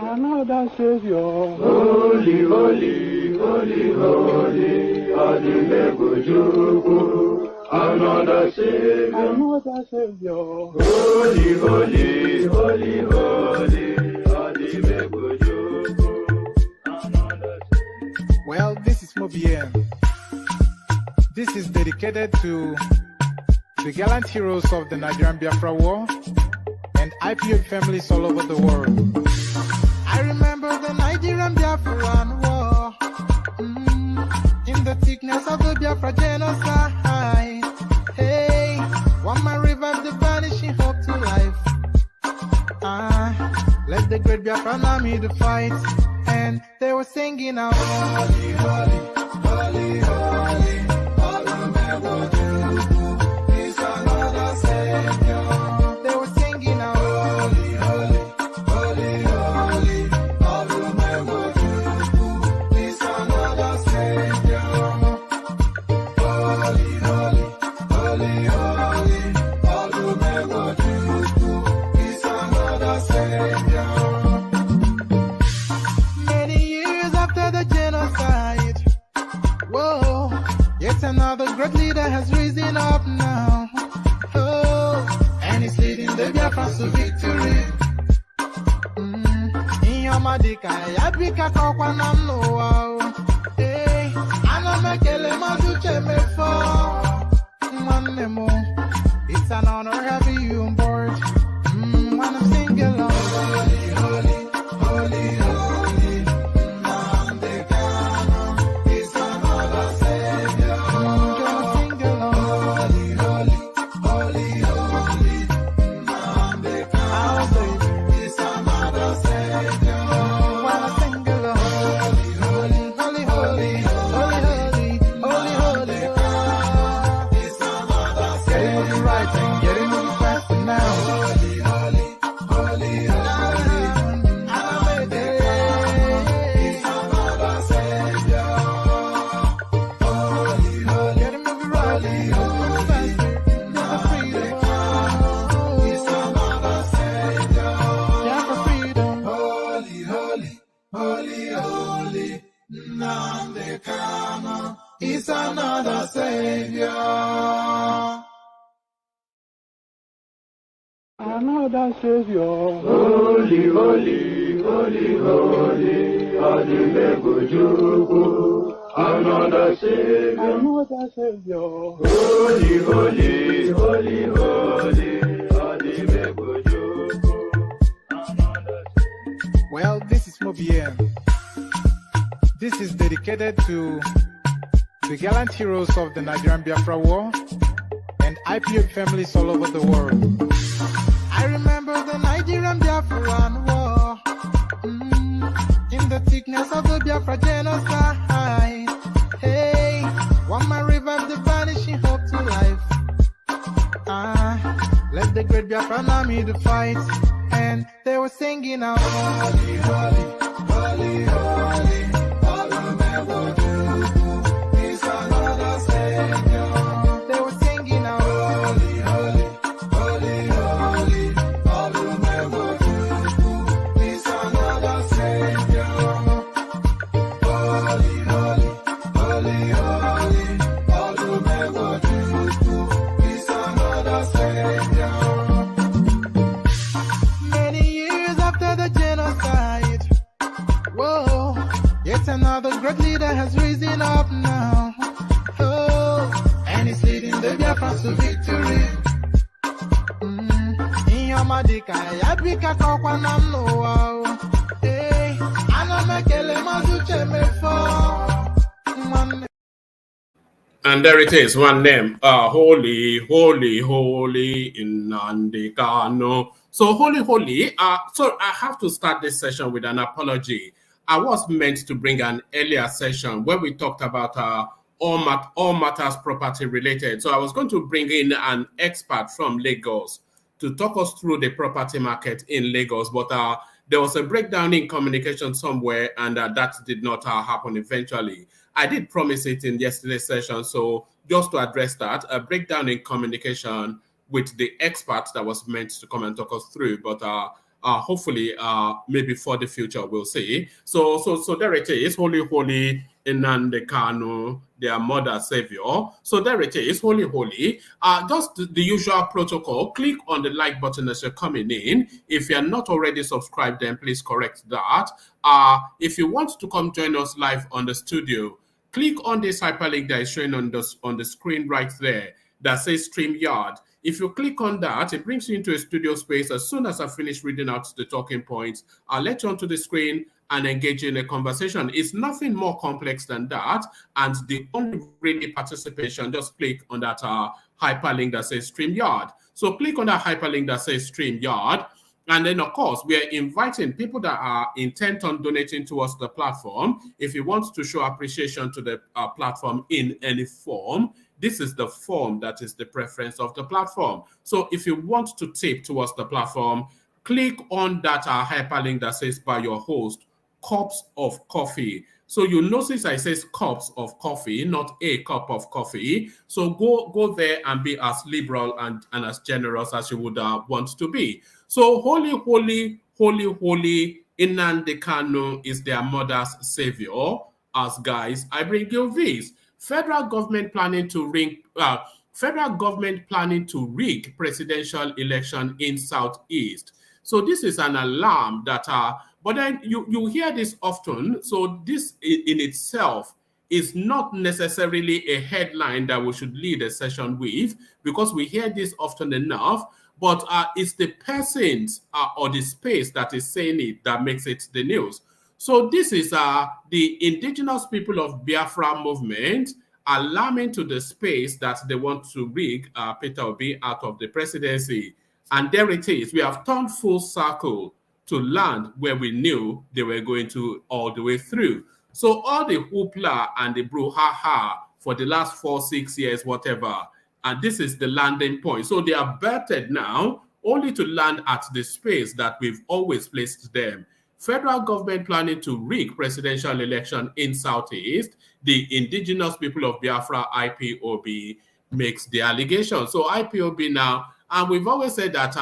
Another Savior. Holy, holy, holy, holy, Adimebujuku. Another Savior. Another Savior. Holy, holy, holy, holy, Adimebujuku. Another Savior. Well, this is Mobien. This is dedicated to the gallant heroes of the Nigerian Biafra War and IPO families all over the world. I remember the Nigerian Biafran War, in the thickness of the Biafra genocide. Hey, one man revived the vanishing hope to life. Let the great Biafran army to fight, and they were singing out, holy, holy, holy, holy, all the Mebujuku is another Savior. They were singing out, holy, holy, holy, holy, all the Mebujuku is another Savior. Holy, holy, holy, holy, all the Mebujuku is another Savior. Many years after the genocide, whoa, yet another great leader has risen up now. Oh, and he's leading the Biafrans to victory. In your madika, yabika kokwanam no wow. Hey, anamekele mazuche mefo. Manemo, it's an honor having you on board. When I'm singing along, holy, holy, holy, holy, Nandekano is another Savior. Gonna sing along, holy, holy, holy, holy, Nandekano is another Savior. When I sing along, holy, holy, holy, holy, holy, holy, holy, is another Savior. Getting moving right and getting moving faster now. Holy, holy, holy, holy, is another Savior. Holy, holy, getting moving right and moving faster. Yeah, for freedom. Is another Savior. Yeah, for freedom. Holy, holy, holy, holy, Nandekano is another Savior. Another Savior. Holy, holy, holy, holy, Adimebujuku. Another Savior. Another Savior. Holy, holy, holy, holy, Adimebujuku. Another Savior. Well, this is Mobien. This is dedicated to the gallant heroes of the Nigerian Biafra War and IPO families all over the world. I remember the Nigerian Biafran War, in the thickness of the Biafra genocide. Hey, one man revived the vanishing hope to life. Let the great Biafran army to fight, and they were singing out, holy, holy, holy, holy, all the Mebujuku is another Savior. They were singing out, holy, holy, holy, holy, all the Mebujuku is another Savior. Holy, holy, holy, holy, all the Mebujuku is another Savior. Many years after the genocide, whoa, yet another great leader has risen up now. Oh, and he's leading the Biafrans to victory. In your madika, yabika kokwanam no wow. Hey, anamekele mazuche mefo. And there it is, one name. Holy, holy, holy in Nandekano. So holy, holy. So I have to start this session with an apology. I was meant to bring an earlier session where we talked about all matters property related. So I was going to bring in an expert from Lagos to talk us through the property market in Lagos, but there was a breakdown in communication somewhere, and that did not happen eventually. I did promise it in yesterday's session, so just to address that, a breakdown in communication with the expert that was meant to come and talk us through, but hopefully, maybe for the future, we'll see. So there it is, Holy, Holy Nnamdi Kanu, their mother savior. So there it is, Holy, Holy. Just the usual protocol. Click on the like button as you're coming in. If you're not already subscribed, then please correct that. If you want to come join us live on the studio, click on this hyperlink that is showing on the screen right there that says StreamYard. If you click on that, it brings you into a studio space. As soon as I finish reading out the talking points, I'll let you onto the screen and engage in a conversation. It's nothing more complex than that. And the only really participation, just click on that hyperlink that says StreamYard. So click on that hyperlink that says StreamYard. And then, of course, we are inviting people that are intent on donating towards the platform. If you want to show appreciation to the platform in any form, this is the form that is the preference of the platform. So if you want to tip towards the platform, click on that hyperlink that says by your host, cups of coffee. So you notice I says cups of coffee, not a cup of coffee. So go there and be as liberal and as generous as you would want to be. So Holy, Holy, Holy, Holy Nnamdi Kanu is their mother's savior. As guys, I bring you this. Federal government planning to rig presidential election in Southeast. So this is an alarm that but then you hear this often. So this in itself is not necessarily a headline that we should lead a session with, because we hear this often enough. But it's the persons or the space that is saying it that makes it the news. So this is the indigenous people of Biafra movement alarming to the space that they want to rig Peter Obi out of the presidency. And there it is. We have turned full circle to land where we knew they were going to all the way through. So all the hoopla and the brouhaha for the last 4-6 years, whatever, and this is the landing point. So they are berthed now only to land at the space that we've always placed them. Federal government planning to rig presidential election in Southeast. The indigenous people of Biafra, IPOB, makes the allegation. So IPOB now, and we've always said that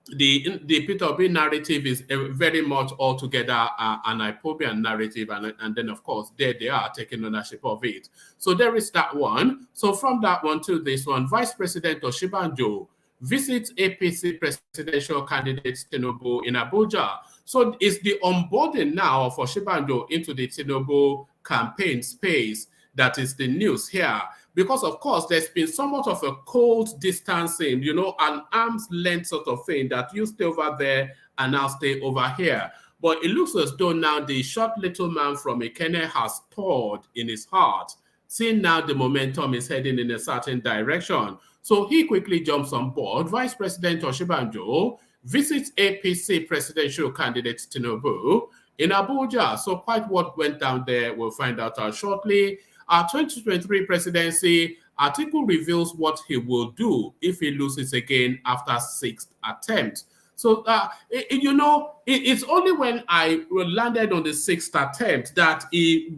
the Peter Obi narrative is very much altogether an IPOBian narrative, and then of course there they are taking ownership of it. So there is that one. So from that one to this one, Vice President Oshibanjo visits APC presidential candidate Tinubu in Abuja. So it's the onboarding now of Oshibanjo into the Tinubu campaign space that is the news here. Because, of course, there's been somewhat of a cold distancing, you know, an arm's length sort of thing that you stay over there and I'll stay over here. But it looks as though now the short little man from Ikene has thawed in his heart, seeing now the momentum is heading in a certain direction. So he quickly jumps on board. Vice President Oshibanjo visits APC presidential candidate Tinubu in Abuja. So quite what went down there, we'll find out shortly. Our 2023 presidency, Atiku reveals what he will do if he loses again after 6th attempt. So, you know, it's only when I landed on the 6th attempt that it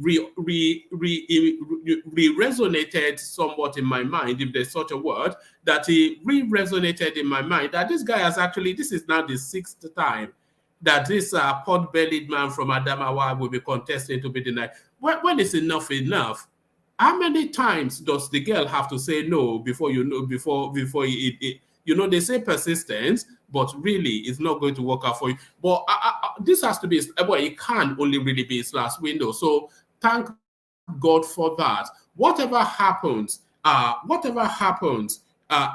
resonated somewhat in my mind, if there's such a word, that it resonated in my mind that this guy has actually, this is now the 6th time that this pot-bellied man from Adamawa will be contesting to be denied. When is enough enough? How many times does the girl have to say no before you know, before it you know, they say persistence, but really it's not going to work out for you. But this has to be, well, it can only really be its last window. So thank God for that. Whatever happens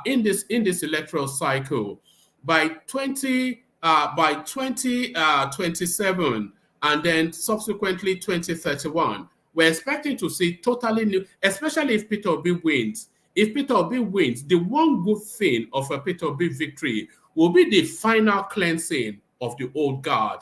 in this electoral cycle, by 2027 and then subsequently 2031, we're expecting to see totally new, especially if Peter Obi wins. If Peter Obi wins, the one good thing of a Peter Obi victory will be the final cleansing of the old guard.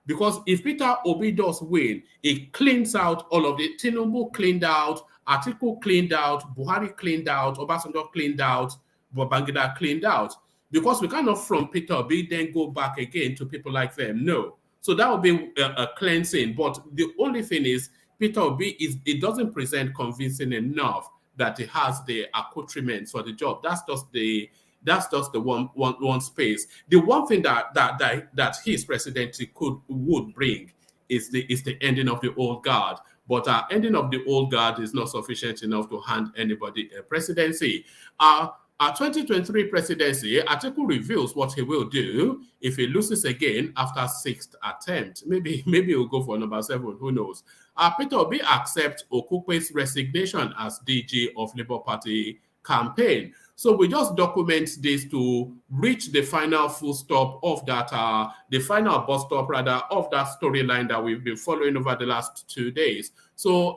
Because if Peter Obi does win, it cleans out all of the Tinubu cleaned out, Atiku cleaned out, Buhari cleaned out, Obasanjo cleaned out, Babangida cleaned out. Because we cannot from Peter Obi then go back again to people like them. No. So that would be a cleansing. But the only thing is, Peter Obi it doesn't present convincing enough that he has the accoutrements for the job. That's just the That's just the one space. The one thing that his presidency would bring is the ending of the old guard. But ending of the old guard is not sufficient enough to hand anybody a presidency. Our 2023 presidency, Atiku reveals what he will do if he loses again after 6th attempt. Maybe he'll go for number 7, who knows. Peter Obi accepts Okukwe's resignation as DG of Labour Party campaign. So we just document this to reach the final full stop of that, the final bus stop rather of that storyline that we've been following over the last 2 days. So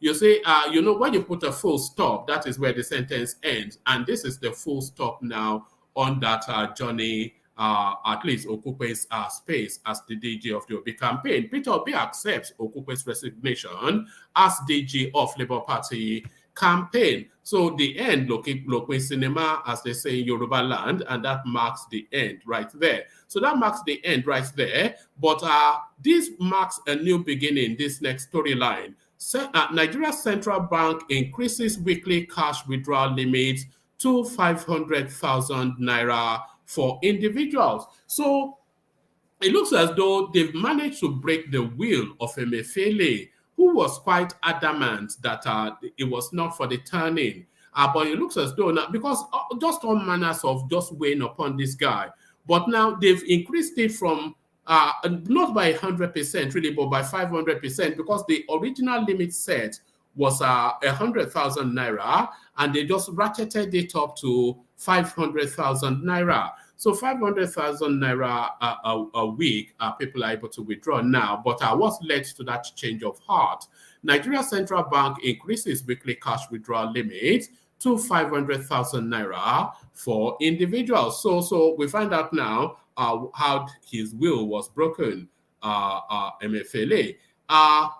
you know, when you put a full stop, that is where the sentence ends, and this is the full stop now on that journey. At least Okukwe's space as the DG of the Obi campaign. Peter Obi accepts Okukwe's resignation as DG of Labour Party campaign. So the end, Lokwe cinema, as they say in Yoruba land, and that marks the end right there. So that marks the end right there. But this marks a new beginning, this next storyline. Nigeria Central Bank increases weekly cash withdrawal limits to 500,000 naira for individuals. So it looks as though they've managed to break the will of Emefiele, who was quite adamant that it was not for the turning. But it looks as though now, because just all manners of just weighing upon this guy. But now they've increased it from not by 100% really, but by 500%, because the original limit set was 100,000 naira, and they just ratcheted it up to 500,000 naira. So 500,000 naira a week, people are able to withdraw now. But what's led to that change of heart? Nigeria Central Bank increases weekly cash withdrawal limit to 500,000 naira for individuals. So we find out now how his will was broken, Emefiele.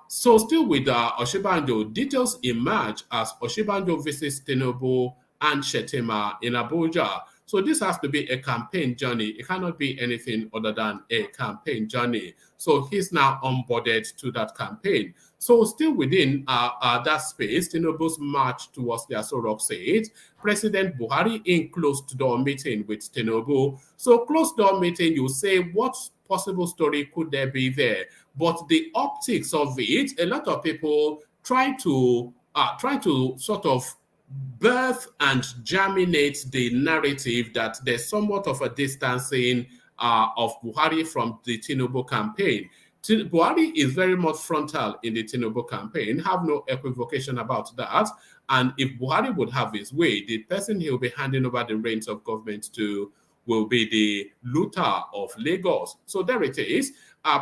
So still with Oshibanjo, details emerge as Oshibanjo visits Tinubu and Shettima in Abuja. So this has to be a campaign journey. It cannot be anything other than a campaign journey. So he's now onboarded to that campaign. So still within that space, Tinubu's march towards the Aso Rock seat, President Buhari in closed-door meeting with Tinubu. So closed-door meeting, you say, what possible story could there be there? But the optics of it, a lot of people try to sort of birth and germinate the narrative that there's somewhat of a distancing of Buhari from the Tinubu campaign. Buhari is very much frontal in the Tinubu campaign, have no equivocation about that. And if Buhari would have his way, the person he'll be handing over the reins of government to will be the looter of Lagos. So there it is,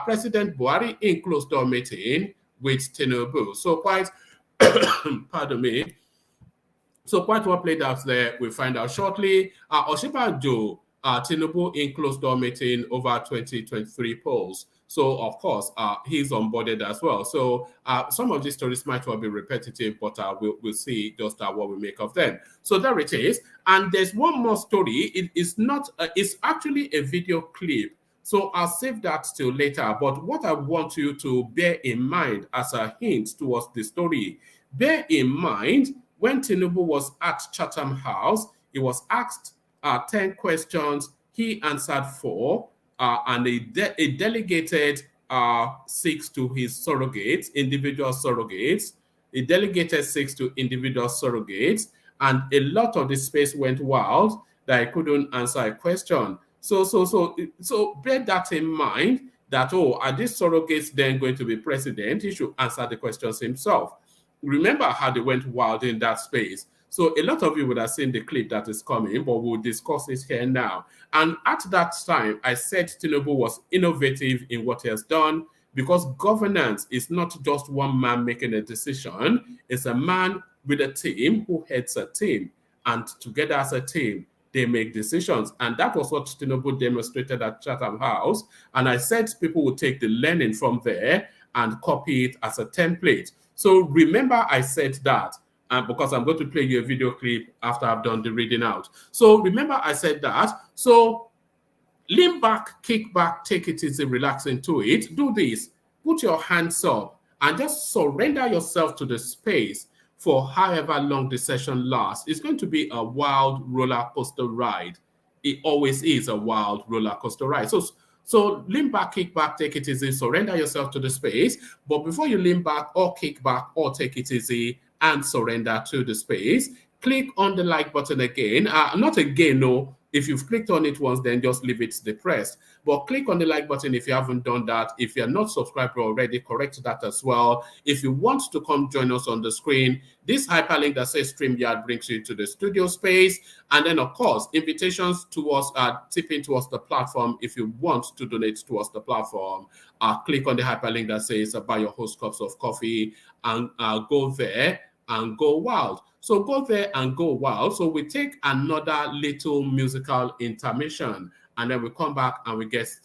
President Buhari in closed-door meeting with Tinubu. So quite, pardon me, so quite what played out there, we'll find out shortly. Oshibanjo, Tinubu in closed-door meeting over 2023 polls. So, of course, he's onboarded as well. So some of these stories might well be repetitive, but we'll see just what we make of them. So there it is. And there's one more story. It is not, it's actually a video clip. So I'll save that till later. But what I want you to bear in mind as a hint towards the story, bear in mind, when Tinubu was at Chatham House, he was asked 10 questions. He answered 4, and he delegated 6 to his surrogates, individual surrogates. He delegated 6 to individual surrogates, and a lot of the space went wild that I couldn't answer a question. So bear that in mind, that, are these surrogates then going to be president? He should answer the questions himself. Remember how they went wild in that space. So a lot of you would have seen the clip that is coming, but we'll discuss it here now. And at that time, I said Tinubu was innovative in what he has done, because governance is not just one man making a decision. It's a man with a team who heads a team. And together as a team, they make decisions. And that was what Tinubu demonstrated at Chatham House. And I said people would take the learning from there and copy it as a template. So remember I said that, because I'm going to play you a video clip after I've done the reading out. So remember I said that. So lean back, kick back, take it easy, relax into it. Do this. Put your hands up and just surrender yourself to the space for however long the session lasts. It's going to be a wild roller coaster ride. It always is a wild roller coaster ride. So lean back, kick back, take it easy, surrender yourself to the space. But before you lean back or kick back or take it easy and surrender to the space, click on the like button again. Not again, no. If you've clicked on it once, then just leave it depressed. But click on the like button if you haven't done that. If you're not subscribed already, correct that as well. If you want to come join us on the screen, this hyperlink that says StreamYard brings you to the studio space. And then, of course, invitations to us, tipping towards the platform. If you want to donate towards the platform, click on the hyperlink that says buy your host cups of coffee and go there and go wild. So go there and go wild. So we take another little musical intermission, and then we come back and we take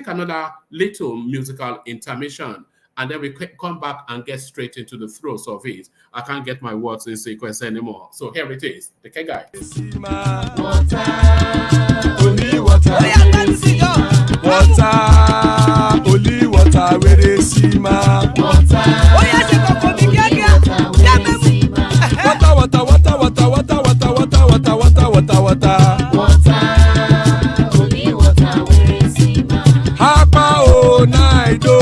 another little musical intermission, and then we come back and get straight into the throes of it. I can't get my words in sequence anymore. So here it is, the K guy. Only water, where they see my water. Hapa o naido.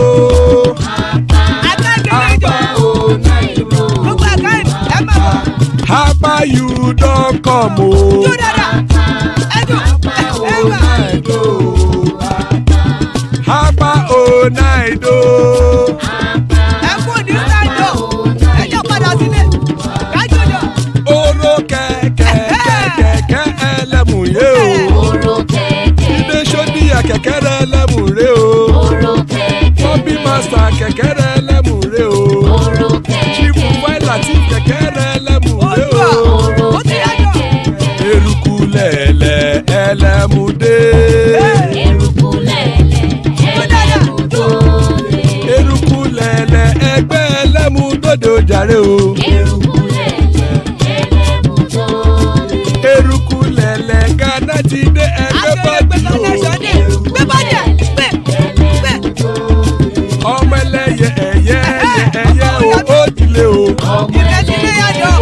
Hapa you don't come o. Hapa o naido. Oro kẹ̀kẹ́ ẹlẹ́mù yé o. Ilé sọ́dí kẹ̀kẹ́ ẹlẹ́mù ré o. Bobby master kẹ̀kẹ́ ẹlẹ́mù ré o. Chief Wailati kẹ̀kẹ́ ẹlẹ́mù ré o. Eruku lẹ̀lẹ̀ ẹlẹ́mù dé. Eruku lẹ̀lẹ̀ ẹgbẹ́ ẹlẹ́mù dòdò jàre o. Eruku lẹ̀lẹ̀ Ghana ti dé ẹgbẹ́ bọ́dì o. Ọmọ ẹlẹ́yẹ ẹyẹ o ó dilé o.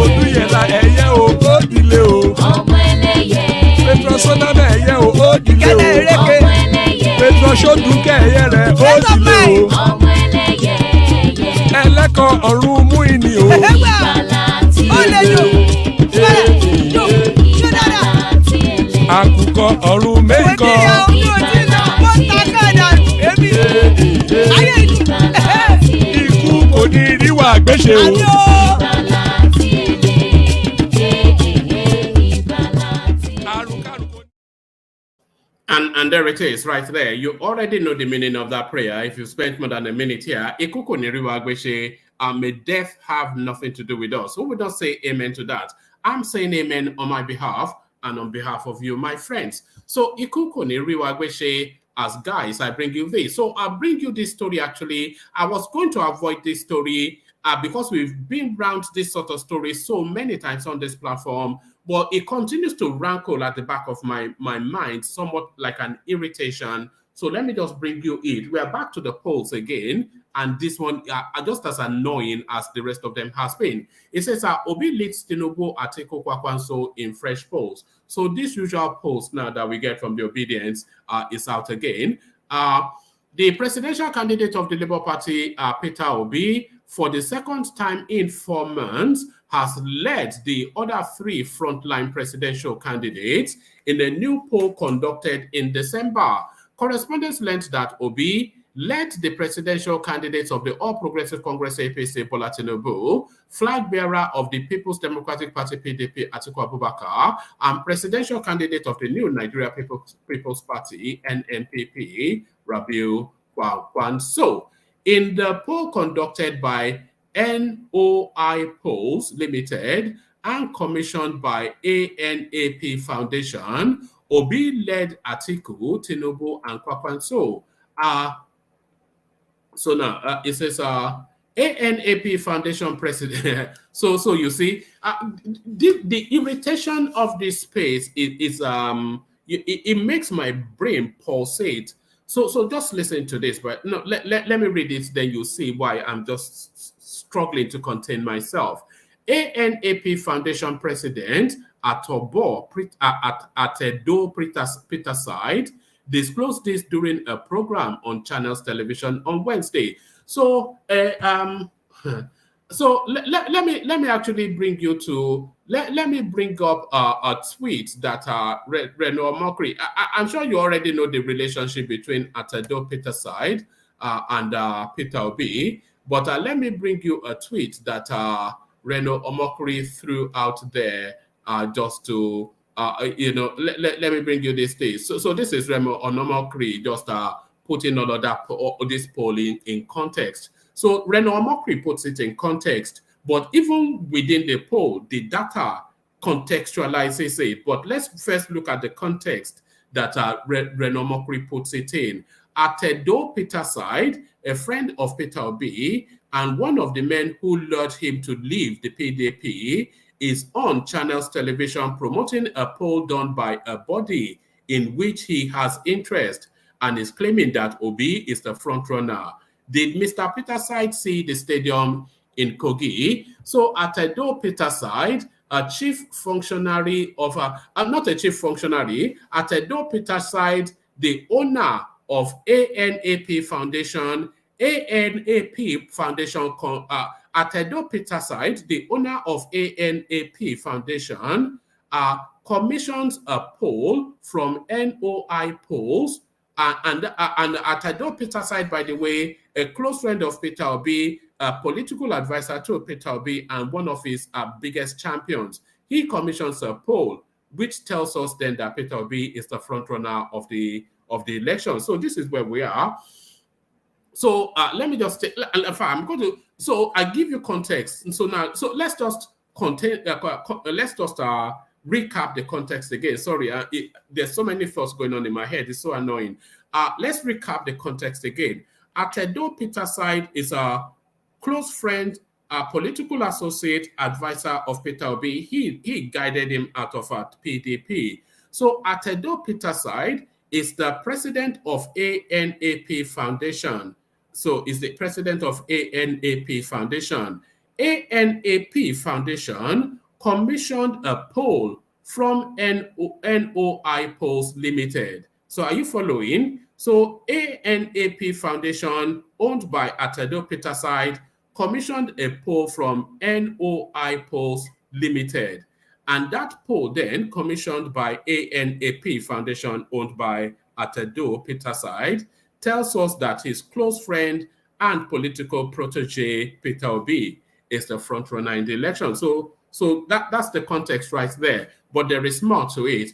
Odúyẹ̀lá ẹyẹ o ó dilé o. Petrosoname ẹyẹ o ó dilé o. Petrosodunke ẹyẹ rẹ̀ ó dilé o. Ẹlẹ́kọ̀ ọ̀run mú ìní o. Àkùkọ ọ̀run mẹ́kọ̀. Ikú kò ní ríwà gbéṣe o. And there it is, right there. You already know the meaning of that prayer. If you spent more than a minute here, Ikuko ni riwa agbeche, may death have nothing to do with us. Who would not say amen to that? I'm saying amen on my behalf and on behalf of you, my friends. So Ikuko ni riwa agbeche, as guys, I bring you this. So I'll bring you this story actually. I was going to avoid this story because we've been around this sort of story so many times on this platform. But it continues to rankle at the back of my mind, somewhat like an irritation. So let me just bring you it. We are back to the polls again. And this one are just as annoying as the rest of them has been. It says, Obi leads Tinubu Atiku Kwakwanso in fresh polls. So this usual post now that we get from the obedience is out again. The presidential candidate of the Labour Party, Peter Obi, for the second time in 4 months, has led the other 3 frontline presidential candidates in a new poll conducted in December. Correspondents learned that Obi led the presidential candidates of the All Progressive Congress APC, Bola Tinubu, flag bearer of the People's Democratic Party PDP, Atiku Abubakar, and presidential candidate of the New Nigeria People's Party, NNPP, Rabiu Kwakwanso. In the poll conducted by NOI Polls Limited and commissioned by ANAP Foundation, Obi led Atiku, Tinubu, and Kwakwanso. So now it says ANAP Foundation president. so you see, the irritation of this space is it makes my brain pulsate. So just listen to this, but no, let me read it, then you'll see why I'm just struggling to contain myself. ANAP Foundation President Atobo Atedo Peterside disclosed this during a program on Channels Television on Wednesday. So, so let me actually bring you to let me bring up a tweet that Reno Mokri. I'm sure you already know the relationship between Atedo Peterside and Peter Obi, but let me bring you a tweet that Reno Omokri threw out there just to let me bring you this thing. So this is Reno Omokri just putting all of that this polling in context. So Reno Omokri puts it in context, but even within the poll, the data contextualizes it. But let's first look at the context that Reno Omokri puts it in. Atedo Peterside, a friend of Peter Obi, and one of the men who lured him to leave the PDP, is on Channels Television promoting a poll done by a body in which he has interest and is claiming that Obi is the frontrunner. Did Mr. Peterside see the stadium in Kogi? So Atedo Peterside, a chief functionary of not a chief functionary, Atedo Peterside, the owner of ANAP Foundation, Atedo Peterside, the owner of ANAP Foundation, commissions a poll from NOI polls, and Atedo Peterside, by the way, a close friend of Peter Obi, a political advisor to Peter Obi, and one of his biggest champions. He commissions a poll, which tells us then that Peter Obi is the frontrunner of the election. So this is where we are. So let me just take. I'm going to. So I give you context. And so now, so let's just recap the context again. Sorry, there's so many thoughts going on in my head. It's so annoying. Let's recap the context again. Atedo Peterside is a close friend, a political associate, advisor of Peter Obi. He guided him out of PDP. So Atedo Peterside is the president of ANAP Foundation. So is the president of ANAP Foundation. ANAP Foundation commissioned a poll from NOI Polls Limited. So are you following? So ANAP Foundation, owned by Atedo Peterside, commissioned a poll from NOI Polls Limited. And that poll then, commissioned by ANAP Foundation, owned by Atedo Peterside, tells us that his close friend and political protege, Peter Obi, is the frontrunner in the election. So that's the context right there. But there is more to it.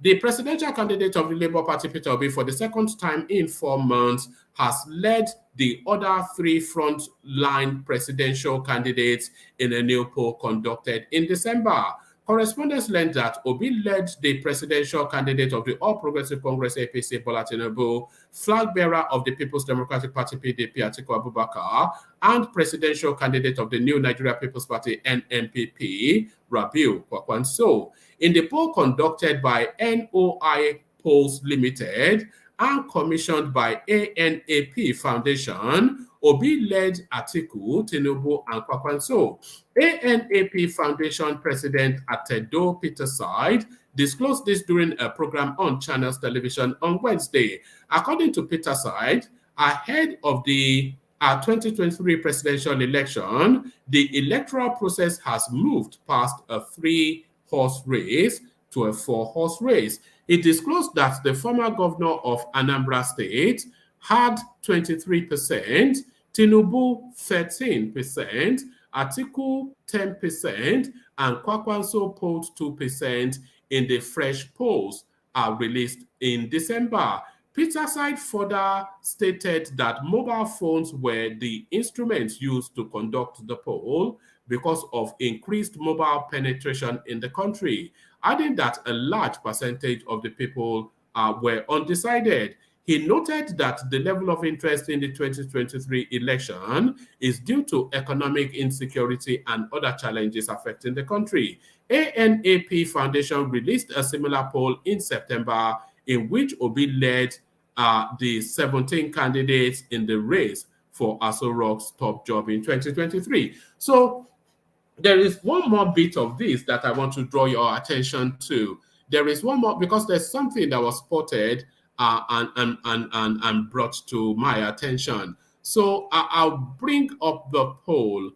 The presidential candidate of the Labour Party, Peter Obi, for the second time in 4 months, has led the other 3 front-line presidential candidates in a new poll conducted in December. Correspondents learned that Obi led the presidential candidate of the All Progressive Congress, APC, Bola Tinubu, flag bearer of the People's Democratic Party, PDP, Atiku Abubakar, and presidential candidate of the New Nigeria People's Party, NNPP, Rabiu Kwakwanso. In the poll conducted by NOI Polls Limited and commissioned by ANAP Foundation, Obi led Atiku, Tinubu, and Kwakwanso. ANAP Foundation President Atedo Peterside disclosed this during a program on Channels Television on Wednesday. According to Peterside, ahead of the 2023 presidential election, the electoral process has moved past a 3-horse race to a 4-horse race. It disclosed that the former governor of Anambra State had 23%, Tinubu 13%, Atiku 10%, and Kwakwanso polled 2% in the fresh polls released in December. Peterside further stated that mobile phones were the instruments used to conduct the poll because of increased mobile penetration in the country, adding that a large percentage of the people were undecided. He noted that the level of interest in the 2023 election is due to economic insecurity and other challenges affecting the country. ANAP Foundation released a similar poll in September in which Obi led the 17 candidates in the race for Aso Rock's top job in 2023. So there is one more bit of this that I want to draw your attention to. There is one more, because there's something that was spotted and brought to my attention. So I'll bring up the poll.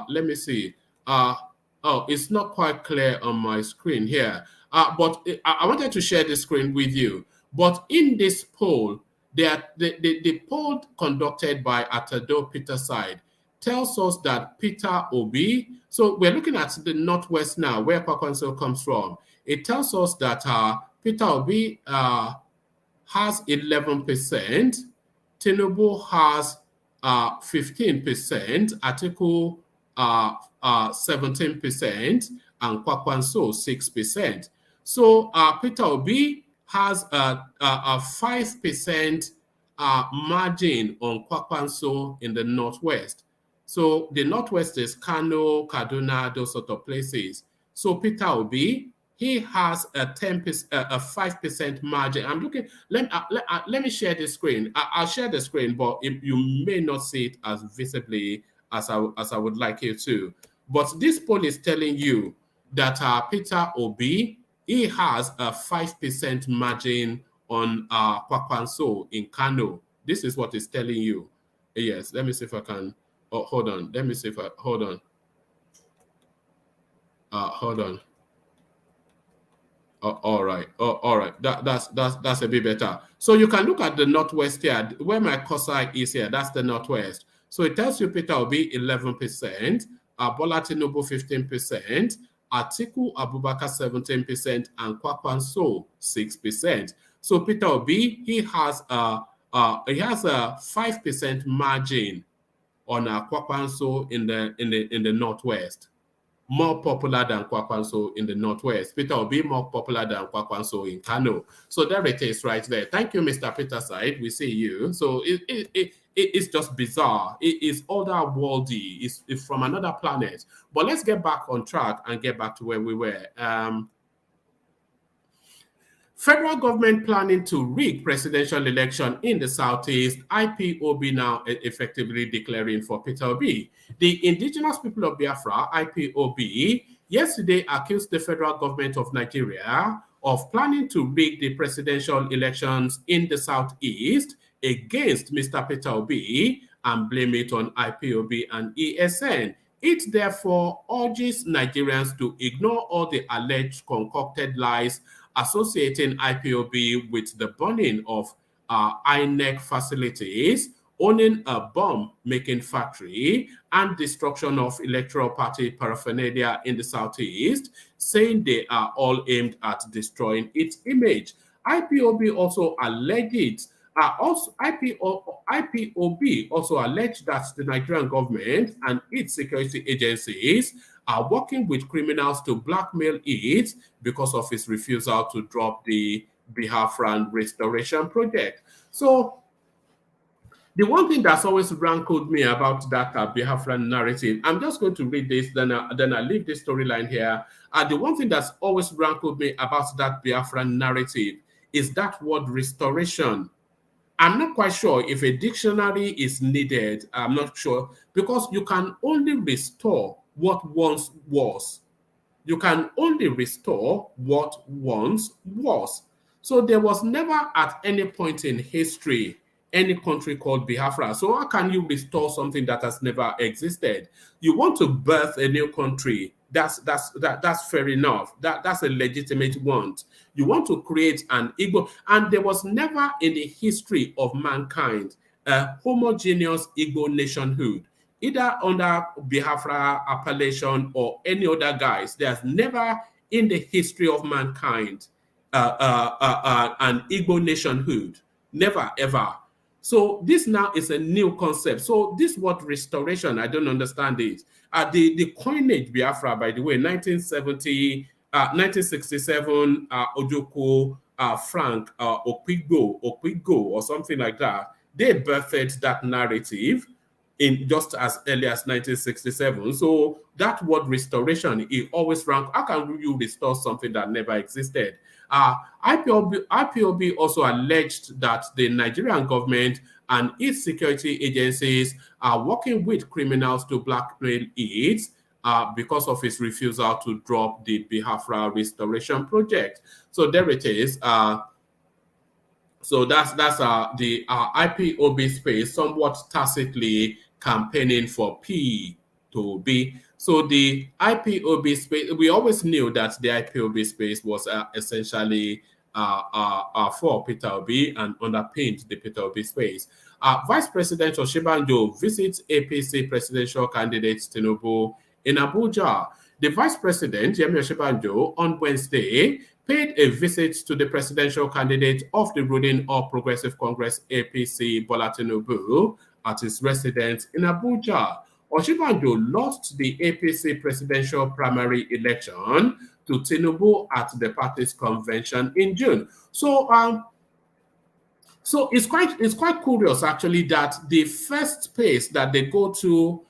Let me see. Oh, it's not quite clear on my screen here. But I wanted to share the screen with you. But in this poll, the poll conducted by Atado Peterside tells us that Peter Obi, so we're looking at the Northwest now, where Kwakwanso comes from. It tells us that Peter Obi has 11%, Tinubu has 15%, Atiku 17%, and Kwakwanso 6%. So Peter Obi has a 5% margin on Kwakwanso in the Northwest. So the Northwest is Kano, Kaduna, those sort of places. So Peter Obi, he has a 5% margin. I'm looking. Let me share the screen. I'll share the screen, but you may not see it as visibly as I would like you to. But this poll is telling you that Peter Obi, he has a 5% margin on Kwakwanso in Kano. This is what it's telling you. Yes. Let me see if I can. Oh, hold on. Let me see if I hold on. Hold on. All right. All right. That's a bit better. So you can look at the Northwest here, where my cursor is here. That's the Northwest. So it tells you Peter Obi 11%, Bola Tinubu 15%, Atiku Abubakar 17%, and Kwakwanso 6%. So Peter Obi, he has a 5% margin on Kwakwanso in the Northwest. More popular than Kwakwanso in the Northwest. Peter will be more popular than Kwakwanso in Kano. So there it is right there. Thank you, Mr. Peterside. We see you. So it's just bizarre. It is otherworldly. It's from another planet. But let's get back on track and get back to where we were. Federal government planning to rig presidential election in the Southeast, IPOB now effectively declaring for Peter Obi. The indigenous people of Biafra, IPOB, yesterday accused the federal government of Nigeria of planning to rig the presidential elections in the Southeast against Mr. Peter Obi and blame it on IPOB and ESN. It therefore urges Nigerians to ignore all the alleged concocted lies associating IPOB with the burning of INEC facilities, owning a bomb-making factory, and destruction of electoral party paraphernalia in the Southeast, saying they are all aimed at destroying its image. IPOB also alleged IPOB also alleged that the Nigerian government and its security agencies are working with criminals to blackmail it because of its refusal to drop the Biafran restoration project. So the one thing that's always rankled me about that Biafran narrative, I'm just going to read this, then I leave this storyline here. The one thing that's always rankled me about that Biafran narrative is that word restoration. I'm not quite sure if a dictionary is needed. I'm not sure, because you can only restore what once was. You can only restore what once was. So there was never at any point in history any country called Biafra. So how can you restore something that has never existed? You want to birth a new country. That's fair enough. That's a legitimate want. You want to create an Igbo, and there was never in the history of mankind a homogeneous Igbo nationhood, either under Biafra appellation or any other guise. There's never in the history of mankind an Igbo nationhood. Never, ever. So this now is a new concept. So this word restoration, I don't understand it. The coinage Biafra, by the way, 1970, 1967, Ojoko, Frank, Okpigbo, or something like that, they birthed that narrative in just as early as 1967. So that word restoration, it always rank. How can you restore something that never existed? IPOB also alleged that the Nigerian government and its security agencies are working with criminals to blackmail it because of his refusal to drop the Biafra restoration project. So there it is. So that's the IPOB space somewhat tacitly campaigning for P to B. So the IPOB space, we always knew that the IPOB space was essentially for Peter Obi and underpinned the Peter Obi space. Vice President Oshibanjo visits APC presidential candidate Tinubu in Abuja. The Vice President, Yemi Oshibanjo, on Wednesday, paid a visit to the presidential candidate of the ruling All Progressive Congress APC, Bola Tinubu, at his residence in Abuja. Oshibanjo lost the APC presidential primary election to Tinubu at the party's convention in June. So it's quite curious actually that the first space that they go to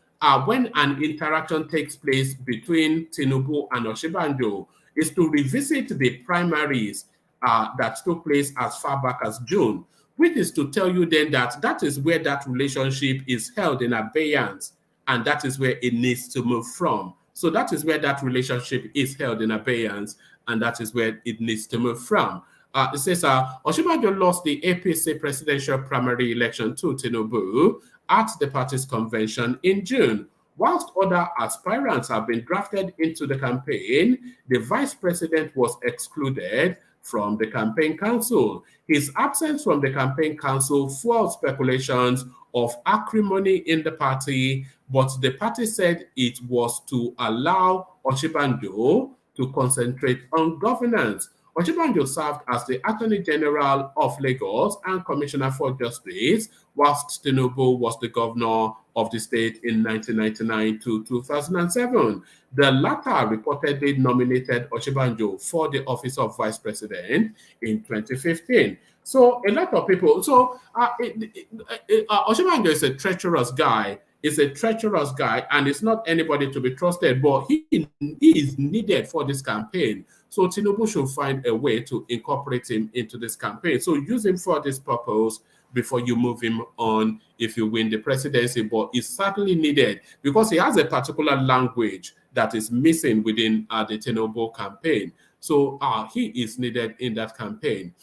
when an interaction takes place between Tinubu and Oshibanjo is to revisit the primaries that took place as far back as June, which is to tell you then that is where that relationship is held in abeyance, and that is where it needs to move from. So that is where that relationship is held in abeyance, and that is where it needs to move from. It says Oshibanjo lost the APC presidential primary election to Tinubu at the party's convention in June. Whilst other aspirants have been drafted into the campaign, the vice president was excluded from the campaign council. His absence from the campaign council fueled speculations of acrimony in the party, but the party said it was to allow Oshibanjo to concentrate on governance. Oshibanjo served as the Attorney General of Lagos and Commissioner for Justice, whilst Tinubu was the governor of the state in 1999 to 2007. The latter reportedly nominated Oshibanjo for the office of vice president in 2015. So a lot of people, Oshibanjo is a treacherous guy. Is a treacherous guy, and it's not anybody to be trusted, but he is needed for this campaign. So Tinubu should find a way to incorporate him into this campaign. So use him for this purpose before you move him on if you win the presidency. But it's certainly needed because he has a particular language that is missing within the Tinubu campaign. So he is needed in that campaign.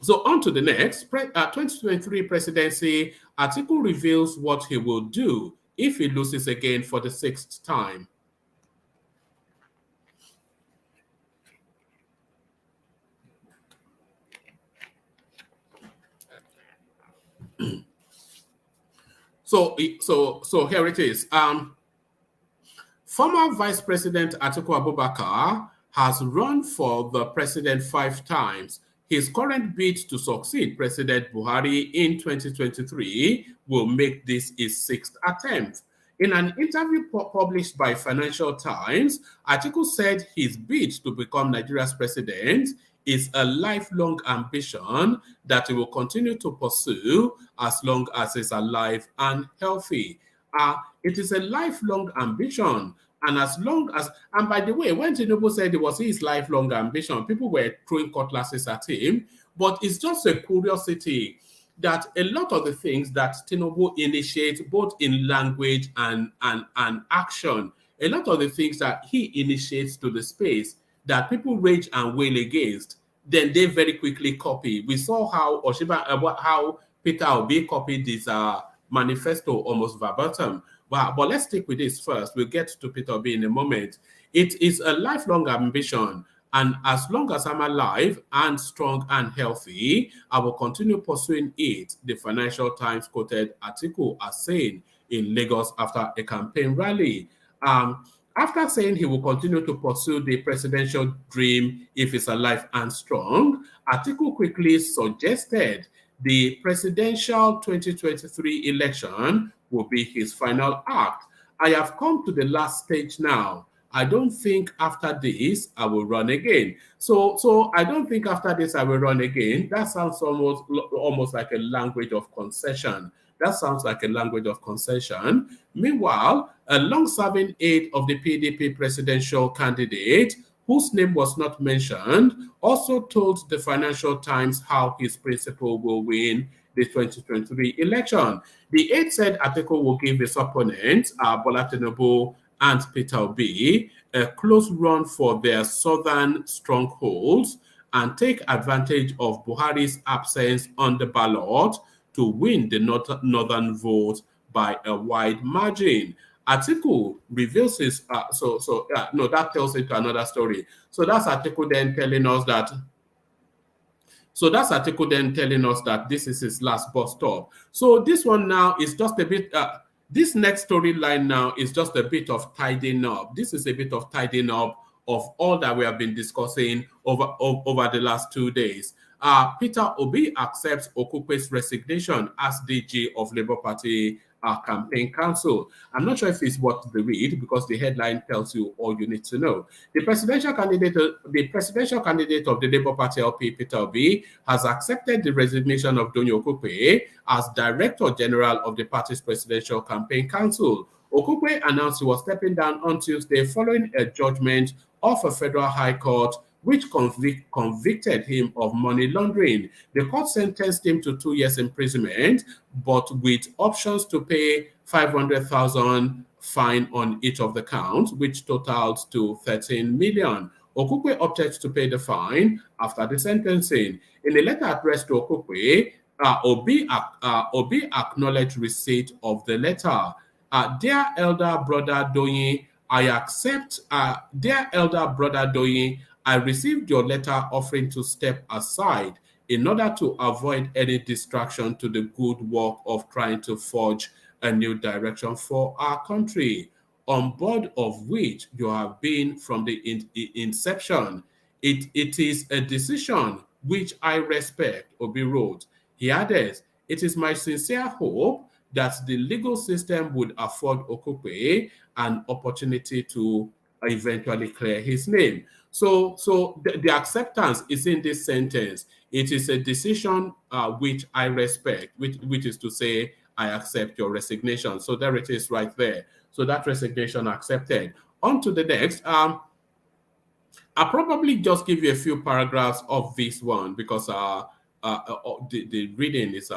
So on to the next, 2023 presidency, Atiku reveals what he will do if he loses again for the 6th time. So here it is. Former Vice President Atiku Abubakar has run for the president 5 times. His current bid to succeed President Buhari in 2023 will make this his 6th attempt. In an interview published by Financial Times, Atiku said his bid to become Nigeria's president is a lifelong ambition that he will continue to pursue as long as he's alive and healthy. It is a lifelong ambition. And as long as, and by the way, when Tinubu said it was his lifelong ambition, people were throwing cutlasses at him. But it's just a curiosity that a lot of the things that Tinubu initiates, both in language and action, a lot of the things that he initiates to the space that people rage and wail against, then they very quickly copy. We saw how how Peter Obi copied this manifesto almost verbatim. But let's stick with this first. We'll get to Peter Obi in a moment. It is a lifelong ambition. And as long as I'm alive and strong and healthy, I will continue pursuing it, the Financial Times quoted Atiku as saying in Lagos after a campaign rally. After saying he will continue to pursue the presidential dream if he's alive and strong, Atiku quickly suggested the presidential 2023 election will be his final act. I have come to the last stage now. I don't think after this I will run again. So I don't think after this I will run again. That sounds almost like a language of concession. That sounds like a language of concession. Meanwhile, a long-serving aide of the PDP presidential candidate, whose name was not mentioned, also told the Financial Times how his principal will win the 2023 election. The aide said Atiku will give his opponents, Bola Tinubu and Peter Obi, a close run for their southern strongholds and take advantage of Buhari's absence on the ballot to win the northern vote by a wide margin. Atiku reveals his no, that tells it to another story. So that's Atiku then telling us that this is his last bus stop. So this one now is just a bit this next storyline now is just a bit of tidying up. This is a bit of tidying up of all that we have been discussing over the last 2 days. Peter Obi accepts Okupe's resignation as DG of Labour Party campaign council. I'm not sure if it's what they read because the headline tells you all you need to know. The presidential candidate of the Labour Party LP, Peter Obi, has accepted the resignation of Donyo Okupe as Director General of the party's presidential campaign council. Okupe announced he was stepping down on Tuesday following a judgment of a federal high court which convicted him of money laundering. The court sentenced him to 2 years imprisonment, but with options to pay 500,000 fine on each of the counts, which totaled to 13 million. Okupe opted to pay the fine after the sentencing. In a letter addressed to Okupe, Obi acknowledged receipt of the letter. Dear elder brother Doyin, I received your letter offering to step aside in order to avoid any distraction to the good work of trying to forge a new direction for our country, on board of which you have been from the inception. It is a decision which I respect, Obi wrote. He added, it is my sincere hope that the legal system would afford Okupe an opportunity to eventually clear his name. So the acceptance is in this sentence. It is a decision which I respect, which is to say, I accept your resignation. So there it is right there. So that resignation accepted. On to the next. I'll probably just give you a few paragraphs of this one because the reading is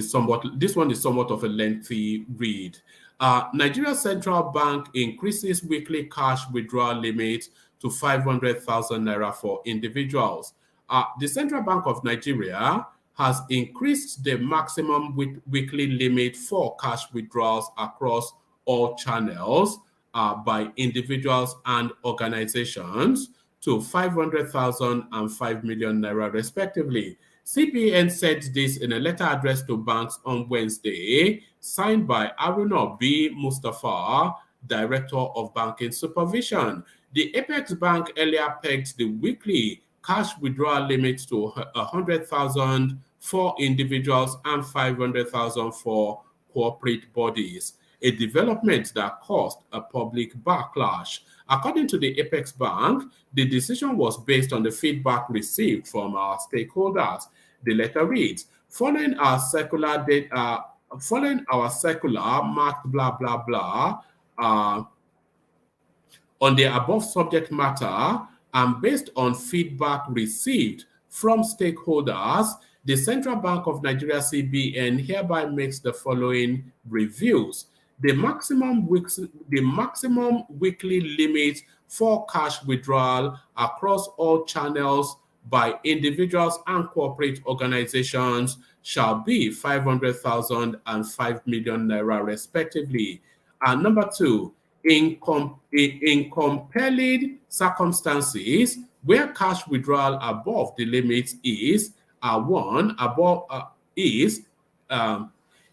somewhat, this one is somewhat of a lengthy read. Nigeria Central Bank increases weekly cash withdrawal limit to 500,000 naira for individuals. The Central Bank of Nigeria has increased the maximum weekly limit for cash withdrawals across all channels by individuals and organizations to 500,000 and 5 million naira respectively. CBN said this in a letter addressed to banks on Wednesday, signed by Aruna B. Mustafa, Director of Banking Supervision. The Apex Bank earlier pegged the weekly cash withdrawal limit to 100,000 for individuals and 500,000 for corporate bodies, a development that caused a public backlash. According to the Apex Bank, the decision was based on the feedback received from our stakeholders. The letter reads, following our circular marked blah, blah, blah, on the above subject matter and based on feedback received from stakeholders, the Central Bank of Nigeria CBN hereby makes the following reviews. The maximum weekly limit for cash withdrawal across all channels by individuals and corporate organizations shall be 500,000 and 5 million naira respectively. And number two, in compelling circumstances where cash withdrawal above the limit is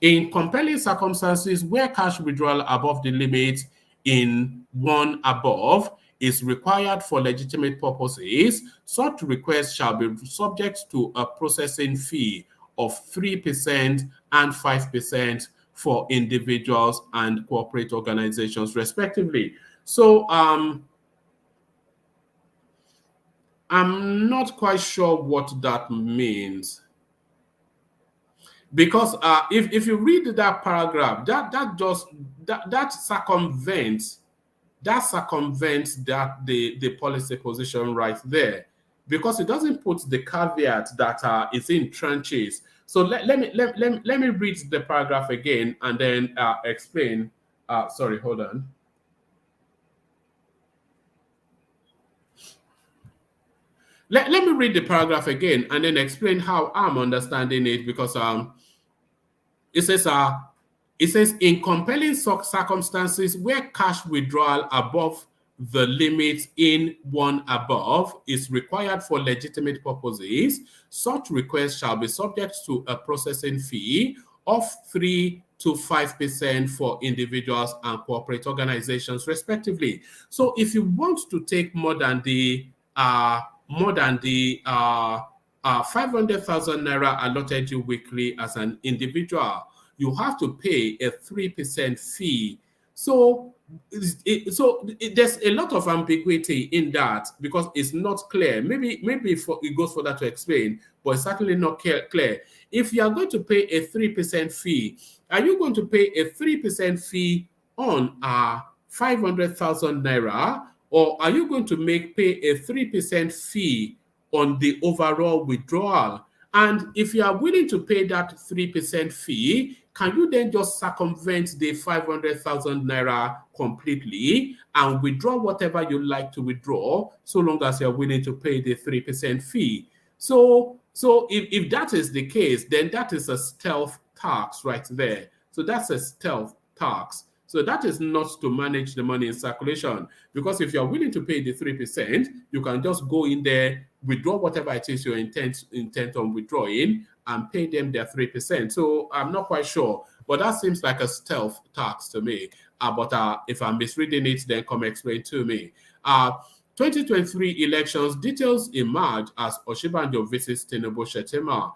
in compelling circumstances where cash withdrawal above the limit in one above is required for legitimate purposes, such requests shall be subject to a processing fee of 3% and 5% for individuals and corporate organizations, respectively. So I'm not quite sure what that means. Because if you read that paragraph, that circumvents that circumvents the policy position right there, because it doesn't put the caveat that it's in trenches. So let me read the paragraph again and then explain. Sorry, hold on. Let me read the paragraph again and then explain how I'm understanding it, because it says in compelling circumstances where cash withdrawal above the limit in one above is required for legitimate purposes, such requests shall be subject to a processing fee of 3 to 5% for individuals and corporate organizations, respectively. So if you want to take more than the 500,000 naira allotted you weekly as an individual, you have to pay a 3% fee. So there's a lot of ambiguity in that, because it's not clear. Maybe it goes further to explain, but it's certainly not clear. If you are going to pay a 3% fee, are you going to pay a 3% fee on 500,000 naira, or are you going to pay a 3% fee on the overall withdrawal? And if you are willing to pay that 3% fee, can you then just circumvent the 500,000 naira completely and withdraw whatever you like to withdraw, so long as you're willing to pay the 3% fee? So if that is the case, then that is a stealth tax right there. So that's a stealth tax. So that is not to manage the money in circulation, because if you're willing to pay the 3%, you can just go in there, withdraw whatever it is you're intent on withdrawing, and pay them their 3%. So I'm not quite sure, but that seems like a stealth tax to me. But if I'm misreading it, then come explain to me. 2023 elections, details emerge as Oshibanjo visits Tinubu Shettima.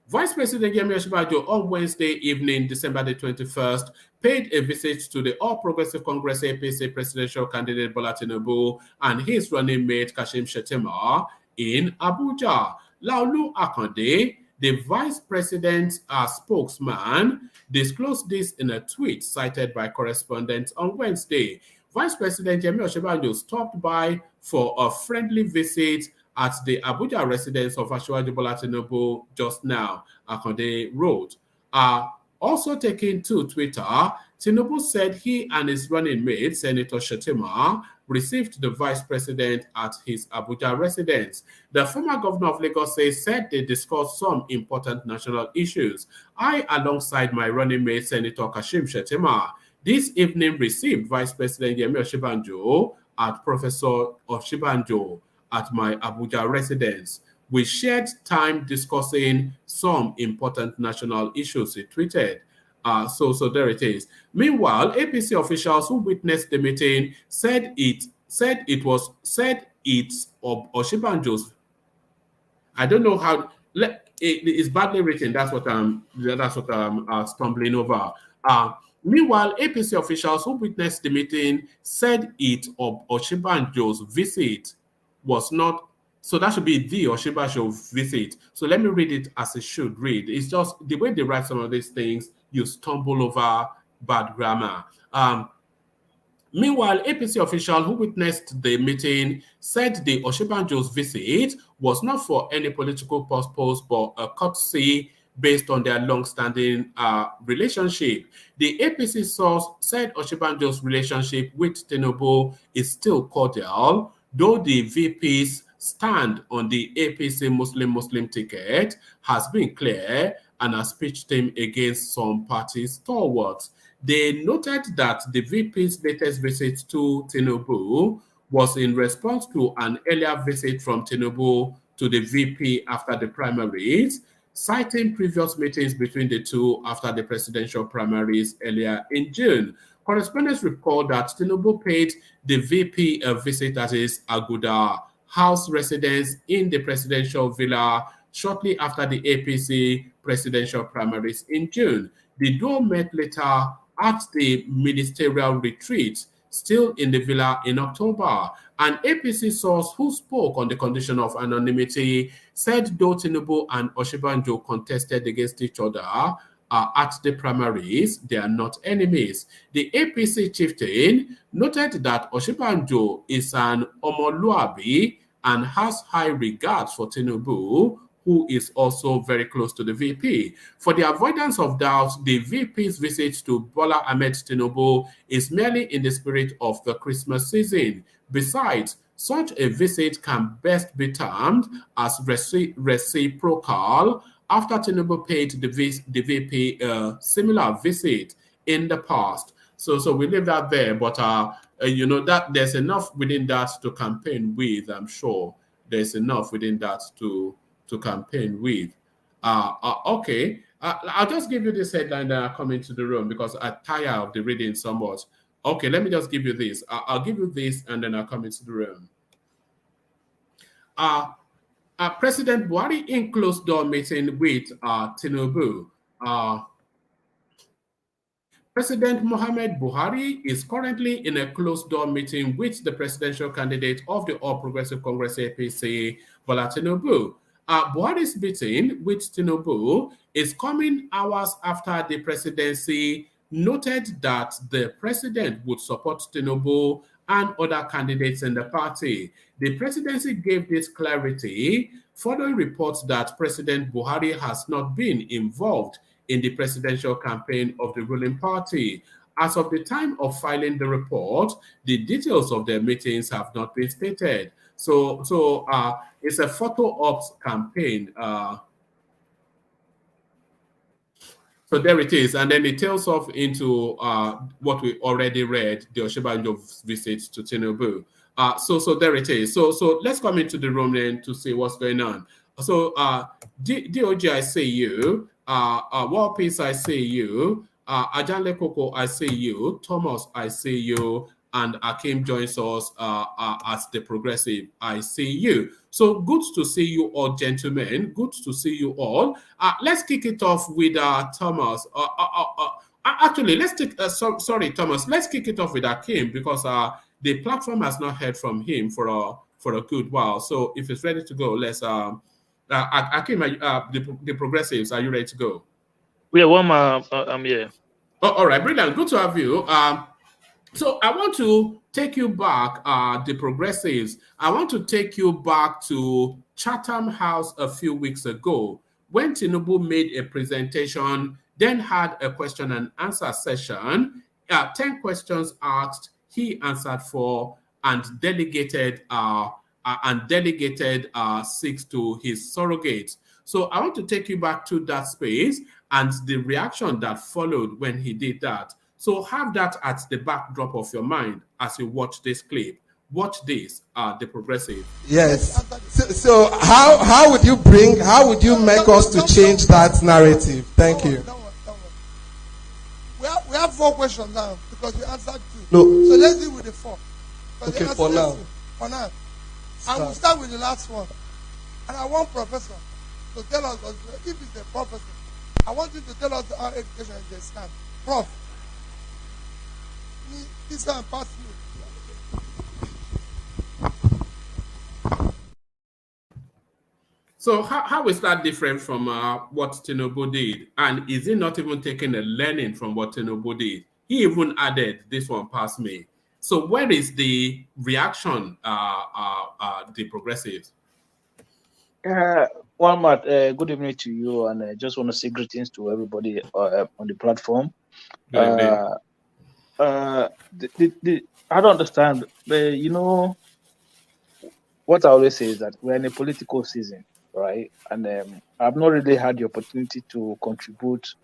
Vice President Yemi Osinbajo on Wednesday evening, December the 21st, paid a visit to the All Progressive Congress APC presidential candidate Bola Tinubu and his running mate Kashim Shettima in Abuja. Laolu Akande, the vice president's spokesman, disclosed this in a tweet cited by correspondents on Wednesday. Vice President Yemi Osinbajo stopped by for a friendly visit at the Abuja residence of Asiwaju Bola Tinubu just now, Akande wrote. Also taking to Twitter, Tinubu said he and his running mate, Senator Shettima, received the vice president at his Abuja residence. The former governor of Lagos said they discussed some important national issues. I, alongside my running mate, Senator Kashim Shettima, this evening received Vice President Yemi Osinbajo at Professor Osinbajo at my Abuja residence. We shared time discussing some important national issues, he tweeted. So there it is. Meanwhile, APC officials who witnessed the meeting said it's Osinbajo's. I don't know how. It's badly written. That's what I'm stumbling over. Meanwhile, APC officials who witnessed the meeting said it of Osinbajo's visit was not, so that should be the Osinbajo visit. So let me read it as it should read. It's just the way they write some of these things, you stumble over bad grammar. Meanwhile, APC official who witnessed the meeting said the Osinbajo's visit was not for any political purpose, but a courtesy based on their long-standing relationship. The APC source said Osinbajo's relationship with Tinubu is still cordial, though the VP's stand on the APC Muslim ticket has been clear and has pitched him against some party stalwarts. They noted that the VP's latest visit to Tinubu was in response to an earlier visit from Tinubu to the VP after the primaries, citing previous meetings between the two after the presidential primaries earlier in June. Correspondents recall that Tinubu paid the VP a visit at his Aguda house residence in the presidential villa shortly after the APC presidential primaries in June. The duo met later at the ministerial retreat, still in the villa, in October. An APC source who spoke on the condition of anonymity said though Tinubu and Osinbajo contested against each other at the primaries, they are not enemies. The APC chieftain noted that Oshibanjo is an Omoluabi and has high regards for Tinubu, who is also very close to the VP. For the avoidance of doubt, the VP's visit to Bola Ahmed Tinubu is merely in the spirit of the Christmas season. Besides, such a visit can best be termed as reciprocal after Tinubu paid the VP a similar visit in the past. So we leave that there, but that there's enough within that to campaign with. I'm sure there's enough within that to campaign with. Okay, I'll just give you this headline that I come into the room because I'm tired of the reading somewhat. Okay, let me just give you this. I'll give you this and then I'll come into the room. President Buhari in closed-door meeting with Tinubu. President Mohamed Buhari is currently in a closed-door meeting with the presidential candidate of the All Progressive Congress APC, Bola Tinubu. Buhari's meeting with Tinubu is coming hours after the presidency noted that the president would support Tinubu and other candidates in the party. The presidency gave this clarity following reports that President Buhari has not been involved in the presidential campaign of the ruling party. As of the time of filing the report, the details of their meetings have not been stated. So it's a photo ops campaign. So there it is, and then it tails off into what we already read, the Oshibanjo visit to Tinubu. So there it is. So let's come into the room then to see what's going on. So DOG, I see you. War Peace, I see you. Ajanle Koko, I see you. Thomas, I see you. And Akim joins us as the progressive. I see you. So good to see you all, gentlemen. Good to see you all. Let's kick it off with Thomas. Actually, let's take. Sorry, Thomas. Let's kick it off with Akim because the platform has not heard from him for a good while. So if it's ready to go, let's. Akim, the progressives, are you ready to go? Yeah, I'm here. Oh, all right, brilliant. Good to have you. So I want to take you back, the progressives. I want to take you back to Chatham House a few weeks ago when Tinubu made a presentation, then had a question and answer session. 10 questions asked, he answered 4 and delegated 6 to his surrogates. So I want to take you back to that space and the reaction that followed when he did that. So have that at the backdrop of your mind as you watch this clip. Watch this, the progressive. Yes. So how would you make us to change that narrative? Thank you. We have 4 questions now because we answered 2. No. So let's deal with the 4. Okay, for now. For now. I will start with the last one. And I want Professor to tell us, if he's a professor, I want you to tell us how education is the stand. Prof. This can pass you. So how is that different from what Tinubu did? And is he not even taking a learning from what Tinubu did? He even added, this one past me. So where is the reaction, the progressives? Matt, good evening to you, and I just want to say greetings to everybody on the platform. I don't understand. What I always say is that we're in a political season, right? And I've not really had the opportunity to contribute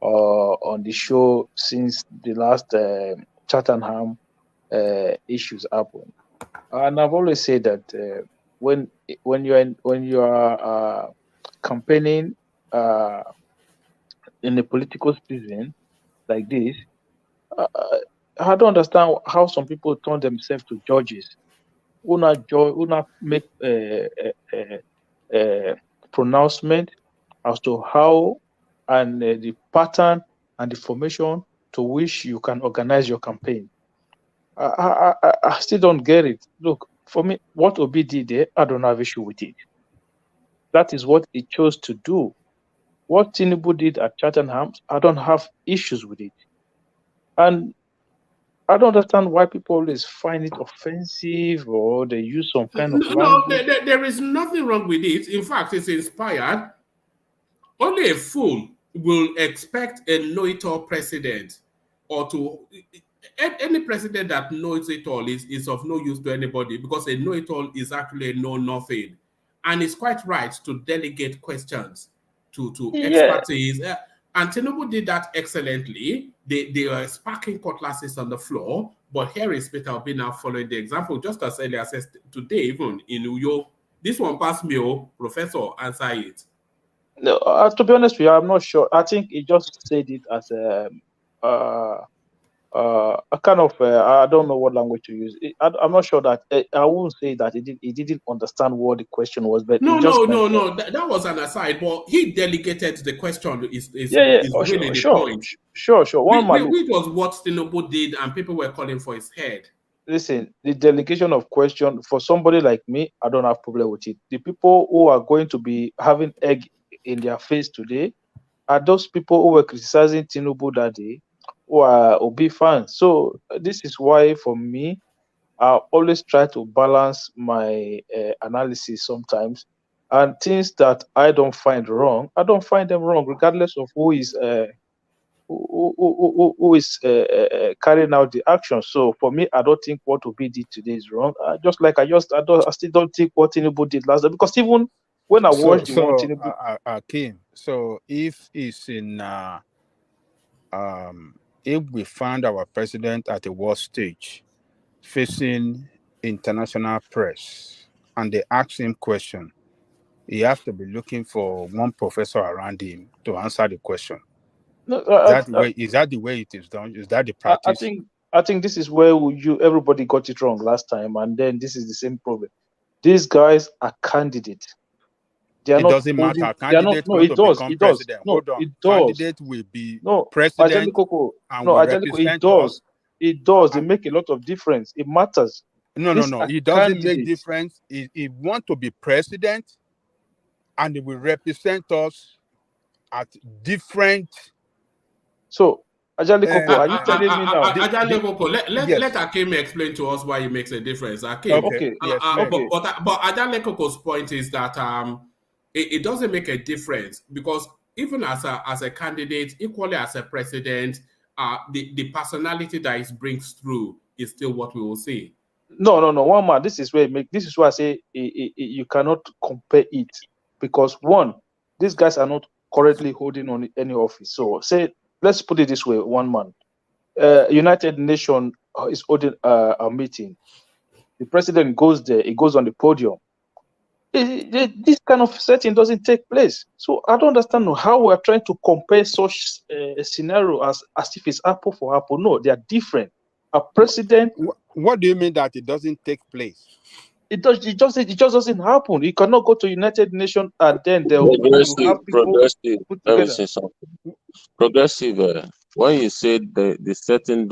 on the show since the last Chattanham issues happened. And I've always said that when you are campaigning in a political season like this, I don't understand how some people turn themselves to judges who not make a pronouncement as to how and the pattern and the formation to which you can organize your campaign. I still don't get it. Look, for me, what Obi did there, I don't have issue with it. That is what he chose to do. What Tinubu did at Chattenham, I don't have issues with it. And I don't understand why people always find it offensive or they use some kind of language. There is nothing wrong with it. In fact, it's inspired. Only a fool will expect a know-it-all president, or to any president that knows it all is of no use to anybody, because a know-it-all is actually a know-nothing. And it's quite right to delegate questions to Yeah. expertise. And Tinubu did that excellently. They were sparking cutlasses on the floor, but here is Peter Obi now following the example, just as earlier says today, even in New York. This one passed me, Professor, answer it. No, to be honest with you, I'm not sure. I think he just said it as a kind of I don't know what language to use. I'm not sure that I won't say that he didn't understand what the question was, but no. That was an aside, but he delegated the question. Is Oh, really the sure, point. Sure. Which was what Tinubu did, and people were calling for his head. Listen, the delegation of question for somebody like me, I don't have problem with it. The people who are going to be having egg in their face today are those people who were criticizing Tinubu that day, who are Obi fans. So this is why, for me, I always try to balance my analysis sometimes, and things that I don't find wrong, I don't find them wrong, regardless of who is carrying out the action. So for me, I don't think what Obi did today is wrong. I still don't think what Tinubu did last day, because even when I watched the one Tinubu, Akim, so if it's in if we find our president at a war stage facing international press and they ask him question, he has to be looking for one professor around him to answer the question. No, is that the way it is done? Is that the practice? I think this is where everybody got it wrong last time, and then this is the same problem. These guys are candidates. It doesn't matter. Candidate going to become president. Hold on. Candidate will be president and will represent us. It does. They make a lot of difference. It matters. No. It doesn't make difference. He want to be president, and he will represent us at different. So, Ajale Koko, are you telling me now? Ajale Koko, let Akim explain to us why it makes a difference. Akim, okay. But Ajale Koko's point is that it doesn't make a difference, because even as a candidate, equally as a president, the personality that it brings through is still what we will see. No. One man, this is why I say you cannot compare it, because one, these guys are not currently holding on any office. So let's put it this way: one man, United Nations is holding a meeting. The president goes there. He goes on the podium. This kind of setting doesn't take place. So I don't understand how we are trying to compare such a scenario as if it's apple for apple. No, they are different. A president. What do you mean that it doesn't take place? It just doesn't happen. You cannot go to United Nations and then they'll have people put together. Progressive. When you said the setting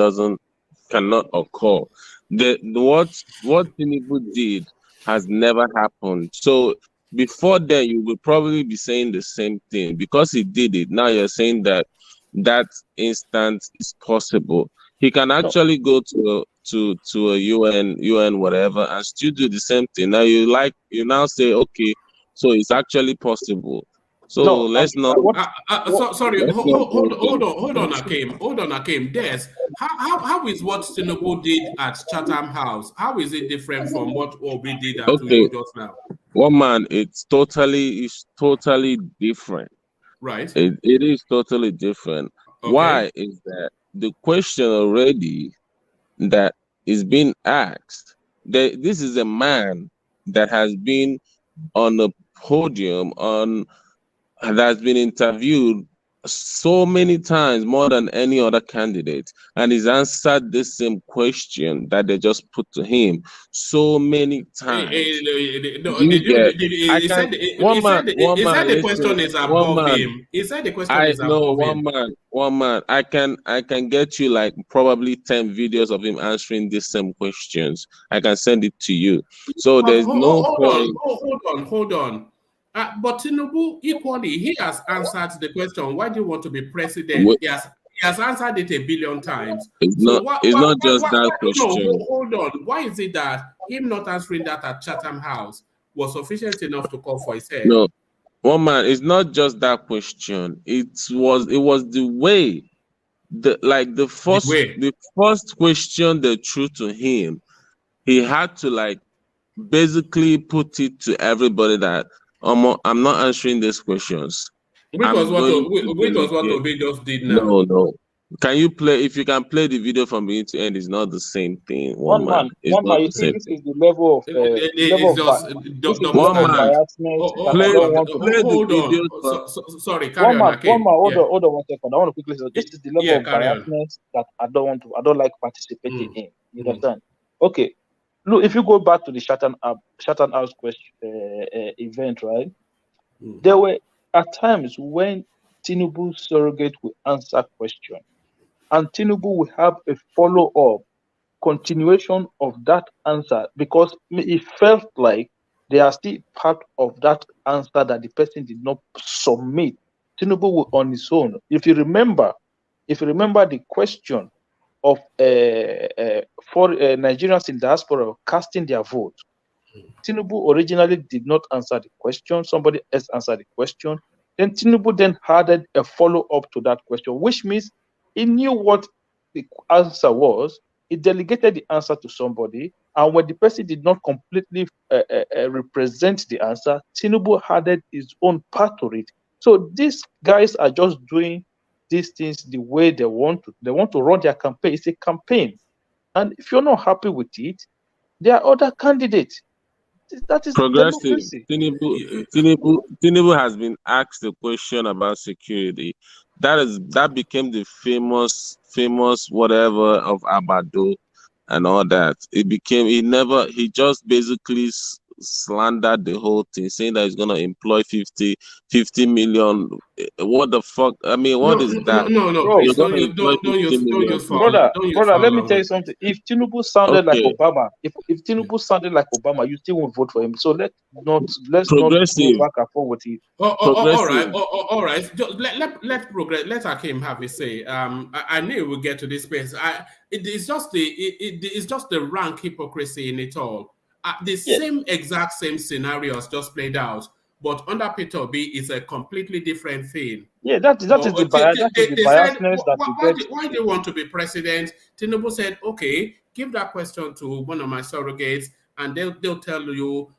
cannot occur, what Tinubu did has never happened. So before then, you will probably be saying the same thing, because he did it. Now you're saying that instance is possible. He can actually go to a UN whatever and still do the same thing. Now you now say, okay, so it's actually possible. So let's not. Sorry, hold on, Akim. Des, how is what Tinubu did at Chatham House? How is it different from what Obi did at Uyo just now? One man, it's totally different. Right. It is totally different. Okay. Why is that? The question already that is being asked, this is a man that has been on the podium that has been interviewed so many times, more than any other candidate, and he's answered the same question that they just put to him so many times. He said the question is above him. He said the question is above him. One man. I can get you like probably 10 videos of him answering the same questions. I can send it to you. So there's no point. Hold on. But Tinubu, equally, he has answered the question, why do you want to be president? Wait, He has answered it a billion times. it's So not. It's not just that no, question. hold on. Why is it that him not answering that at Chatham House was sufficient enough to call for his head? No, one man. It's not just that question. It was the way. The first question they threw to him, he had to like basically put it to everybody that I'm not answering these questions. Which was what Obi just did now. No. Can you play? If you can play the video from beginning to end, it's not the same thing. One man, It's not you the see, same this thing. is the level of biasness that I don't want to play the video. Sorry, carry on. Hold on 1 second. I want to quickly say this is the level of biasness that I don't like participating in. You understand? Okay. Look, if you go back to the Chatham House event, right? There were at times when Tinubu surrogate will answer question, and Tinubu will have a follow-up continuation of that answer because it felt like they are still part of that answer that the person did not submit. Tinubu will on his own. If you remember the question of for Nigerians in diaspora casting their vote, Tinubu originally did not answer the question. Somebody else answered the question. Then Tinubu then added a follow-up to that question, which means he knew what the answer was. He delegated the answer to somebody, and when the person did not completely represent the answer, Tinubu added his own part to it. So these guys are just doing these things the way they want to. They want to run their campaign. It's a campaign, and if you're not happy with it, there are other candidates. That is Progressive. democracy. Tinubu has been asked a question about security. That became the famous whatever of Abado and all that. He just basically slandered the whole thing, saying that he's gonna employ 50 million. What the fuck? I mean, what is that? No, Bro, please don't use brother. Let me tell you something. If Tinubu sounded like Obama, if Tinubu sounded like Obama, you still won't vote for him. So let's not go back and forth with it. All right. Let's progress. Let Hakim have a say. I knew we'll get to this place. It's just the rank hypocrisy in it all. The exact same scenarios just played out, but under Peter Obi is a completely different thing. Yeah, that is the biasness that you get. Why do you want to be president? Tinubu said, okay, give that question to one of my surrogates, and they'll tell you.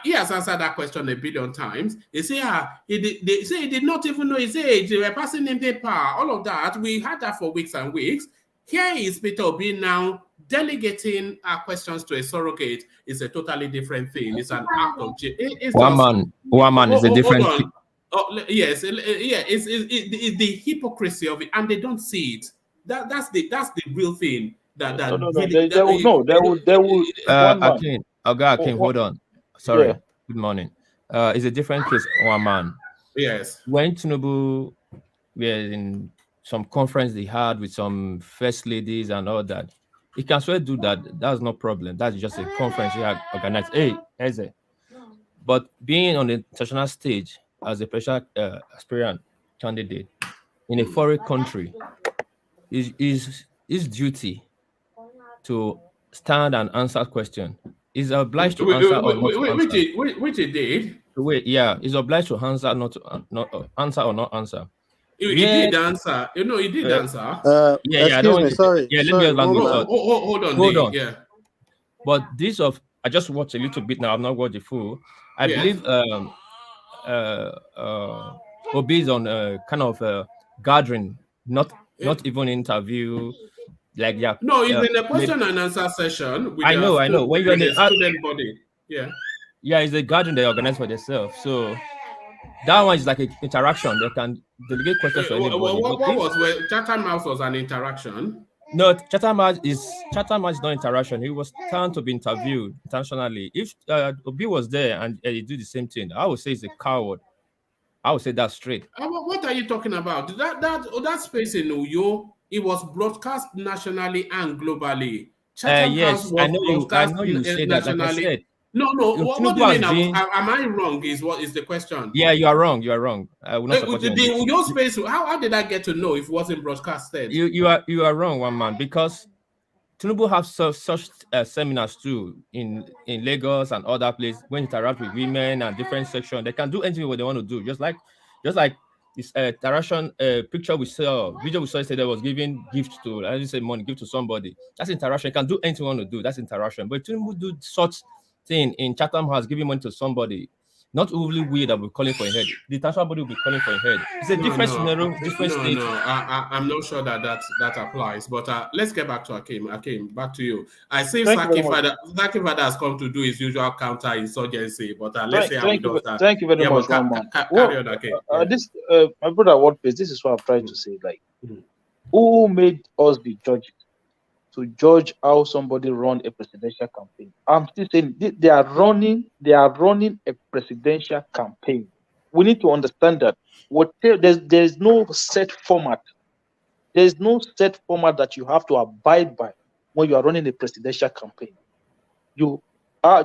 He has answered that question a billion times. They say, they say he did not even know his age. They were passing him paper. All of that. We had that for weeks and weeks. Here is Peter Obi now delegating questions to a surrogate. Is a totally different thing. It's an act of one man is a different thing. Yes, it's the hypocrisy of it, and they don't see it. That's the real thing. Akin, hold on. Sorry. Yeah. Good morning. It's a different case. One man. Yes. When Tinubu were in some conference they had with some first ladies and all that, he can swear do that. That's no problem. That's just a conference he had organized. Hey, Eze. But being on the international stage as a presidential aspirant candidate in a foreign country is his duty to stand and answer questions. Is obliged to answer or not answer. Which he did. Wait, yeah, he's obliged to answer, not answer or not answer. He did answer. He did answer. Excuse me, sorry. Yeah, let me just hold on. Yeah. But I just watched a little bit now. I've not watched the full. I believe Obi is on a kind of gathering, not even interview. Like no, it's in a question and answer session. With I know. When you're in the student body, it's a gathering they organize for themselves. So that one is like an interaction. They can delegate questions to anybody. Chatham House was an interaction? No, Chatham House is not interaction. He was trying to be interviewed internationally. If Obi was there and he do the same thing, I would say he's a coward. I would say that straight. What are you talking about? That space in Uyo, it was broadcast nationally and globally. Yes, I know you say that. Like I said, No. What do you mean? Am I wrong? Is what is the question? Yeah, you are wrong. You are wrong. I will not support you. Your space. How did I get to know if it wasn't broadcasted? You are wrong, one man, because Tinubu have such seminars too in Lagos and other places when interact with women and different sections. They can do anything what they want to do. Just like this interaction picture we saw, video we saw yesterday was giving gift to, I didn't say money, give to somebody. That's interaction. You can do anything you want to do. That's interaction. But Tinubu do such thing in Chatham House, giving money to somebody. Not only we that will be calling for a head. The international body will be calling for a head. It's a different scenario, different state. I'm not sure that applies. But let's get back to Akim. Akim, back to you. I see Saki Fada has come to do his usual counter-insurgency. But let's see how he does that. Thank you very much, one man. Carry on, Akim. My brother, what this is what I'm trying to say. Like, who made us be judged to judge how somebody run a presidential campaign? I'm still saying they are running a presidential campaign. We need to understand that there's no set format. There's no set format that you have to abide by when you are running a presidential campaign. You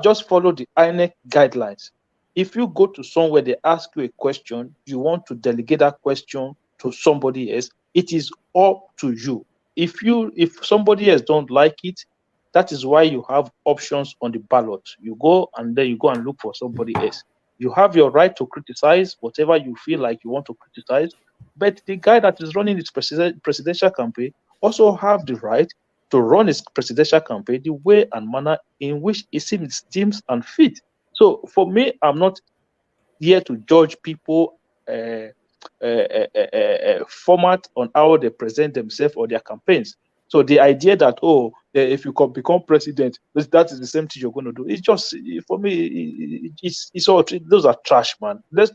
just follow the INEC guidelines. If you go to somewhere, they ask you a question, you want to delegate that question to somebody else, it is up to you. If somebody else don't like it, that is why you have options on the ballot. You go and then you go and look for somebody else. You have your right to criticize whatever you feel like you want to criticize, but the guy that is running his presidential campaign also have the right to run his presidential campaign the way and manner in which it seems and fit. So for me, I'm not here to judge people format on how they present themselves or their campaigns. So the idea that if you become president, that is the same thing you're going to do. It's just, for me, it's all, those are trash, man. Let's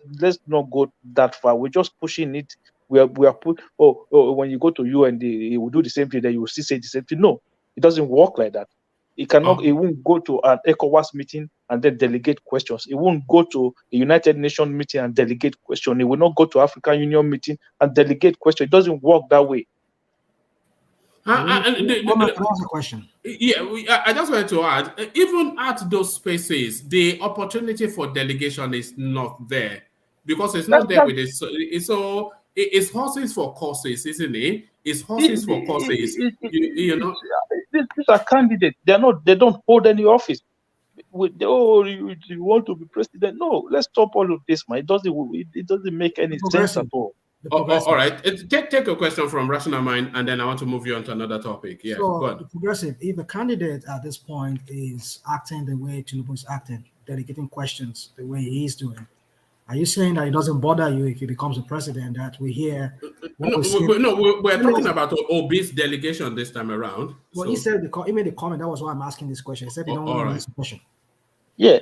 not go that far. We're just pushing it. We are put. When you go to UN, they will do the same thing. Then you will still say the same thing. No, it doesn't work like that. It cannot. It won't go to an ECOWAS meeting and then delegate questions. It won't go to a United Nations meeting and delegate questions. It will not go to African Union meeting and delegate questions. It doesn't work that way. That's a question. Yeah, I just wanted to add, even at those spaces, the opportunity for delegation is not there because it's not there with it. So it's horses for courses, isn't it? It's horses for courses. You know, these are candidates. They don't hold any office. You want to be president? No, let's stop all of this, man. It doesn't make any sense at all. All right. Take a question from Rational Mind, and then I want to move you on to another topic. Yeah, so go on. The progressive, if a candidate at this point is acting the way Tinubu is acting, dedicating questions the way he is doing, are you saying that it doesn't bother you if he becomes a president, that we hear? We're talking about obese delegation this time around. Well, he said he made a comment. That was why I'm asking this question. He said he don't want to ask a question. Yeah,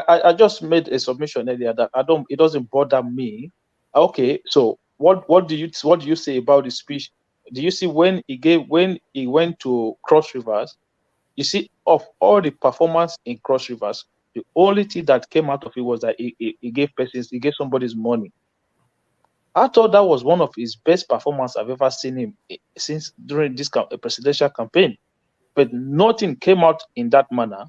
I just made a submission earlier that it doesn't bother me. Okay, so what do you say about the speech? Do you see when he went to Cross Rivers? You see, of all the performance in Cross Rivers, the only thing that came out of it was that he gave somebody's money. I thought that was one of his best performances I've ever seen him since during this presidential campaign. But nothing came out in that manner.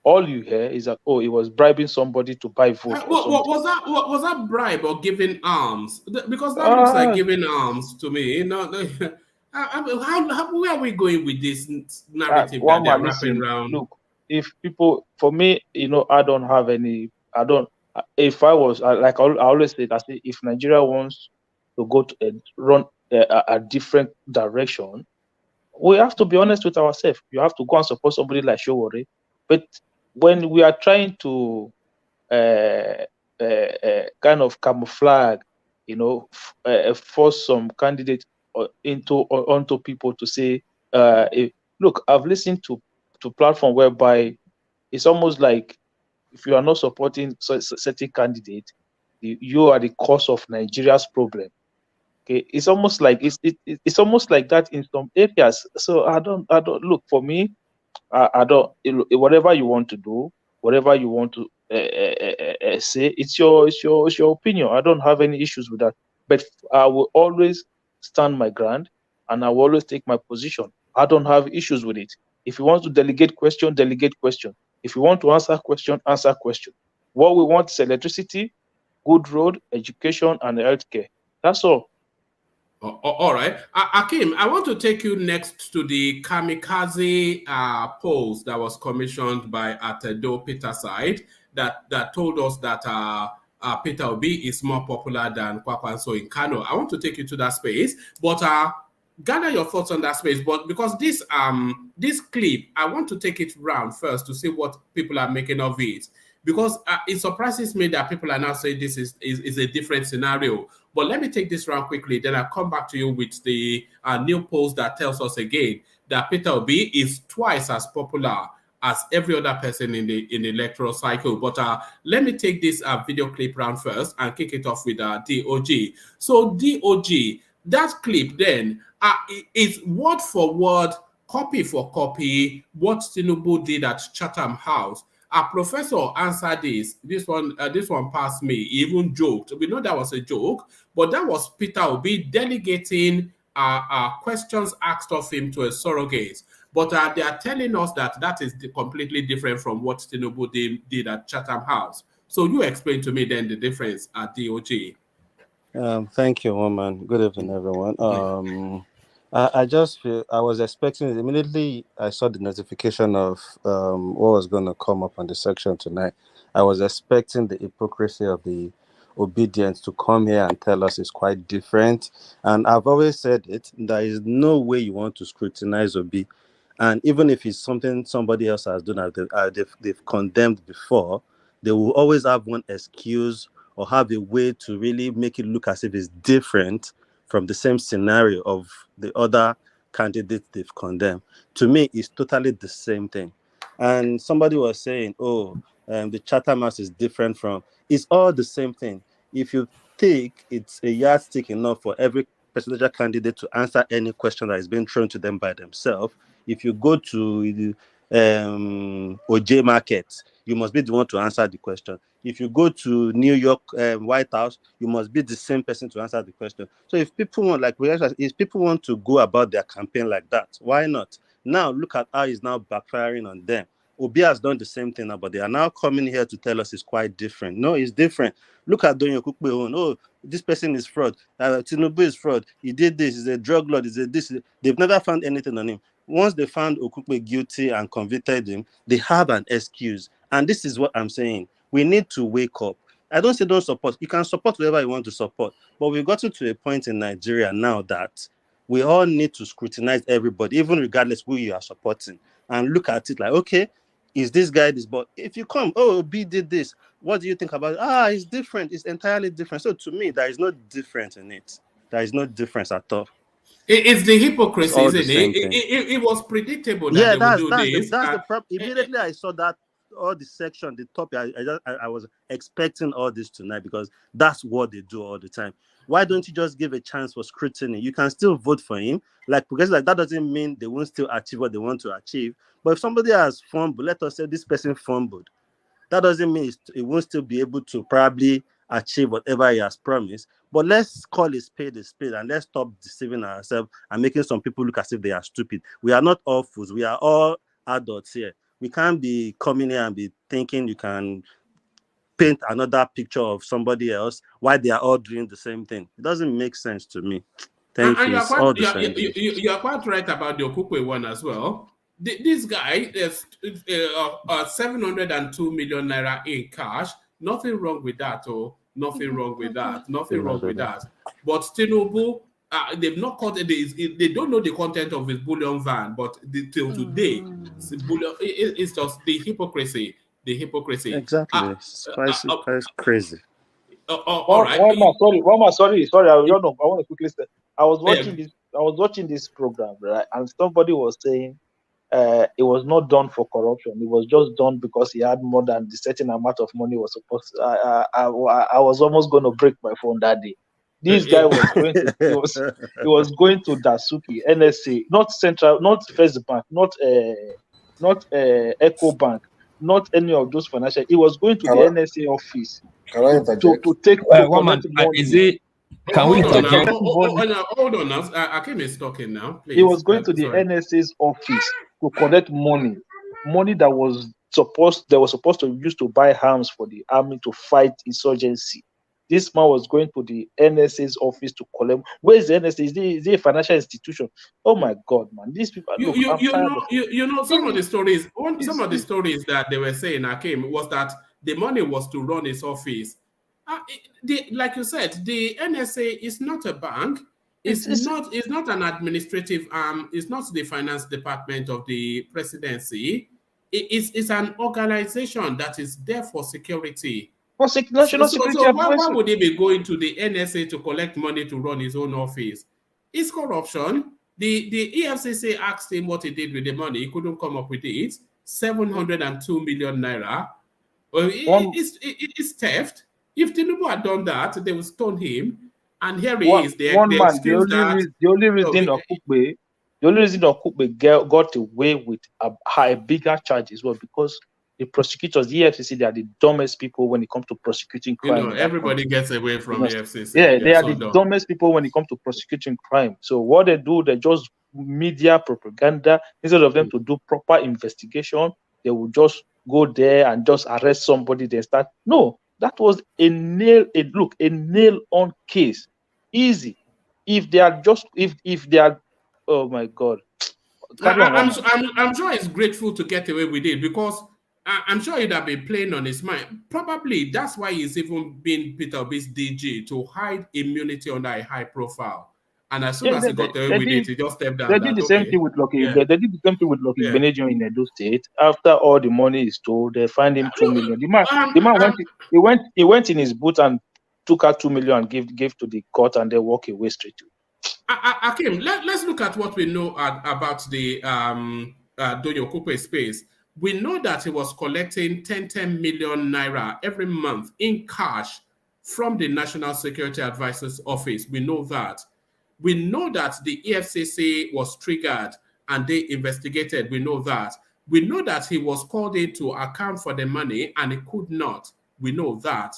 All you hear is that he was bribing somebody to buy votes. Was that bribe or giving arms? Because that looks like giving arms to me. Where are we going with this narrative that they're wrapping around? Look, if people, for me, I don't have any. I don't. If I was like I always say, if Nigeria wants to go to run a different direction, we have to be honest with ourselves. You have to go and support somebody like Showore. But when we are trying to kind of camouflage, force some candidate onto people to say, look, I've listened to platform whereby it's almost like if you are not supporting certain candidate, you are the cause of Nigeria's problem. Okay, it's almost like it's almost like that in some areas. So I don't look, for me. I don't. Whatever you want to do, whatever you want to say, it's your opinion. I don't have any issues with that. But I will always stand my ground, and I will always take my position. I don't have issues with it. If you want to delegate question, delegate question. If you want to answer question, answer question. What we want is electricity, good road, education, and healthcare. That's all. All right. Akim, I want to take you next to the kamikaze polls that was commissioned by Atedo Peterside that told us that Peter Obi is more popular than Kwakwanso in Kano. I want to take you to that space, but gather your thoughts on that space. But because this clip, I want to take it round first to see what people are making of it. Because it surprises me that people are now saying this is a different scenario. But let me take this round quickly, then I'll come back to you with the new post that tells us again that Peter Obi is twice as popular as every other person in the electoral cycle. But let me take this video clip round first and kick it off with DOG. So DOG, that clip then is word for word, copy for copy, what Tinubu did at Chatham House. A professor answered this. This one passed me. He even joked. We know that was a joke, but that was Peter Obi delegating questions asked of him to a surrogate. But they are telling us that is completely different from what Tinubu did at Chatham House. So you explain to me then the difference at DOG. Thank you, woman. Good evening, everyone. I just feel I was expecting it. Immediately I saw the notification of what was going to come up on the section tonight. I was expecting the hypocrisy of the obedience to come here and tell us it's quite different. And I've always said it, there is no way you want to scrutinize Obi. And even if it's something somebody else has done, they've condemned before, they will always have one excuse or have a way to really make it look as if it's different from the same scenario of the other candidates they've condemned. To me, it's totally the same thing. And somebody was saying, the Chatham House is different from... It's all the same thing. If you think it's a yardstick enough for every presidential candidate to answer any question that is being thrown to them by themselves, if you go to OJ Market, you must be the one to answer the question. If you go to New York White House, you must be the same person to answer the question. So if people want to go about their campaign like that, why not? Now look at how it's now backfiring on them. Obi has done the same thing now, but they are now coming here to tell us it's quite different. No, it's different. Look at Donyo Kukbe. Oh, this person is fraud. Tinubu is fraud. He did this. He's a drug lord. They've never found anything on him. Once they found Okukwe guilty and convicted him, they have an excuse. And this is what I'm saying. We need to wake up. I don't say don't support. You can support whoever you want to support. But we've gotten to a point in Nigeria now that we all need to scrutinize everybody, even regardless who you are supporting, and look at it like, okay, is this guy this? But if you come, B did this, what do you think about it? It's different. It's entirely different. So to me, there is no difference in it. There is no difference at all. It's the hypocrisy, isn't it? It was predictable that they would do this. That's the problem. Immediately I saw that all the section, the topic, I was expecting all this tonight because that's what they do all the time. Why don't you just give a chance for scrutiny? You can still vote for him. Because that doesn't mean they won't still achieve what they want to achieve. But if somebody has fumbled, let us say this person fumbled, that doesn't mean it won't still be able to probably achieve whatever he has promised. But let's call a spade, and let's stop deceiving ourselves and making some people look as if they are stupid. We are not all fools. We are all adults here. We can't be coming here and be thinking you can paint another picture of somebody else while they are all doing the same thing. It doesn't make sense to me. Thank you. You are quite right about the Okukwe one as well. This guy, there's 702 million naira in cash. Nothing wrong with that, nothing wrong with that. Nothing wrong with that. But Tinubu, they've not caught it. They don't know the content of his bullion van, but till today, it's just the hypocrisy. The hypocrisy. Exactly. It's crazy. All right. One more. Sorry. I want to quickly say. I was watching this program, right? And somebody was saying it was not done for corruption. It was just done because he had more than the certain amount of money was supposed to. I was almost going to break my phone that day. This guy was going to he was going to Dasuki, NSA, not Central, not First Bank, not Echo Bank, not any of those financial. He was going to the NSA office to take money. Can we hold on now? Akim is talking now. Please. He was going to the NSA's office to collect money that was they were supposed to use to buy arms for the army to fight insurgency. This man was going to the NSA's office to collect. Where is the NSA? Is it a financial institution? Oh my God, man! These people. Look, I'm tired of it. You know some of the stories. Some of the It's stories that they were saying, Akim, was that the money was to run his office. Like you said, the NSA is not a bank. it's It's not an administrative arm. It's not the finance department of the presidency. It's an organization that is there for security. for national security Why advisory. would he be going to the NSA to collect money to run his own office? It's corruption. The EFCC asked him what he did with the money. He couldn't come up with it. 702 million naira. Well, One it's theft. If Tinubu had done that, they would stone him. And here he one is. They one man. excuse that. The only reason Okugbe got away with a bigger charges was because the prosecutors, the EFCC, they are the dumbest people when it comes to prosecuting crime. Everybody gets away from EFCC. Yeah, they are the dumbest people when it comes to prosecuting crime. So what they do, they just media propaganda. Instead of them to do proper investigation, they will just go there and just arrest somebody. They start. No, that was a nail on case. Easy. If they are just if they are, oh my God. I'm sure he's grateful to get away with it because I'm sure he'd have been playing on his mind. Probably that's why he's even been Peter Obi's DG, to hide immunity under a high profile. And as soon as he got away with it, he just stepped down. They did the same thing with Lucky. They did the same thing with Lucky Benejo in Edo State. After all the money is told, they find him 2 million. The man went in his booth and took out 2 million and gave to the court, and they walk away straight to. Akim, let's look at what we know about the Donyo Kupe space. We know that he was collecting 10 million naira every month in cash from the National Security Advisor's Office. We know that. We know that the EFCC was triggered and they investigated. We know that. We know that he was called in to account for the money and he could not. We know that.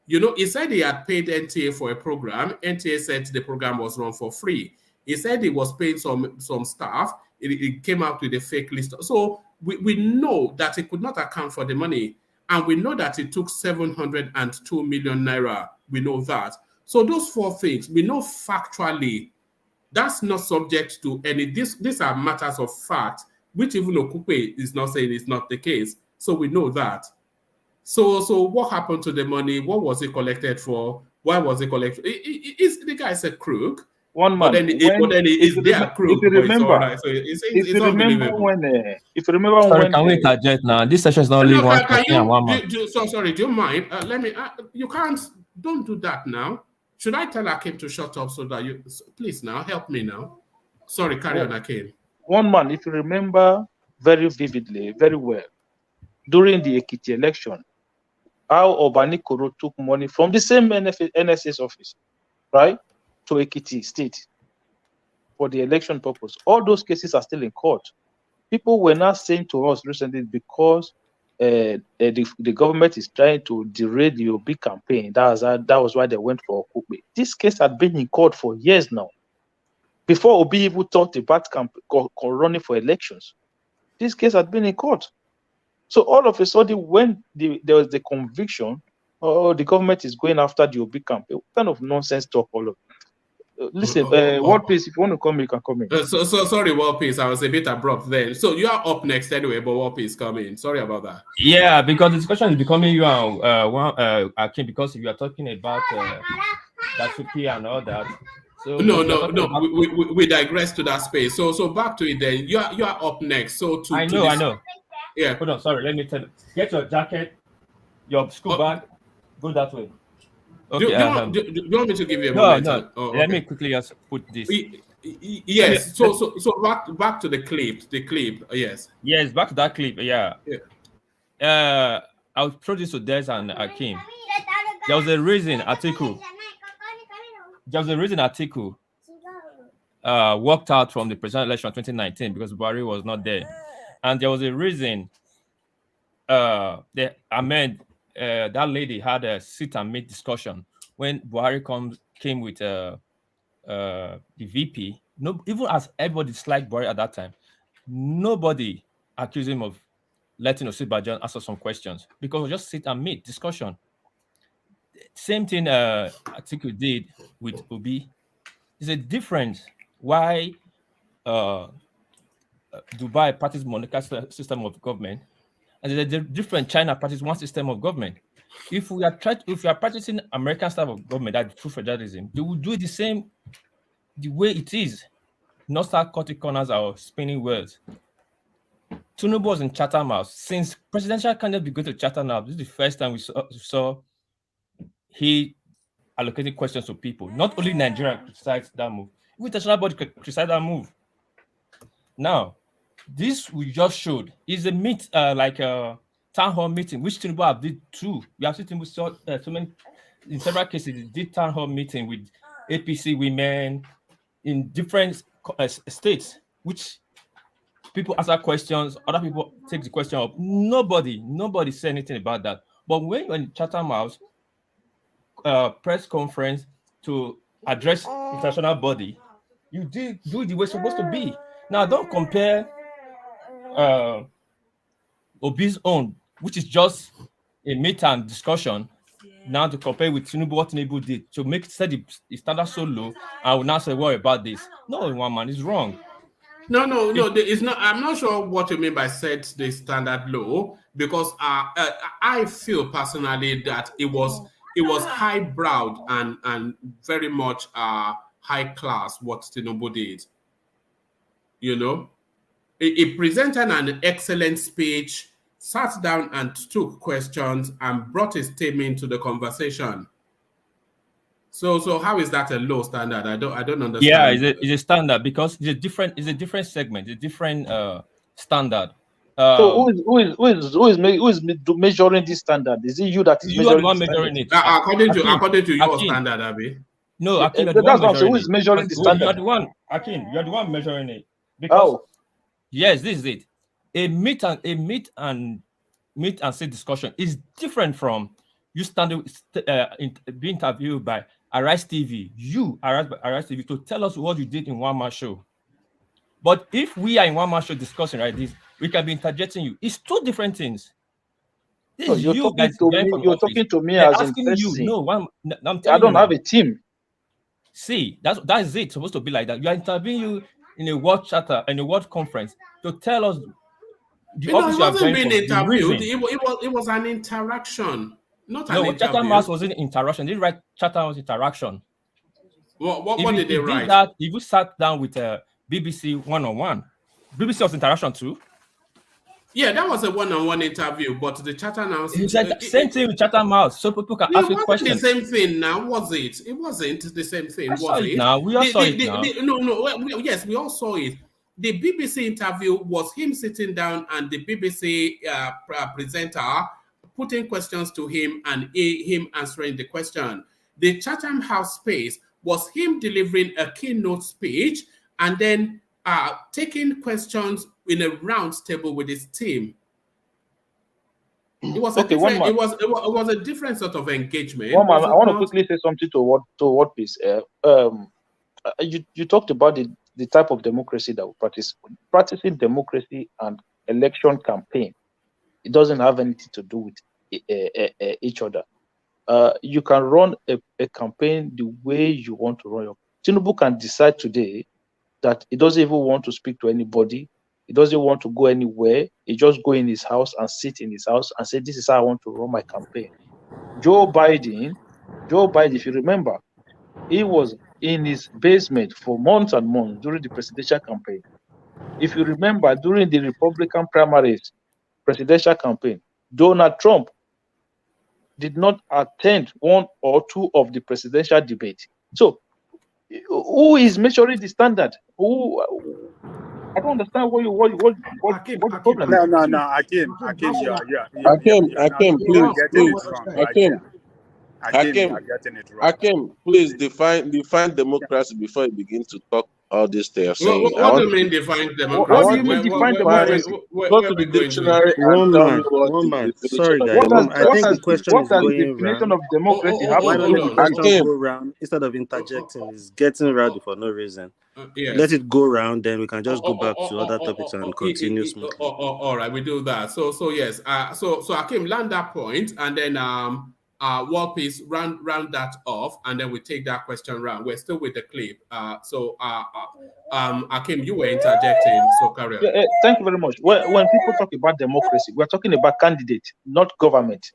You know, he said he had paid NTA for a program. NTA said the program was run for free. He said he was paying some staff. It came out with a fake list. So we know that he could not account for the money. And we know that it took 702 million naira. We know that. So those four things, we know factually, that's not subject to any, these are matters of fact, which even Okupe is not saying is not the case. So we know that. So what happened to the money? What was it collected for? Why was it collected? Is the guy's a crook? One man. But then is there a crook? If you remember, if you remember when can we interject now? This session is not only one question and one man. Sorry, do you mind? Let me. You can't. Don't do that now. Should I tell Akim to shut up so that you please now help me now? Sorry, carry on, Akim. One man, if you remember very vividly, very well, during the Ekiti election, how Obani Koro took money from the same NSA's office, right, to Ekiti State for the election purpose. All those cases are still in court. People were not saying to us recently because the government is trying to derail the Obi campaign. That was why they went for Okupe. This case had been in court for years now. Before Obi even thought about running for elections, this case had been in court. So all of a sudden, when there was the conviction, the government is going after the Obi campaign, what kind of nonsense talk all of it? Listen, World Peace, if you want to come in, you can come in. So sorry, World Peace, I was a bit abrupt then. So you are up next anyway, but World Peace coming. Sorry about that. Yeah, because the discussion is becoming you and Akim, because you are talking about Dasuki and all that. So no, we digress to that space. So back to it then. You are up next. So I know. Yeah. Hold on, sorry, let me tell you. Get your jacket, your school bag, go that way. Okay, do you want me to give you a moment? No. Let me quickly just put this. Yes. So back to the clip. Yes. Yes, back to that clip. Yeah. I'll throw this to Des and Akim. There was a reason Atiku walked out from the presidential election of 2019 because Buhari was not there. And there was a reason that lady had a sit and meet discussion when Buhari came with the VP. No, even as everybody disliked Buhari at that time, nobody accused him of letting Osibajan answer some questions because we'll just sit and meet discussion. Same thing Atiku did with Obi. There's a difference why Dubai practices monarchical system of government, and there's a different China practices one system of government. If we are practicing American style of government, that true federalism, they will do it the way it is, not start cutting corners or spinning wheels. Tinubu was in Chatham House. Since presidential candidate be going to Chatham House, this is the first time we saw he allocated questions to people. Not only Nigeria criticized that move, even international body criticized that move. Now, this we just showed is a meet like a town hall meeting, which Tinubu have did too. We have seen Tinubu so many in several cases. He did town hall meeting with APC women in different states, which people answer questions, other people take the question up. Nobody said anything about that. But when you're in Chatham House press conference to address international body, you do the way it's supposed to be. Now, don't compare Obi's own, which is just a meet and discussion, now to compare with Tinubu, what Tinubu did to make set the standard so low. I will now say, worry about this. No, one man is wrong. No, it's not. I'm not sure what you mean by set the standard low, because I feel personally that it was highbrowed and very much high class what Tinubu did. You know, he presented an excellent speech, sat down and took questions and brought a statement to the conversation. So how is that a low standard? I don't understand. Yeah, it's a standard because it's a different segment, a different standard. So who is measuring this standard? Is it you that is you measuring, are the one measuring it? According to your standard, Abi. No, Akin, that's what I'm saying. Who is measuring the standard? You are the one, Akin. You are the one measuring it. Because yes, this is it. A meet and sit discussion is different from you standing being interviewed by Arise TV. You Arise TV to tell us what you did in one man show. But if we are in one man show discussing like this, we can be interjecting you. It's two different things. So you're talking to me as in person. I'm telling I don't you have a team. See, that is it. It's supposed to be like that. You are interviewing you in a world chatter, in a world conference to tell us the office you are going for. It was an interaction, not an interview. Chatham House wasn't interaction. They didn't write Chatham House interaction. What did they write? If you sat down with BBC one-on-one, BBC was interaction too. Yeah, that was a one-on-one interview, but the Chatham House... same thing with Chatham House, so people can ask you questions. The same thing now, was it? It wasn't the same thing, was it? Now, we all saw it now. Yes, we all saw it. The BBC interview was him sitting down and the BBC presenter putting questions to him and him answering the question. The Chatham House space was him delivering a keynote speech and then taking questions in a round table with his team. It was a different sort of engagement. I want to quickly say something to what piece. You talked about the type of democracy that we practice. Practicing democracy and election campaign, it doesn't have anything to do with each other. You can run a campaign the way you want to run your. Tinubu can decide today that he doesn't even want to speak to anybody. He doesn't want to go anywhere. He just go in his house and sit in his house and say, this is how I want to run my campaign. Joe Biden, if you remember, he was in his basement for months and months during the presidential campaign. If you remember, during the Republican primaries presidential campaign, Donald Trump did not attend one or two of the presidential debates. So, who is measuring the standard? I don't understand what the problem is. No, Akim, please define democracy before you begin to talk all this they are What, saying. what, I what do want you mean define I What do democracy? you want mean you to define define. democracy? Go Where to are the we going to? dictionary and tell me what One the man. definition Sorry, of guys. What One does man. I democracy what think does the is. question what is does the going definition round. of democracy have Why to don't do let with the it? question Hakim, go round instead of interjecting? It's getting rowdy for no reason. Let Yes. it go round, then we can just go back to other topics and continue smoothly. All right, we do that. So yes. So Akim, land that point, and then World Peace round that off, and then we take that question round. We're still with the clip. Akim, you were interjecting, so carry on. Yeah, thank you very much. When people talk about democracy, we're talking about candidate, not government.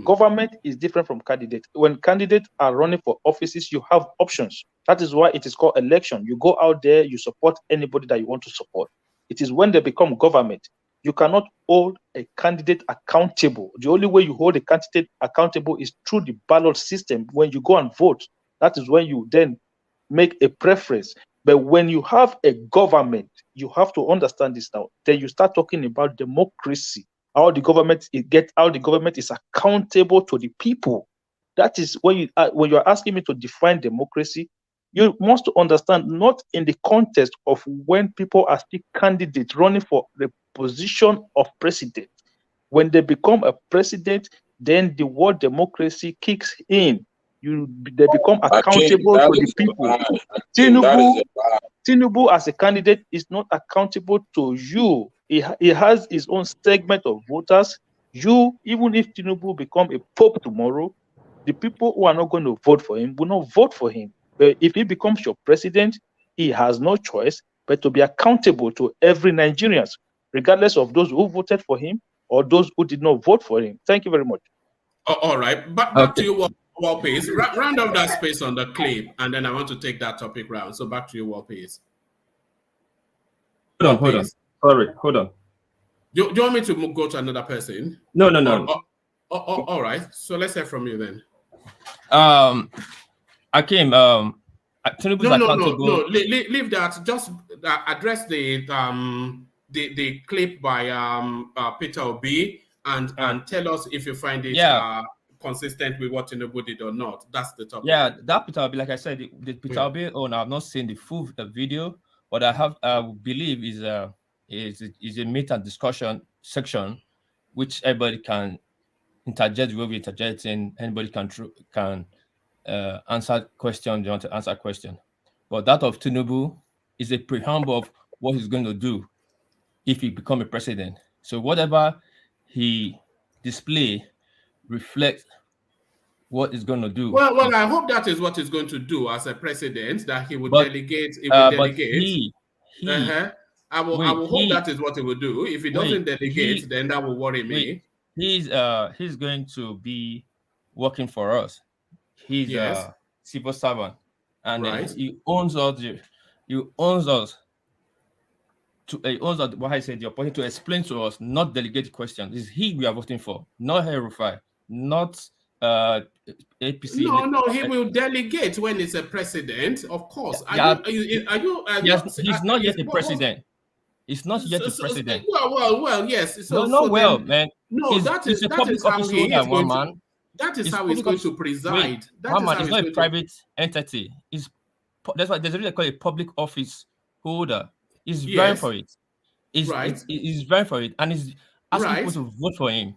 Government is different from candidate. When candidates are running for offices, you have options. That is why it is called election. You go out there, you support anybody that you want to support. It is when they become government. You cannot hold a candidate accountable. The only way you hold a candidate accountable is through the ballot system. When you go and vote, that is when you then make a preference. But when you have a government, you have to understand this now. Then you start talking about democracy. How the government is accountable to the people. That is when you are asking me to define democracy, you must understand not in the context of when people are still candidates running for the position of president. When they become a president, then the word democracy kicks in. They become Hakim, accountable that to the is a people. lie. Hakim, that is a lie. Tinubu as a candidate is not accountable to you. He has his own segment of voters. You, even if Tinubu become a pope tomorrow, the people who are not going to vote for him will not vote for him. But if he becomes your president, he has no choice but to be accountable to every Nigerian, regardless of those who voted for him or those who did not vote for him. Thank you very much. All right, back to you, World Peace. Round up that space on the clip, and then I want to take that topic round. So back to you, World Peace. Hold on. Sorry, hold on. Do you want me to go to another person? No. All right. So let's hear from you then. Akim, Tinubu's accountable. No. Leave that. Just address the clip by Peter Obi and tell us if you find it consistent with what Tinubu did or not. That's the topic. Yeah, that Peter Obi, like I said, the Peter Obi owner, I've not seen the full video, but I believe is a meet and discussion section, which everybody can interject where we're interjecting. Anybody can answer questions. They want to answer question, but that of Tinubu is a preamble of what he's going to do if he become a president. So whatever he display reflects what he's going to do. Well, I hope that is what he's going to do as a president, that he would delegate. He will delegate. I will hope that is what he will do. If he doesn't delegate, then that will worry me. He's going to be working for us. He's a civil servant, and he owns us. He owns us. He owns what I said. The opportunity to explain to us, not delegate questions. It's he we are voting for, not Herufai, not APC. No, he will delegate when he's a president, of course. He's not yet a president. He's not yet a president. Well, yes. Man. No, that is how he is going to. That is how he's going to preside. It's not a private entity. That's why there's a reason called a public office holder. He's vying for it. He's vying for it, and he's asking people to vote for him.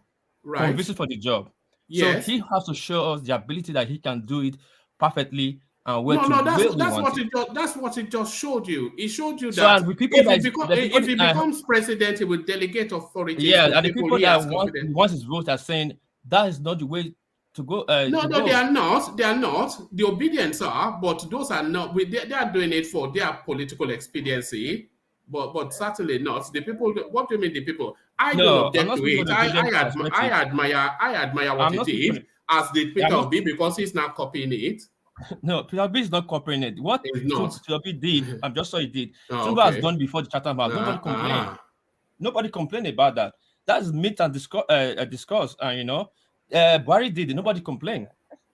Convinced for the job. So he has to show us the ability that he can do it perfectly and that's what it just showed you. It showed you so that if he becomes president, he will delegate authority. Yeah, and the people that want his vote are saying that is not the way to go. No, they are not. They are not. The obedience are, but those are not. They are doing it for their political expediency, but certainly not the people. What do you mean, the people? I don't object to it. I admire what he did, as did Peter Obi, because he's not copying it. No, Peter Obi is not copying it. What Peter Obi did, I'm just sure he did. Tinubu has done before the Chatham House. Nobody complained. Nobody complained about that. That's meet and discuss. Buhari did it. Nobody complained.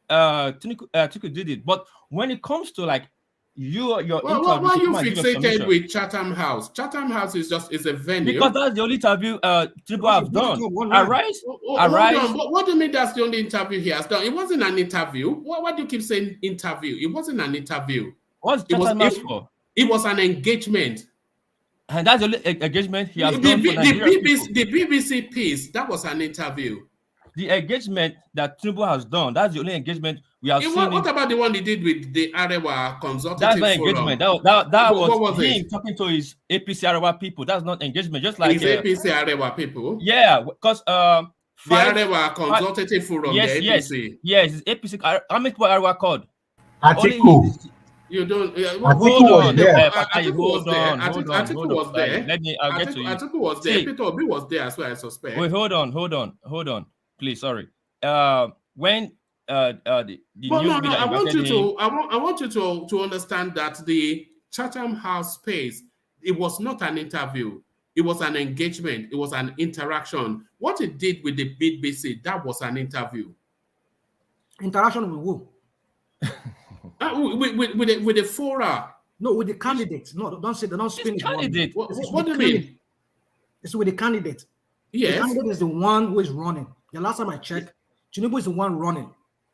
Tinubu did it. But when it comes to like why are you fixated with Chatham House? Chatham House is a venue. Because that's the only interview Tinubu have done. Arise. What do you mean that's the only interview he has done? It wasn't an interview. Why do you keep saying interview? It wasn't an interview. What's Chatham House for? It was an engagement. And that's the only engagement he has The, done for the, Nigerian people. BBC, the BBC piece, that was an interview. The engagement that Tinubu has done, that's the only engagement we have seen. What about the one he did with the Arewa Consultative That's not Forum? engagement. That What was him it? talking to his APC Arewa people. That's not engagement. Just like his APC Arewa people. Yeah, because the Arewa Consultative Forum. Yes, the APC. yes, APC. How many people Arewa called? Atiku. You don't. Atiku was there. Hold on. Atiku was there. I'll get to you. Atiku was there. Peter Obi was there as well, I suspect. Wait, hold on. Please, sorry. When the news media I want you to understand that the Chatham House space, it was not an interview. It was an engagement. It was an interaction. What it did with the BBC, that was an interview. Interaction with who? With the fora. No, with the candidates. No, don't say, don't spin it. Candidate. What do you mean? It's with the candidate. Yes. The candidate is the one who is running. The last time I checked, Tinubu is the one running.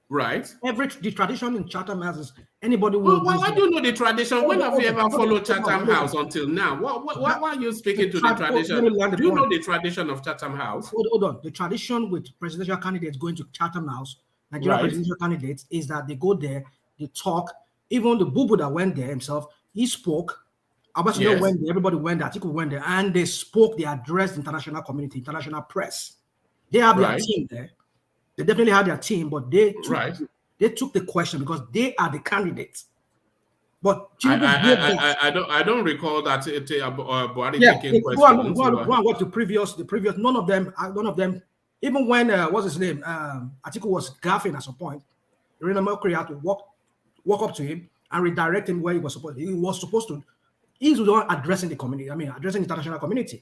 Right. The tradition in Chatham House is anybody who. Why do you know the tradition? When have you ever followed Chatham House until now? Why are you speaking to the tradition? Do you know the tradition of Chatham House? Hold on. The tradition with presidential candidates going to Chatham House, Nigerian presidential candidates, is that they go there, they talk. Even the Bubu that went there himself, he spoke. Abacha went there, everybody went there, Atiku went there, and they spoke, they addressed the international community, international press. They have their team there. They definitely had their team, but they took the question because they are the candidates. But I don't recall that Buhari taking questions. Go on watch the previous. None of them. Even when what's his name, Atiku was gaffing at some point, Irina Mercury had to walk up to him and redirect him where he was supposed. He's the one addressing the community. I mean, addressing the international community.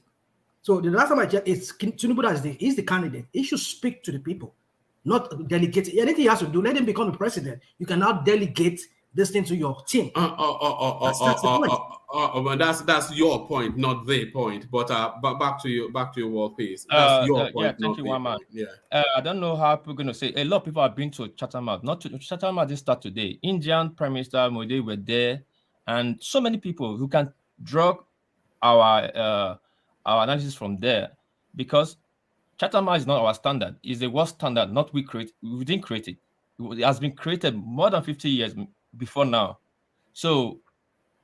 So the last time I checked, it's Tinubu that is the candidate. He should speak to the people, not delegate. Anything he has to do, let him become the president. You cannot delegate this thing to your team. That's your point, not their point. But back to your work piece. That's your point. Thank you, Waman. I don't know how people are going to say. A lot of people have been to Chatham House. Chatham House didn't start today. Indian Prime Minister Modi were there, and so many people who can draw our analysis from there, because Chatham House is not our standard. It's the worst standard. Not we didn't create it. It has been created more than 50 years before now. So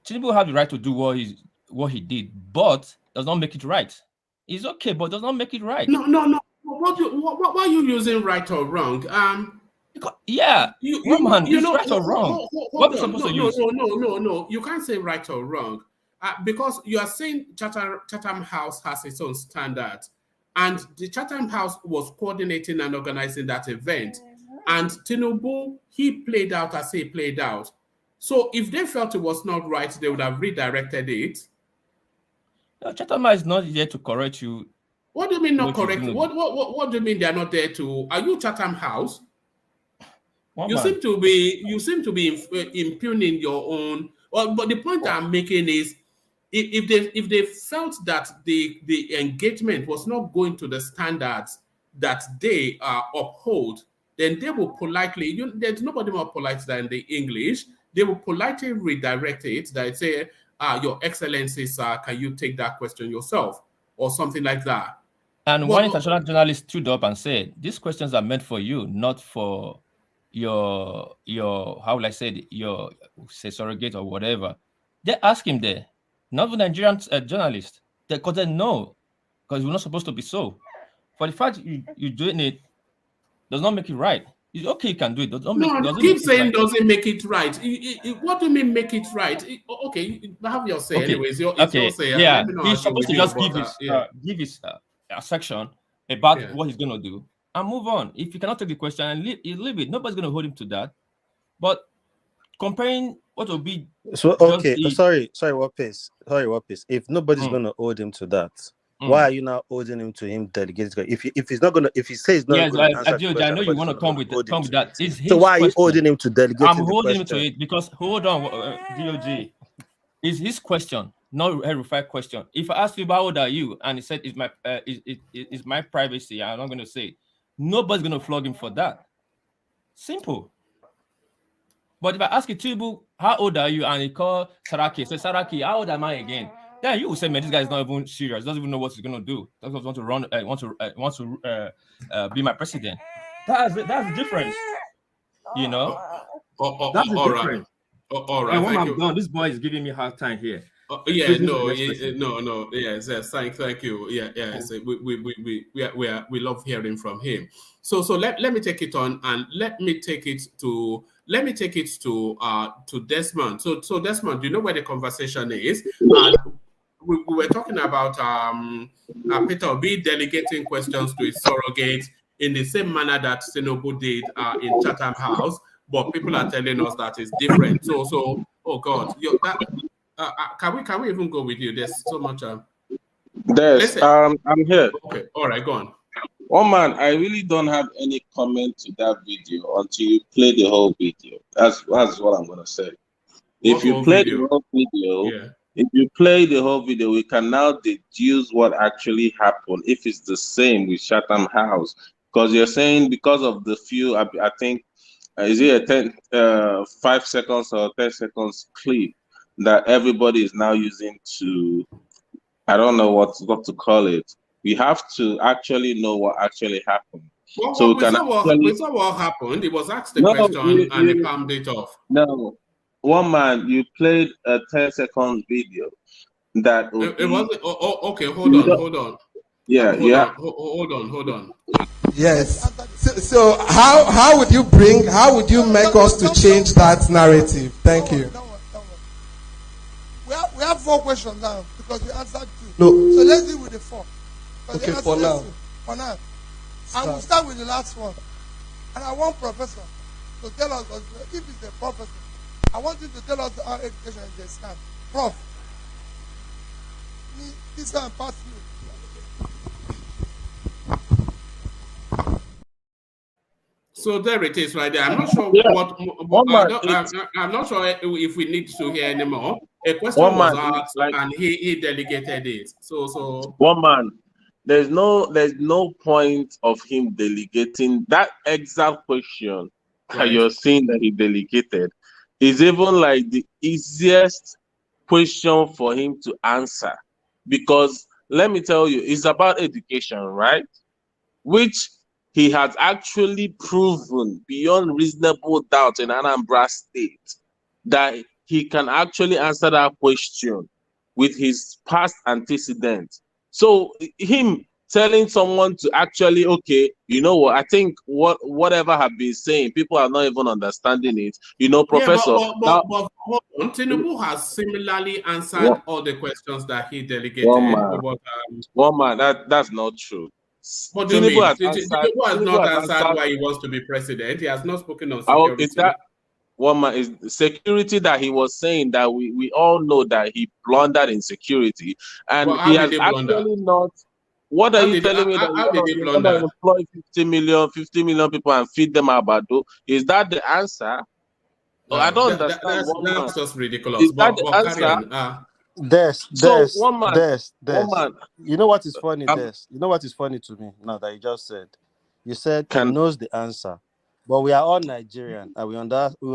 Tinubu have the right to do what he did, but does not make it right. It's okay, but does not make it right. No. What are you using right or wrong? Because, right or wrong. What are we supposed to use? No. You can't say right or wrong. Because you are saying Chatham House has its own standards, and the Chatham House was coordinating and organizing that event. And Tinubu, he played out as he played out. So if they felt it was not right, they would have redirected it. No, Chatham House is not there to correct you. What do you mean not correct? What do you mean they are not there to? Are you Chatham House? You seem to be impugning your own. Well, but the point I'm making is, if they felt that the engagement was not going to the standards that they uphold, then they will politely, there's nobody more polite than the English, they will politely redirect it. They say, Your Excellency, sir, can you take that question yourself? Or something like that. And one international journalist stood up and said, these questions are meant for you, not for your how will I say it, your surrogate or whatever. They asked him there, not the Nigerian journalist. Because they know, because we're not supposed to be so. For the fact you're doing it does not make it right. It's okay, you can do it. Doesn't make it right. What do you mean make it right? Okay, you have your say anyways. It's your say. Yeah, he's supposed to just give his section about what he's going to do and move on. If you cannot take the question and leave it, nobody's going to hold him to that. But comparing what will be... So, okay, sorry, what piece? If nobody's going to hold him to that, why are you now holding him to him delegated? If he's not gonna, if he says not going to answer the question, I know you want to come with that. So why are you holding him to delegate? I'm holding him to it because hold on, DOG, is his question, not a refined question. If I ask you how old are you, and he said it's my privacy, I'm not going to say. Nobody's going to flog him for that. Simple. But if I ask you, Tibu, how old are you? And he call Saraki. So Saraki, how old am I again? Then you will say, man, this guy is not even serious. Doesn't even know what he's gonna do. Doesn't want to run. Want to be my president. That's the difference. You know. That's the all right. difference. All right. And when Thank I'm you. done, this boy is giving me a hard time here. Yeah, no, no. Yes, thank you. Yes, we love hearing from him. So let me take it on, and let me take it to Desmond. So Desmond, you know where the conversation is. We were talking about Peter Obi delegating questions to his surrogate in the same manner that Tinubu did in Chatham House, but people are telling us that it's different. So oh God, can we even go with you? There's so much. I'm here. Okay, all right, go on. Oh man, I really don't have any comment to that video until you play the whole video. That's what I'm gonna say. If you play the whole video, we can now deduce what actually happened if it's the same with Chatham House. Because you're saying because of the few, I think, is it a 5 seconds or 10 seconds clip that everybody is now using to, I don't know what to call it. We have to actually know what actually happened. We saw what happened. It was asked the question and they palmed it off. No. One man, you played a 10-second video that it wasn't. Okay, hold on. Yeah, hold on. Yes. So how would you make us to change that narrative? Thank you. Don't worry. We have 4 questions now because we answered 2. No. So let's deal with the 4. Okay, for now. And we'll start with the last one. And I want Professor to tell us, if he's a professor, I want you to tell us how education is a scam. Prof, this guy pass you. So there it is, right there. I'm not sure I'm not sure if we need to hear anymore. A question was asked, and he delegated it. So one man, there's no point of him delegating that exact question that you're saying that he delegated. Is even like the easiest question for him to answer, because let me tell you, it's about education, right? Which he has actually proven beyond reasonable doubt in Anambra State that he can actually answer that question with his past antecedents. So him telling someone to actually, okay, you know what, I think whatever have been saying, people are not even understanding it. You know, Professor. But hold on. Tinubu has similarly answered all the questions that he delegated. One man, that's not true. What do you mean? Tinubu has not answered why he wants to be president. He has not spoken on security. Is that one man is security that he was saying that we all know that he blundered in security, and he has actually not. What are you telling me that you're going to employ 50 million people and feed them abado? Is that the answer? No, I don't understand. That's just ridiculous. Is that the answer? Des. You know what is funny, Des? You know what is funny to me now that you just said? You said he knows the answer, but we are all Nigerian and we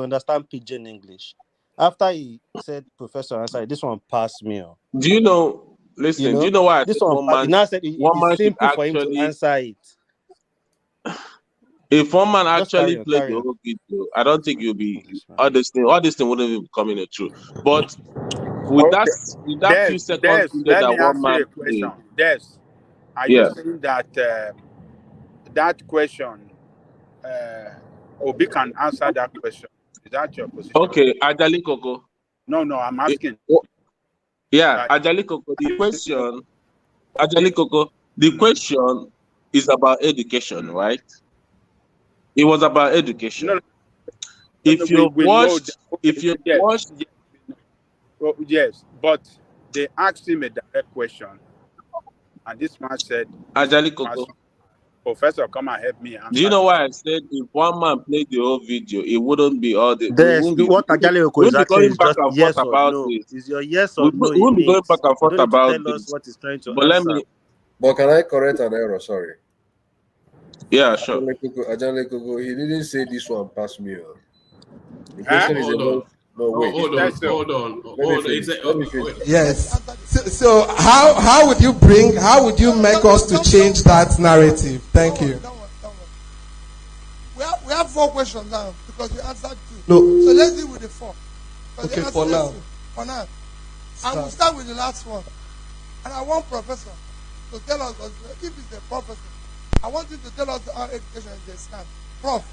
understand pidgin English. After he said, Professor answer, this one passed me. Do you know? Listen, do you know why this one? Now said it's simple for him to answer it. If one man actually played the whole video, I don't think you'll be all this thing wouldn't even become the truth. But with that few seconds let me that ask one man you a question. Des, are you saying that that question Obi can answer that question? Is that your position? Okay, Ajali Koko. No, I'm asking. Yeah, Ajali Koko. The question is about education, right? It was about education. If you watched, yes, but they asked him a direct question, and this man said, Ajali Koko, Professor, come and help me. Do you know why I said if one man played the whole video, it wouldn't be all the. What Ajali Koko is asking is just yes or no. Is your yes or no? We won't be going back and forth about tell us what he's trying to but answer. But can I correct an error? Sorry. Yeah, sure. Ajali Koko, he didn't say this one passed me. The question is Hold about. on. No, wait. Hold He on. said so. Hold on. Let me Hold on. finish. Let me finish. Yes. So how would you make us to change that narrative? Thank you. Don't worry. We have 4 questions now because you answered 2. No. So let's deal with the 4. Okay, for now. For now. I will start with the last one. And I want Professor to tell us, if he's a professor, I want you to tell us how education is a scam. Prof,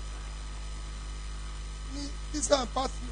this can pass you.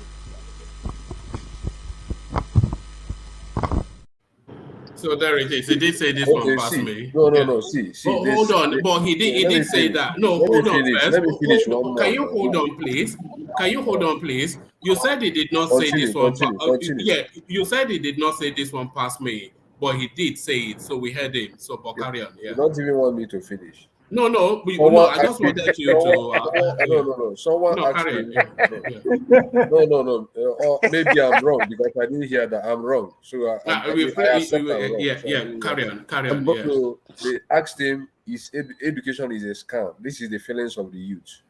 So there it is. He did say this one past me. No. See. Hold on, but he did say that. No, hold on first. Let me finish one more. Can you hold on, please? You said he did not say this one. Continue. Yeah, you said he did not say this one past me, but he did say it. So we heard him. So, but carry on. Yeah. You don't even want me to finish. No. I just wanted you to. Someone asked carry me. on. No. Or maybe I'm wrong because I didn't hear that I'm wrong. So I accept I'm wrong. Carry on. But no, they asked him, "Is education is a scam? This is the feelings of the youth,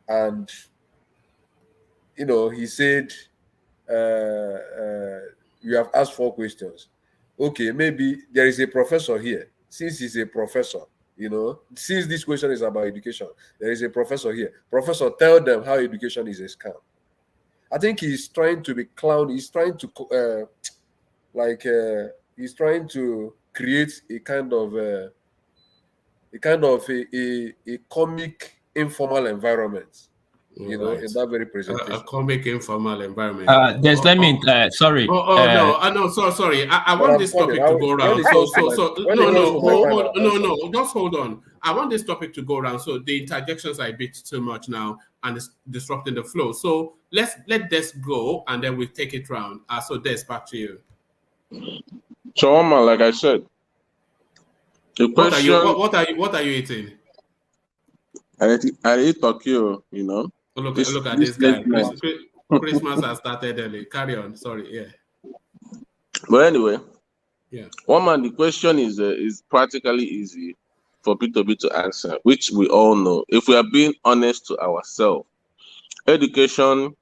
And he said, "You have asked 4 questions. Okay, maybe there is a professor here. Since he's a professor, since this question is about education, there is a professor here. Professor, tell them how education is a scam." I think he's trying to be clown. He's trying to, he's trying to create a kind of a comic, informal environment. In that very presentation. A comic informal environment. Let me sorry. No, sorry. I want this topic to go around. Just hold on. I want this topic to go around. So the interjections are a bit too much now and it's disrupting the flow. So let this go and then we take it round. So Des, back to you. So Omar, like I said, the question. What are you eating? I eat Tokyo, Look at this guy. Christmas has started early. Carry on. Sorry. Yeah. But anyway, yeah. Woman, the question is practically easy for P2B to answer, which we all know. If we are being honest to ourselves, education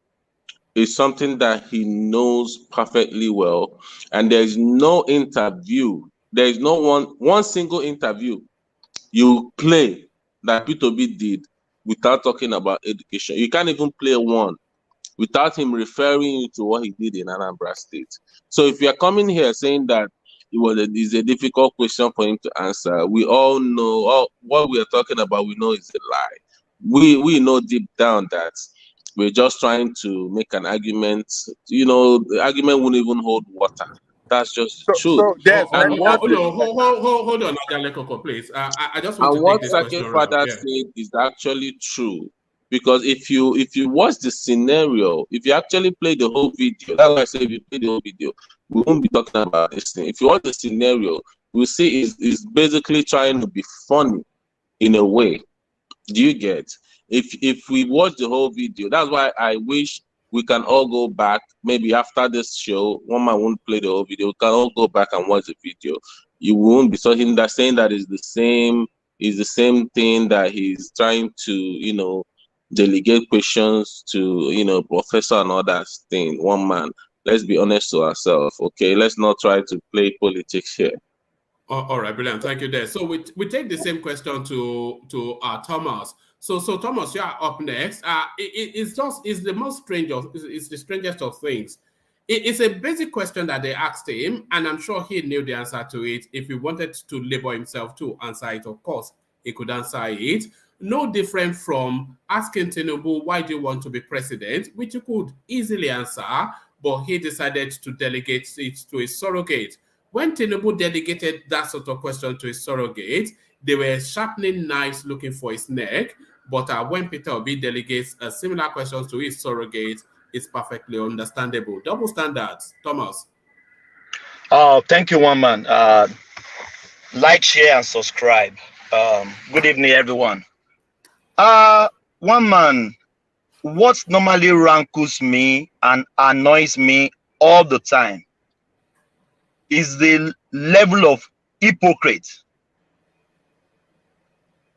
is something that he knows perfectly well, and there is no interview. There is no one single interview you play that P2B did without talking about education. You can't even play one without him referring you to what he did in Anambra State. So if you are coming here saying that it's a difficult question for him to answer, we all know what we are talking about. We know is a lie. We know deep down that we're just trying to make an argument. The argument won't even hold water. That's just the truth. So Des, hold on, Ajalekoko, please. I just want to take this question around. What Sake Father said is actually true. Because if you watch the scenario, if you actually play the whole video, that's why I say if you play the whole video, we won't be talking about this thing. If you watch the scenario, we'll see is basically trying to be funny in a way. Do you get? If we watch the whole video, that's why I wish we can all go back. Maybe after this show, one man won't play the whole video. We can all go back and watch the video. You won't be saying that is the same thing that he's trying to, delegate questions to, professor and all that thing. One man. Let's be honest to ourselves, okay? Let's not try to play politics here. All right, brilliant. Thank you there. So we take the same question to Thomas. So Thomas, you are up next. It's the strangest of things. It's a basic question that they asked him, and I'm sure he knew the answer to it. If he wanted to label himself to answer it, of course, he could answer it. No different from asking Tinubu, why do you want to be president? Which you could easily answer, but he decided to delegate it to a surrogate. When Tinubu delegated that sort of question to his surrogate, they were sharpening knives looking for his neck. But when Peter Obi delegates similar questions to his surrogate, it's perfectly understandable. Double standards. Thomas. Thank you, one man. Like, share, and subscribe. Good evening, everyone. One man, what normally rankles me and annoys me all the time is the level of hypocrite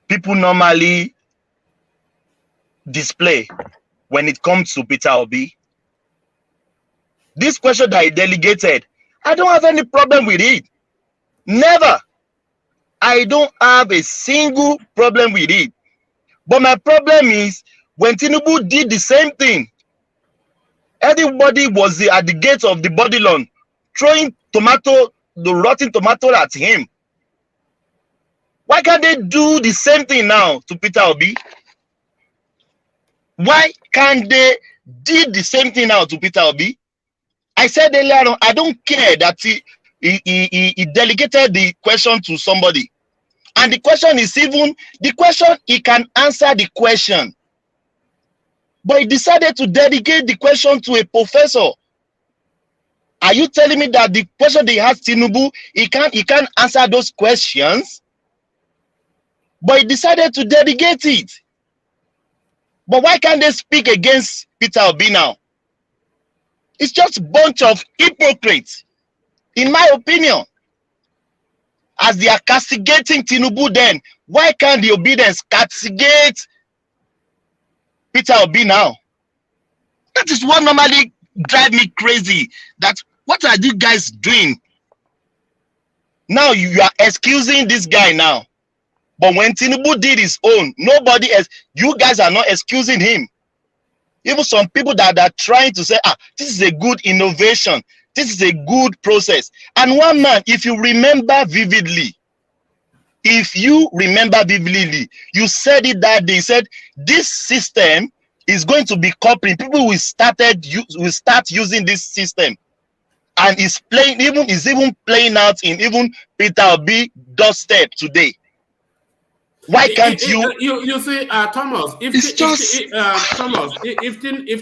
people normally display when it comes to Peter Obi. This question that he delegated, I don't have any problem with it. Never. I don't have a single problem with it. But my problem is when Tinubu did the same thing, everybody was at the gates of the Babylon throwing the rotten tomato at him. Why can't they do the same thing now to Peter Obi? Why can't they do the same thing now to Peter Obi? I said earlier on, I don't care that he delegated the question to somebody. And the question is he can answer the question. But he decided to dedicate the question to a professor. Are you telling me that the question they asked Tinubu, he can't answer those questions? But he decided to dedicate it. But why can't they speak against Peter Obi now? It's just a bunch of hypocrites, in my opinion. As they are castigating Tinubu then, why can't the obedience castigate Peter Obi now? That is what normally drives me crazy. That what are you guys doing? Now you are excusing this guy now. But when Tinubu did his own, nobody else, you guys are not excusing him. Even some people that are trying to say, this is a good innovation. This is a good process. And one man, if you remember vividly, you said it that day, said this system is going to be coupling. People will start using this system. And it's even playing out in even Peter Obi doorstep today. Why can't you? You see, Thomas, if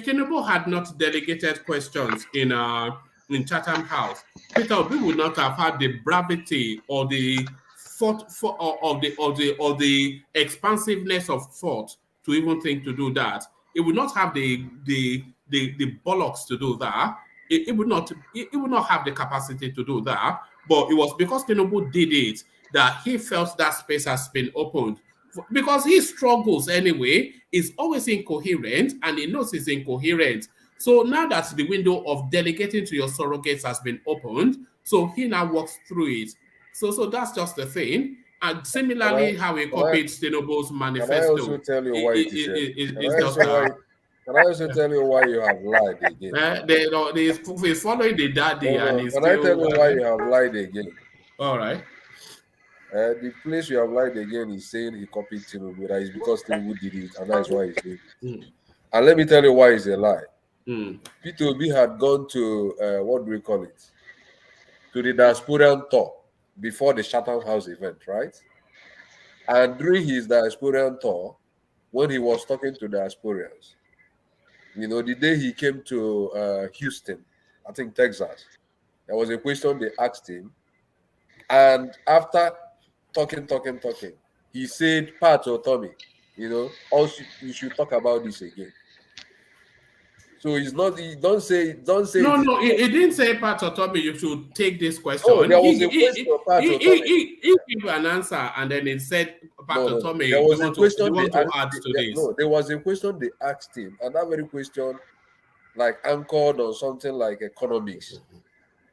Tinubu had not delegated questions in Chatham House, Peter Obi would not have had the bravity or the expansiveness of thought to even think to do that. It would not have the bollocks to do that. It would not have the capacity to do that. But it was because Tinubu did it that he felt that space has been opened. Because he struggles anyway, is always incoherent, and he knows he's incoherent. So now that the window of delegating to your surrogates has been opened, so he now walks through it. So that's just the thing. And similarly, how he copied Tinubu's manifesto. Can I also tell you why it is? Can I also tell you why you have lied again? He's following the daddy, and he's Can I tell you why you have lied again? All right. The place you have lied again is saying he copied Tinubu. That is because Tinubu did it, and that's why he's doing it. And let me tell you why it's a lie. Peter Obi had gone to what do we call it? To the diasporan tour before the Chatham House event, right? And during his diasporan tour, when he was talking to diasporians, the day he came to Houston, I think Texas, there was a question they asked him, and after talking, he said, "Pat or Tommy, also you should talk about this again." So it's not. Don't say. No. He didn't say Pat or Tommy. You should take this question. Oh, there was a question. He gave an answer, and then it said Pat or Tommy. There was a question they add to this. No, there was a question they asked him, and that very question, like anchored on something like economics.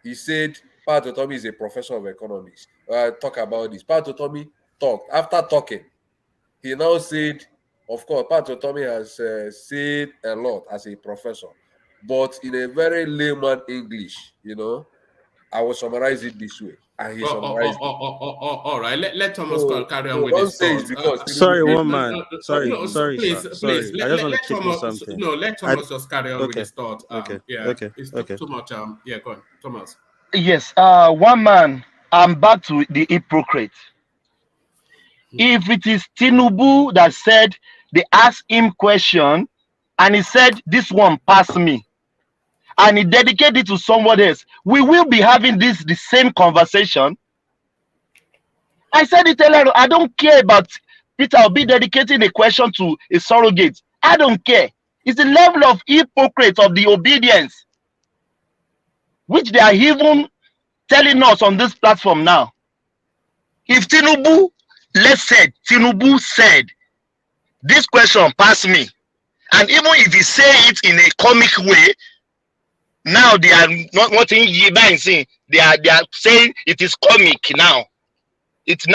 He said, Pat Otomi is a professor of economics. Talk about this. Pat Otomi talked. After talking, he now said, of course, Pat Otomi has said a lot as a professor, but in a very layman English, I will summarize it this way. And he summarized it. All right. Let Thomas carry on with his thoughts. Sorry, one man. Sorry. Please. I just want to chip in something. No, let Thomas just carry on with his thoughts. Okay. It's too much. Yeah, go on, Thomas. Yes. One man. I'm back to the hypocrite. If it is Tinubu that said they asked him question, and he said this one passed me, and he dedicated it to somebody else, we will be having the same conversation. I said it earlier. I don't care about Peter Obi dedicating a question to a surrogate. I don't care. It's the level of hypocrite of the obedience, which they are even telling us on this platform now. If Tinubu said, this question passed me, And even if you say it in a comic way, now they are not wanting saying they are saying it is comic now. It's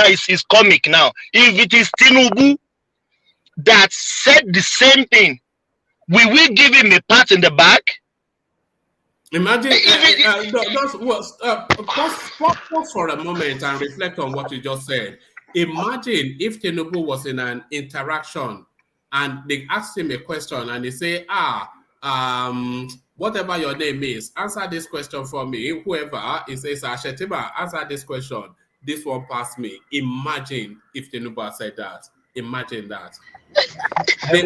comic now. If it is Tinubu that said the same thing, will we give him a pat in the back? Imagine, pause for a moment and reflect on what you just said. Imagine if Tinubu was in an interaction and they asked him a question and they say, whatever your name is, answer this question for me. Whoever it says, Shetima, answer this question. This one passed me. Imagine if Tinubu said that. Imagine that. They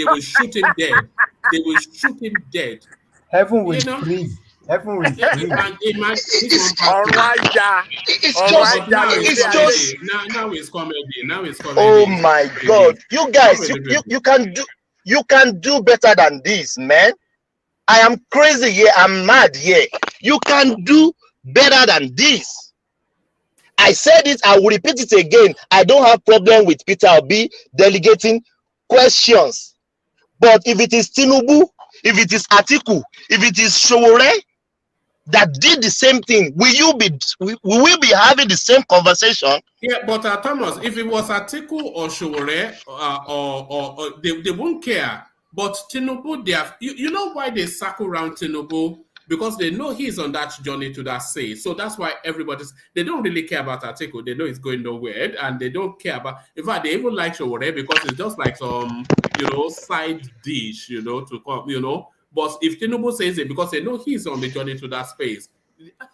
will shoot him dead. They will shoot him dead. Heaven will freeze. Heaven will freeze. Now it's comedy. Now it's comedy. Oh my God! You guys, you can do better than this, man. I am crazy here. I'm mad here. You can do better than this. I said it, I will repeat it again. I don't have problem with Peter Obi delegating questions. But if it is Tinubu, if it is Atiku, if it is Showore that did the same thing, will we be having the same conversation? Yeah, but Thomas, if it was Atiku or Showore, or they won't care. But Tinubu, they have, you know why they circle around Tinubu? Because they know he's on that journey to that say. So that's why they don't really care about Atiku. They know it's going nowhere, and they don't care about, in fact, they even like Showore because it's just like some, side dish, to come, But if Tinubu says it, because they know he's on the journey to that space,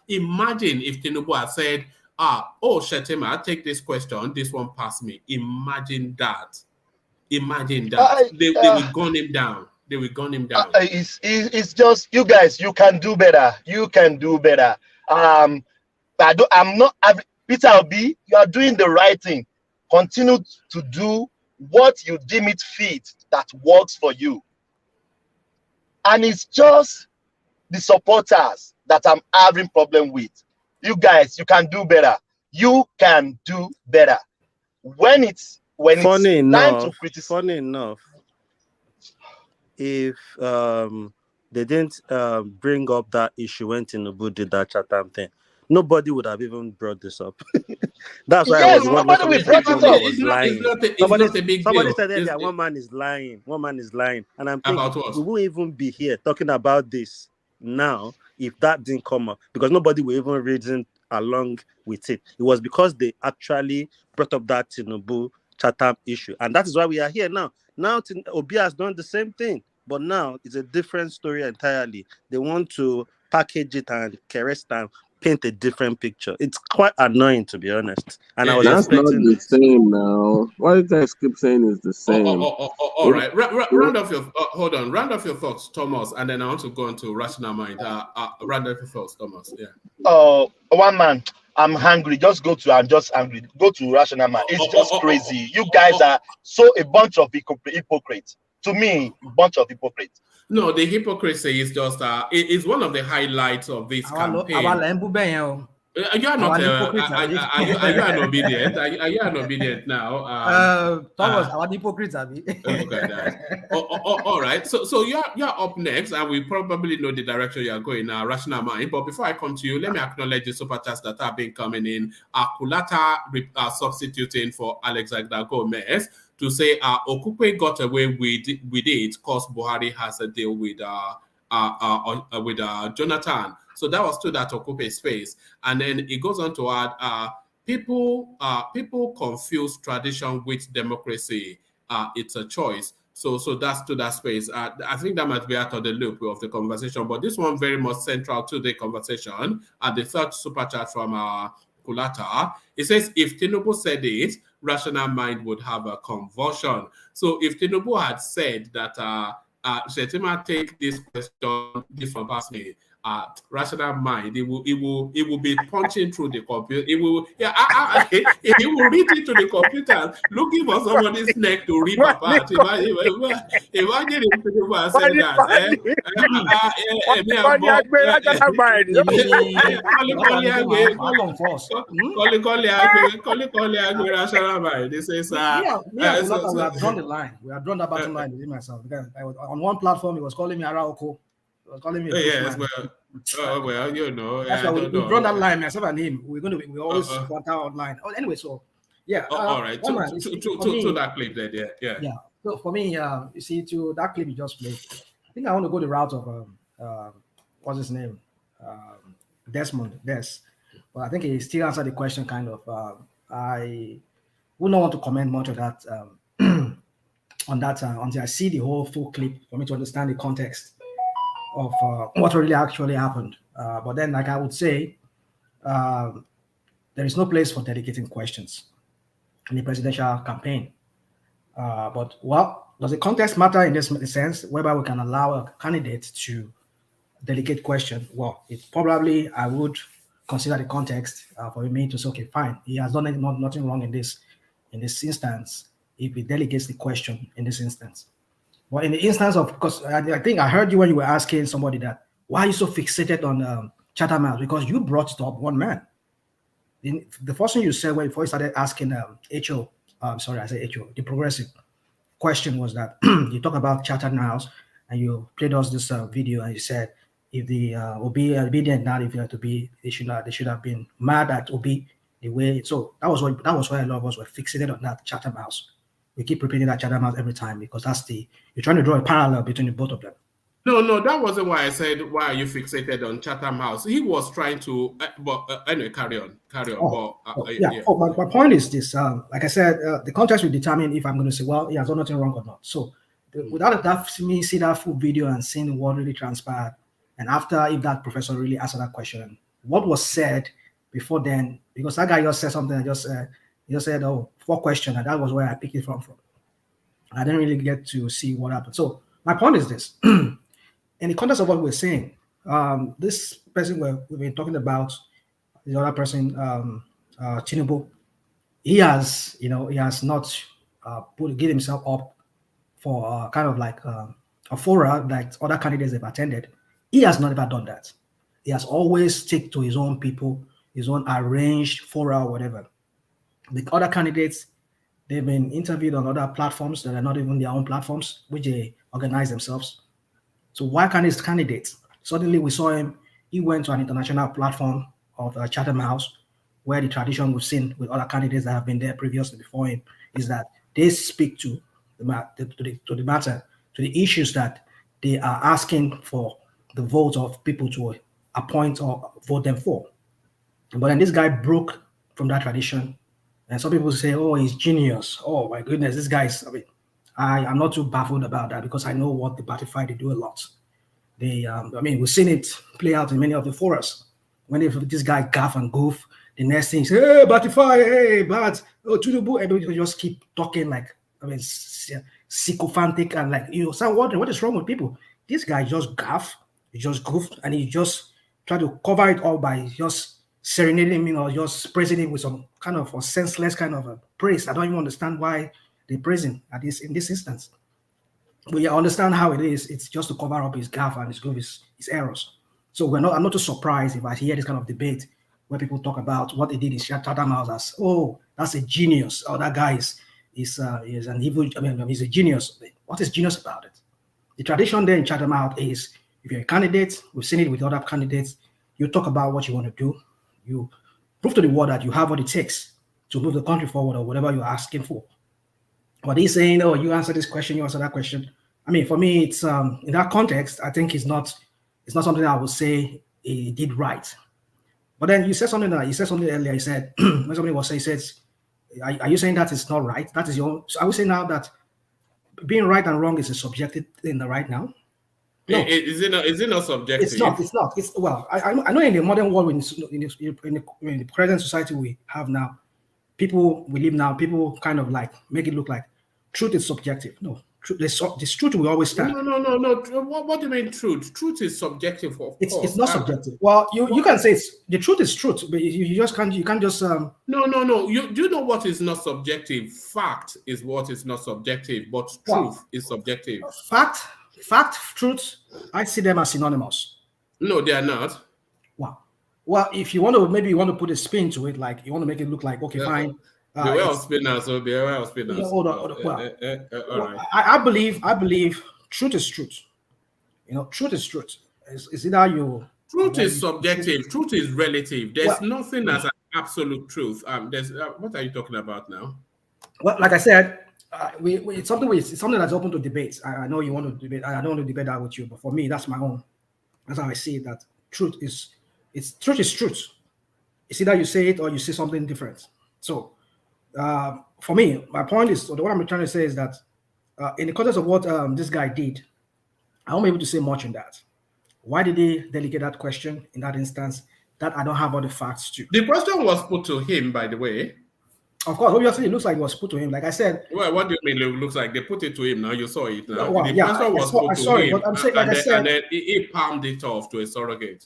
imagine if Tinubu had said, Shetima, take this question, this one passed me. Imagine that. Imagine that. They will gun him down. They will gun him down. It's just, you guys, you can do better. You can do better. Peter Obi, you are doing the right thing. Continue to do what you deem it fit that works for you. And it's just the supporters that I'm having problem with. You guys, you can do better. You can do better. When it's time to criticize. Funny enough, if they didn't bring up that issue when Tinubu did that Chatham thing, nobody would have even brought this up. That's why I was wondering. Somebody said earlier, one man is lying. One man is lying. And I'm thinking, we won't even be here talking about this now if that didn't come up, because nobody will even reason along with it. It was because they actually brought up that Tinubu Chatham issue. And that is why we are here now. Now Obi has done the same thing, but now it's a different story entirely. They want to package it and caress and paint a different picture. It's quite annoying, to be honest. And I was that's not the same now. Why do you guys keep saying it's the same? All right. Round off your hold on. Round off your thoughts, Thomas, and then I want to go into rational mind. Round off your thoughts, Thomas. Yeah. One man. I'm hungry. Just go to. I'm just angry. Go to rational man. It's just crazy. You guys are a bunch of hypocrites. To me, bunch of hypocrites. No, the hypocrisy is just it's one of the highlights of this campaign. You are not. Are you an obedient? Are you an obedient now? Thomas, our hypocrites are we? Look at that. All right. So you're up next, and we probably know the direction you are going. Rational mind. But before I come to you, let me acknowledge the super chats that have been coming in. Kulata substituting for Alexander Gomez to say Okupe got away with it because Buhari has a deal with Jonathan. So that was to that Okupe space. And then it goes on to add, people confuse tradition with democracy. It's a choice. So that's to that space. I think that might be out of the loop of the conversation, but this one very much central to the conversation. The third super chat from Kulata, it says, if Tinubu said it, rational mind would have a convulsion. So if Tinubu had said that, Shetima, take this question, this one past me, rational mind, it will be punching through the computer. It will, it will reach into the computer looking for somebody's neck to rip apart. Imagine if people are saying that. This is we have drawn the line. We have drawn the bottom line within myself. Because on one platform, he was calling me Araoko. He was calling me a yes, well, you know. That's why we've drawn that line, myself and him. We always want our line. Oh, anyway, so yeah. All right. To that clip there, yeah. Yeah. So for me, you see, to that clip you just played, I think I want to go the route of what's his name, Desmond. But I think he still answered the question kind of. I would not want to comment much of that on that until I see the whole full clip for me to understand the context of what really actually happened. But then, like I would say, there is no place for dedicating questions in the presidential campaign. But does the context matter in this sense, whereby we can allow a candidate to delegate question? Well, it probably I would consider the context for me to say, okay, fine, he has done nothing wrong in this instance if he delegates the question in this instance. But in the instance of, because I think I heard you when you were asking somebody that, why are you so fixated on Chatham House? Because you brought it up one man. The first thing you said before you started asking the progressive question was that you talk about Chatham House and you played us this video and you said if the Obi obedient not if you have to be, they should have been mad at Obi the way. So that was why a lot of us were fixated on that Chatham House. We keep repeating that Chatham House every time because you're trying to draw a parallel between the both of them. No, that wasn't why I said, why are you fixated on Chatham House? He was trying to, anyway, carry on. My point is this, like I said, the context will determine if I'm going to say, well, he has done nothing wrong or not. So without me see that full video and seeing what really transpired, and after, if that professor really answered that question, what was said before then, because that guy just said something, he just said, 4 questions, and that was where I picked it from. I didn't really get to see what happened. So my point is this. In the context of what we're saying, this person we've been talking about, the other person, Tinubu, he has not give himself up for kind of like a fora like other candidates have attended. He has not ever done that. He has always stick to his own people, his own arranged fora or whatever. The other candidates, they've been interviewed on other platforms that are not even their own platforms, which they organize themselves. So why can't his candidates? Suddenly we saw him, he went to an international platform of Chatham House, where the tradition we've seen with other candidates that have been there previously before him is that they speak to the matter, to the issues that they are asking for the vote of people to appoint or vote them for. But then this guy broke from that tradition. And some people say, oh, he's genius. Oh my goodness, this guy is, I'm not too baffled about that because I know what the Batify, they do a lot. We've seen it play out in many of the forums. When this guy gaff and goof, the next thing is, hey, Batify, hey, Bat, oh, Tinubu, everybody just keep talking like, sycophantic and like, start wondering what is wrong with people. This guy just gaff, he just goofed, and he just tried to cover it all by just serenading him or just praising him with some kind of a senseless kind of a praise. I don't even understand why they praise him in this instance. But you understand how it is. It's just to cover up his gaffe and his errors. So I'm not too surprised if I hear this kind of debate where people talk about what they did in Chatham House as, oh, that's a genius. Oh, that guy is an evil. He's a genius. What is genius about it? The tradition there in Chatham House is if you're a candidate, we've seen it with other candidates, you talk about what you want to do. You prove to the world that you have what it takes to move the country forward or whatever you're asking for. But he's saying, oh, you answer this question, you answer that question. For me, it's in that context, I think it's not something I would say he did right. But then you said something earlier. He said, when somebody was saying, he says, are you saying that it's not right? That is your own. So I would say now that being right and wrong is a subjective thing right now. No. Is it not subjective? It's not. I know in the modern world, in the present society we have now, people kind of like make it look like truth is subjective. No, this truth will always stand. No. What do you mean truth? Truth is subjective, of course. It's not subjective. Well, you can say the truth is truth, but you just can't. You can't just. No. You do know what is not subjective? Fact is what is not subjective, but truth is subjective. Fact, truth. I see them as synonymous. No, they are not. Wow. Well, if you want to, maybe you want to put a spin to it, like you want to make it look like fine. Beware of spinners. So beware of spinners. Hold on. Well, all right. I believe truth is truth. Truth is truth. It's either you. Truth is subjective. Truth is relative. There's nothing as an absolute truth. There's what are you talking about now? Well, like I said, it's something that's open to debate. I know you want to debate. I don't want to debate that with you, but for me, that's my own. That's how I see it. That truth is truth. It's either you say it or you say something different. So. For me, my point is, what I'm trying to say is that in the context of what this guy did, I won't be able to say much in that. Why did they delegate that question in that instance? That I don't have all the facts to. The question was put to him, by the way. Of course, obviously, it looks like it was put to him. Like I said. Well, what do you mean it looks like? They put it to him now. You saw it now. Well, the question was put to him. But I'm saying, like I said, and then he palmed it off to a surrogate.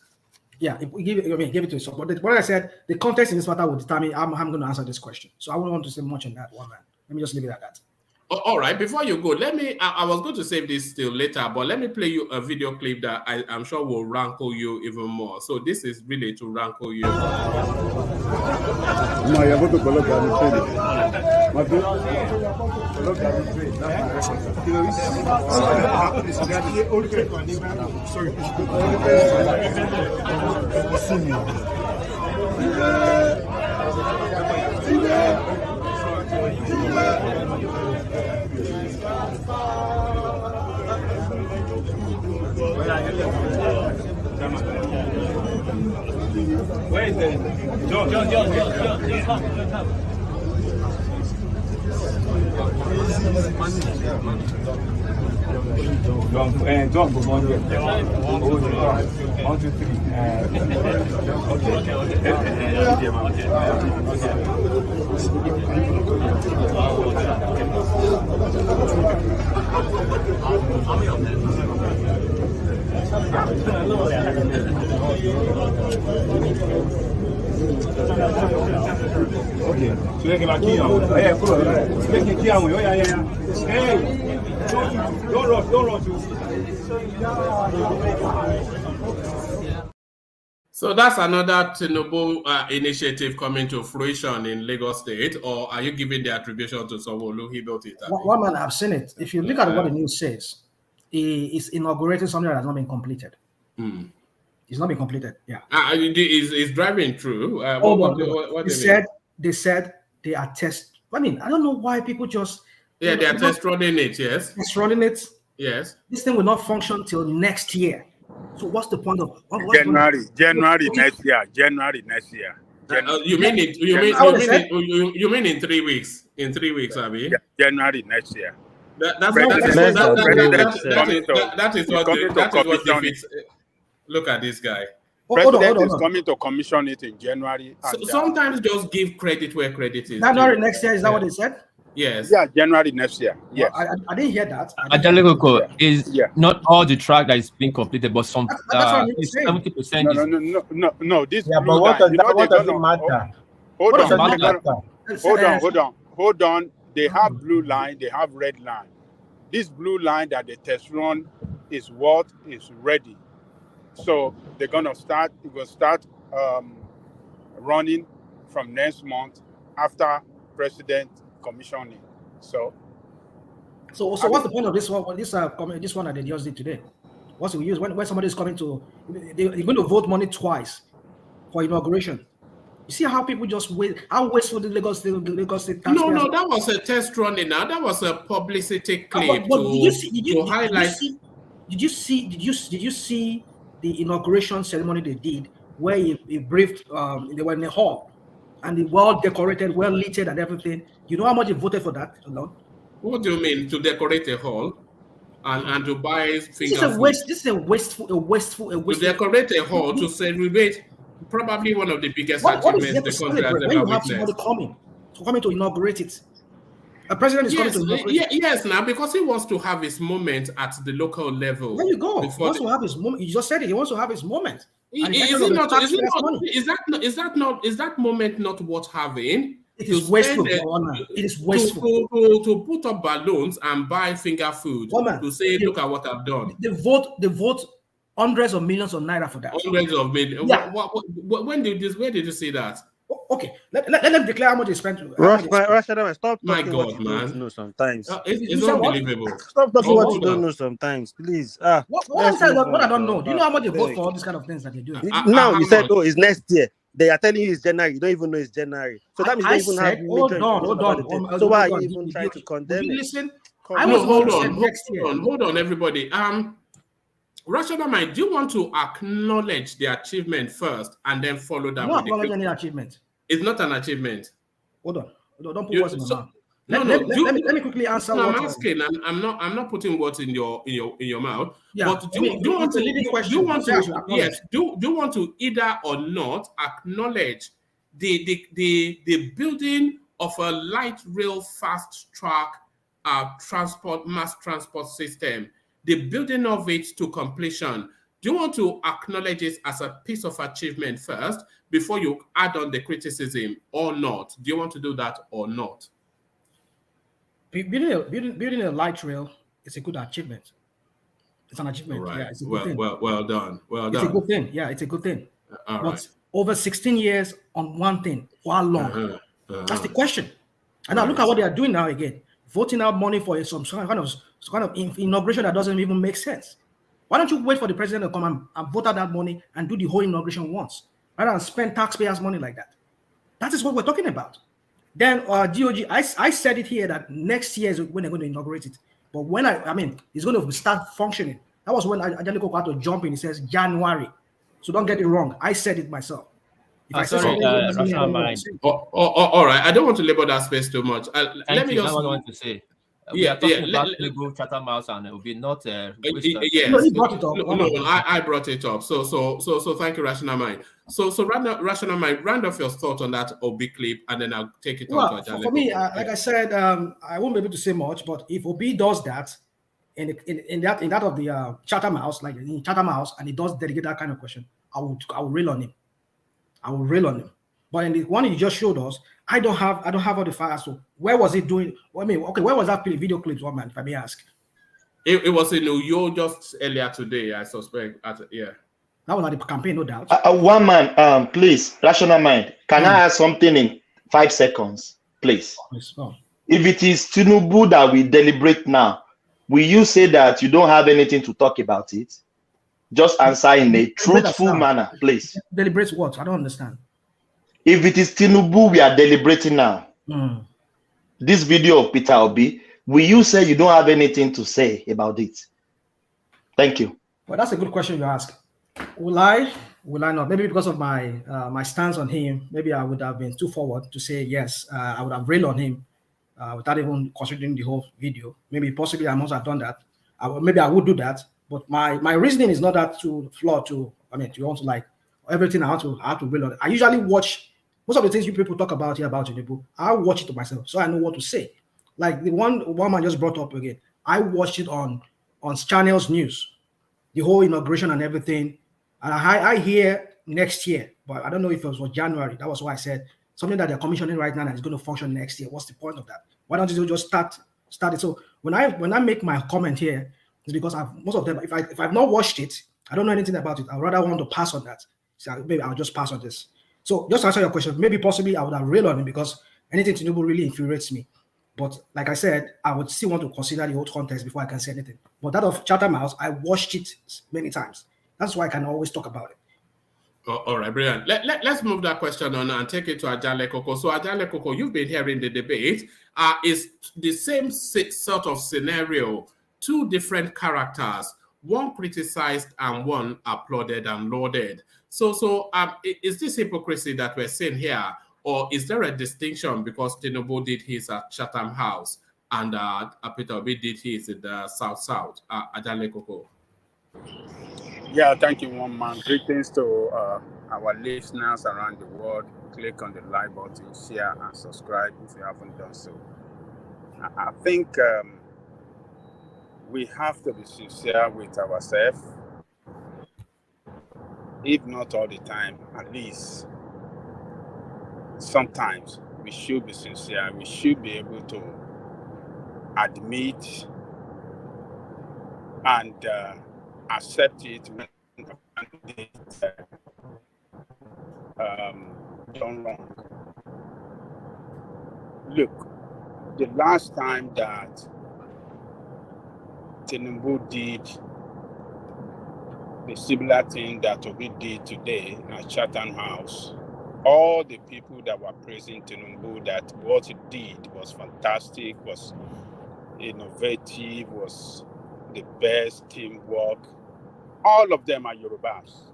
Yeah, give it to his support. But what I said, the context in this matter will determine I'm going to answer this question. So I wouldn't want to say much on that one, man. Let me just leave it at that. All right. Before you go, I was going to save this till later, but let me play you a video clip that I'm sure will rankle you even more. So this is really to rankle you. Where is it? John. John, go on here. 1, 2, 3. Okay, so you can key on. Yeah, cool. Make it key on. Yeah. Hey, don't rush. So that's another Tinubu initiative coming to fruition in Lagos State, or are you giving the attribution to someone who built it? One man, I've seen it. If you look at what the news says, he is inaugurating something that has not been completed. It's not been completed. Yeah. Is driving through. What they said they are test. I mean, I don't know why people just. Yeah, they are test running it. Yes. Test running it. Yes. This thing will not function till next year. So what's the point of January next year? January next year. You mean it? You mean in 3 weeks? In 3 weeks, Abi? Yeah, January next year. That is what defeats. Look at this guy. President is coming to commission it in January. Sometimes just give credit where credit is. January next year, is that what they said? Yes. Yeah, January next year. Yes. I didn't hear that. Not all the track that is being completed, but some 70%. No. This but what does it matter? Hold on. They have blue line, they have red line. This blue line that the test run is what is ready. So they're gonna start. It will start running from next month after President commissioning. So what's the point of this one? This one that they just did today. What's the use when somebody is coming to? They're going to vote money twice for inauguration. You see how people just wait? How wasteful the Lagos State taxpayers? No, that was a test running. Now that was a publicity clip to highlight. Did you see the inauguration ceremony they did, where he briefed? They were in a hall, and the well decorated, well lit, and everything. You know how much he voted for that alone? What do you mean to decorate a hall and to buy finger food? This is a wasteful. To decorate a hall to celebrate probably one of the biggest achievements the country has ever witnessed. Coming to inaugurate it. A president is yes, coming to yes, now because he wants to have his moment at the local level. There you go. He wants to have his moment. You just said it. He wants to have his moment. Is that moment not worth having? It is wasteful. It is wasteful to put up balloons and buy finger food to say, look at what I've done. They vote hundreds of millions of naira for that. Hundreds of millions. Yeah. Where did you see that? Okay, let them declare how much they spent. Rashada, stop my talking God, what you man. don't know sometimes. It's unbelievable. Stop talking what you don't know sometimes, please. What I don't know. Do you know how much they vote for all these kind of things that they do? Now you said, it's next year. They are telling you it's January. You don't even know it's January. So that means you don't even have major information about it. So why are you even trying to condemn it? Listen, hold on, everybody. Rashada, do you want to acknowledge the achievement first and then follow that? Not acknowledge any achievement. It's not an achievement. Hold on. Don't put words in my mouth. Let me quickly answer. No, I'm asking. I'm not putting words in your mouth. Yeah, but do you want to either or not acknowledge the building of a light rail fast track mass transport system, the building of it to completion? Do you want to acknowledge it as a piece of achievement first before you add on the criticism or not? Do you want to do that or not? Building a light rail is a good achievement. It's an achievement. Right. Yeah, it's a good thing. Well done. It's a good thing. Yeah, it's a good thing. But over 16 years on one thing, for how long? That's the question. And now look at what they are doing now again. Voting out money for some kind of inauguration that doesn't even make sense. Why don't you wait for the president to come and vote out that money and do the whole inauguration once, rather than spend taxpayers' money like that? That is what we're talking about. Then DOG, I said it here that next year is when they're going to inaugurate it. But when it's going to start functioning. That was when Ajaliko had to jump in. He says January. So don't get it wrong. I said it myself. If I say something, all right. I don't want to labor that space too much. Let me just. I want to say. We are talking about legal Chatham House, and it will be not. Yes. He brought it up. No, I brought it up. So thank you, Rational Mind. So Rational Mind, round off your thought on that Obi clip, and then I'll take it on to Ajale. For me, like I said, I won't be able to say much, but if Obi does that, in that of the Chatham House, like in Chatham House, and he does dedicate that kind of question, I will rail on him. But in the one you just showed us, I don't have all the files. So where was it doing? Where was that video clip, one man, if I may ask? It was in New York just earlier today, I suspect. That was at the campaign, no doubt. One man, please, Rational Mind. Can I ask something in 5 seconds, please? If it is Tinubu that we deliberate now, will you say that you don't have anything to talk about it? Just answer in a truthful manner, please. Deliberate what? I don't understand. If it is Tinubu we are deliberating now, this video of Peter Obi, will you say you don't have anything to say about it? Thank you. Well, that's a good question you ask. Will I not? Maybe because of my my stance on him, maybe I would have been too forward to say yes. I would have railed on him without even considering the whole video. Maybe possibly I must have done that. Maybe I would do that. But my reasoning is not that too flawed to want to like everything I have to rail on. I usually watch most of the things you people talk about here about Tinubu. I watch it to myself, so I know what to say. Like the one man just brought up again. I watched it on Channels News, the whole inauguration and everything. And I hear next year, but I don't know if it was January. That was why I said something that they're commissioning right now that is going to function next year. What's the point of that? Why don't you just start it? So when I make my comment here, it's because most of them, if I've not watched it, I don't know anything about it. I'd rather want to pass on that. So maybe I'll just pass on this. So just to answer your question, maybe possibly I would have railed on him because anything Tinubu really infuriates me. But like I said, I would still want to consider the whole context before I can say anything. But that of Chatham House, I watched it many times. That's why I can always talk about it. All right, brilliant. Let's move that question on and take it to Ajale Koko. So Ajale Koko, you've been hearing the debate. It's the same sort of scenario, two different characters, one criticized and one applauded and lauded. So is this hypocrisy that we're seeing here, or is there a distinction because Tinubu did his at Chatham House and Peter Obi did his in the South? Ajale Koko. Yeah, thank you, one man. Greetings to our listeners around the world. Click on the like button, share, and subscribe if you haven't done so. I think we have to be sincere with ourselves, if not all the time, at least sometimes we should be sincere. We should be able to admit and accept it when it's done wrong. Look, the last time that Tinubu did the similar thing that Obi did today at Chatham House, all the people that were praising Tinubu that what he did was fantastic, was innovative, was the best teamwork, all of them are Yorubas.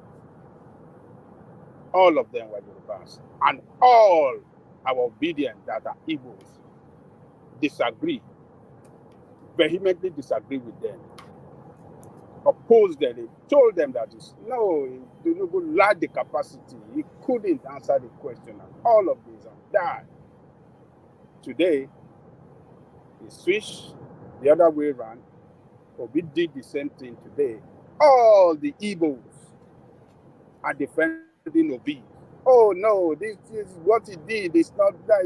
All of them were Yorubas. And all our obedient that are Igbos disagree, vehemently disagree with them, oppose them. They told them that Tinubu lacked the capacity. He couldn't answer the question and all of this and that. Today, he switched the other way around. Obi did the same thing today. All the Igbos are defending Obi. Oh no, this is what he did. It's not that.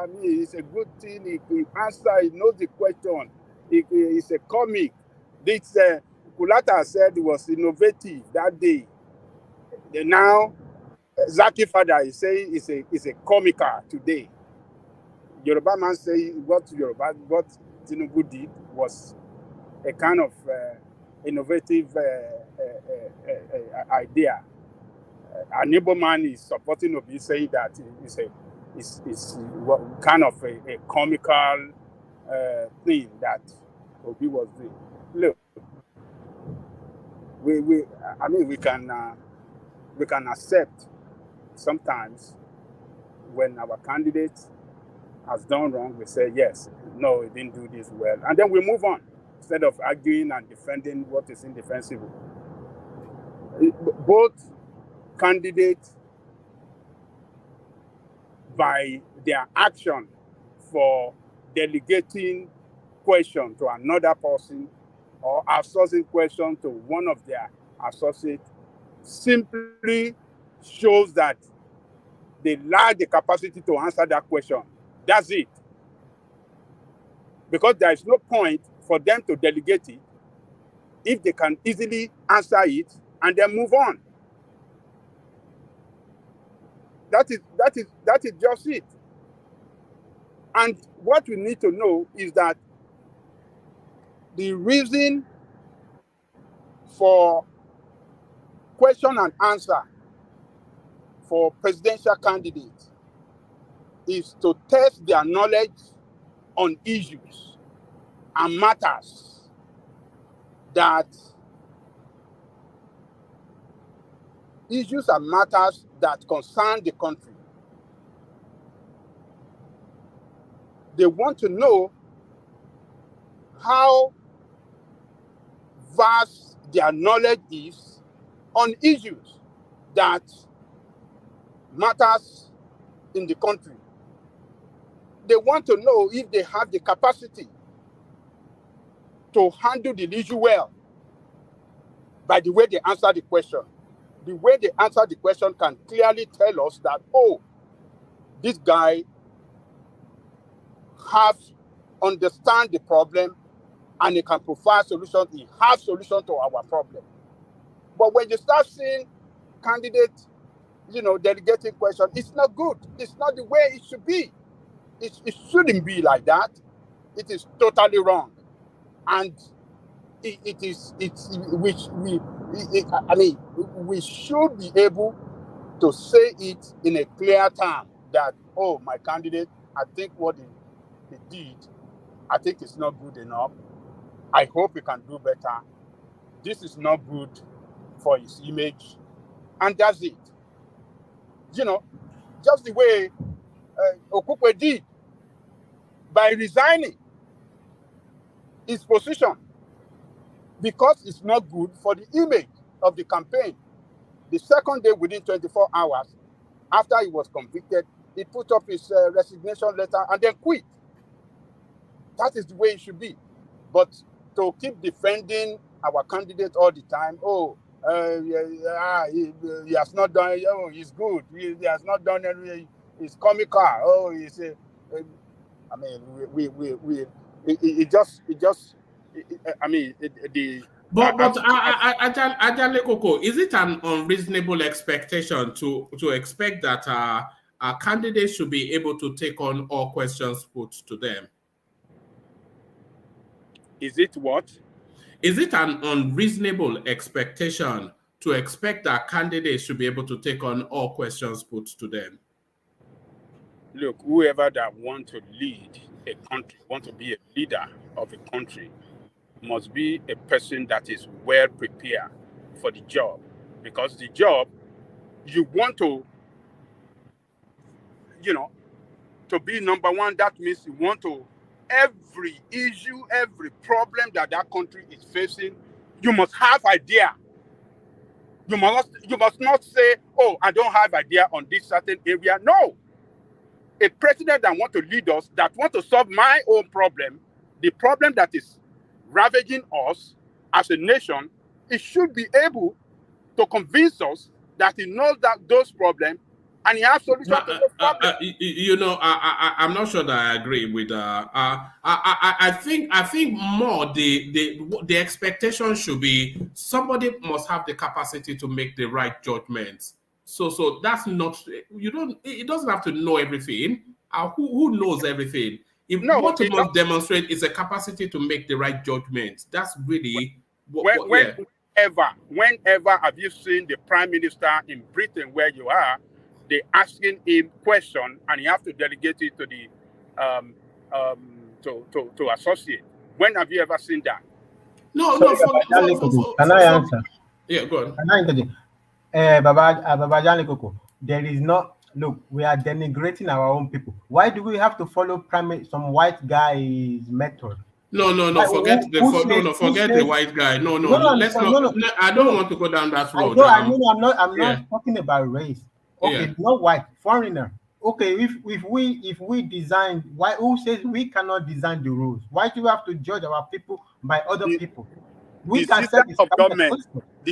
I mean, it's a good thing. He answer. He knows the question. It's a comic. This Kulata said was innovative that day. Now, Zaki Father is saying it's a comical today. Yoruba man say what Tinubu did was a kind of innovative idea. A neighbor man is supporting Obi, saying that it's kind of a comical thing that Obi was doing. Look, we can accept sometimes when our candidate has done wrong, we say yes, no, he didn't do this well, and then we move on instead of arguing and defending what is indefensible. Both candidates, by their action for delegating question to another person or outsourcing question to one of their associates, simply shows that they lack the capacity to answer that question. That's it. Because there is no point for them to delegate it if they can easily answer it and then move on. That is just it. And what we need to know is that the reason for question and answer for presidential candidates is to test their knowledge on issues and matters that concern the country. They want to know how vast their knowledge is on issues that matters in the country. They want to know if they have the capacity to handle the issue well by the way they answer the question. The way they answer the question can clearly tell us that, oh, this guy understand the problem and he can provide solutions. He has solutions to our problem. But when you start seeing candidates, delegating questions, it's not good. It's not the way it should be. It shouldn't be like that. It is totally wrong. And we should be able to say it in a clear term that, oh, my candidate, I think what he did, I think it's not good enough. I hope he can do better. This is not good for his image. And that's it. Just the way Okukwe did by resigning his position because it's not good for the image of the campaign. The second day, within 24 hours, after he was convicted, he put up his resignation letter and then quit. That is the way it should be. But to keep defending our candidate all the time, he has not done, he's good. He has not done anything. He's comical. I mean, Ajale Koko, is it an unreasonable expectation to expect that a candidate should be able to take on all questions put to them? Is it what? Is it an unreasonable expectation to expect that candidates should be able to take on all questions put to them? Look, whoever that want to lead a country, want to be a leader of a country, must be a person that is well prepared for the job. Because the job, you want to, to be number one, that means you want to, every issue, every problem that country is facing, you must have idea. You must not say, oh, I don't have idea on this certain area. No. A president that want to lead us, that want to solve my own problem, the problem that is ravaging us as a nation, it should be able to convince us that he knows that those problems and he has solutions to those problems. I'm not sure that I agree with. I think more the expectation should be somebody must have the capacity to make the right judgments. So that's not, it doesn't have to know everything. Who knows everything? What it must demonstrate is a capacity to make the right judgment. That's really whenever have you seen the prime minister in Britain where you are, they asking him question and he have to delegate it to the to associate. When have you ever seen that? Can I answer? Yeah, go on. Can I interject? Baba Koko, there is not. Look, we are denigrating our own people. Why do we have to follow some white guy's method? No. Forget the white guy. No. Let's not. I don't want to go down that road. I'm not talking about race. Okay, not white, foreigner. Okay, if we design, who says we cannot design the rules? Why do we have to judge our people by other people? The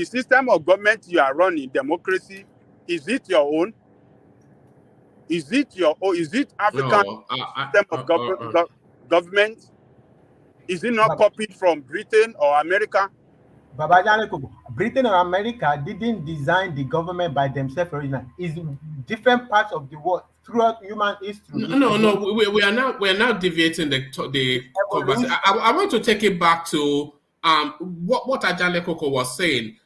system of government you are running, democracy, is it your own? Is it African system of government? Is it not copied from Britain or America? Britain or America didn't design the government by themselves originally. It's different parts of the world throughout human history. No. We are now deviating the conversation. I want to take it back to what Ajale Koko was saying.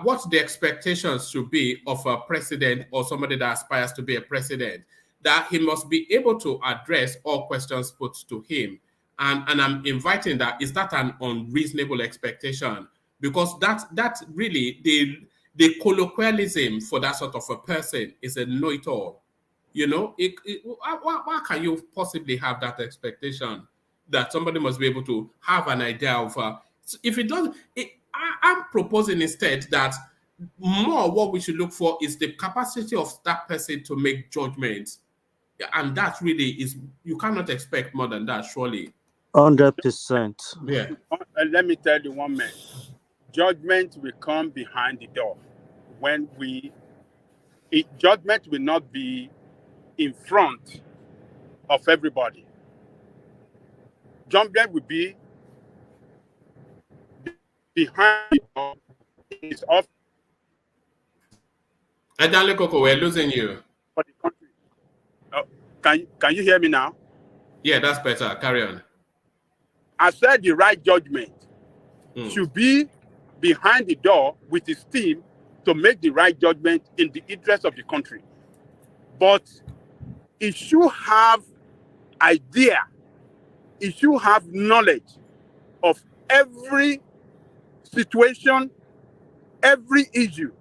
What the expectations should be of a president or somebody that aspires to be a president, that he must be able to address all questions put to him. And I'm inviting that. Is that an unreasonable expectation? Because that's really the colloquialism for that sort of a person is a know-it-all. Why can you possibly have that expectation that somebody must be able to have an idea of? If it doesn't, I'm proposing instead that more what we should look for is the capacity of that person to make judgments, and that really is, you cannot expect more than that, surely. 100%. Yeah. Let me tell you one man. Judgment will come behind the door. Judgment will not be in front of everybody. Judgment will be behind the door in his office. Ajale Koko, we're losing you. For the country. Can you hear me now? Yeah, that's better. Carry on. I said the right judgment should be behind the door with his team to make the right judgment in the interest of the country. But it should have idea, it should have knowledge of every situation, every issue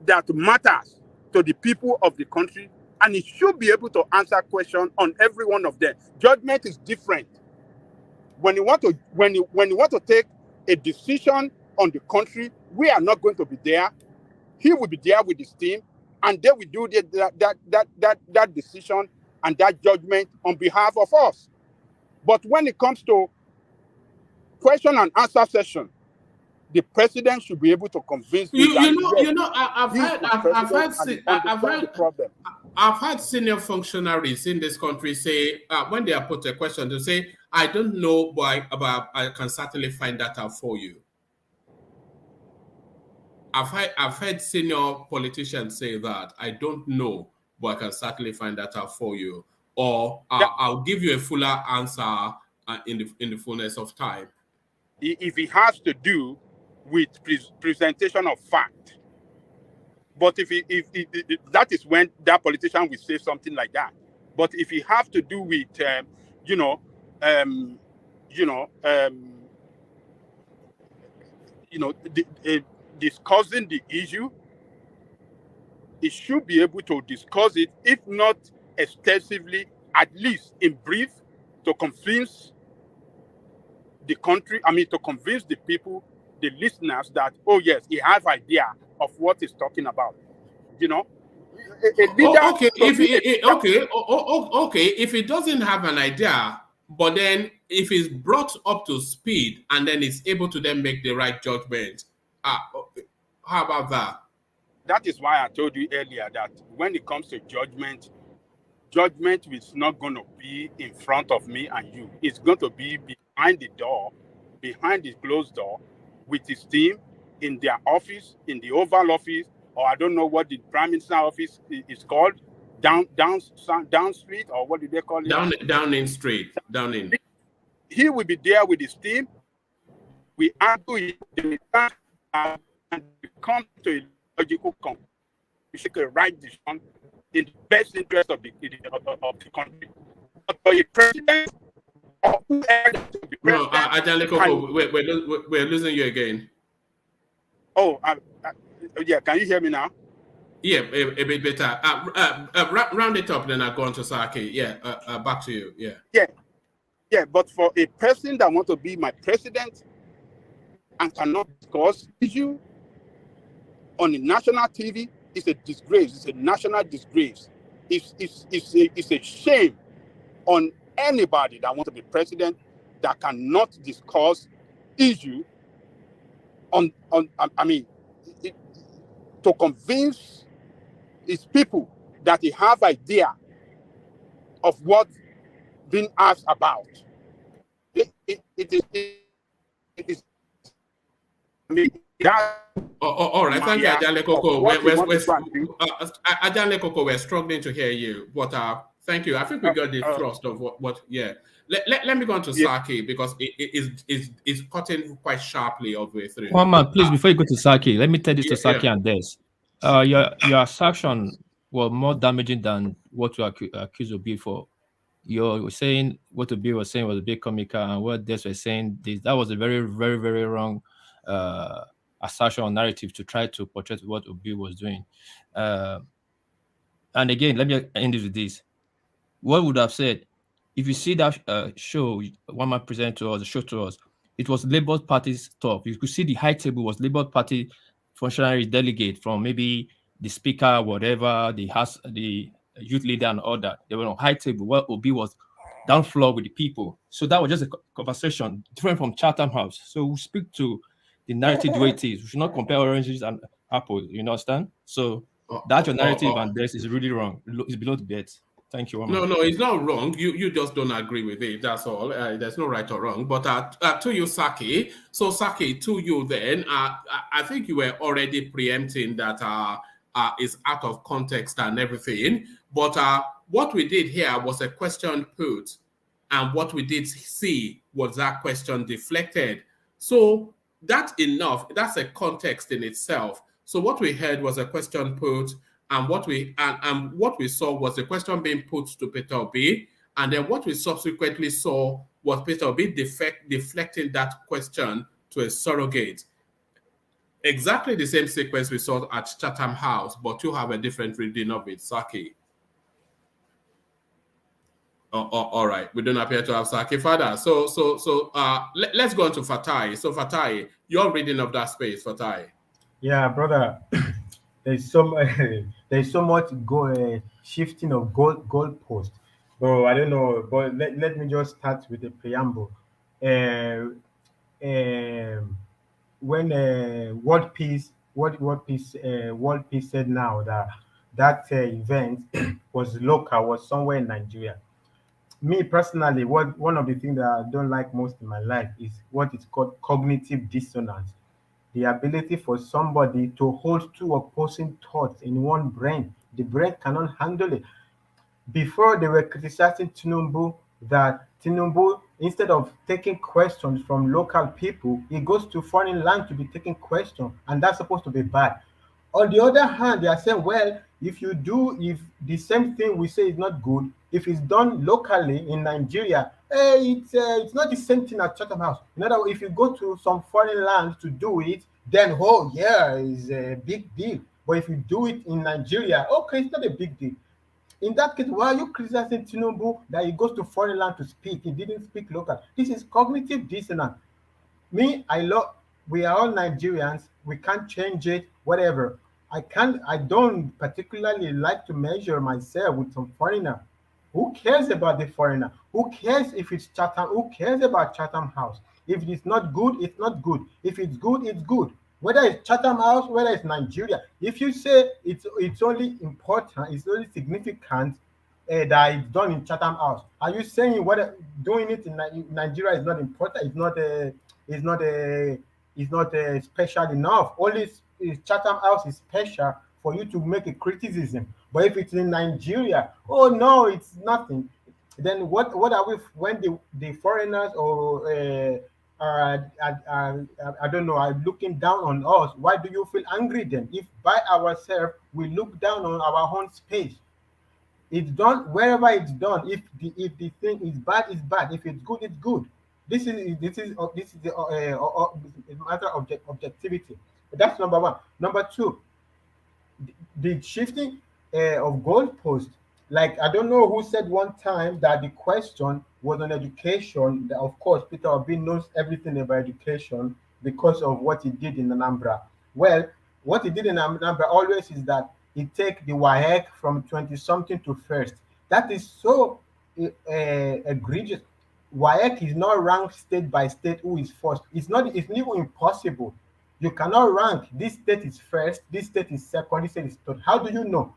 that matters to the people of the country, and it should be able to answer questions on every one of them. Judgment is different. When you want to take a decision on the country, we are not going to be there. He will be there with his team, and they will do that decision and that judgment on behalf of us. But when it comes to question and answer session, the president should be able to convince me that I've had senior functionaries in this country say when they are put a question, they say, "I don't know, but I can certainly find that out for you." I've heard senior politicians say that, "I don't know, but I can certainly find that out for you," or I'll give you a fuller answer in the fullness of time. If it has to do with presentation of fact, but if that is when that politician will say something like that. But if it has to do with discussing the issue, it should be able to discuss it, if not extensively, at least in brief, to convince the country, to convince the people, the listeners, that, oh yes, he has idea of what he's talking about. A leader if he doesn't have an idea, but then if he's brought up to speed and then is able to then make the right judgment, how about that? That is why I told you earlier that when it comes to judgment is not going to be in front of me and you. It's going to be behind the door, behind the closed door, with his team in their office, in the Oval Office, or I don't know what the Prime Minister office is called, down street, or what do they call it? Downing Street. He will be there with his team. We argue it, and come to a logical conclusion. We should a right decision in the best interest of the country. But for a president, or whoever to be president, we're losing you again. Oh, yeah. Can you hear me now? Yeah, a bit better. Round it up, then I'll go on to Saki. Yeah, back to you. Yeah. But for a person that wants to be my president and cannot discuss issue on the national TV, it's a disgrace. It's a national disgrace. It's a shame on anybody that wants to be president that cannot discuss issue to convince his people that he have idea of what being asked about. It is. All right, thank you, Ajale Koko. Ajale Koko, we're struggling to hear you, but thank you. I think we got the thrust of what. Yeah. Let me go on to Saki, because it's cutting quite sharply all the way through. One man, please, before you go to Saki, let me tell this to Saki and Des. Your assertion was more damaging than what you accused Obi for. You're saying what Obi was saying was a bit comical, and what Des was saying, that was a very, very, very wrong assertion or narrative to try to portray what Obi was doing. And again, let me end it with this. What would have said, if you see that show, one man presented to us, the show to us, it was Labour Party's stuff. You could see the high table was Labour Party functionary delegate from maybe the speaker, whatever, the youth leader and all that. They were on high table, while Obi was down floor with the people. So that was just a conversation different from Chatham House. So we speak to the narrative the way it is. We should not compare oranges and apples, you understand? So that your narrative and this is really wrong. It's below the belt. Thank you. No, it's not wrong. You just don't agree with it. That's all. There's no right or wrong. But to you, Saki. So Saki, to you then, I think you were already preempting that is out of context and everything. But what we did here was a question put, and what we did see was that question deflected. So that's enough. That's a context in itself. So what we heard was a question put, and what we saw was the question being put to Peter Obi, and then what we subsequently saw was Peter Obi deflecting that question to a surrogate. Exactly the same sequence we saw at Chatham House, but you have a different reading of it, Saki. All right, we don't appear to have Saki further. So let's go on to Fatai. So Fatai, your reading of that space, Fatai. Yeah, brother. There's so much shifting of goalpost. So I don't know, but let me just start with the preamble. Uh, um, when World Peace said now that event was somewhere in Nigeria. Me personally, what one of the things that I don't like most in my life is what is called cognitive dissonance. The ability for somebody to hold two opposing thoughts in one brain. The brain cannot handle it. Before they were criticizing Tinubu that Tinubu, instead of taking questions from local people, he goes to foreign land to be taking questions, and that's supposed to be bad. On the other hand, they are saying, well, if the same thing we say is not good, if it's done locally in Nigeria, it's not the same thing as Chatham House. In other words, if you go to some foreign land to do it, then oh yeah, it's a big deal. But if you do it in Nigeria, okay, it's not a big deal. In that case, why are you criticizing Tinubu that he goes to foreign land to speak? He didn't speak local. This is cognitive dissonance. Me, I love. We are all Nigerians. We can't change it. Whatever. I can't. I don't particularly like to measure myself with some foreigner. Who cares about the foreigner? Who cares if it's Chatham? Who cares about Chatham House? If it's not good, it's not good. If it's good, it's good. Whether it's Chatham House, whether it's Nigeria. If you say it's only important, it's only significant that it's done in Chatham House, are you saying whether doing it in Nigeria is not important? It's not a it's not special enough. Only Chatham House is special for you to make a criticism. But if it's in Nigeria, oh no, it's nothing. Then what are we when the foreigners or I don't know are looking down on us? Why do you feel angry then? If by ourselves we look down on our own space, it's done wherever it's done. If the thing is bad, it's bad. If it's good, it's good. This is a matter of objectivity. That's number one. Number two, the shifting of goalposts. Like I don't know who said one time that the question was on education. Of course, Peter Obi knows everything about education because of what he did in Anambra. Well, what he did in Anambra always is that he take the WAEC from 20 something to first. That is so egregious. WAEC is not ranked state by state who is first. It's even impossible. You cannot rank this state is first, this state is second, this state is third. How do you know?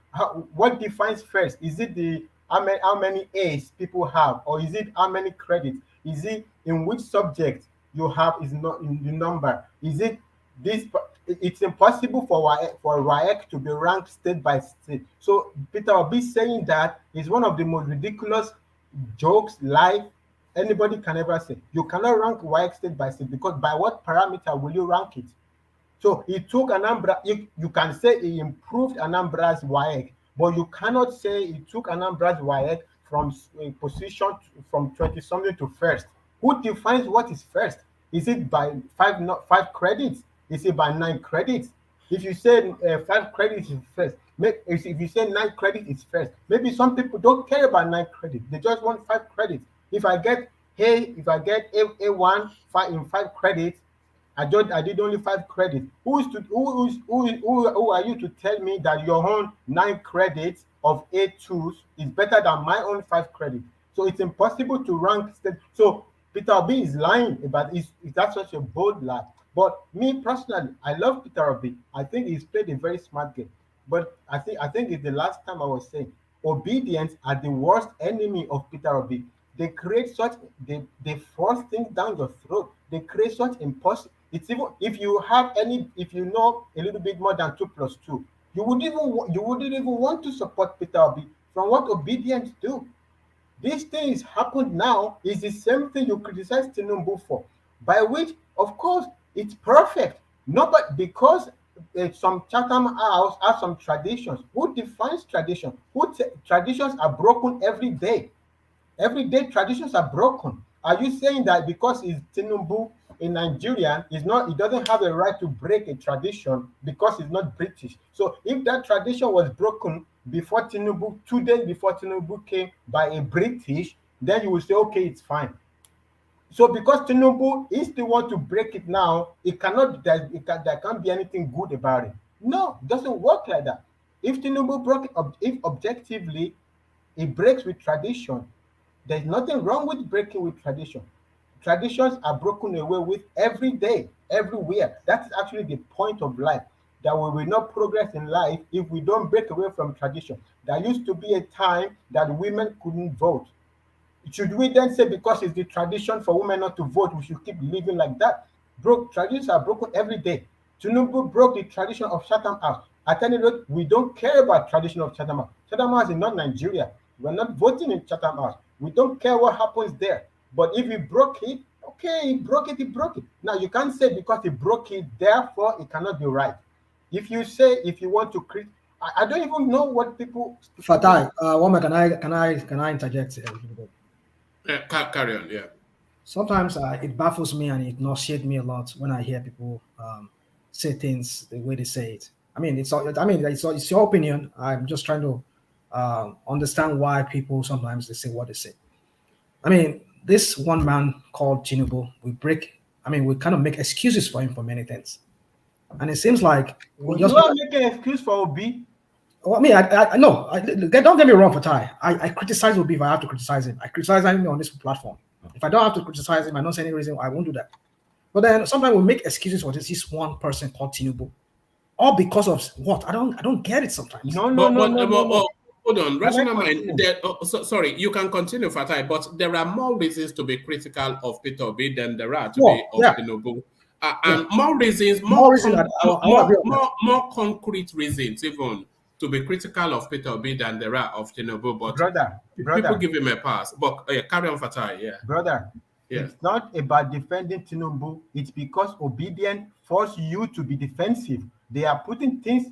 What defines first? Is it the how many A's people have, or is it how many credits? Is it in which subject you have is not in the number? Is it this? It's impossible for WAEC to be ranked state by state. So Peter Obi saying that is one of the most ridiculous jokes, lie anybody can ever say. You cannot rank WAEC state by state because by what parameter will you rank it? So he took Anambra. You can say he improved Anambra's WAEC, but you cannot say he took Anambra's WAEC from a position from 20 something to first. Who defines what is first? Is it by five credits? Is it by 9 credits? If you say 5 credits is first, if you say 9 credits is first, maybe some people don't care about 9 credits. They just want 5 credits. If I get A1 in 5 credits, I did only 5 credits. Who are you to tell me that your own 9 credits of A2s is better than my own 5 credits? So it's impossible to rank state. So Peter Obi is lying about is that such a bold lie. But me personally, I love Peter Obi. I think he's played a very smart game. But I think it's the last time I was saying obedience are the worst enemy of Peter Obi. They create such they force things down your throat. They create such impossible. It's even if you know a little bit more than 2 plus 2, you wouldn't even want to support Peter Obi from what obedience do. These things happened now is the same thing you criticize Tinubu for, by which, of course, it's perfect. No, but because some Chatham House have some traditions. Who defines tradition? Traditions are broken every day. Every day traditions are broken. Are you saying that because he's Tinubu in Nigeria, he doesn't have a right to break a tradition because he's not British? So if that tradition was broken before Tinubu, 2 days before Tinubu came by a British, then you will say, okay, it's fine. So because Tinubu is the one to break it now, there can't be anything good about it. No, it doesn't work like that. If Tinubu broke it, if objectively It breaks with tradition. There's nothing wrong with breaking with tradition. Traditions are broken away with every day, everywhere. That's actually the point of life. That we will not progress in life if we don't break away from tradition. There used to be a time that women couldn't vote. Should we then say because it's the tradition for women not to vote, we should keep living like that? Broke traditions are broken every day. Tinubu broke the tradition of Chatham House. At any rate, we don't care about tradition of Chatham House. Chatham House is not Nigeria. We're not voting in Chatham House. We don't care what happens there. But if he broke it, okay, he broke it, he broke it. Now you can't say because he broke it, therefore it cannot be right. If you say if you want to create, I don't even know what people. Fatai, Woman, can I interject here? Carry on, yeah. Sometimes it baffles me and it nauseates me a lot when I hear people say things the way they say it. I mean, it's your opinion. I'm just trying to understand why people sometimes they say what they say. I mean, this one man called Tinubu, we kind of make excuses for him for many things. And it seems like you are making an excuse for Obi. Well, I mean, I no, don't get me wrong, Fatai. I criticize Obi if I have to criticize him. I criticize him on this platform. If I don't have to criticize him, I don't see any reason why I won't do that. But then sometimes we make excuses for this one person called Tinubu, all because of what? I don't get it sometimes. No. Hold on, rational mind. Sorry, you can continue, Fatai, but there are more reasons to be critical of Peter Obi than there are to be of Tinubu. And more reasons, more concrete reasons, even to be critical of Peter Obi than there are of Tinubu. But people give him a pass. But carry on, Fatai. Yeah, brother. Yeah. It's not about defending Tinubu. It's because obedience forces you to be defensive. They are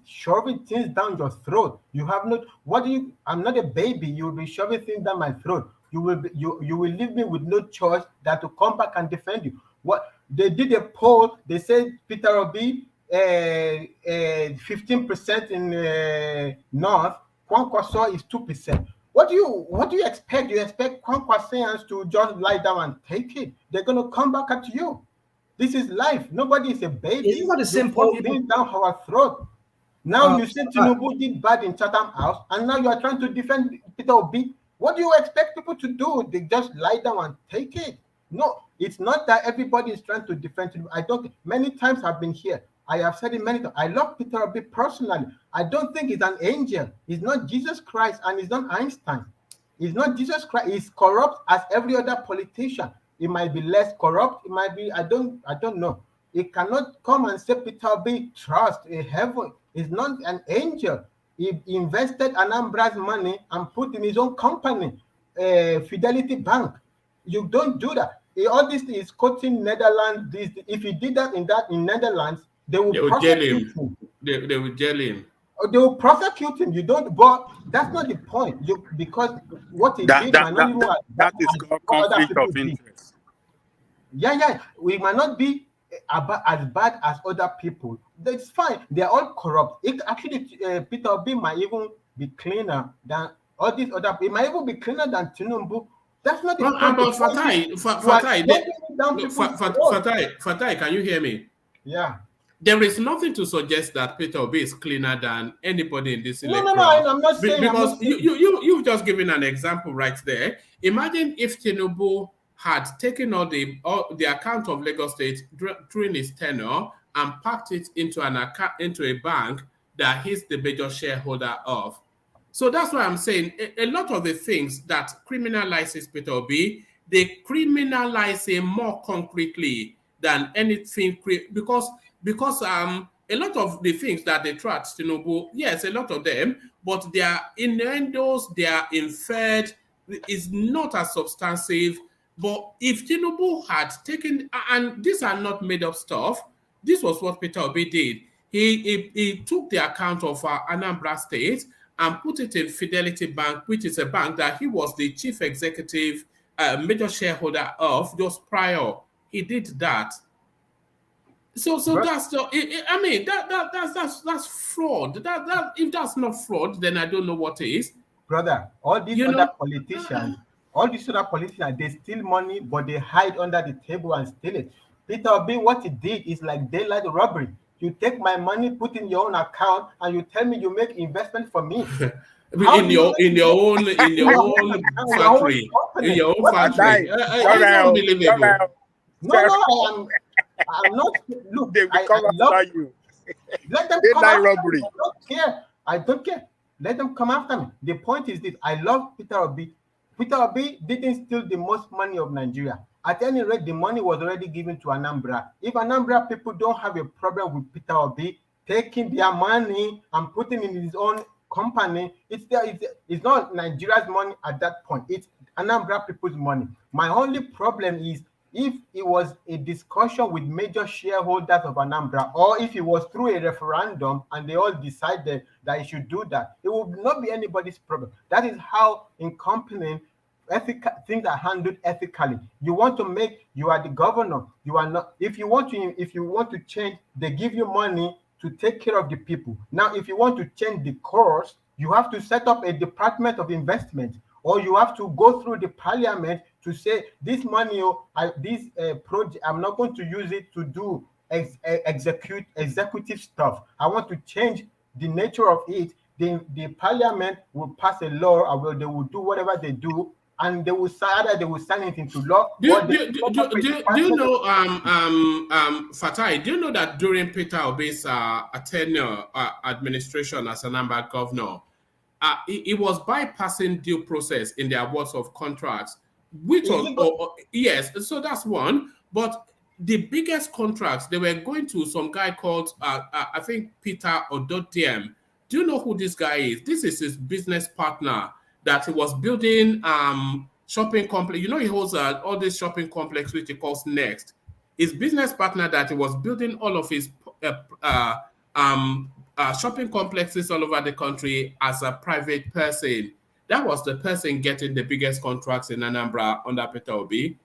shoving things down your throat. You have not. I'm not a baby. You will be shoving things down my throat. You will leave me with no choice than to come back and defend you. What they did a poll. They said Peter Obi 15% in North. Kwankwaso is 2%. What do you expect? You expect Kwankwasians to just lie down and take it? They're gonna come back at you. This is life. Nobody is a baby. It's not the same poll down our throat. Now you said Tinubu did bad in Chatham House, and now you are trying to defend Peter Obi. What do you expect people to do? They just lie down and take it? No, it's not that everybody is trying to defend Tinubu. Many times I've been here. I have said it many times. I love Peter Obi personally. I don't think he's an angel. He's not Jesus Christ, and he's not Einstein. He's not Jesus Christ. He's corrupt as every other politician. He might be less corrupt. It might be, I don't know. He cannot come and say Peter Obi trust in heaven. He's not an angel. He invested Anambra's money and put in his own company, Fidelity Bank. You don't do that. All this is quoting Netherlands. If he did that in Netherlands, they will prosecute him. They will jail him. They will prosecute him. You don't, but that's not the point. Because what he did might not even that is called conflict of interest. Yeah. We might not be as bad as other people. That's fine. They're all corrupt. Peter Obi might even be cleaner than all these other. It might even be cleaner than Tinubu. That's not the point. Fatai, can you hear me? Yeah. There is nothing to suggest that Peter Obi is cleaner than anybody in this electorate. No, I'm not saying. Because you've just given an example right there. Imagine if Tinubu had taken all the account of Lagos State during his tenure and packed it into a bank that he's the major shareholder of. So that's why I'm saying a lot of the things that criminalizes Peter Obi, they criminalize him more concretely than anything because a lot of the things that they track Tinubu, yes, a lot of them, but they are innuendos, they are inferred, is not as substantive. But if Tinubu had taken, and these are not made up stuff, this was what Peter Obi did. He took the account of Anambra State and put it in Fidelity Bank, which is a bank that he was the chief executive, major shareholder of just prior. He did that. So that's that's fraud. That if that's not fraud, then I don't know what is. Brother, all these other politicians, they steal money, but they hide under the table and steal it. Peter Obi, what he did is like daylight robbery. You take my money, put in your own account, and you tell me you make investment for me. In your own factory, in your own factory. It's unbelievable. No, I'm not. Look, They will I come love after you. Let them come Daylight after robbery. me. I don't care. I don't care. Let them come after me. The point is this: I love Peter Obi. Peter Obi didn't steal the most money of Nigeria. At any rate, the money was already given to Anambra. If Anambra people don't have a problem with Peter Obi taking their money and putting in his own company, it's not Nigeria's money at that point. It's Anambra people's money. My only problem is if it was a discussion with major shareholders of Anambra, or if it was through a referendum and they all decided that it should do that, it would not be anybody's problem. That is how in company things are handled ethically. You want to make, you are the governor, you are not. If you want to change, they give you money to take care of the people. Now, if you want to change the course, you have to set up a department of investment, or you have to go through the parliament to say this money, this project, I'm not going to use it to do executive stuff. I want to change the nature of it. The parliament will pass a law, or they will do whatever they do, and they will sign it into law. Do you know, Fatai, do you know that during Peter Obi's tenure administration as Anambra governor, it was bypassing due process in the awards of contracts, which was, yes, so that's one. But the biggest contracts, they were going to some guy called, I think, Peter Odotiem. Do you know who this guy is? This is his business partner that he was building shopping complex. You know, he holds all this shopping complex, which he calls Next. His business partner that he was building all of his shopping complexes all over the country as a private person. That was the person getting the biggest contracts in Anambra under Peter Obi.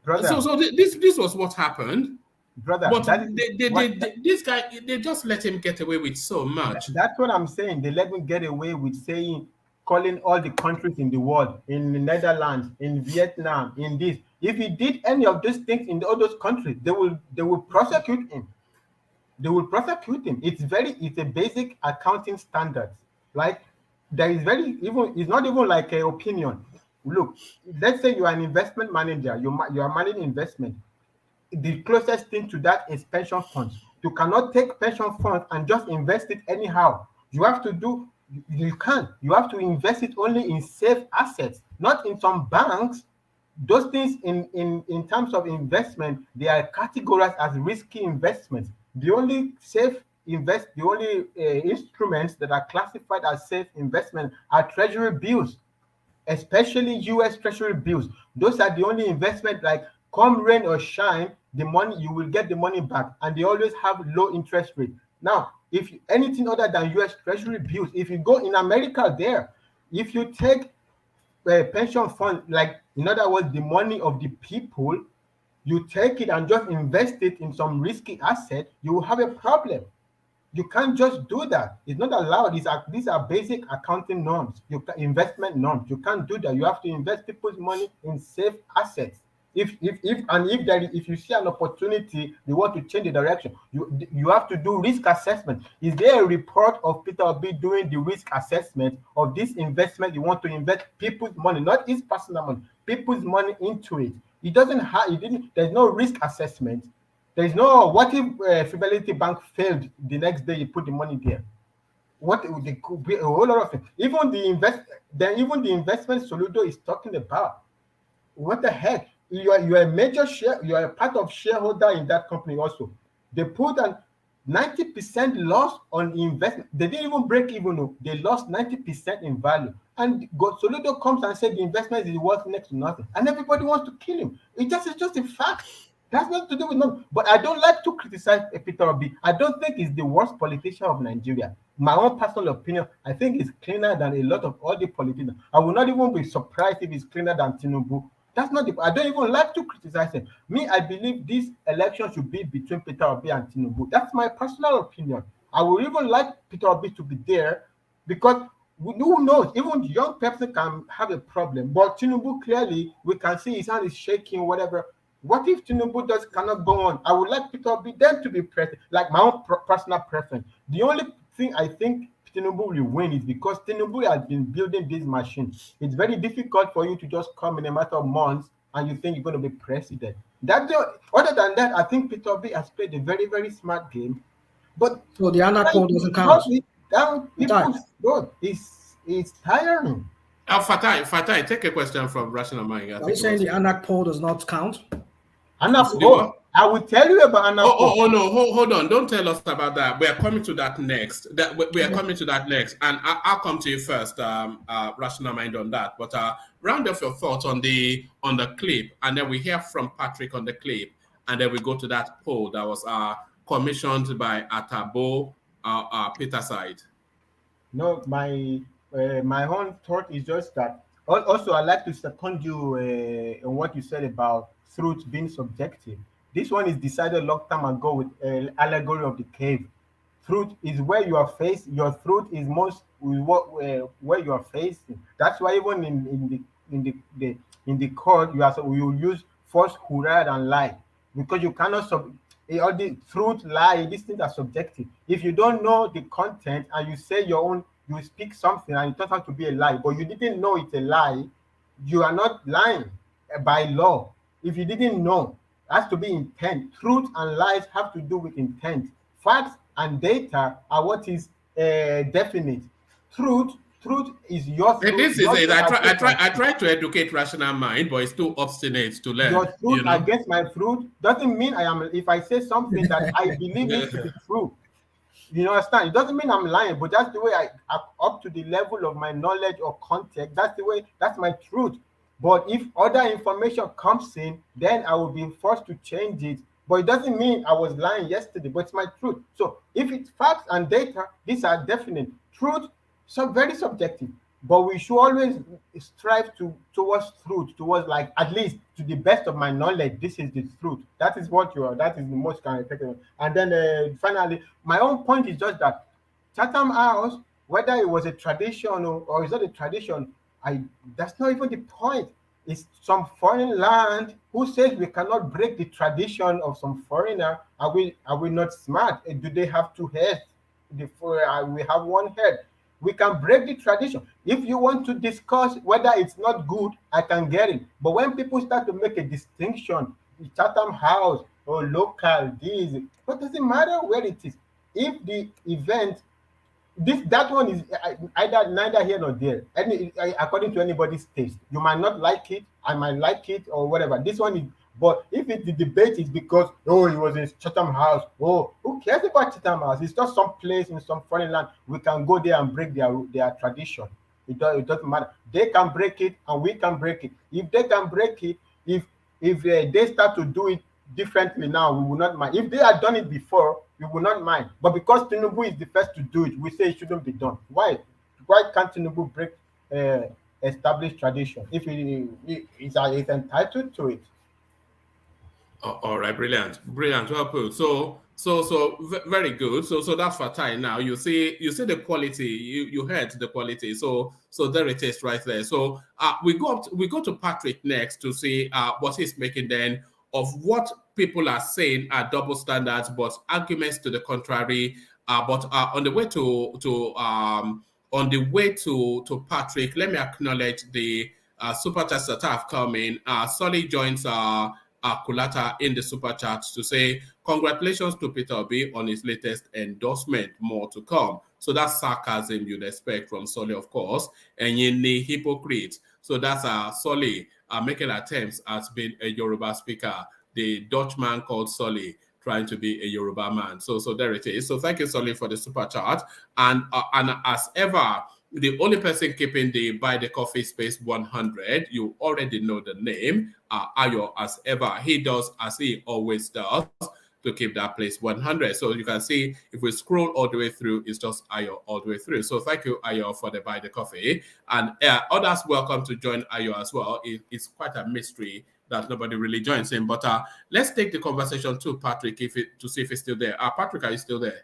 Brother, so this was what happened. Brother, but this guy, they just let him get away with so much. That's what I'm saying. They let him get away with calling all the countries in the world, in the Netherlands, in Vietnam, in this. If he did any of these things in all those countries, they will prosecute him. They will prosecute him. It's a basic accounting standards. Like there is it's not even like an opinion. Look, let's say you are an investment manager, you are managing investment. The closest thing to that is pension funds. You cannot take pension funds and just invest it anyhow. You have to you have to invest it only in safe assets, not in some banks. Those things in terms of investment, they are categorized as risky investments. The only instruments that are classified as safe investment are treasury bills, especially US Treasury bills. Those are the only investment, like come rain or shine, the money, you will get the money back, and they always have low interest rate. Now, if anything other than US Treasury bills, if you go in America there, if you take a pension fund, like in other words, the money of the people, you take it and just invest it in some risky asset, you will have a problem. You can't just do that. It's not allowed. These are basic accounting norms, investment norms. You can't do that. You have to invest people's money in safe assets. If you see an opportunity, you want to change the direction, you have to do risk assessment. Is there a report of Peter Obi doing the risk assessment of this investment? You want to invest people's money, not his personal money, people's money into it. It doesn't have. There's no risk assessment. There's no, what if Fidelity Bank failed the next day you put the money there? What there could be a whole lot of things. Even the investment Soludo is talking about. What the heck? You are a major share, you are a part of shareholder in that company also. They put an 90% loss on investment. They didn't even break even though. They lost 90% in value. And Soludo comes and said the investment is worth next to nothing. And everybody wants to kill him. It's just a fact. That's nothing to do with nothing. But I don't like to criticize Peter Obi. I don't think he's the worst politician of Nigeria. My own personal opinion, I think he's cleaner than a lot of all the politicians. I will not even be surprised if he's cleaner than Tinubu. That's not I don't even like to criticize him. Me, I believe this election should be between Peter Obi and Tinubu. That's my personal opinion. I would even like Peter Obi to be there because who knows? Even the young person can have a problem. But Tinubu, clearly, we can see his hand is shaking, whatever. What if Tinubu cannot go on? I would like Peter Obi then to be president, like my own personal preference. The only thing I think Tinubu will win is because Tinubu has been building this machine. It's very difficult for you to just come in a matter of months and you think you're going to be president. Other than that, I think Peter Obi has played a very, very smart game. But so the Anap poll doesn't count. It's tiring. Fatai, take a question from Rational Mind. Are you saying the Anap poll does not count? Anap poll. I will tell you about Anap poll. Oh no, hold on. Don't tell us about that. We are coming to that next. We are coming to that next, and I'll come to you first, Rational Mind, on that. But round off your thoughts on the clip, and then we hear from Patrick on the clip, and then we go to that poll that was commissioned by Atabo Peter side. No, my own thought is just that. Also, I'd like to second you on what you said about truth being subjective. This one is decided a long time ago with allegory of the cave. Truth is where you are facing. Your truth is most where you are facing. That's why even in the court you use falsehood and lie, because you cannot all the truth, lie, these things are subjective. If you don't know the content and you say your own, you speak something and it turns out to be a lie, but you didn't know it's a lie, you are not lying by law. If you didn't know, it has to be intent. Truth and lies have to do with intent. Facts and data are what is definite. Truth is your truth. This is it. I try to educate Rational Mind, but it's too obstinate to learn. Your truth against my truth doesn't mean I am. If I say something that I believe it to be true, you understand? It doesn't mean I'm lying, but that's the way I up to the level of my knowledge or context. That's the way. That's my truth. But if other information comes in, then I will be forced to change it. But it doesn't mean I was lying yesterday, but it's my truth. So if it's facts and data, these are definite. Truth, very subjective. But we should always strive towards truth, towards, like, at least to the best of my knowledge, this is the truth. That is what you are. That is the most kind of thing. And then finally, my own point is just that Chatham House, whether it was a tradition or is not a tradition, that's not even the point. It's some foreign land. Who says we cannot break the tradition of some foreigner? Are we not smart? Do they have two heads? We have one head. We can break the tradition. If you want to discuss whether it's not good, I can get it. But when people start to make a distinction, Chatham House or local, what does it matter where it is? If the event, that one is either neither here nor there. According to anybody's taste, you might not like it, I might like it, or whatever. This one is. But if the debate is because it was in Chatham House, who cares about Chatham House? It's just some place in some foreign land. We can go there and break their tradition. It doesn't matter. They can break it and we can break it. If they can break it, if they start to do it differently now, we will not mind. If they had done it before, we will not mind. But because Tinubu is the first to do it, we say it shouldn't be done. Why can't Tinubu break established tradition if he's entitled to it? All right, brilliant, well put. So very good. So that's Fatai. Now you see the quality. You heard the quality. So there it is right there. So we go to Patrick next to see what he's making then of what people are saying are double standards, but arguments to the contrary. But on the way to Patrick, let me acknowledge the super chats that have come in. Solly joins Kulata in the super chat to say congratulations to Peter Obi on his latest endorsement, more to come. So that's sarcasm you'd expect from Solly, of course, and the hypocrite. So that's Solly making attempts at being a Yoruba speaker, the Dutchman called Solly trying to be a Yoruba man. So there it is. So thank you, Solly, for the super chat. And as ever, the only person keeping the Buy the Coffee Space 100, you already know the name, Ayo, as ever. He does as he always does to keep that place 100. So you can see if we scroll all the way through, it's just Ayo all the way through. So thank you, Ayo, for the Buy the Coffee. And others welcome to join Ayo as well. It's quite a mystery that nobody really joins him. But let's take the conversation to Patrick to see if he's still there. Patrick, are you still there?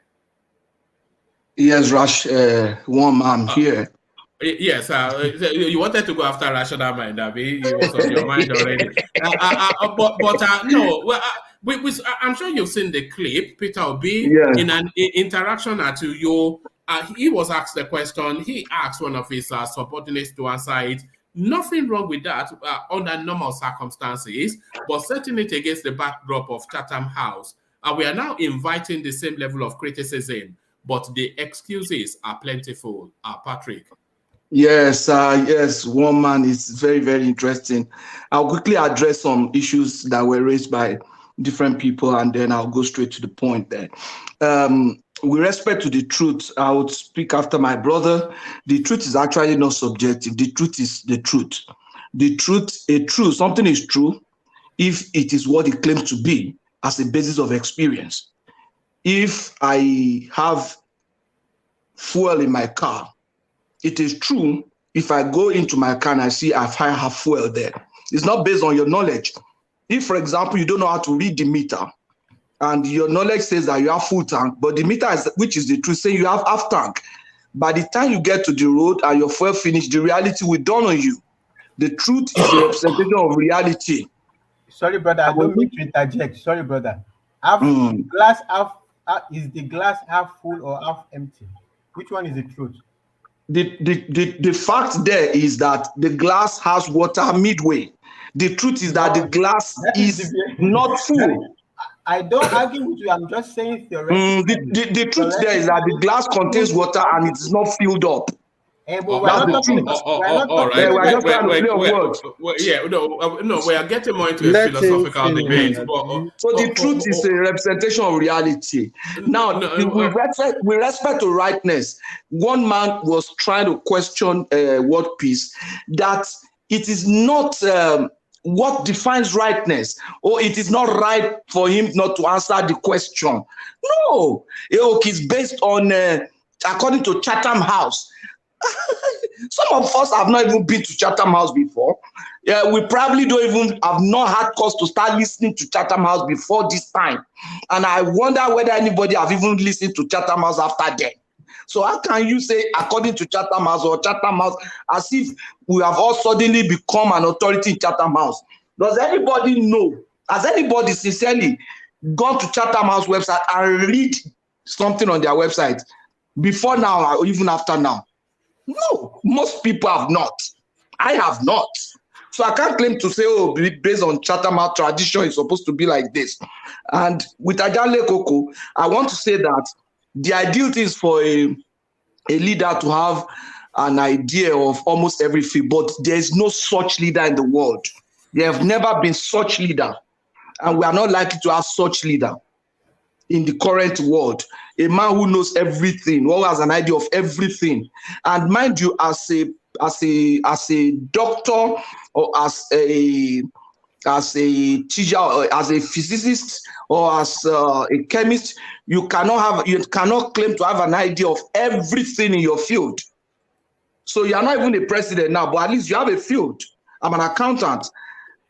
Yes, Rush, I'm here. Yes, you wanted to go after Rational Mind, Abby. It was on your mind already. No, I'm sure you've seen the clip, Peter Obi, in an interaction at your he was asked the question. He asked one of his subordinates to answer it. Nothing wrong with that under normal circumstances, but setting it against the backdrop of Chatham House. And we are now inviting the same level of criticism, but the excuses are plentiful. Patrick. Yes, yes, one man is very, very interesting. I'll quickly address some issues that were raised by different people, and then I'll go straight to the point there. With respect to the truth, I would speak after my brother. The truth is actually not subjective. The truth is the truth. The truth, something is true if it is what it claims to be as a basis of experience. If I have fuel in my car, it is true if I go into my car and I see I have fuel there. It's not based on your knowledge. If, for example, you don't know how to read the meter, and your knowledge says that you have full tank, but the meter, which is the truth, saying you have half tank. By the time you get to the road and your fuel finished, the reality will dawn on you. The truth is a representation of reality. Sorry, brother, I don't mean to interject. Sorry, brother. Is the glass half full or half empty? Which one is the truth? The fact there is that the glass has water midway. The truth is that the glass is not full. I don't argue with you. I'm just saying theoretically. The truth there is that the glass contains water and it is not filled up. That's the truth. All right. We are getting more into a philosophical debate. So the truth is a representation of reality. Now, with respect to rightness, one man was trying to question word peace, that it is not what defines rightness, or it is not right for him not to answer the question. No, it's based on, according to Chatham House. Some of us have not even been to Chatham House before. We probably don't even have not had cause to start listening to Chatham House before this time. And I wonder whether anybody have even listened to Chatham House after then. So how can you say according to Chatham House or Chatham House as if we have all suddenly become an authority in Chatham House? Does anybody know? Has anybody sincerely gone to Chatham House website and read something on their website before now or even after now? No, most people have not. I have not. So I can't claim to say, oh, based on Chatham House tradition, it's supposed to be like this. And with Ajale Koko, I want to say that the ideal thing is for a leader to have an idea of almost everything, but there is no such leader in the world. There have never been such leader, and we are not likely to have such leader in the current world. A man who knows everything, who has an idea of everything. And mind you, as a doctor or as a teacher or as a physicist or as a chemist, you cannot claim to have an idea of everything in your field. So you are not even a president now, but at least you have a field. I'm an accountant.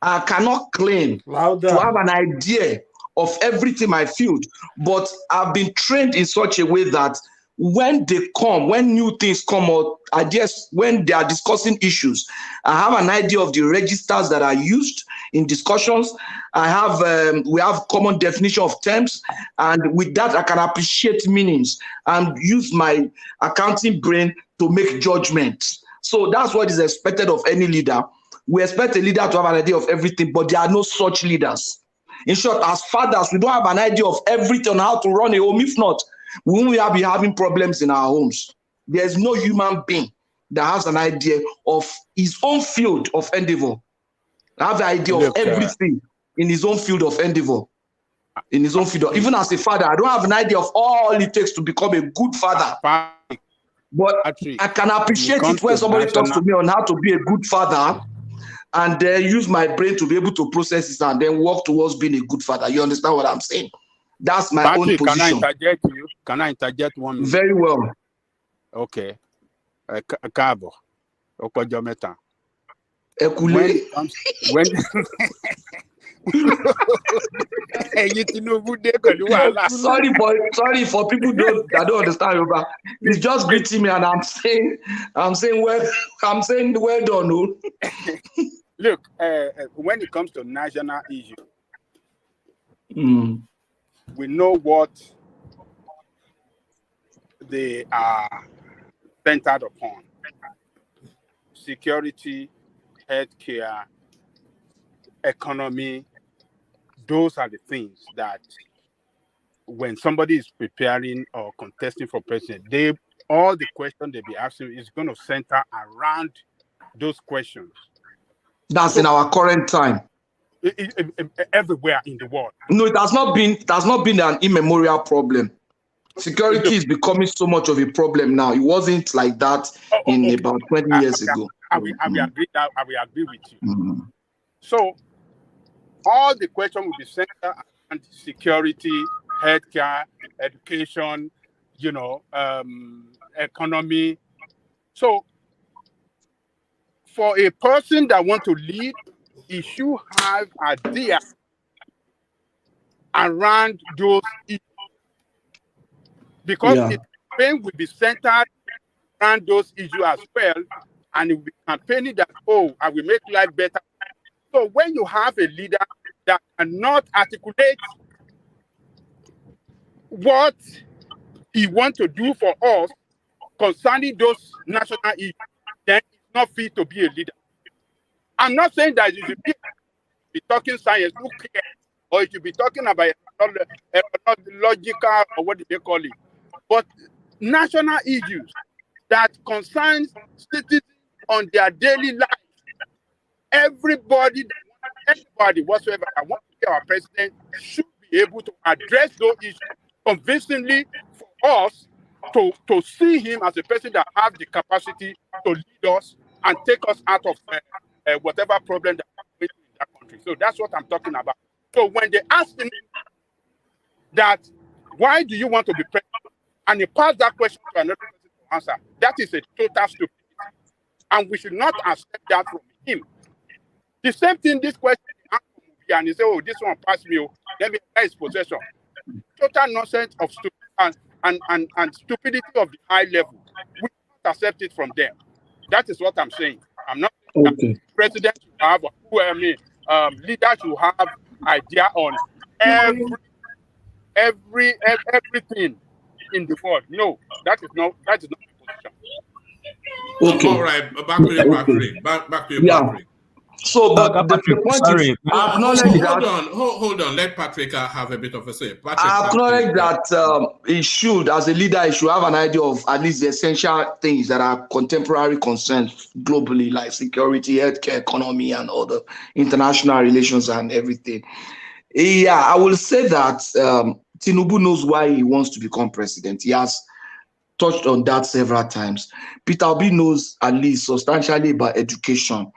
I cannot claim to have an idea of everything in my field, but I've been trained in such a way that when new things come out, ideas, when they are discussing issues, I have an idea of the registers that are used in discussions. We have common definition of terms, and with that I can appreciate meanings and use my accounting brain to make judgments. So that's what is expected of any leader. We expect a leader to have an idea of everything, but there are no such leaders. In short, as fathers, we don't have an idea of everything on how to run a home. If not, we will be having problems in our homes. There's no human being that has an idea of his own field of endeavor. Have the idea of everything in his own field of endeavor. In his own field. Even as a father, I don't have an idea of all it takes to become a good father. But I can appreciate it when somebody talks to me on how to be a good father, and then use my brain to be able to process it and then work towards being a good father. You understand what I'm saying? That's my own position. Can I interject 1 minute? Very well. Okay. Cabo. Okojometa. When sorry for people that don't understand Yoruba. He's just greeting me and I'm saying well done. No? Look, when it comes to national issues, we know what they are centered upon security, healthcare, economy. Those are the things that when somebody is preparing or contesting for president, all the questions they be asking is going to center around those questions. That's in our current time. Everywhere in the world. No, it has not been an immemorial problem. Security is becoming so much of a problem now. It wasn't like that in about 20 years ago. I will agree with you. So all the questions will be centered around security, healthcare, education, economy. So for a person that wants to lead, he should have idea around those issues. Because the campaign will be centered around those issues as well, and it will be campaigning that, I will make life better. So when you have a leader that cannot articulate what he wants to do for us concerning those national issues, then he's not fit to be a leader. I'm not saying that you should be talking science, who cares? Or you should be talking about logical, or what do they call it? But national issues that concerns citizens on their daily life, everybody whatsoever that wants to be our president should be able to address those issues convincingly for us to see him as a person that has the capacity to lead us and take us out of whatever problem that we're facing in that country. So that's what I'm talking about. So when they ask him that, why do you want to be president? And he passed that question to another person to answer, that is a total stupidity. And we should not accept that from him. The same thing, this question, and he said, this one passed me, let me apply his possession. Total nonsense of stupidity and stupidity of the high level. We cannot accept it from them. That is what I'm saying. I'm not saying that president should have, leaders should have idea on everything in the world. No, that is not the position. Okay. All right, back to you, Patrick. Back to you, Patrick. So, but the point is, I acknowledge that. Hold on. Let Patrick have a bit of a say. Patrick, I acknowledge that he should, as a leader, he should have an idea of at least the essential things that are contemporary concerns globally, like security, healthcare, economy, and all the international relations and everything. Yeah, I will say that Tinubu knows why he wants to become president. He has touched on that several times. Peter Obi knows at least substantially about education.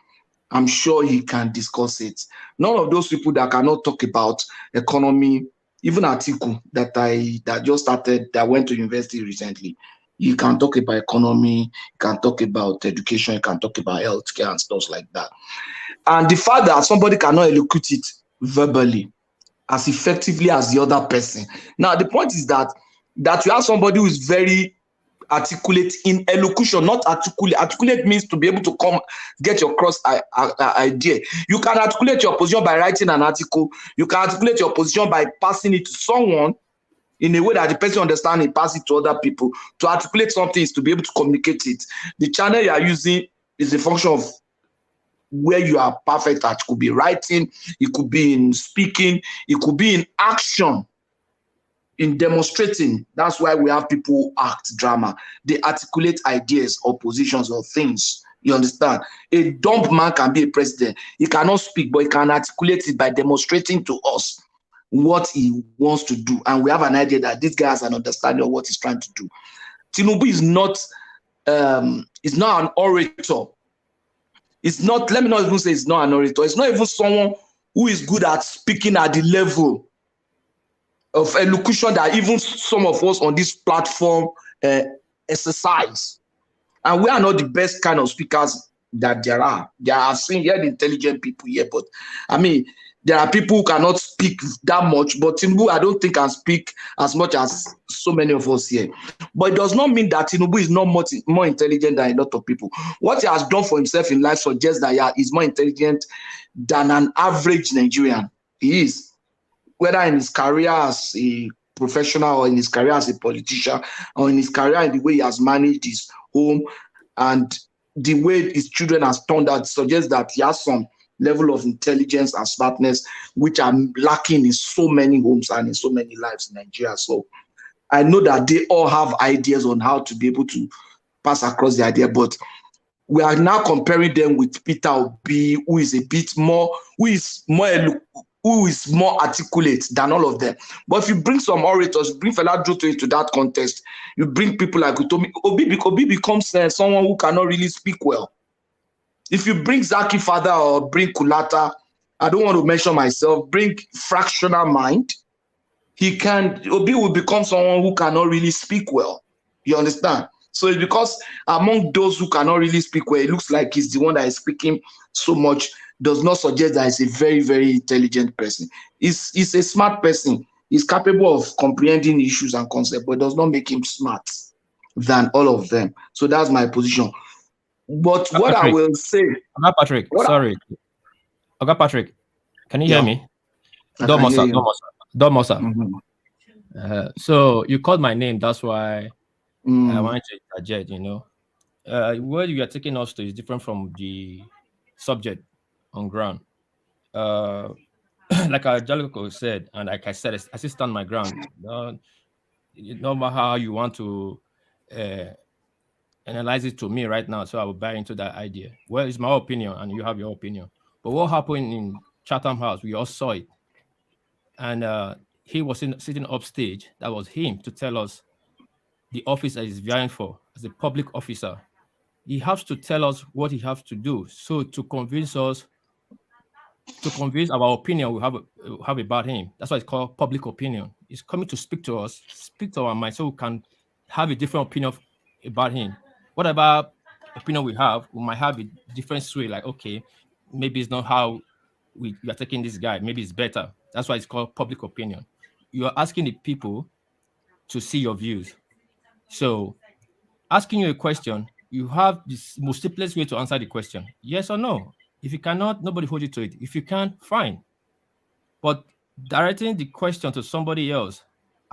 I'm sure he can discuss it. None of those people that cannot talk about economy, even Atiku that just started, that went to university recently, you can talk about economy, you can talk about education, you can talk about healthcare and stuff like that. And the fact that somebody cannot eloquate it verbally as effectively as the other person. Now, the point is that you have somebody who is very articulate in elocution, not articulate. Articulate means to be able to get your cross idea. You can articulate your position by writing an article. You can articulate your position by passing it to someone in a way that the person understands and pass it to other people. To articulate something is to be able to communicate it. The channel you are using is a function of where you are perfect at. It could be writing, it could be in speaking, it could be in action, in demonstrating. That's why we have people who act drama. They articulate ideas or positions or things. You understand? A dumb man can be a president. He cannot speak, but he can articulate it by demonstrating to us what he wants to do. And we have an idea that this guy has an understanding of what he's trying to do. Tinubu is not an orator. It's not, let me not even say it's not an orator. It's not even someone who is good at speaking at the level of elocution that even some of us on this platform exercise. And we are not the best kind of speakers that there are. There are seen here the intelligent people here, but I mean, there are people who cannot speak that much, but Tinubu, I don't think, can speak as much as so many of us here. But it does not mean that Tinubu is not more intelligent than a lot of people. What he has done for himself in life suggests that he is more intelligent than an average Nigerian. He is. Whether in his career as a professional or in his career as a politician or in his career in the way he has managed his home and the way his children has turned out suggests that he has some level of intelligence and smartness, which are lacking in so many homes and in so many lives in Nigeria. So I know that they all have ideas on how to be able to pass across the idea, but we are now comparing them with Peter Obi, who is a bit more, who is more articulate than all of them. But if you bring some orators, bring Fela Duto into that context, you bring people like Utomi, Obi becomes someone who cannot really speak well. If you bring Zaki Father or bring Kulata, I don't want to mention myself, bring fractional mind, Obi will become someone who cannot really speak well. You understand? So it's because among those who cannot really speak well, it looks like he's the one that is speaking so much, does not suggest that he's a very, very intelligent person. He's a smart person. He's capable of comprehending issues and concepts, but does not make him smart than all of them. So that's my position. But what Patrick, I will say... Patrick, sorry. Patrick, can you hear me? Domosa. So you called my name, that's why I wanted to interject, where you are taking us to is different from the subject on ground. Like Angelico said, and like I said, I still stand my ground. No matter how you want to analyze it to me right now, so I will buy into that idea. Well, it's my opinion, and you have your opinion. But what happened in Chatham House, we all saw it. And he was sitting upstage. That was him to tell us the office that he's vying for as a public officer. He has to tell us what he has to do. So to convince us, to convince our opinion we have about him. That's why it's called public opinion. He's coming to speak to us, speak to our mind, so we can have a different opinion about him. Whatever opinion we have, we might have a different sway. Like, okay, maybe it's not how we are taking this guy. Maybe it's better. That's why it's called public opinion. You are asking the people to see your views. So asking you a question, you have this most simplest way to answer the question. Yes or no. If you cannot, nobody holds you to it. If you can, fine. But directing the question to somebody else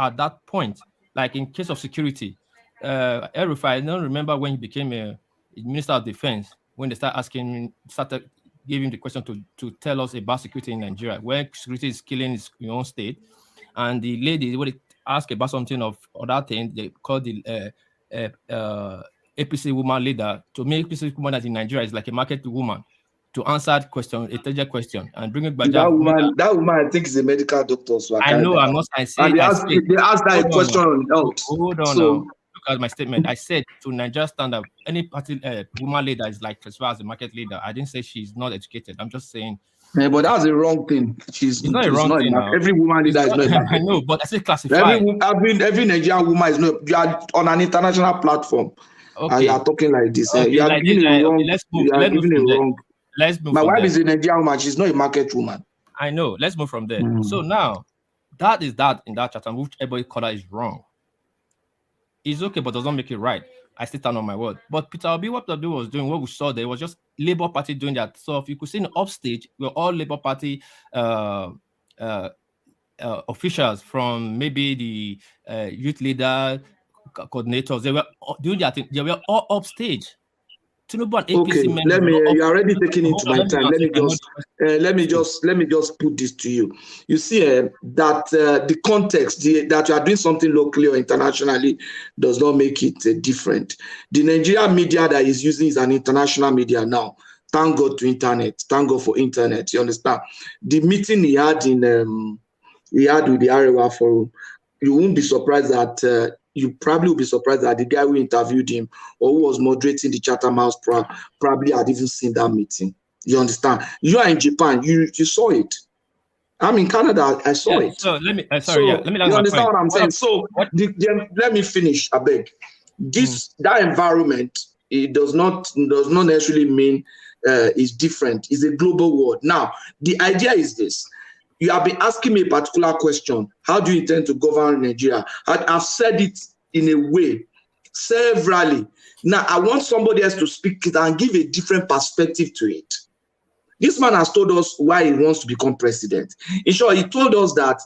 at that point, like in case of security, Erufai, I don't remember when he became a Minister of Defense, when they started giving the question to tell us about security in Nigeria, where security is killing your own state. And the lady, when they ask about something of other thing, they call the APC woman leader to make APC woman that in Nigeria is like a market woman to answer the question, a strategic question, and bring it back. That woman, I think, is a medical doctor. So I know, I'm not. I said, they asked that question on health. Hold on, now. Look at my statement. I said to Nigeria standard, any party woman leader is like as far as a market leader. I didn't say she's not educated. I'm just saying. Yeah, but that's a wrong thing. It's not a wrong thing. Every woman leader is not. I know, but I say classify. Every Nigerian woman is not. You are on an international platform. Okay. And you are talking like this. Okay, you are giving it wrong. Let's move. My wife is a Nigerian woman. She's not a market woman. I know. Let's move from there. So now, that is that in that chapter, which everybody call that is wrong. It's okay, but does not make it right. I still stand on my word. But Peter Obi, what Peter Obi was doing, what we saw there was just Labour Party doing that. So if you could see in the upstage, we're all Labour Party officials from maybe the youth leader coordinators. They were doing that thing. They were all upstage. Okay, you're already taking into my time. Let me just put this to you. You see that the context that you are doing something locally or internationally does not make it different. The Nigerian media that is using is an international media now. Thank God to internet. Thank God for internet. You understand? The meeting he had with the Arewa Forum, you won't be surprised that you probably will be surprised that the guy who interviewed him or who was moderating the Chatham House probably had even seen that meeting. You understand? You are in Japan. You saw it. I'm in Canada. I saw it. So let me. Let me. You understand what I'm saying? So let me finish. I beg. That environment, it does not necessarily mean it's different. It's a global world. Now the idea is this. You have been asking me a particular question. How do you intend to govern Nigeria? I've said it in a way, severally. Now, I want somebody else to speak it and give a different perspective to it. This man has told us why he wants to become president. In short, he told us that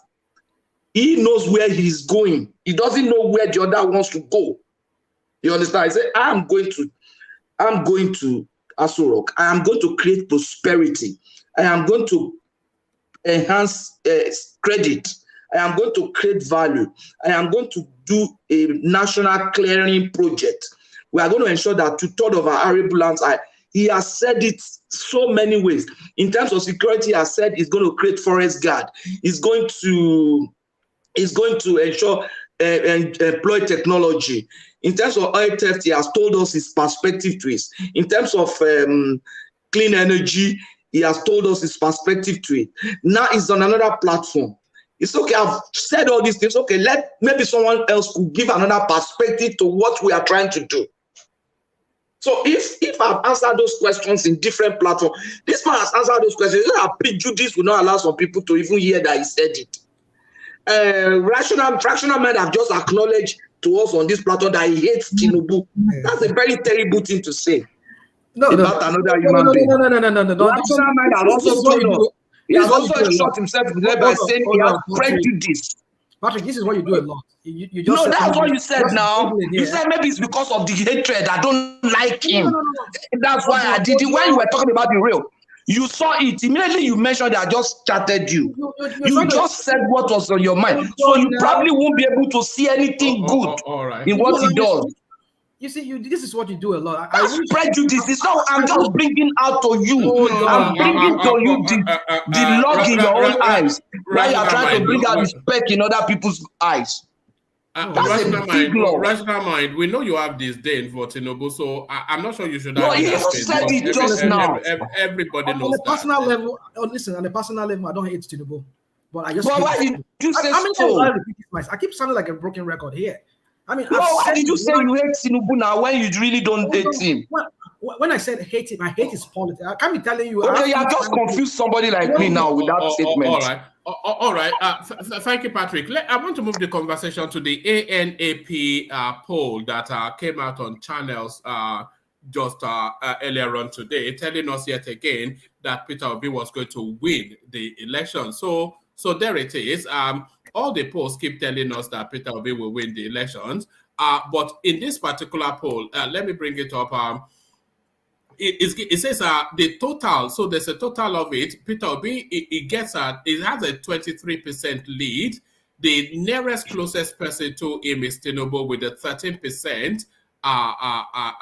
he knows where he's going. He doesn't know where the other wants to go. You understand? I say, I'm going to Aso Rock. I am going to create prosperity. I am going to enhance credit. I am going to create value. I am going to do a national clearing project. We are going to ensure that 2/3 of our arable lands are. He has said it so many ways. In terms of security, he has said he's going to create forest guard. He's going to ensure and employ technology. In terms of oil theft, he has told us his perspective to it. In terms of clean energy, he has told us his perspective to it. Now it's on another platform. It's okay, I've said all these things. Okay, maybe someone else could give another perspective to what we are trying to do. So if I've answered those questions in different platforms, this man has answered those questions. Prejudice will not allow some people to even hear that he said it. Fractional men have just acknowledged to us on this platform that he hates Tinubu. That's a very terrible thing to say about another human being. No. Rational man has also told us. He has also shot himself in the leg by saying he has prejudice. Patrick, this is what you do a lot. You just no, that's what you said now. You said maybe it's because of the hatred. I don't like him. No. That's why I did it. When you were talking about the real, you saw it. Immediately you mentioned that I just chatted you. You just said what was on your mind. So you probably won't be able to see anything good in what he does. You see, this is what you do a lot. That's prejudice. It's not. I'm just bringing out to you. I'm bringing to you the log in your own eyes. Why you are trying to bring out the speck in other people's eyes. Rational mind. We know you have disdain for Tinubu, so I'm not sure you should. No, you said it just now. Everybody knows on a personal level. Listen, on a personal level, I don't hate Tinubu, but I just. But why did you say so? I keep sounding like a broken record here. I mean, why did you say you hate Tinubu now when you really don't hate him? When I said hate him, I hate his politics. I can't be telling you. Okay, you have just confused somebody like me now with that statement. All right. Thank you, Patrick. I want to move the conversation to the ANAP poll that came out on channels just earlier on today, telling us yet again that Peter Obi was going to win the election. So there it is. All the polls keep telling us that Peter Obi will win the elections. But in this particular poll, let me bring it up. It says the total. So there's a total of it. Peter Obi, it has a 23% lead. The nearest closest person to him is Tinubu with a 13%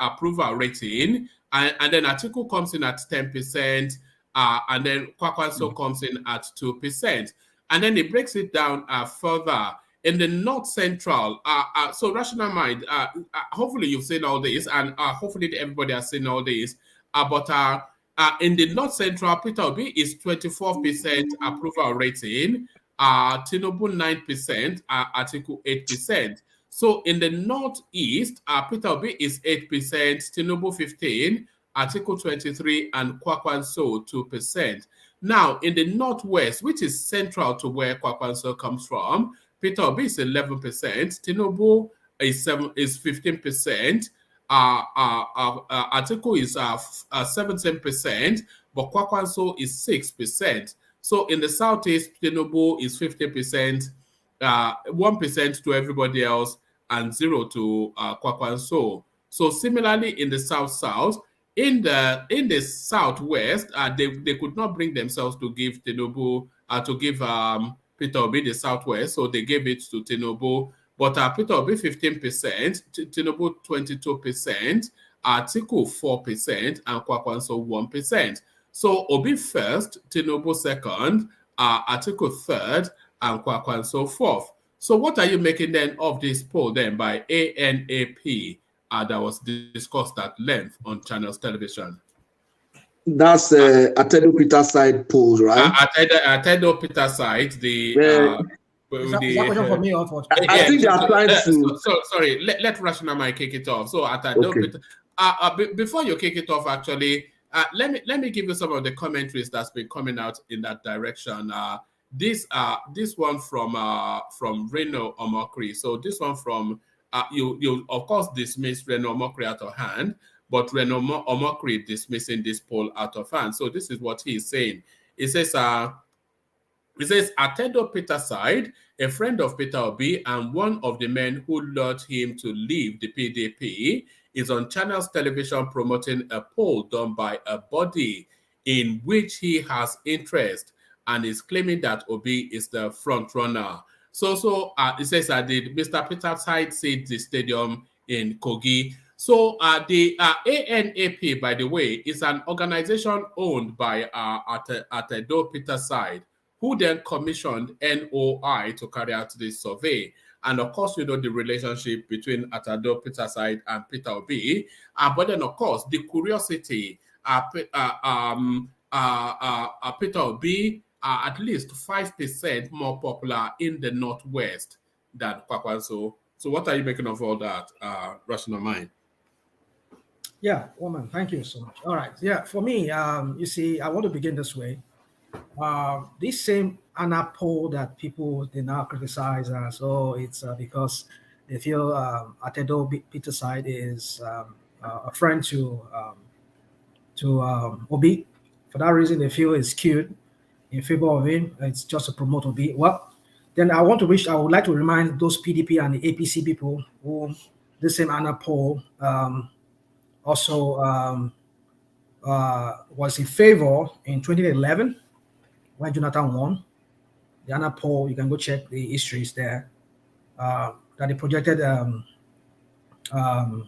approval rating, and then Atiku comes in at 10%, and then Kwakwanso comes in at 2%. And then it breaks it down further. In the North Central, so Rational Mind, hopefully you've seen all this, and hopefully everybody has seen all this. But in the North Central, Peter Obi is 24% approval rating, Tinubu 9%, Atiku 8%. So in the Northeast, Peter Obi is 8%, Tinubu 15%, Atiku 23%, and Kwakwanso 2%. Now, in the Northwest, which is central to where Kwakwanso comes from, Peter Obi is 11%, Tinubu is 15%, Atiku is 17%, but Kwakwanso is 6%. So in the Southeast, Tinubu is 50%, 1% to everybody else, and 0 to Kwakwanso. So similarly, in the South-South, in the Southwest, they could not bring themselves to give Tinubu to give Peter Obi the Southwest, so they gave it to Tinubu. But Peter Obi 15%, Tinubu 22%, Atiku 4%, and Kwakwanso 1%. So Obi first, Tinubu second, Atiku third, and Kwakwanso fourth. So what are you making then of this poll then by ANAP that was discussed at length on Channels Television? That's Atedo Peter side poll, right? Atedo Peter side, the is that question for me or for? I think they are trying to. Sorry, let Rational Mind kick it off. So Atedo Peter, before you kick it off, actually, let me give you some of the commentaries that's been coming out in that direction. This one from Reno Omokri. So this one from you of course dismiss Reno Omokri out of hand, but Reno Omokri dismissing this poll out of hand. So this is what he's saying. He says It says, Atedo Peter side, a friend of Peter Obi and one of the men who lured him to leave the PDP, is on Channels Television promoting a poll done by a body in which he has interest and is claiming that Obi is the front runner. So it says that Mr. Peter side said the stadium in Kogi. So the ANAP, by the way, is an organization owned by Atedo Peter side, who then commissioned NOI to carry out this survey. And of course, you know the relationship between Atado Peter side and Peter Obi. But then, of course, the curiosity, Peter Obi are at least 5% more popular in the Northwest than Kwakwanso. So what are you making of all that, rational mind? Yeah, woman, thank you so much. All right. Yeah, for me, you see, I want to begin this way. This same Anap poll that people they now criticize as, it's because they feel Atedo Peter side is a friend to Obi. For that reason, they feel it's skewed in favor of him. It's just to promote Obi. Well, then I would like to remind those PDP and the APC people who the same Anap poll also was in favor in 2011 when Jonathan won. The Anap poll, you can go check the histories there. That they projected,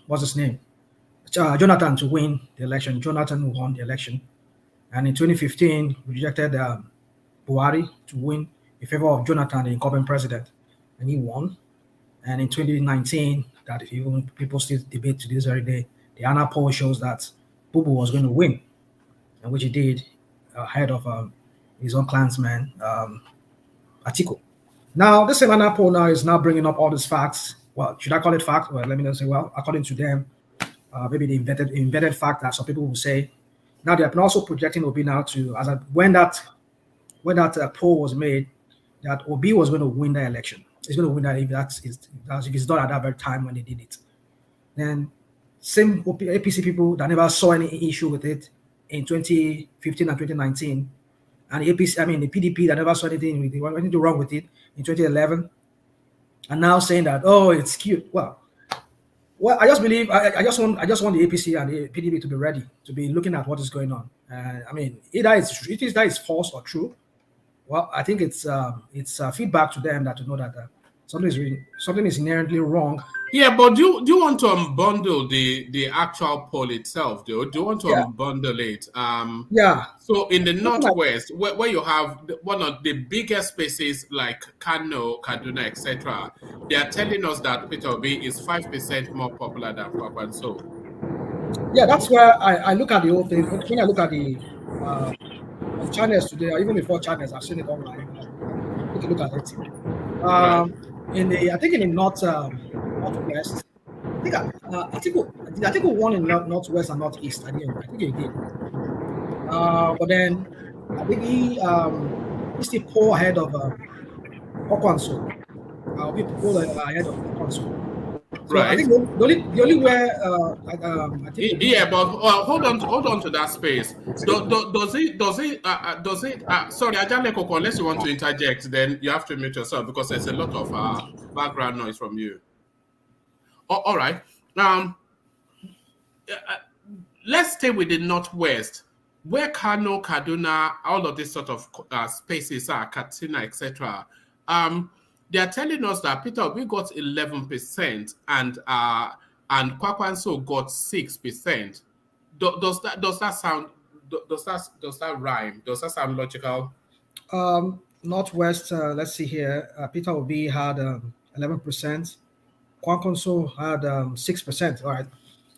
what's his name? Jonathan to win the election. Jonathan won the election. And in 2015, we projected Buhari to win in favor of Jonathan, the incumbent president. And he won. And in 2019, that even people still debate to this very day, the Anap poll shows that Bubu was going to win, and which he did ahead of his own clansman, Atiku. Now, this same Anap poll now is now bringing up all these facts. Well, should I call it fact? Well, let me just say, well, according to them, maybe the embedded fact that some people will say. Now they are also projecting Obi now to when that poll was made, that Obi was going to win the election. He's going to win that if it's done at that very time when they did it. Then same APC people that never saw any issue with it in 2015 and 2019, and the PDP that never saw anything wrong with it in 2011, and now saying that it's cute. Well, I just believe I just want the APC and the PDP to be ready to be looking at what is going on. Either it's false or true. Well, I think it's feedback to them to know that something is inherently wrong. Yeah, but do you want to unbundle the actual poll itself, though? Do you want to unbundle it? Yeah. So in the Northwest, where you have one of the biggest spaces like Kano, Kaduna, etc., they are telling us that Peter Obi is 5% more popular than Kwakwanso. Yeah, that's where I look at the whole thing. When I look at the on channels today, or even before channels, I've seen it online. Take a look at it. I think in the Northwest, I think we won in Northwest and Northeast. I think he did. But then I think he still pulled ahead of Okwanso. We pulled ahead of Okwanso. So right. I think the only way I think but hold on to that space. Does it? Sorry, Ajale Koko, unless you want to interject, then you have to mute yourself because there's a lot of background noise from you. All right. Let's stay with the Northwest, where Kano, Kaduna, all of these sort of spaces are, Katsina, etc. They are telling us that Peter Obi got 11% and Kwakwanso got 6%. Does that rhyme? Does that sound logical? Northwest, let's see here. Peter Obi had 11%. Kwakwanso had 6%. All right.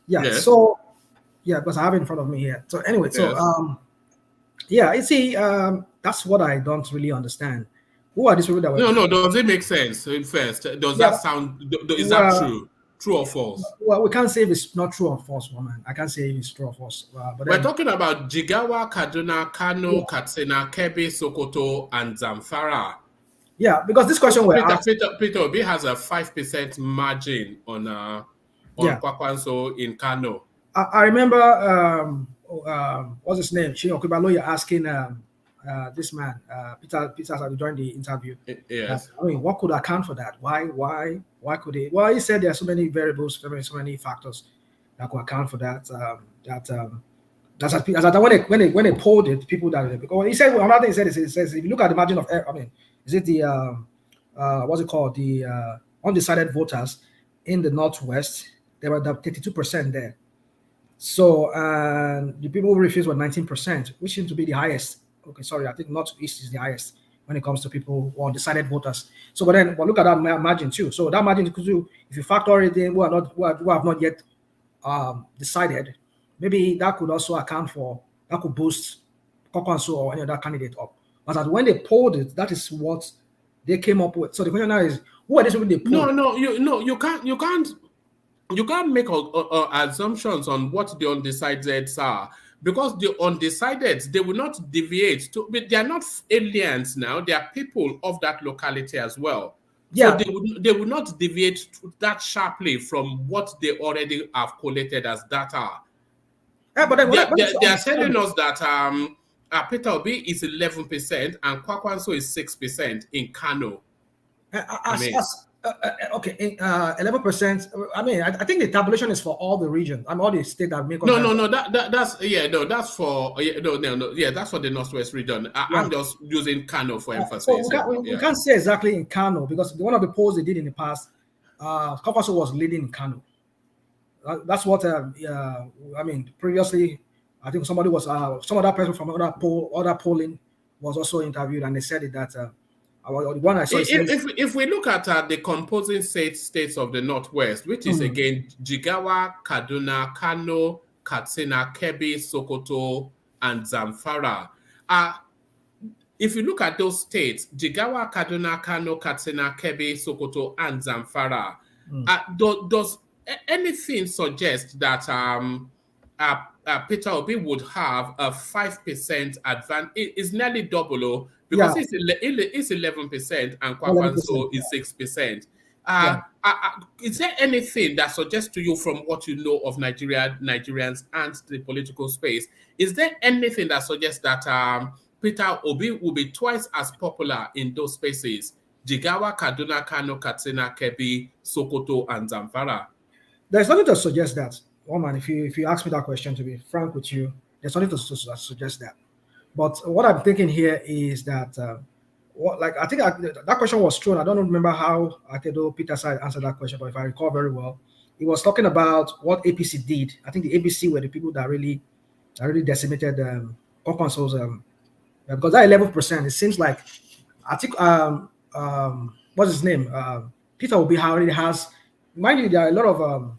Yeah. Yes. So because I have it in front of me here. So anyway, you see, that's what I don't really understand. Who are these people that were? No. Does it make sense? First, does that sound? Is that true? True or false? Well, we can't say if it's not true or false, woman. I can't say if it's true or false. But we're talking about Jigawa, Kaduna, Kano, Katsina, Kebbi, Sokoto, and Zamfara. Yeah, because this question Peter Obi has a 5% margin on Kwakwanso in Kano. I remember what's his name? Chino Kibaloya asking this man, Peter during the interview. Yes. I mean, what could account for that? Why could it? Well, he said there are so many variables, so many factors that could account for that. When they polled it, people that because he said another thing he says if you look at the margin of error, I mean, is it the what's it called, the undecided voters in the Northwest? There were 32% there. So the people who refused were 19%, which seems to be the highest. Okay, sorry, I think Northeast is the highest when it comes to people who are undecided voters. So, but look at that margin too. So that margin, if you factor it in, who have not yet decided, maybe that could also account for, that could boost Kokwanso or any other candidate up. But when they polled it, that is what they came up with. So the question now is, who are these people they polled? You can't make assumptions on what the undecideds are, because the undecideds, they will not deviate to, but they are not aliens now, they are people of that locality as well. Yeah. So they will not deviate that sharply from what they already have collated as data. Yeah, but then they are telling us that Peter Obi is 11% and Kwakwanso is 6% in Kano. Okay, 11%. I mean, I think the tabulation is for all the region. I'm all the state that make. That's for that's for the Northwest region. I'm just using Kano for emphasis. So we can't say exactly in Kano, because one of the polls they did in the past, Kwakwanso was leading in Kano. That's what I mean. Previously, I think some other person from other polling was also interviewed, and they said it that. The one I saw if we look at the composing states of the Northwest, which is again Jigawa, Kaduna, Kano, Katsina, Kebbi, Sokoto, and Zamfara. If you look at those states, Jigawa, Kaduna, Kano, Katsina, Kebbi, Sokoto, and Zamfara, does anything suggest that Peter Obi would have a 5% advantage? It's nearly double, because it's 11% and Kwakwanso is 6%. Is there anything that suggests to you, from what you know of Nigerians and the political space, is there anything that suggests that Peter Obi will be twice as popular in those spaces? Jigawa, Kaduna, Kano, Katsina, Kebbi, Sokoto, and Zamfara. There's nothing to suggest that. Woman, if you ask me that question, to be frank with you, there's nothing to suggest that. But what I'm thinking here is that, I think that question was thrown. I don't remember how Peter side answered that question, but if I recall very well, he was talking about what APC did. I think the APC were the people that really decimated Kwakwanso's, because that 11%, it seems like, I think what's his name? Peter Obi already has, mind you, there are a lot of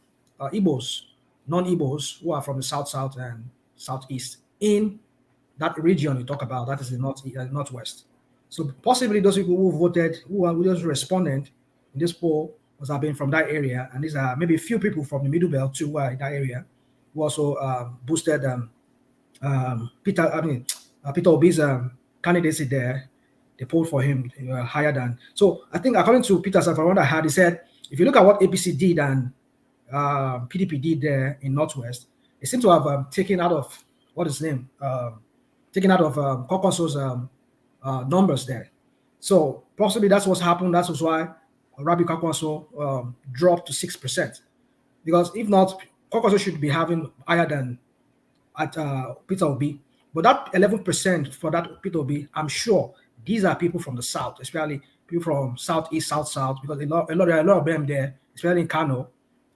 Igbos, non-Igbos, who are from the south and southeast in that region you talk about. That is the northwest. So possibly those people who voted, who just responded in this poll, must have been from that area, and these are maybe a few people from the Middle Belt too, in that area, who also boosted Peter Obi's candidacy there. They polled for him higher than. So I think, according to Peter, from what I heard, he said, if you look at what APC did and PDP did there in Northwest, they seem to have taken out of Kwakwanso's numbers there. So possibly that's what's happened. That's why Rabi Kwakwanso dropped to 6%. Because if not, Kwakwanso should be having higher than at Peter Obi. But that 11% for that Peter Obi, I'm sure these are people from the south, especially people from southeast, south, because there are a lot of them there, especially in Kano,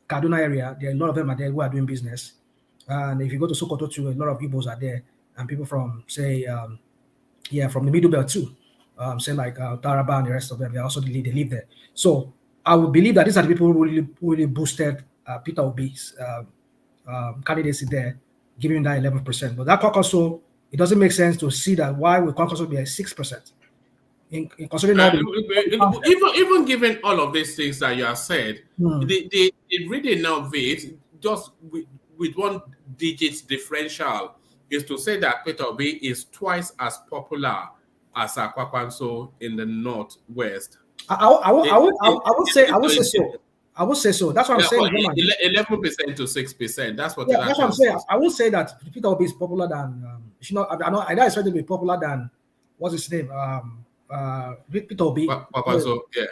Kaduna area. There are a lot of them are there who are doing business. And if you go to Sokoto too, a lot of Igbos are there, and people from, say, from the Middle Belt too, say like Taraba and the rest of them, they live there. So I would believe that these are the people who really boosted Peter Obi's candidacy there, giving that 11%. But that Kwakwanso, it doesn't make sense to see that why would Kwakwanso be at 6%? In considering even given all of these things that you have said, the reading now just with one digit differential is to say that Peter Obi is twice as popular as Kwakwanso in the Northwest. I would say so. That's what I'm saying. 11% to 6%. That's what. That's what I'm saying. I would say that Peter Obi is popular than. I don't expect him to be popular than what's his name? Peter Obi. Kwakwanso, yeah.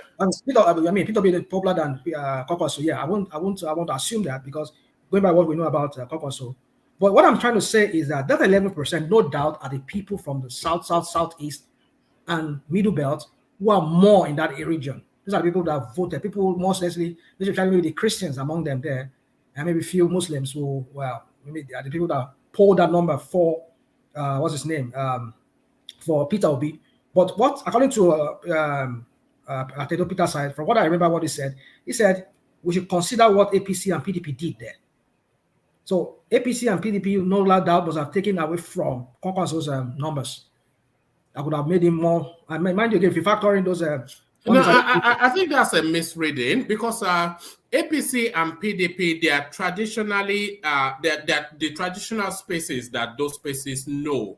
Peter Obi is popular than Kwakwanso. Yeah, I want to assume that, because going by what we know about Kwakwanso. But what I'm trying to say is that 11%, no doubt, are the people from the south, southeast, and middle belt who are more in that region. These are the people that voted. People most likely, maybe the Christians among them there, and maybe few Muslims who, well, maybe are the people that polled that number for what's his name, for Peter Obi. But what, according to Atedo Peter's side, from what I remember, what he said we should consider what APC and PDP did there. So APC and PDP, no doubt, must have taken away from Kwakwanso's numbers. I would have made him more. I mean, mind you, again, if you factor in those. No, I think that's a misreading, because APC and PDP, they are traditionally they're the traditional spaces that those spaces know.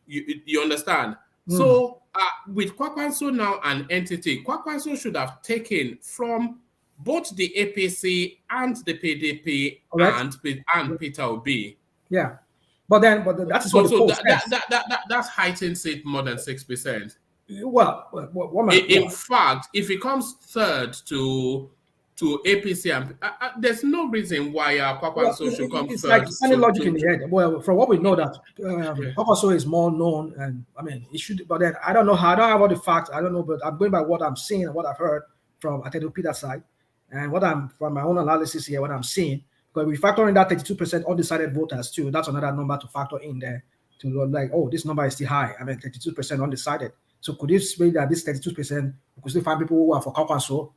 You understand? So with Kwakwanso now an entity, Kwakwanso should have taken from both the APC and the PDP and Peter Obi. Yeah, but that is what the poll says. That heightens it more than 6%. Well, in fact, if it comes third to APC, and there's no reason why Kwakwanso should come it's third. Like any logic in the head. Well, from what we know, that Kwakwanso is more known, and I mean, it should. But then I don't know how. I don't have all the facts. I don't know, but I'm going by what I'm seeing and what I've heard from Atedo Peter's side, and what I'm from my own analysis here, what I'm seeing. Because we factor in that 32% undecided voters too. That's another number to factor in there to like, oh, this number is still high. I mean, 32% undecided. So could it be that this 32% we could still find people who are for Kwakwanso?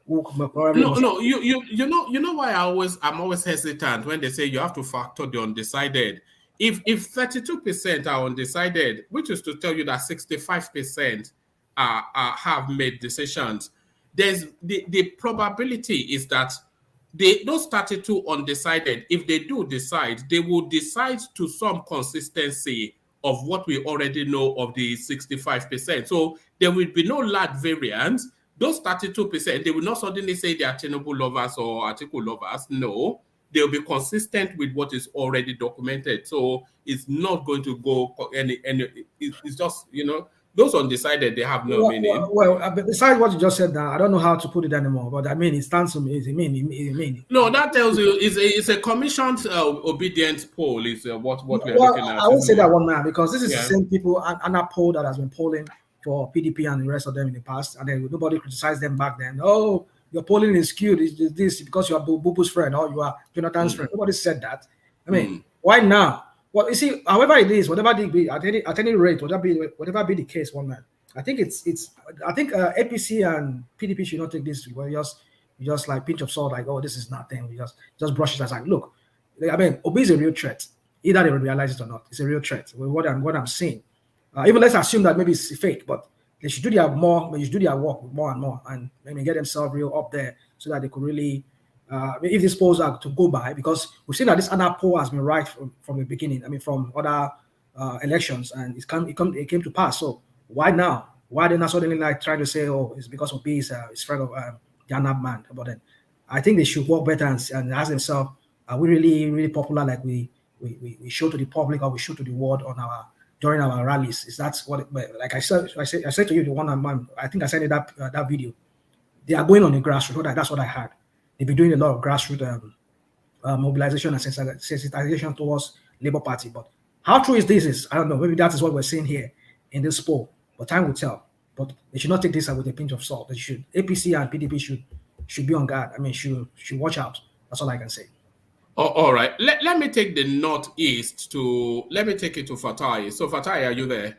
No. You know why I'm always hesitant when they say you have to factor the undecided. If 32% are undecided, which is to tell you that 65% have made decisions, there's the probability is that those 32 undecided, if they do decide, they will decide to some consistency of what we already know of the 65%. So there will be no large variance. Those 32%, they will not suddenly say they are Tinubu lovers or Atiku lovers. No, they'll be consistent with what is already documented. So it's not going to go any. It's just, those undecided, they have no meaning. Well, besides what you just said now, I don't know how to put it anymore. But I mean, it stands to me. No, that tells you it's a commissioned obedient poll. Is what we're looking at. I won't say that one now, because this is the same people, Anap poll that has been polling for PDP and the rest of them in the past, and then nobody criticized them back then. Oh, your polling is skewed. Is this because you are Bubu's friend or you are Jonathan's friend? Nobody said that. I mean, why now? Well, you see, however it is, whatever it be, at any rate, whatever be the case, one man. I think I think APC and PDP should not take this. Well, just like pinch of salt, like, oh, this is nothing. We just brush it as like, look, I mean, Obi is a real threat. Either they realize it or not, it's a real threat. With what I'm seeing. Even let's assume that maybe it's fake, but they should do their work more and more, and maybe get themselves real up there so that they could really, if these polls are to go by, because we've seen that this Anap poll has been right from the beginning. I mean, from other elections, and it came to pass. So why now? Why are they not suddenly like trying to say, oh, it's because of is friend of the Anap man? But then I think they should work better and ask themselves, are we really popular like we show to the public or we show to the world during our rallies? Is that what? Like I said to you, the one I think I sent you that video. They are going on the grassroots. That's what I heard. They've been doing a lot of grassroots mobilization and sensitization towards Labour Party. But how true is this? I don't know. Maybe that is what we're seeing here in this poll. But time will tell. But they should not take this with a pinch of salt. They should. APC and PDP should be on guard. I mean, should watch out. That's all I can say. All right. Let me take the northeast let me take it to Fatai. So Fatai, are you there?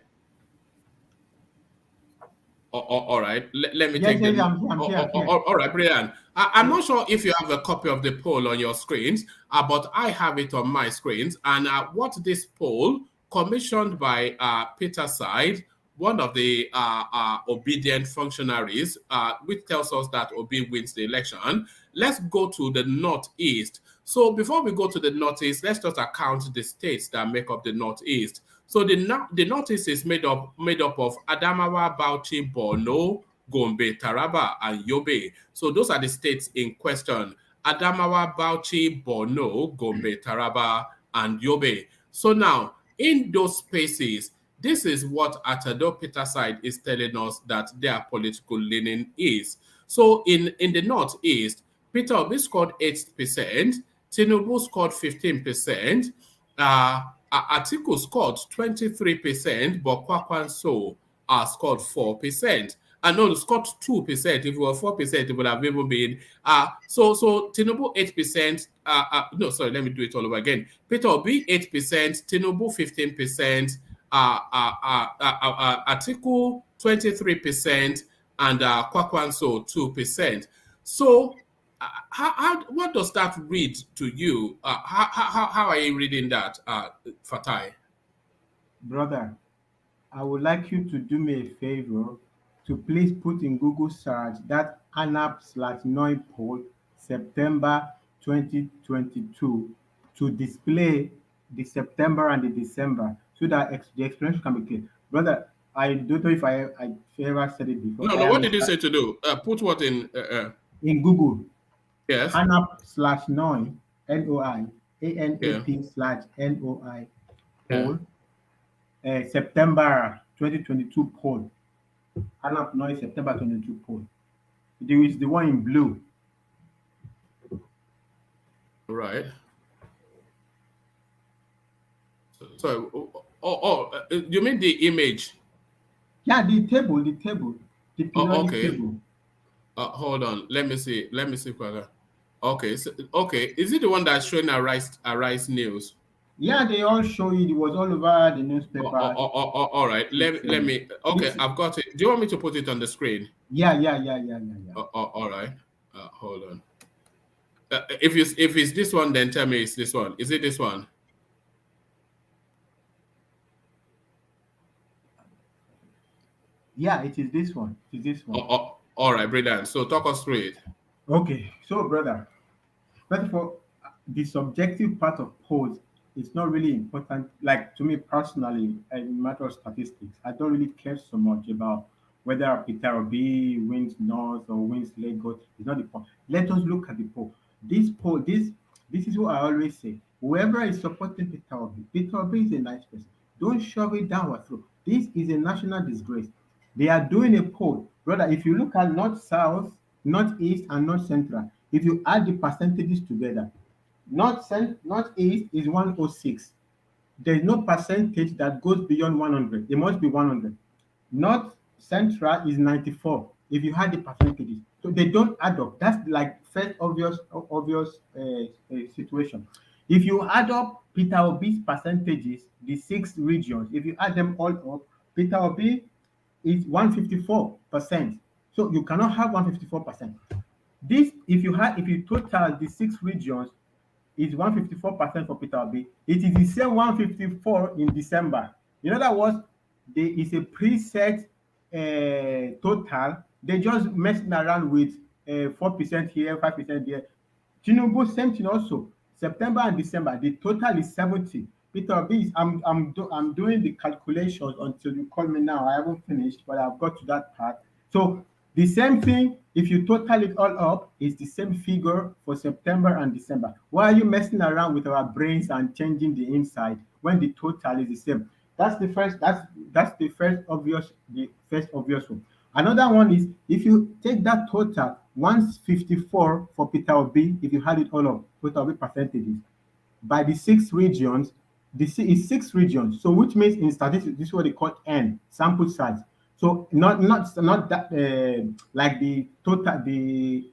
All right. Let me take the. All right, Brian. I'm not sure if you have a copy of the poll on your screens, but I have it on my screens. And what this poll, commissioned by Peter's side, one of the obedient functionaries, which tells us that Obi wins the election. Let's go to the northeast. So before we go to the northeast, let's just account the states that make up the northeast. So the northeast is made up of Adamawa, Bauchi, Borno, Gombe, Taraba, and Yobe. So those are the states in question: Adamawa, Bauchi, Borno, Gombe, Taraba, and Yobe. So now in those spaces, this is what Atado Peter side is telling us that their political leaning is. So in the Northeast, Peter Obi scored 8%, Tinubu scored 15%, Atiku scored 23%, but Kwakwanso scored 4%. And no, scored 2%. If it were 4%, it would have even been so Tinubu 8%. No, sorry, let me do it all over again. Peter Obi 8%, Tinubu 15%, Atiku 23%, and Kwakwanso 2%. So what does that read to you? How are you reading that, Fatai? Brother, I would like you to do me a favor to please put in Google search that Anap/Noi poll September 2022 to display the September and the December so that the explanation can be clear. Brother, I don't know if I ever said it before. No, what did you say to do? Put what in? In Google. Yes. Anap/Noi, NOI, ANAP/NOI poll. September 2022 poll. Anap Noi September 22 poll. There is the one in blue. Right. So, you mean the image? Yeah, the table, the periodic okay. table. Hold on. Let me see. Further. Okay. Okay. Is it the one that's showing Arise News? Yeah, they all show it. It was all over the newspaper. All right. Let me. Okay, I've got it. Do you want me to put it on the screen? Yeah. All right. Hold on. If it's this one, then tell me it's this one. Is it this one? Yeah, it is this one. All right, brilliant. So talk us through it. Okay, so brother, first of all, the subjective part of polls is not really important. Like to me personally, in matter of statistics, I don't really care so much about whether Peter Obi wins North or wins Lagos. It's not the point. Let us look at the poll. This is what I always say. Whoever is supporting Peter Obi is a nice person. Don't shove it down our throat. This is a national disgrace. They are doing a poll, brother. If you look at North South, Northeast, and North Central, if you add the percentages together, Northeast is 106. There is no percentage that goes beyond 100. It must be 100. North Central is 94. If you had the percentages, so they don't add up. That's like first obvious situation. If you add up Peter Obi's percentages, the 6 regions, if you add them all up, Peter Obi is 154%. So you cannot have 154%. This, if you total the 6 regions, is 154% for Peter Obi. It is the same 154 in December. In other words, there is a preset total. They just messing around with 4% here, 5% there. Tinubu, same thing also. September and December, the total is 70. Peter Obi is, I'm doing the calculations until you call me now. I haven't finished, but I've got to that part. So the same thing, if you total it all up, is the same figure for September and December. Why are you messing around with our brains and changing the inside when the total is the same? That's the first obvious one. Another one is if you take that total 154 for Peter Obi, if you had it all up, Peter Obi percentages, by the 6 regions, is 6 regions. So which means in statistics, this is what they call N, sample size. So not that like the total,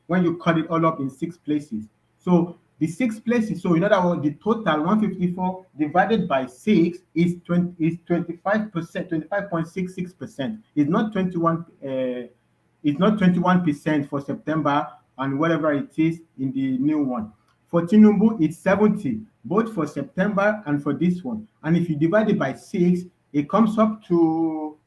when you cut it all up in 6 places. So the 6 places, so in other words, the total 154 divided by 6 is 25%, 25.66%. It's not 21% for September and whatever it is in the new one. For Tinubu, it's 70, both for September and for this one. And if you divide it by 6, it comes up to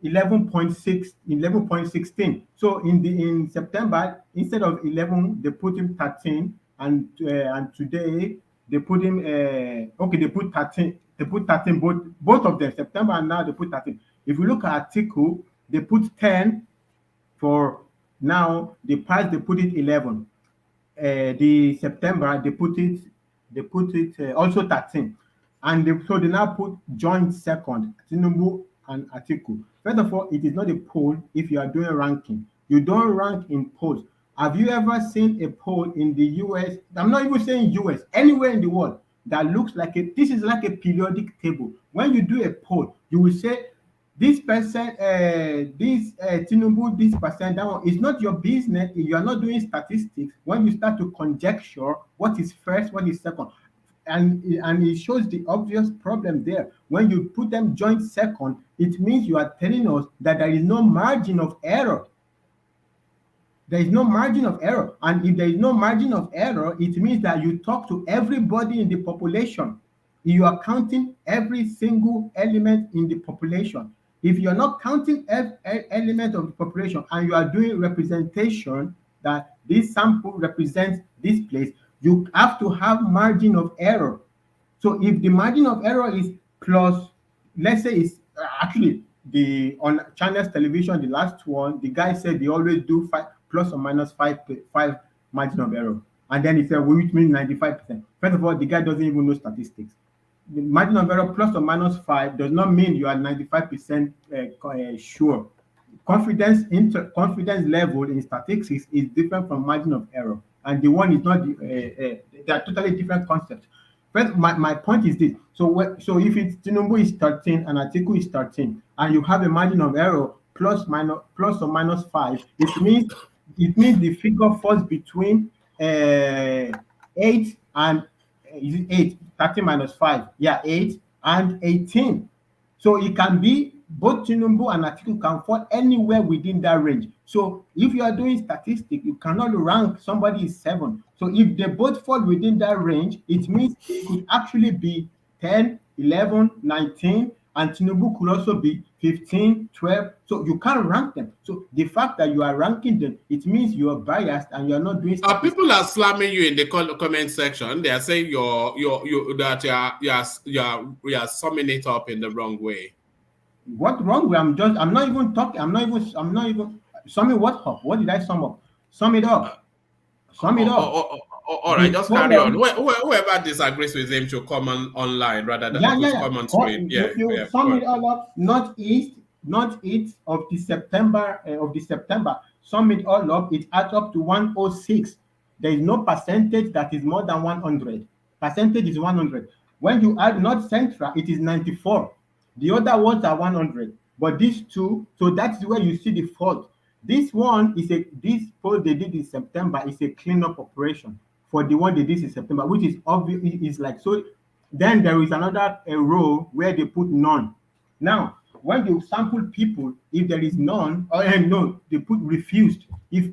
11.16. So in September, instead of 11, they put him 13, and today they put him they put 13. They put 13 both of them, September and now they put 13. If you look at Atiku, they put 10 for now. The past they put it 11. The September they put it also 13. and so they now put joint second, Tinubu and Atiku. First of all, it is not a poll if you are doing ranking. You don't rank in polls. Have you ever seen a poll in the US? I'm not even saying US, anywhere in the world that looks like this is like a periodic table. When you do a poll, you will say this percent, this Tinubu, this percent, that one. It's not your business. You are not doing statistics. When you start to conjecture what is first, what is second, and it shows the obvious problem there. When you put them joint second, it means you are telling us that there is no margin of error. There is no margin of error. And if there is no margin of error, it means that you talk to everybody in the population. You are counting every single element in the population. If you're not counting every element of the population and you are doing representation that this sample represents this place, you have to have margin of error. So if the margin of error is plus, let's say it's actually the on China's television, the last one, the guy said they always do plus or minus five margin of error. And then he said, which means 95%. First of all, the guy doesn't even know statistics. The margin of error plus or minus 5 does not mean you are 95% sure. Confidence level in statistics is different from margin of error. And the one is not, they are totally different concepts. First, my point is this. So if it's Tinubu is 13 and Atiku is 13, and you have a margin of error plus or minus 5, it means the figure falls between 8 and 8, 13 minus 5, 8 and 18. So it can be both Tinubu and Atiku can fall anywhere within that range. So if you are doing statistics, you cannot rank somebody is 7. So if they both fall within that range, it means it could actually be 10, 11, 19, and Tinubu could also be 15, 12. So you can't rank them. So the fact that you are ranking them, it means you are biased and you are not doing statistics. People are slamming you in the comment section. They are saying you are summing it up in the wrong way. What wrong way? I'm not even talking. I'm not even summing what up. What did I sum up? Sum it up. Sum it up. All right, just carry on. Whoever disagrees with him should come online rather than come on screen. You sum it all up. Not east of the September Sum it all up. It adds up to 106. There is no percentage that is more than 100. Percentage is 100. When you add North Central, it is 94. The other ones are 100, but these two, so that's where you see the fault. This one is this poll they did in September is a cleanup operation for the one they did in September, which is obvious. Is like so. Then there is another row where they put none. Now, when you sample people, if there is none or no, they put refused.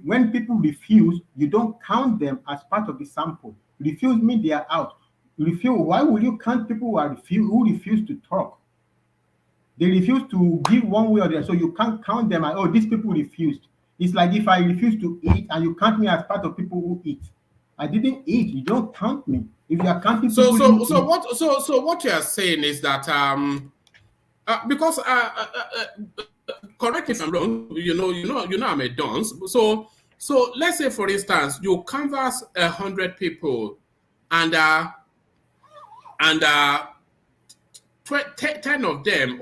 When people refuse, you don't count them as part of the sample. Refuse means they are out. Refuse. Why would you count people who refuse to talk? They refuse to give one way or the other, so you can't count them as, these people refused. It's like if I refuse to eat and you count me as part of people who eat. I didn't eat. You don't count me. If you are counting people what you are saying is that because correct me if I'm wrong, you know I'm a dunce. So let's say for instance you canvass 100 people and 10 of them,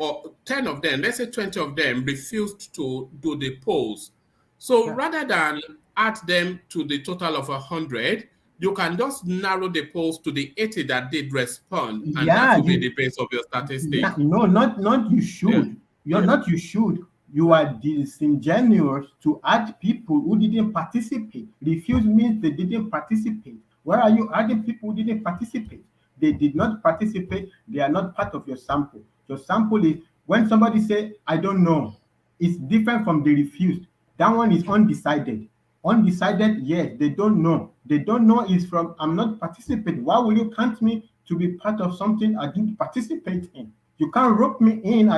let's say 20 of them refused to do the polls. So rather than add them to the total of 100, you can just narrow the polls to the 80 that did respond, and that will be the base of your statistics. No, not you should. You should. You are disingenuous to add people who didn't participate. Refuse means they didn't participate. Where are you adding people who didn't participate? They did not participate. They are not part of your sample. Your sample is when somebody say, I don't know, it's different from the refused. That one is undecided. Undecided, yes, they don't know. They don't know is from, I'm not participating. Why will you count me to be part of something I didn't participate in? You can't rope me in.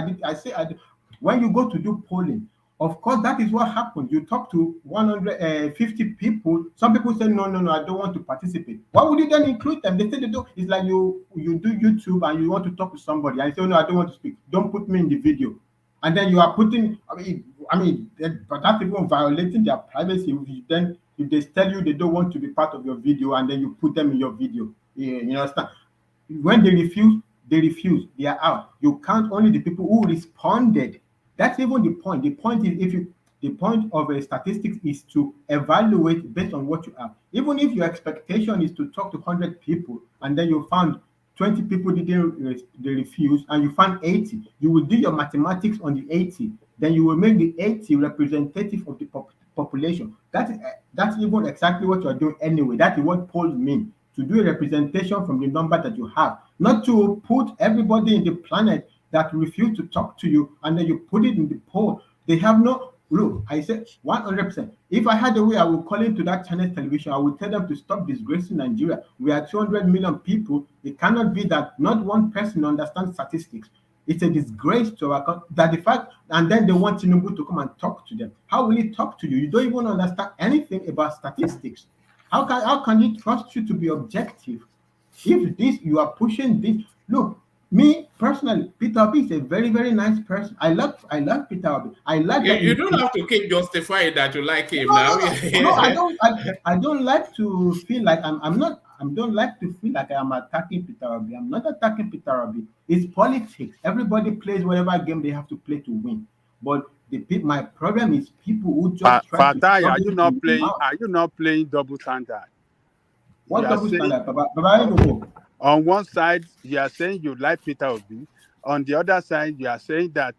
When you go to do polling, of course, that is what happened. You talk to 150 people. Some people say, no, I don't want to participate. Why would you then include them? They say they don't. It's like you do YouTube and you want to talk to somebody. And you say, no, I don't want to speak. Don't put me in the video. And then you are putting, but that's even violating their privacy. If they tell you they don't want to be part of your video and then you put them in your video, you understand? When they refuse, they refuse, they are out. You count only the people who responded. That's even the point. The point is, the point of a statistics is to evaluate based on what you have. Even if your expectation is to talk to 100 people and then you found 20 people they refuse and you found 80, you will do your mathematics on the 80. Then you will make the 80 representative of the population. That's even exactly what you're doing anyway. That is what polls mean, to do a representation from the number that you have, not to put everybody in the planet that refuse to talk to you and then you put it in the poll. They have no look. I said 100%. If I had a way, I would call into that Chinese television. I would tell them to stop disgracing Nigeria. We are 200 million people. It cannot be that not one person understands statistics. It's a disgrace to our country that the fact, and then they want Tinubu to come and talk to them. How will he talk to you? You don't even understand anything about statistics. How can he trust you to be objective? If this you are pushing this, look, me personally, Peter Obi is a very, very nice person. I love Peter Obi. I like that. You don't have to keep justifying that you like him No, now. no, I don't like to feel like I don't like to feel like I am attacking Peter Obi. I'm not attacking Peter Obi. It's politics. Everybody plays whatever game they have to play to win. But my problem is people who just try to Fatai, are you not playing double standard? What double standard, Baba? On one side, you are saying you like Peter Obi. On the other side, you are saying that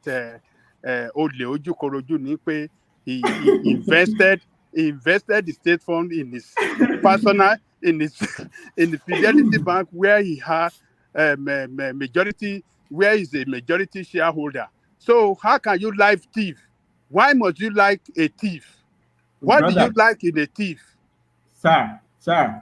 Odle Ojukoroju Nipe he invested the state fund in his personal in the Fidelity Bank where he had majority, where he's a majority shareholder. So how can you like thief? Why must you like a thief? What do you like in a thief? Sir,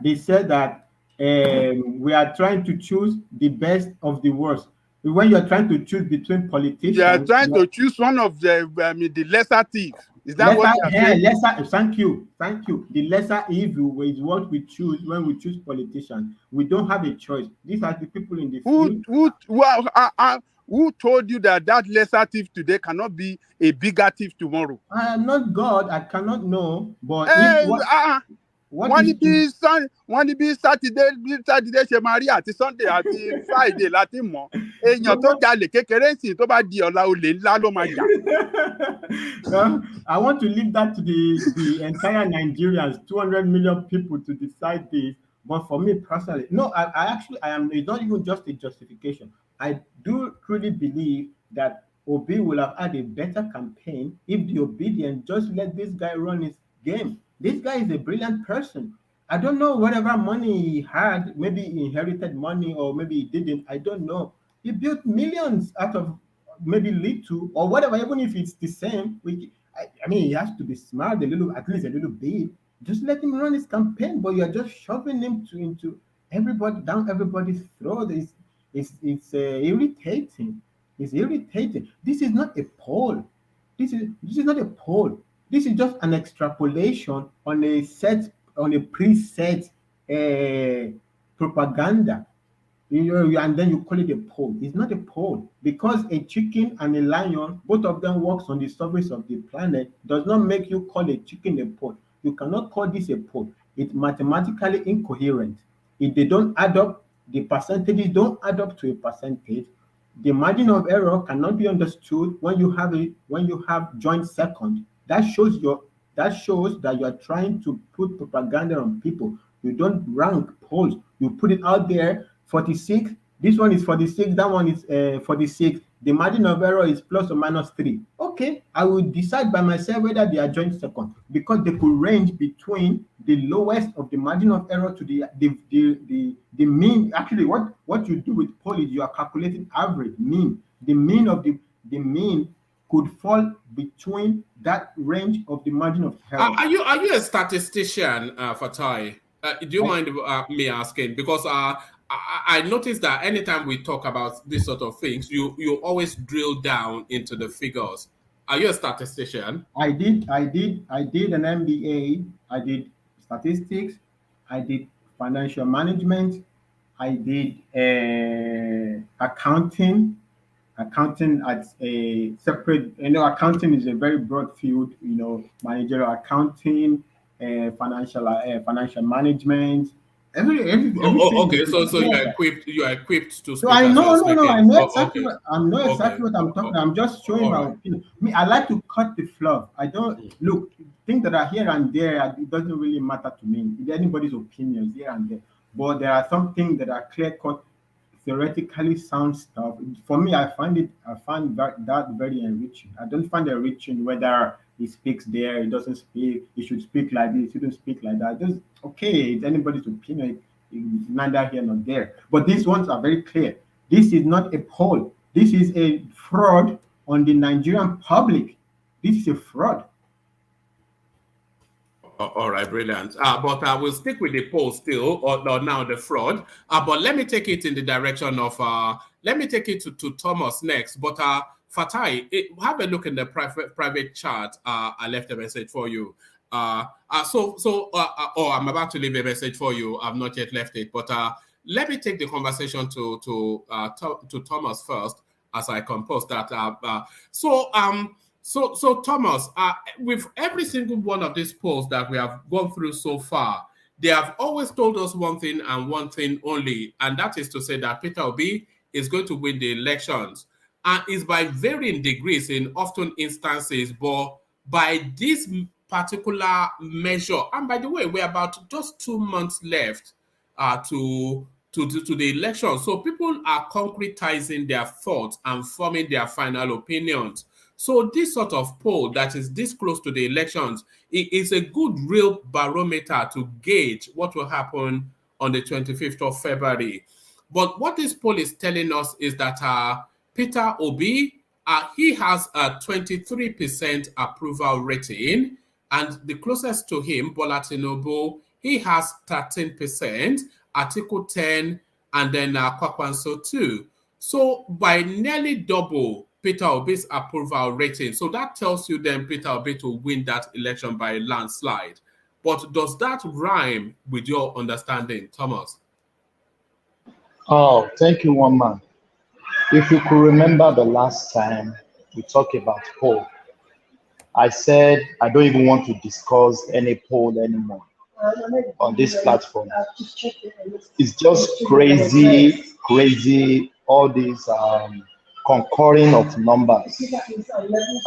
they said that we are trying to choose the best of the worst. When you're trying to choose between politicians, you are trying to choose one of the lesser thief. Is that what you are saying? Thank you. The lesser evil is what we choose when we choose politicians. We don't have a choice. These are the people in the field. Who told you that lesser thief today cannot be a bigger thief tomorrow? I am not God. I cannot know. But wọ́n ní bí sátidé ṣe máa rí àti sunday àti friday láti mọ̀ èèyàn tó jalè kékeré sì tó bá di ọ̀la olè ńlá ló máa jà. I want to leave that to the entire Nigerians, 200 million people, to decide this. But for me personally, no, I am. It's not even just a justification. I do truly believe that Obi will have had a better campaign if the obedient just let this guy run his game. This guy is a brilliant person. I don't know whatever money he had, maybe he inherited money or maybe he didn't. I don't know. He built millions out of maybe little or whatever, even if it's the same. I mean, he has to be smart at least a little bit. Just let him run his campaign, but you're just shoving him into everybody, down everybody's throat. It's irritating. It's irritating. This is not a poll. This is not a poll. This is just an extrapolation on a preset propaganda. And then you call it a poll. It's not a poll because a chicken and a lion, both of them works on the surface of the planet, does not make you call a chicken a poll. You cannot call this a poll. It's mathematically incoherent. If they don't add up, the percentages don't add up to a percentage. The margin of error cannot be understood when you have joint second. That shows that you are trying to put propaganda on people. You don't rank polls. You put it out there. 46. This one is 46. That one is 46. The margin of error is plus or minus 3. Okay, I will decide by myself whether they are joint second because they could range between the lowest of the margin of error to the mean. Actually, what you do with poll is you are calculating average mean. The mean could fall between that range of the margin of error. Are you a statistician, Fatai? Do you mind me asking? Because I noticed that anytime we talk about this sort of things, you always drill down into the figures. Are you a statistician? I did an MBA. I did statistics. I did financial management. I did accounting. Accounting at a separate, accounting is a very broad field, managerial accounting, financial management, Okay, so you are equipped to speak. So I know, I know exactly okay. exactly what I'm talking about. I'm just showing my opinion. I like to cut the fluff. I don't look things that are here and there. It doesn't really matter to me. Anybody's opinions here and there, but there are some things that are clear cut, theoretically sound stuff. For me, I find that very enriching. I don't find it enriching whether he speaks there, he doesn't speak, he should speak like this, he shouldn't speak like that. Just okay, it's anybody's opinion. It's neither here nor there. But these ones are very clear. This is not a poll. This is a fraud on the Nigerian public. This is a fraud. All right, brilliant. But I will stick with the poll still, or now the fraud. But let me take it in the direction of, let me take it to Thomas next. But Fatai, have a look in the private chat. I left a message for you. I'm about to leave a message for you. I've not yet left it, but let me take the conversation to Thomas first as I compose that. So Thomas, with every single one of these polls that we have gone through so far, they have always told us one thing and one thing only, and that is to say that Peter Obi is going to win the elections, and it's by varying degrees in often instances, but by this particular measure, and by the way, we're about just 2 months left to the election, so people are concretizing their thoughts and forming their final opinions. So this sort of poll that is this close to the elections, it is a good real barometer to gauge what will happen on the 25th of February. But what this poll is telling us is that Peter Obi, he has a 23% approval rating, and the closest to him, Bola Tinubu, he has 13%, Atiku 10, and then Kwakwanso 2. So by nearly double Peter Obi's approval rating. So that tells you then Peter Obi to win that election by a landslide. But does that rhyme with your understanding, Thomas? Oh, thank you, one man. If you could remember the last time we talked about poll, I said I don't even want to discuss any poll anymore on this platform. It's just crazy, all these concurring of numbers.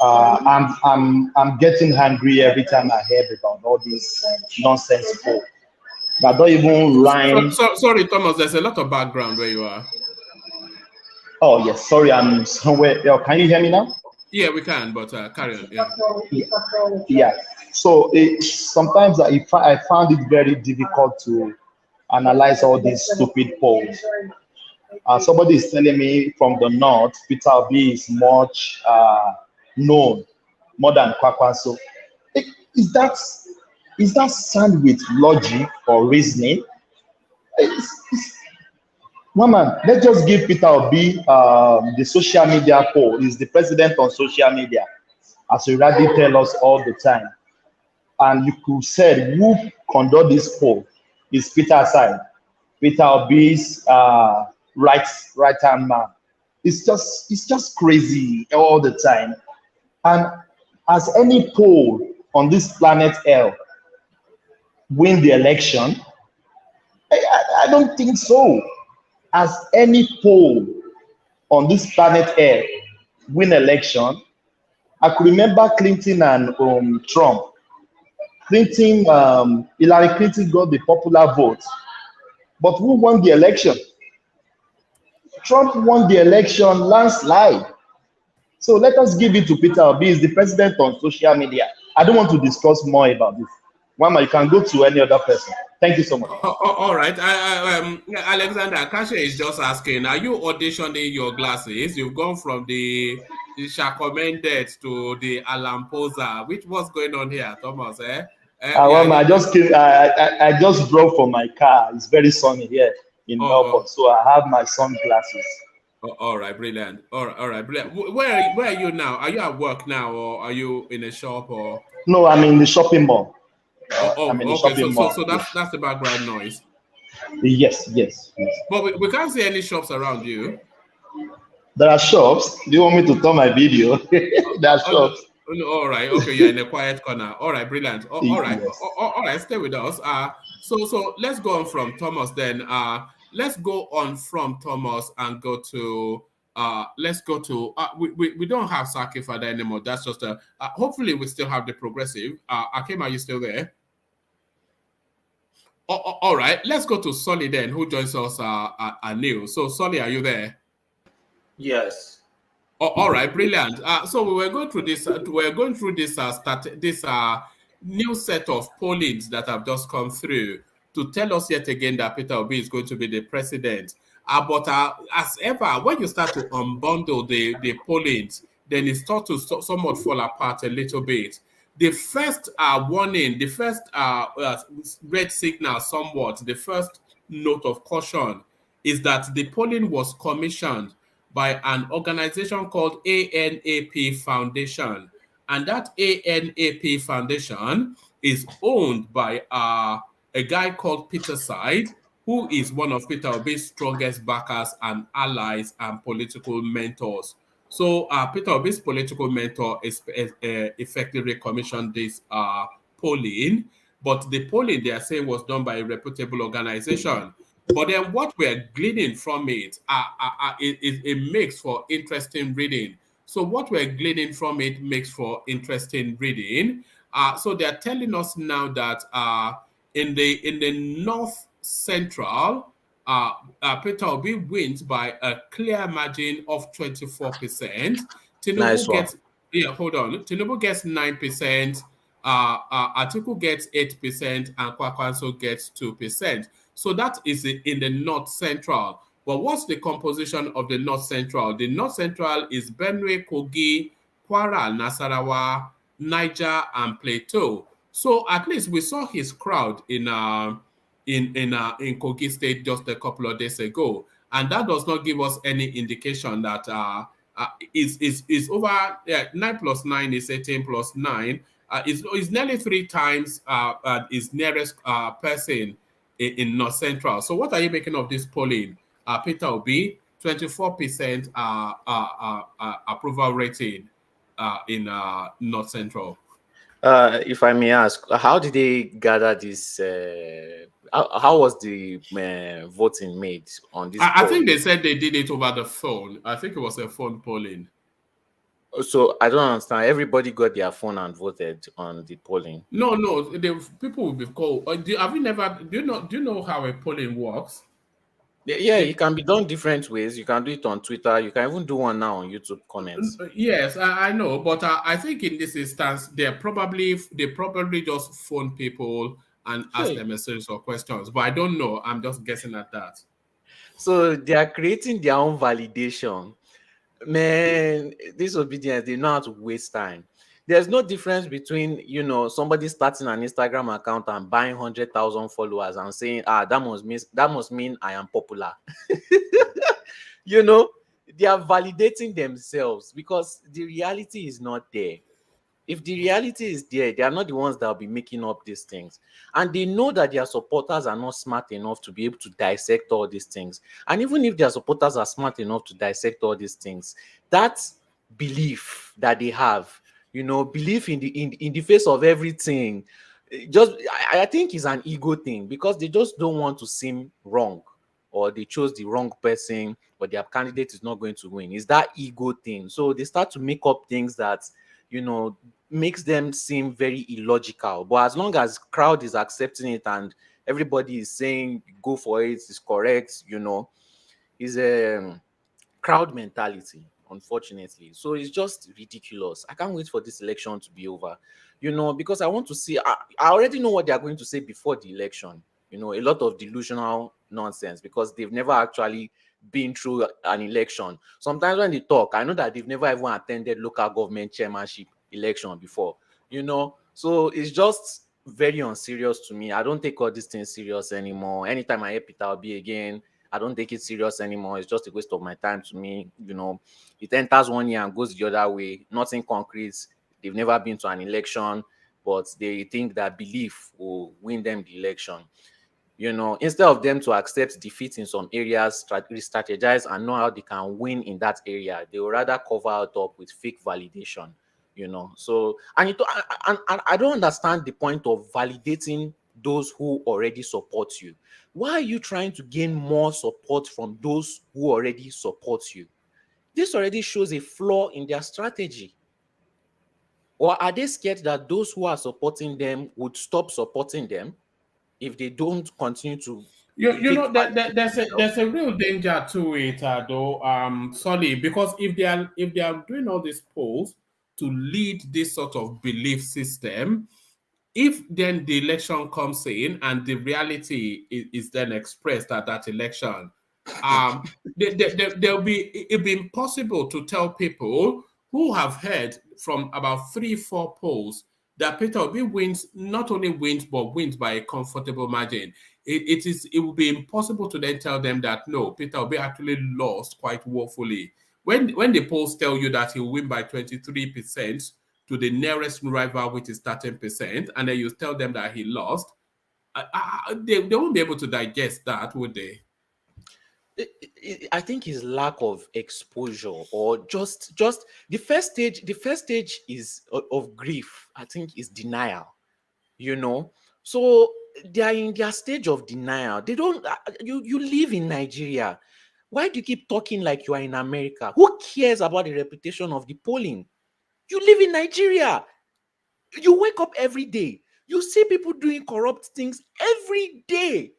I'm getting angry every time I hear about all this nonsense poll that don't even rhyme. Sorry, Thomas, there's a lot of background where you are. Oh yes, sorry, I'm somewhere. Can you hear me now? Yeah, we can, but carry on. Yeah. So sometimes I found it very difficult to analyze all these stupid polls. Somebody is telling me from the north, Peter Obi is much known, more than Kwakwanso. Is that sound with logic or reasoning? Mama, let's just give Peter Obi the social media poll. He's the president on social media, as you already tell us all the time. And you could say who conduct this poll is Peter side, Peter Obi's right hand man. It's just crazy all the time. And as any poll on this planet Earth win the election, I don't think so. As any poll on this planet Earth win election, I could remember Clinton and Trump. Hillary Clinton got the popular vote, but who won the election? Trump won the election landslide. So let us give it to Peter Obi. He's the president on social media. I don't want to discuss more about this. Wama, you can go to any other person. Thank you so much. All right. Alexander Kasha is just asking, are you auditioning your glasses? You've gone from the Shako Mendes to the Alamposa. What's going on here, Thomas? I just drove for my car. It's very sunny here in Melbourne, so I have my sunglasses. All right, brilliant. All right, brilliant. Where are you now? Are you at work now, or are you in a shop? Or no, I'm in the shopping mall. Okay. So that's the background noise. Yes. But we can't see any shops around you. There are shops. Do you want me to turn my video? There are shops. All right. Okay, you're in a quiet corner. All right, brilliant. All right. Stay with us. So let's go on from Thomas then. Let's go on from Thomas and go to let's go to we don't have Saki Fada anymore. That's just a hopefully we still have the progressive. Akim, are you still there? All right, let's go to Solly then, who joins us anew. So Solly, are you there? Yes. All right, brilliant. So we were going through this. We're going through this new set of pollings that have just come through to tell us yet again that Peter Obi is going to be the president. But as ever, when you start to unbundle the pollings, then it starts to somewhat fall apart a little bit. The first warning, the first red signal, somewhat, the first note of caution is that the polling was commissioned by an organization called ANAP Foundation. And that ANAP Foundation is owned by a guy called Peter Side, who is one of Peter Obi's strongest backers and allies and political mentors. So Peter Obi's political mentor is effectively commissioned this polling, but the polling they are saying was done by a reputable organization. But then what we're gleaning from it, it makes for interesting reading. So what we're gleaning from it makes for interesting reading. So they're telling us now that in the North Central, Peter Obi wins by a clear margin of 24%. Nice Tinubu one. gets hold on. Tinubu gets 9%. Atiku gets 8%, and Kwakwanso gets 2%. So that is in the North Central. But what's the composition of the North Central? The North Central is Benue, Kogi, Kwara, Nasarawa, Niger, and Plateau. So at least we saw his crowd in Kogi State just a couple of days ago, and that does not give us any indication that is over 9 plus 9 is 18 plus 9. Is nearly 3 times his nearest person in North Central. So what are you making of this polling? Peter Obi, 24% approval rating in North Central. If I may ask, how did they gather this? How was the voting made on this? I think they said they did it over the phone. I think it was a phone polling. So I don't understand. Everybody got their phone and voted on the polling. No, the people will be called. Do you know how a polling works? Yeah, it can be done different ways. You can do it on Twitter. You can even do one now on YouTube comments. Yes, I know, but I think in this instance, they probably just phone people and ask them a series of questions. But I don't know. I'm just guessing at that. So they are creating their own validation. Man, disobedience, they know how to waste time. There's no difference between, somebody starting an Instagram account and buying 100,000 followers and saying, that must mean I am popular. They are validating themselves because the reality is not there. If the reality is there, they are not the ones that will be making up these things. And they know that their supporters are not smart enough to be able to dissect all these things. And even if their supporters are smart enough to dissect all these things, that belief that they have, belief in the face of everything, I think is an ego thing, because they just don't want to seem wrong, or they chose the wrong person, or their candidate is not going to win. It's that ego thing. So they start to make up things that makes them seem very illogical. But as long as crowd is accepting it and everybody is saying go for it, it's correct, is a crowd mentality, unfortunately. So it's just ridiculous. I can't wait for this election to be over, because I want to see, I already know what they are going to say before the election. A lot of delusional nonsense, because they've never actually been through an election. Sometimes when they talk, I know that they've never even attended local government chairmanship election before, so it's just very unserious to me. I don't take all these things serious anymore. Anytime I hear Peter Obi again, I don't take it serious anymore. It's just a waste of my time to me. It enters one year and goes the other way. Nothing concrete. They've never been to an election, but they think that belief will win them the election. Instead of them to accept defeat in some areas, strategize and know how they can win in that area, they will rather cover it up with fake validation. So, and I don't understand the point of validating those who already support you? Why are you trying to gain more support from those who already support you? This already shows a flaw in their strategy. Or are they scared that those who are supporting them would stop supporting them if they don't continue to You take know that, there's a real danger to it though, Solly, because if they are doing all these polls to lead this sort of belief system, if then the election comes in and the reality is then expressed at that election, there'll be it'll be impossible to tell people who have heard from about 3-4 polls that Peter Obi wins, not only wins, but wins by a comfortable margin. It will be impossible to then tell them that no, Peter Obi actually lost quite woefully. When the polls tell you that he'll win by 23% to the nearest rival, which is 13%, and then you tell them that he lost, they won't be able to digest that, would they? I think his lack of exposure, or just the first stage is of grief, I think, is denial, you know. So they are in their stage of denial. They don't you live in Nigeria. Why do you keep talking like you are in America? Who cares about the reputation of the polling? You live in Nigeria. You wake up every day. You see people doing corrupt things every day.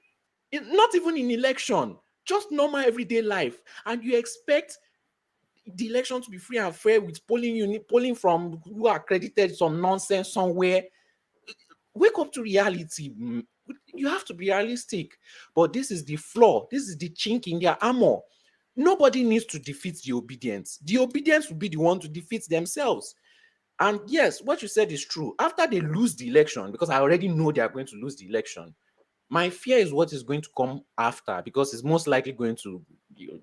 Not even in election, just normal everyday life. And you expect the election to be free and fair with polling from who are accredited some nonsense somewhere. Wake up to reality. You have to be realistic. But this is the flaw. This is the chink in their armor. Nobody needs to defeat the obedience. The obedience will be the one to defeat themselves. And yes, what you said is true. After they lose the election, because I already know they are going to lose the election, my fear is what is going to come after, because it's most likely going to,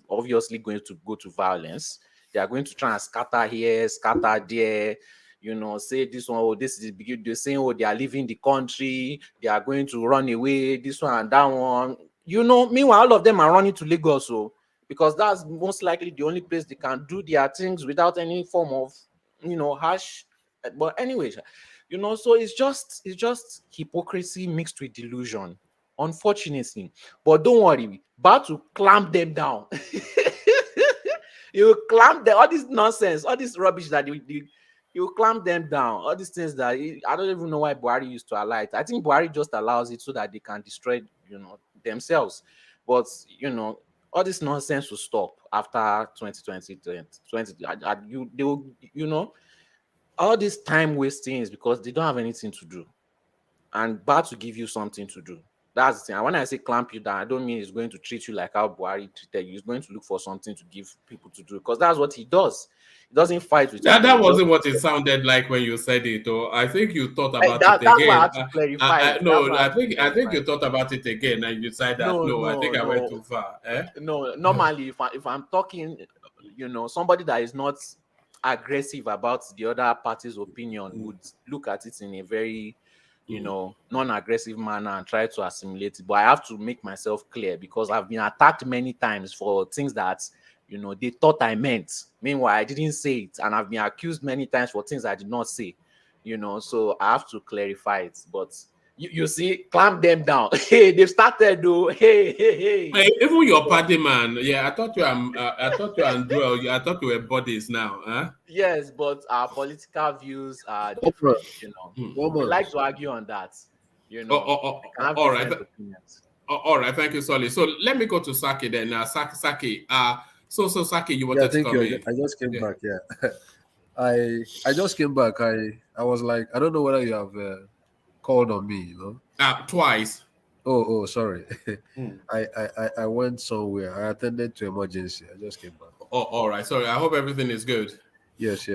obviously going to go to violence. They are going to try and scatter here, scatter there, say this one, oh, this is they're saying, oh, they are leaving the country, they are going to run away, this one and that one. Meanwhile, all of them are running to Lagos, so because that's most likely the only place they can do their things without any form of, harsh. But anyway, so it's just hypocrisy mixed with delusion, unfortunately. But don't worry, about to clamp them down. You clamp them, all this nonsense, all this rubbish that you clamp them down, all these things that I don't even know why Buhari used to allow it. I think Buhari just allows it so that they can destroy, themselves. But all this nonsense will stop after 2020. They will, all this time wasting is because they don't have anything to do, and bad to give you something to do. That's the thing. And when I say clamp you down, I don't mean he's going to treat you like how Buhari treated you. He's going to look for something to give people to do, because that's what he does. He doesn't fight with people. That wasn't what it sounded like when you said it, or I think you thought about it That's why I again. had to clarify. No, I think you thought about it again and you said that no, I think I went too far. No, normally if I'm talking, somebody that is not aggressive about the other party's opinion would look at it in a very non-aggressive manner and try to assimilate it. But I have to make myself clear, because I've been attacked many times for things that they thought I meant. Meanwhile, I didn't say it, and I've been accused many times for things I did not say. So I have to clarify it. But you see, clamp them down. Hey, they've started though. Hey. Even your party man, yeah, I thought you and Joel, I thought you were buddies now, huh? Yes, but our political views are different. We like to argue on that. We can have different opinions. All right, thank you, Solly. So let me go to Saki then. Saki, so Saki, you wanted to come in. I just came back. Yeah, I just came back. I was like, I don't know whether you have called on me. Twice. Oh, sorry. I went somewhere. I attended to emergency. I just came back. Oh, all right. Sorry. I hope everything is good. Yes.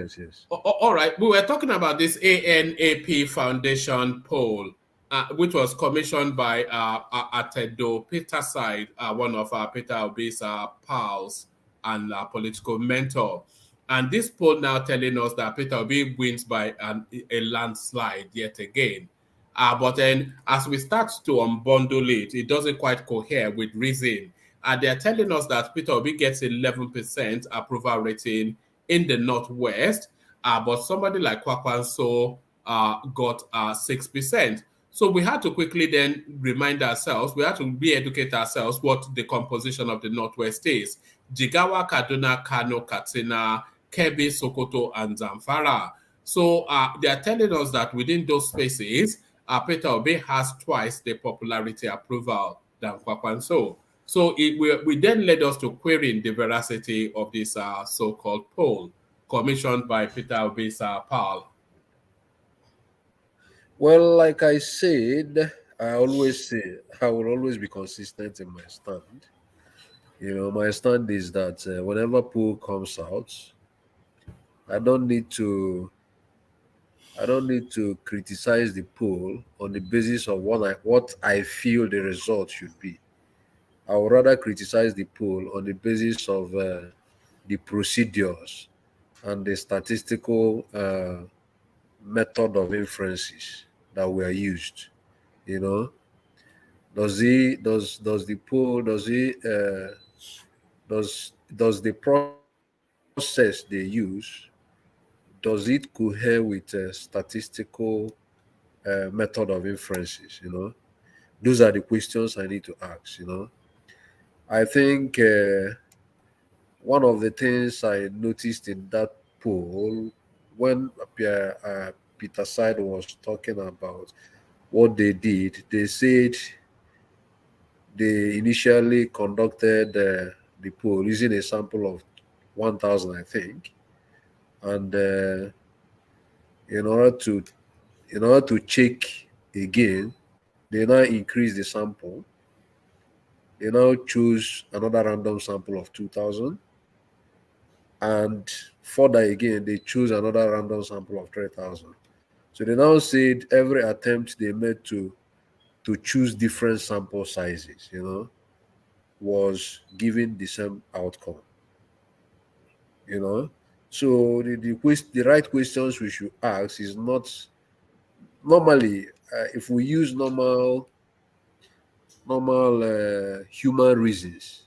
All right. We were talking about this ANAP Foundation poll, which was commissioned by Atedo Peterside, one of Peter Obi's pals and political mentor. And this poll now telling us that Peter Obi wins by a landslide yet again. But then as we start to unbundle it, it doesn't quite cohere with reason. They're telling us that Peter Obi gets 11% approval rating in the Northwest, but somebody like Kwakwanso got 6%. So we had to quickly then remind ourselves, we had to re-educate ourselves what the composition of the Northwest is. Jigawa, Kaduna, Kano, Katsina, Kebbi, Sokoto, and Zamfara. So they are telling us that within those spaces, Peter Obi has twice the popularity approval than Kwakwanso. So we then led us to querying the veracity of this so-called poll commissioned by Peter Obi's pal. Well, like I said, I always say I will always be consistent in my stand. My stand is that whenever poll comes out, I don't need to I don't need to criticize the poll on the basis of what I feel the result should be. I would rather criticize the poll on the basis of the procedures and the statistical method of inferences that were used. You know, does the poll does the process they use, does it cohere with statistical method of inferences? Those are the questions I need to ask. I think one of the things I noticed in that poll when Peter Side was talking about what they did, they said they initially conducted the poll using a sample of 1,000, I think, and in order to check again, they now increase the sample. They now choose another random sample of 2,000, and further again, they choose another random sample of 3,000. So they now said every attempt they made to choose different sample sizes, was giving the same outcome. So the right questions we should ask is not normally if we use normal human reasons,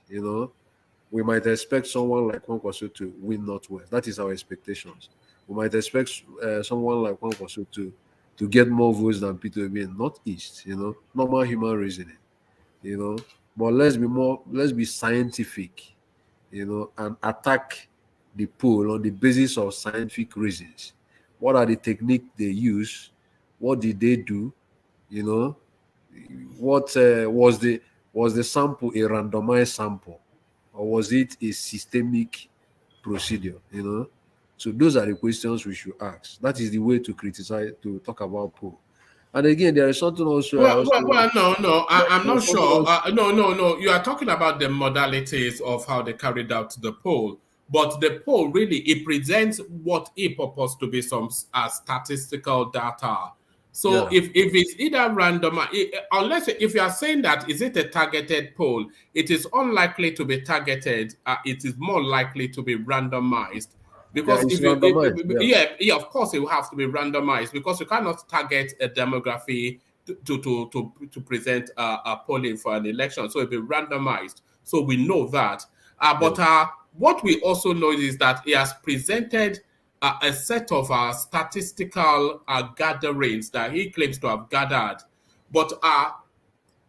we might expect someone like Kwankwaso to win Northwest. That is our expectations. We might expect someone like Kwankwaso to get more votes than Peter Obi in Northeast. Normal human reasoning. But let's be scientific. And attack the poll on the basis of scientific reasons. What are the techniques they use? What did they do? What was the sample a randomized sample, or was it a systemic procedure? So those are the questions we should ask. That is the way to criticize, to talk about poll. And again, there is something also. No. I'm not there's something sure. else. No. You are talking about the modalities of how they carried out the poll, but the poll really it presents what it purports to be some statistical data. So Yeah. if it's either random, unless if you are saying that is it a targeted poll, it is unlikely to be targeted. It is more likely to be randomized. Yeah, Because it's if you, randomized. Yeah. yeah, of course it will have to be randomized because you cannot target a demography to present a polling for an election. So it'll be randomized. So we know that. But what we also know is that he has presented a set of statistical gatherings that he claims to have gathered, but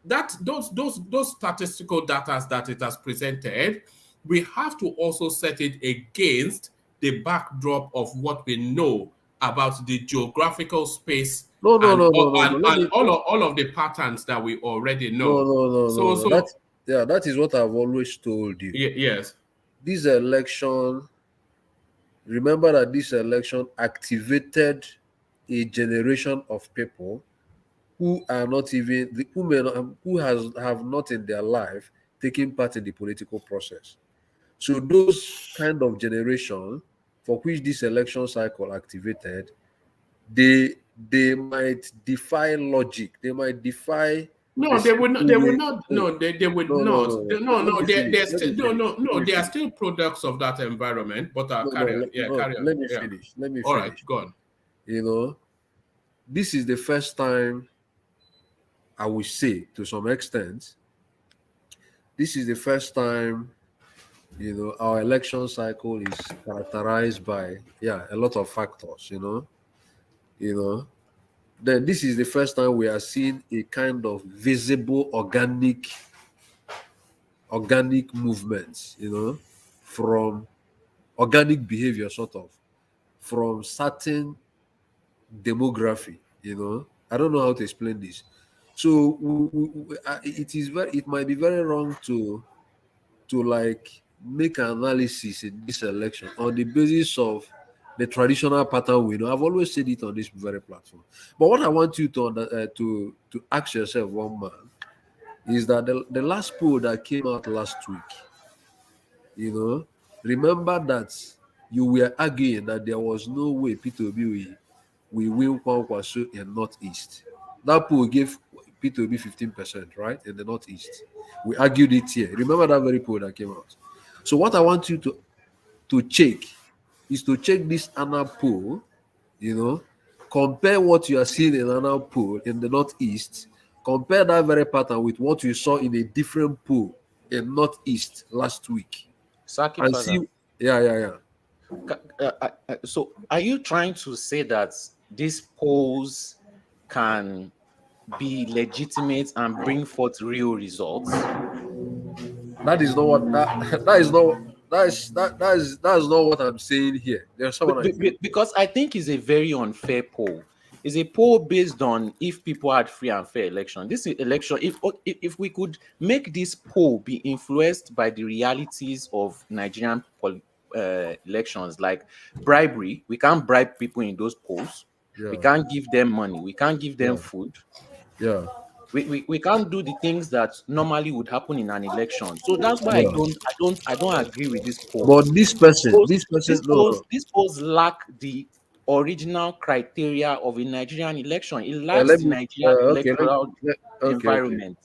those statistical data that it has presented, we have to also set it against the backdrop of what we know about the geographical space No. and Let me. all of the patterns that we already No, know. no, no, no, So no. That is what I've always told you. Yes. This election, remember that this election activated a generation of people who are not even who may not, who have not in their life taken part in the political process. So those kind of generation for which this election cycle activated, they might defy logic. They might defy the No, they would not. simple They would way. not. No, they would No, no, not. no, They, no. no, Let no. me They're finish. Let still me finish. Let no. me They are finish. still products of that environment. But No, carry on. Yeah, no. carry on. Let me Yeah. finish. Let me All right, finish. go on. This is the first time I will say, to some extent, this is the first time, our election cycle is characterized by, a lot of factors, you know. then this is the first time we are seeing a kind of visible organic movements, from organic behavior, sort of, from certain demography. I don't know how to explain this. So it might be very wrong to like make an analysis in this election on the basis of the traditional pattern we know. I've always said it on this very platform. But what I want you to ask yourself, one man, is that the last poll that came out last week, remember that you were arguing that there was no way Peter Obi will win Kwankwaso in Northeast. That poll gave Peter Obi 15%, right, in the Northeast. We argued it here. Remember that very poll that came out. So what I want you to check is to check this Anap poll, compare what you are seeing in Anap poll in the Northeast, compare that very pattern with what you saw in a different poll in Northeast last week. Saki And Father. see, yeah. So are you trying to say that these polls can be legitimate and bring forth real results? That is not what that is not that is not what I'm saying here. There's someone I mean. Because I think it's a very unfair poll. It's a poll based on if people had free and fair election. This election, if we could make this poll be influenced by the realities of Nigerian elections, like bribery, we can't bribe people in those polls. Yeah. We can't give them money. We can't give them Yeah. food. Yeah. We can't do the things that normally would happen in an election. So that's why Yeah. I don't agree with this poll. But this person, no. These polls lack the original criteria of a Nigerian election. It lacks Let the me. Nigerian Okay. electoral Okay. environment.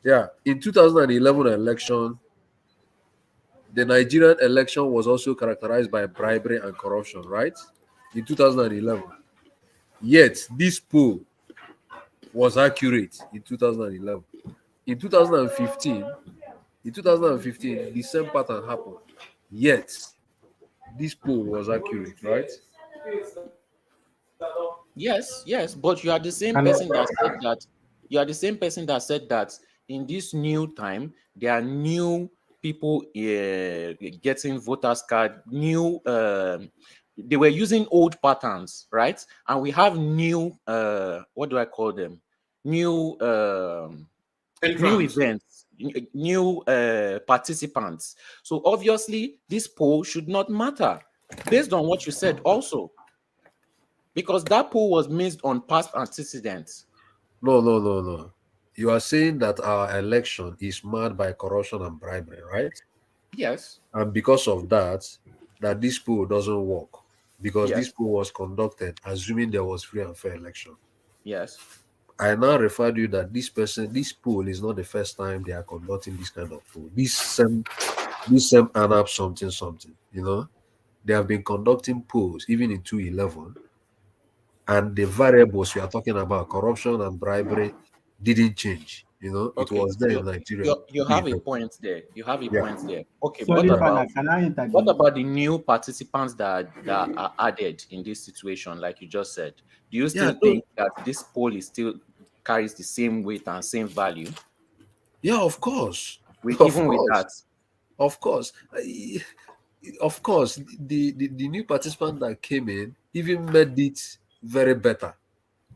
Yeah. In 2011 election, the Nigerian election was also characterized by bribery and corruption, right? In 2011. Yet this poll was accurate in 2011. In 2015, the same pattern happened. Yet this poll was accurate, right? Yes, but you are the same Can I- person that said that. You are the same person that said that in this new time there are new people getting voters card. They were using old patterns, right? And we have new what do I call them? New new Entrance. events, new participants. So obviously this poll should not matter based on what you said also, because that poll was based on past antecedents. No. You are saying that our election is marred by corruption and bribery, right? Yes. And because of that, this poll doesn't work. Because this Yes. poll was conducted assuming there was free and fair election. Yes. I now refer to you that this poll is not the first time they are conducting this kind of poll. This same Anap something. They have been conducting polls even in 2011, and the variables we are talking about, corruption and bribery, didn't change. It Okay. was there in Nigeria. You have a point there. You have a Yeah. point there. Okay. Sorry, Father, can I intervene? What about the new participants that are added in this situation, like you just said? Do you still think that this poll is still carries the same weight and same value? Yeah, of course. With that. Of course. Of course, the new participant that came in even made it very better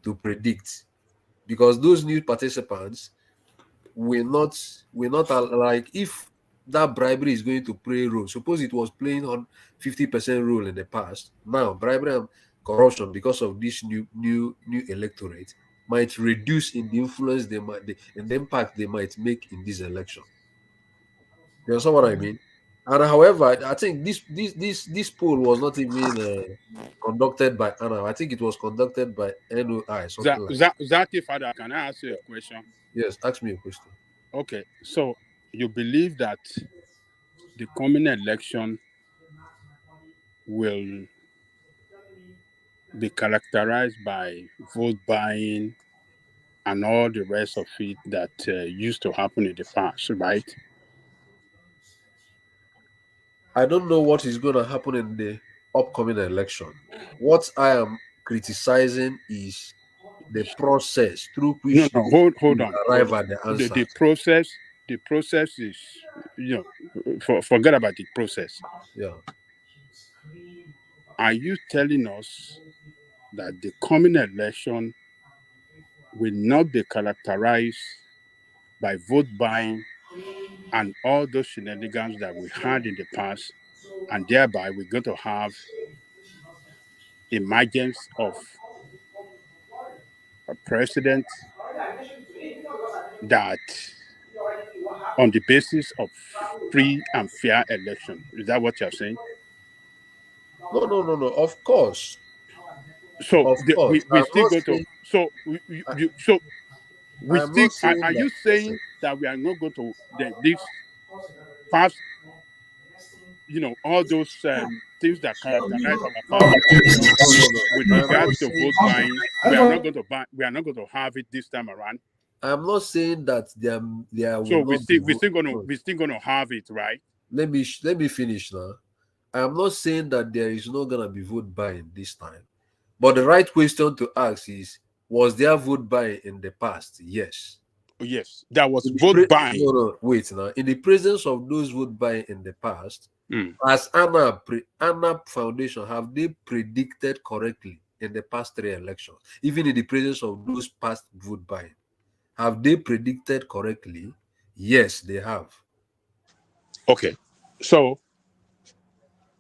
to predict, because those new participants will not like, if that bribery is going to play a role. Suppose it was playing on 50% role in the past. Now bribery and corruption, because of this new electorate, might reduce in the influence in the impact they might make in this election. You understand what I mean? And however, I think this poll was not even conducted by Anna. I think it was conducted by NOI, something like that. Zaki, Father, can I ask you a question? Yes, ask me a question. Okay, so you believe that the coming election will be characterized by vote buying and all the rest of it that used to happen in the past, right? I don't know what is going to happen in the upcoming election. What I am criticizing is the process through which hold on. arrive at the answer. The process is, forget about the process. Yeah. Are you telling us that the coming election will not be characterized by vote buying and all those shenanigans that we had in the past, and thereby we're going to have emergence of a president that on the basis of free and fair election? Is that what you're saying? No. Of course. So we I'm still not go to saying, we I'm still not saying are you saying that we are not going to this past, all those things that characterize our past election with regards to vote buying, we are not going to have it this time around? I'm not saying that there So will not be we're still gonna have it, right? Let me finish now. I'm not saying that there is not gonna be vote buying this time, but the right question to ask is: was there vote buying in the past? Yes. Yes, there was vote buying. No, wait now. In the presence of those vote buying in the past, Mm. as Anap Foundation, have they predicted correctly in the past 3 elections, even in the presence of those past vote buying? Have they predicted correctly? Yes, they have. Okay, so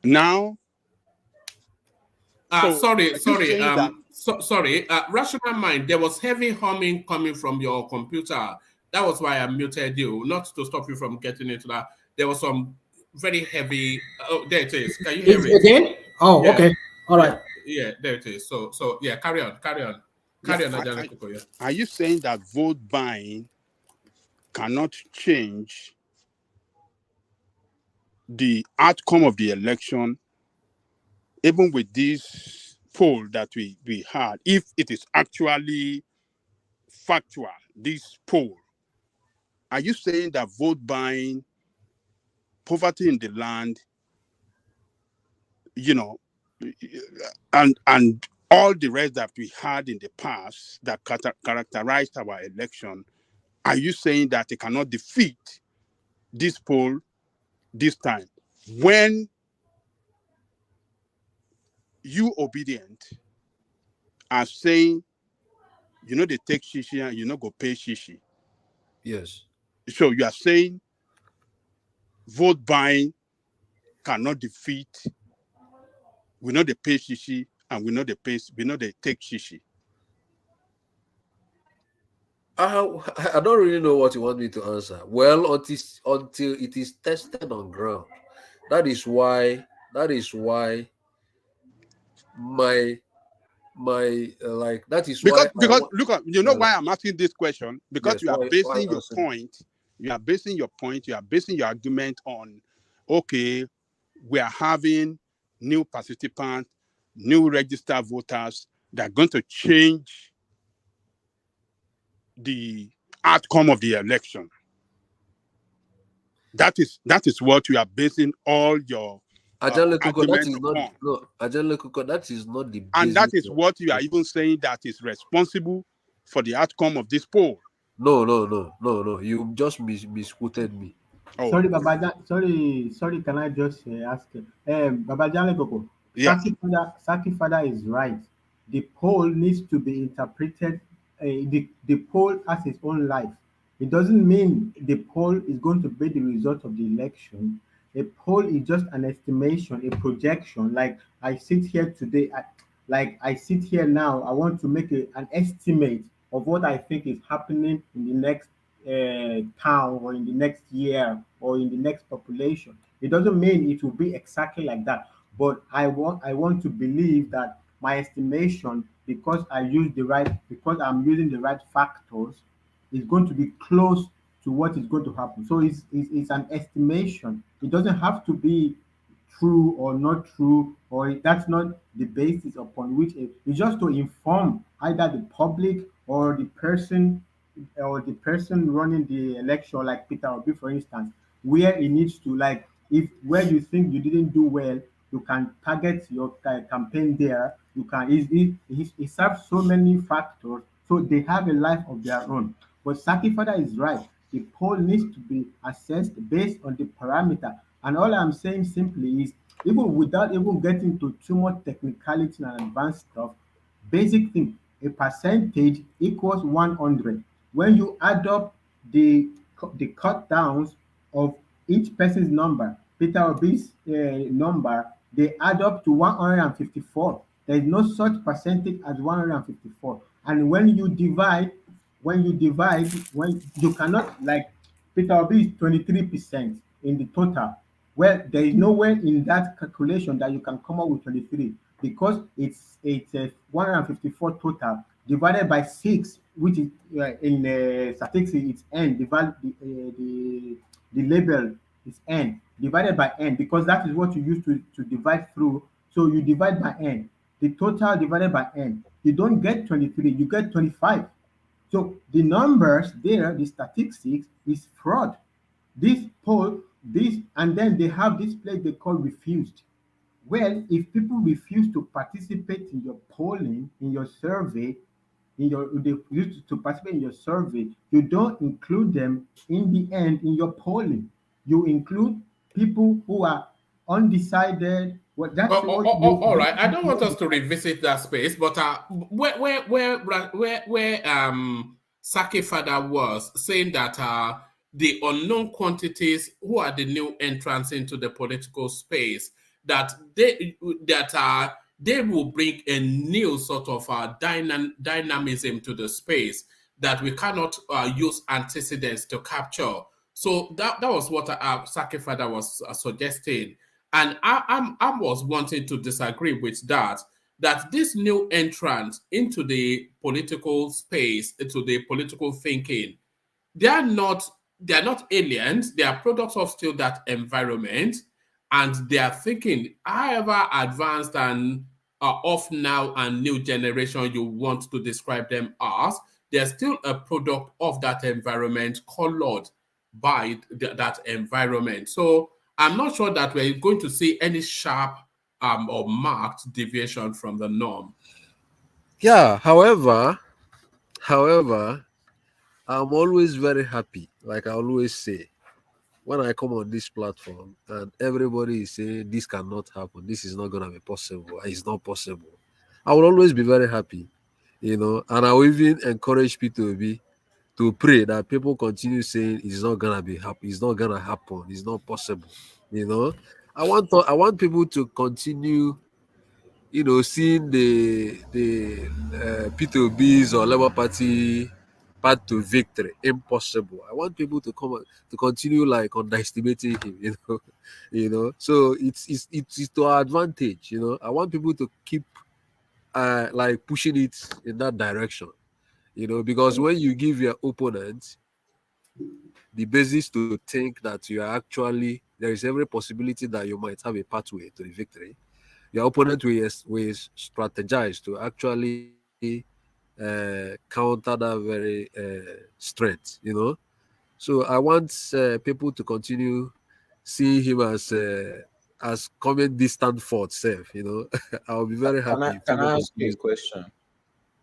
now. Sorry. Sorry. Rational mind. There was heavy humming coming from your computer. That was why I muted you, not to stop you from getting into that. There was some very heavy. Oh, there it is. Can you hear it? Again? Oh, yeah. Okay. All right. Yeah, there it is. So yeah, carry on. Are you saying that vote buying cannot change the outcome of the election, even with this poll that we had, if it is actually factual, this poll? Are you saying that vote buying, poverty in the land, and all the rest that we had in the past that characterized our election, are you saying that it cannot defeat this poll this time, when you obedient are saying they take shishi and go pay shishi? Yes. So you are saying vote buying cannot defeat, we know they pay shishi and we know they take shishi. I don't really know what you want me to answer. Well, until it is tested on ground. That is why my that is because why look at why I'm asking this question, because yes, you are basing your point, you are basing your argument on, okay, we are having new participants, new registered voters that are going to change the outcome of the election. That is what you are basing all your argument upon. That is not the basis. And that is what you are even saying that is responsible for the outcome of this poll. No. You just misquoted me. Oh. Sorry, Babaja. Sorry. Can I just ask you? Babaja Lekoko. Yeah. Saki Father is right. The poll needs to be interpreted. The poll has its own life. It doesn't mean the poll is going to be the result of the election. A poll is just an estimation, a projection. Like I sit here today, I sit here now. I want to make an estimate of what I think is happening in the next town, or in the next year, or in the next population. It doesn't mean it will be exactly like that, but I want to believe that my estimation, because I'm using the right factors, is going to be close to what is going to happen. So it's an estimation. It doesn't have to be true or not true, or that's not the basis upon which it's just to inform either the public or the person running the election, like Peter Obi, for instance, where it needs to, like, if where you think you didn't do well, you can target your campaign there. You can it serves so many factors So they have a life of their own. But Saki Father is right. The poll needs to be assessed based on the parameter. And all I'm saying simply is, even without even getting to too much technicality and advanced stuff, basic thing, a percentage equals 100. When you add up the cut downs of each person's number, Peter Obi's number, they add up to 154. There is no such percentage as 154. And when you cannot, like, Peter Obi is 23% in the total. Well, there is nowhere in that calculation that you can come up with 23, because it's 154 total divided by 6, which is in statistics it's n. The label is n divided by n, because that is what you use to divide through. So you divide by n, the total divided by n. You don't get 23, you get 25. So the numbers there, the statistics, is fraud. This poll, and then they have this place they call refused. Well, if people refuse to participate in your polling, in your survey, they refuse to participate in your survey, you don't include them in the end in your polling. You include people who are undecided. Well, that's all right. I don't want us to revisit that space, but where Saki Father was saying that the unknown quantities who are the new entrants into the political space, that they will bring a new sort of dynamism to the space that we cannot use antecedents to capture. So that was what Saki Father was suggesting. And I was wanting to disagree with that this new entrant into the political space, into the political thinking, they are not aliens. They are products of still that environment, and they are thinking, however advanced and of now and new generation you want to describe them as, they're still a product of that environment, colored by that environment. So I'm not sure that we're going to see any sharp or marked deviation from the norm. Yeah, however, I'm always very happy, like I always say, when I come on this platform and everybody is saying this cannot happen, this is not going to be possible, it's not possible. I will always be very happy, and I will even encourage people to pray that people continue saying it's not gonna be happy, it's not gonna happen, it's not possible. I want people to continue, seeing the P2B's or Labour Party path to victory impossible. I want people to continue like underestimating him, So it's to our advantage, I want people to keep like pushing it in that direction, because when you give your opponent the basis to think that you are actually, there is every possibility that you might have a pathway to the victory, your opponent will strategize to actually counter that very strength, So I want people to continue seeing him as coming distant fourth self, I'll be very happy. Can I ask you a question?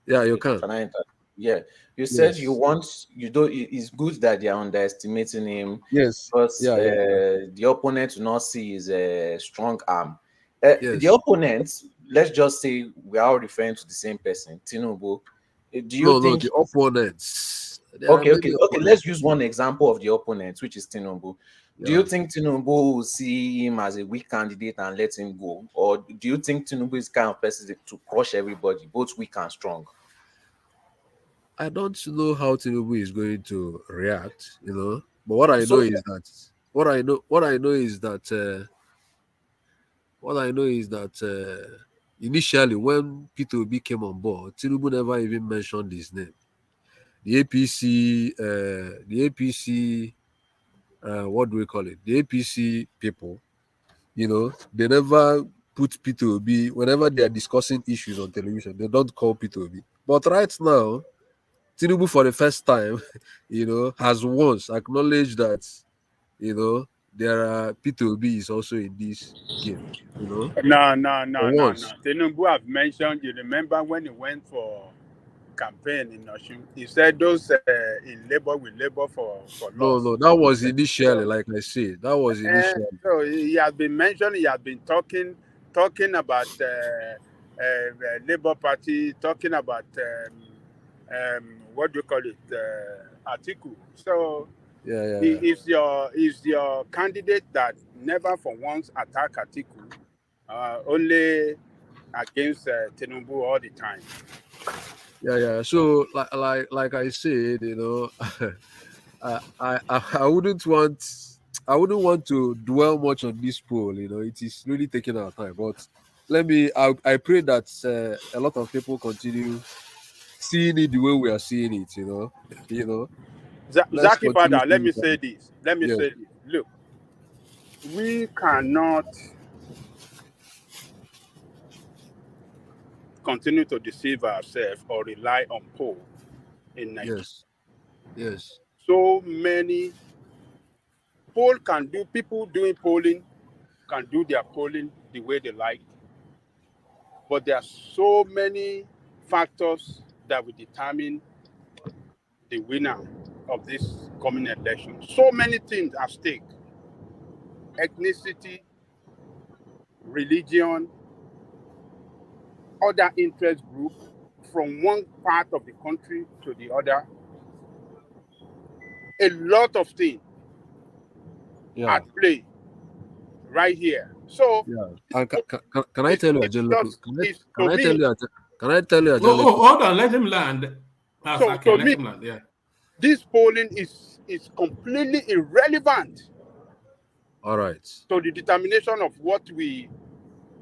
Yeah, you can. Can I Yeah, you said you don't. It's good that they are underestimating him. Yes. Because the opponent will not see his strong arm. The opponent, let's just say we are all referring to the same person, Tinubu. Do you think the opponents? Okay. Let's use one example of the opponent, which is Tinubu. Do you think Tinubu will see him as a weak candidate and let him go, or do you think Tinubu is kind of person to crush everybody, both weak and strong? I don't know how Tinubu is going to react, but what I know is that initially when P2B came on board, Tinubu never even mentioned his name. The APC, what do we call it? The APC people, they never put P2B whenever they are discussing issues on television. They don't call P2B. But right now, Tinubu for the first time, has once acknowledged that, there are P2B is also in this game, No. Tinubu have mentioned, you remember when he went for campaign in Oshun. He said those in labor will labor for No, loss. no, that was initially, So, like I said, that was initially. so he has been mentioned. He has been talking about Labour Party, talking about what do you call it, Atiku. So Yeah. he is your candidate that never for once attack Atiku, only against Tinubu all the time. Yeah. So like I said, you know, I wouldn't want to dwell much on this poll. You know, it is really taking our time. But I pray that a lot of people continue seeing it the way we are seeing it. You know. Let's Zaki continue Pada, let seeing me it. say this. Let me Yes. say this. Look, we cannot continue to deceive ourselves or rely on poll in Nigeria. Yes. So many people doing polling can do their polling the way they like, but there are so many factors that will determine the winner of this coming election. So many things at stake: ethnicity, religion, other interest group from one part of the country to the other. A lot of things at play right here. So And can I tell you, Angelico? Can I tell you? Can I tell you, Angelico? Oh, hold on, let him land. So Okay, to let me, him land. Yeah. this polling is completely irrelevant. All right. So the determination of what we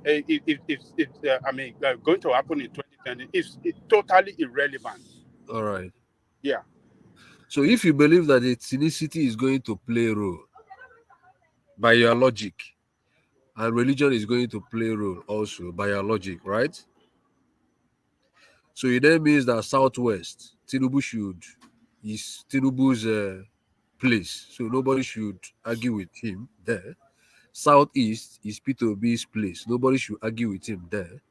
going to happen in 2020 is totally irrelevant. All right. Yeah. So if you believe that ethnicity is going to play a role by your logic, and religion is going to play a role also by your logic, right? So it then means that Southwest, Tinubu is Tinubu's place. So nobody should argue with him there. Southeast is Peter Obi's place. Nobody should argue with him there.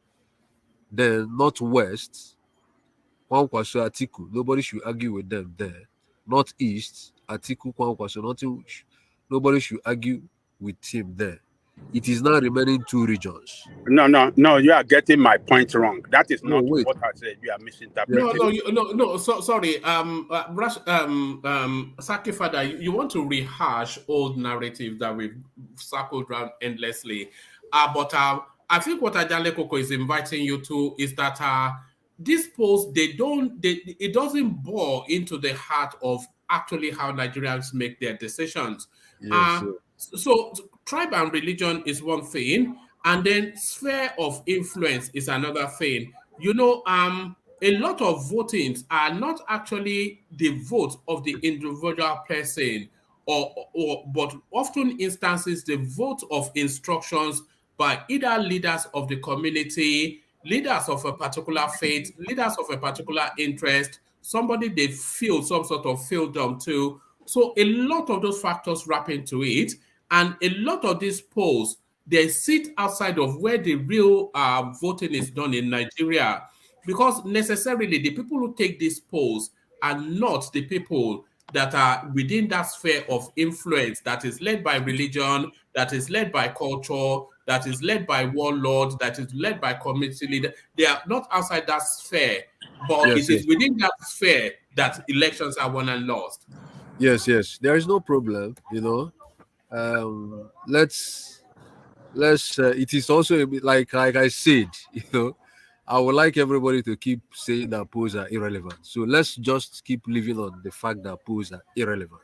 Then Northwest, Kwankwaso Atiku. Nobody should argue with them there. Northeast, Atiku Kwankwaso. Nobody should argue with him there. It is now remaining two regions. No, you are getting my point wrong. That is not wait. what I said. You are misinterpreting. No. So sorry. Saki Fada, you want to rehash old narrative that we've circled around endlessly. But I think what Ajale Koko is inviting you to is that these polls, it doesn't bore into the heart of actually how Nigerians make their decisions. Yes. So tribe and religion is one thing, and then sphere of influence is another thing. A lot of votings are not actually the vote of the individual person, but often instances the vote of instructions by either leaders of the community, leaders of a particular faith, leaders of a particular interest, somebody they feel some sort of fieldom to. So a lot of those factors wrap into it, and a lot of these polls, they sit outside of where the real voting is done in Nigeria, because necessarily the people who take these polls are not the people that are within that sphere of influence that is led by religion, that is led by culture, that is led by warlords, that is led by community leaders. They are not outside that sphere, but it is within that sphere that elections are won and lost. Yes. There is no problem, let's it is also a bit like I said, I would like everybody to keep saying that polls are irrelevant. So let's just keep living on the fact that polls are irrelevant.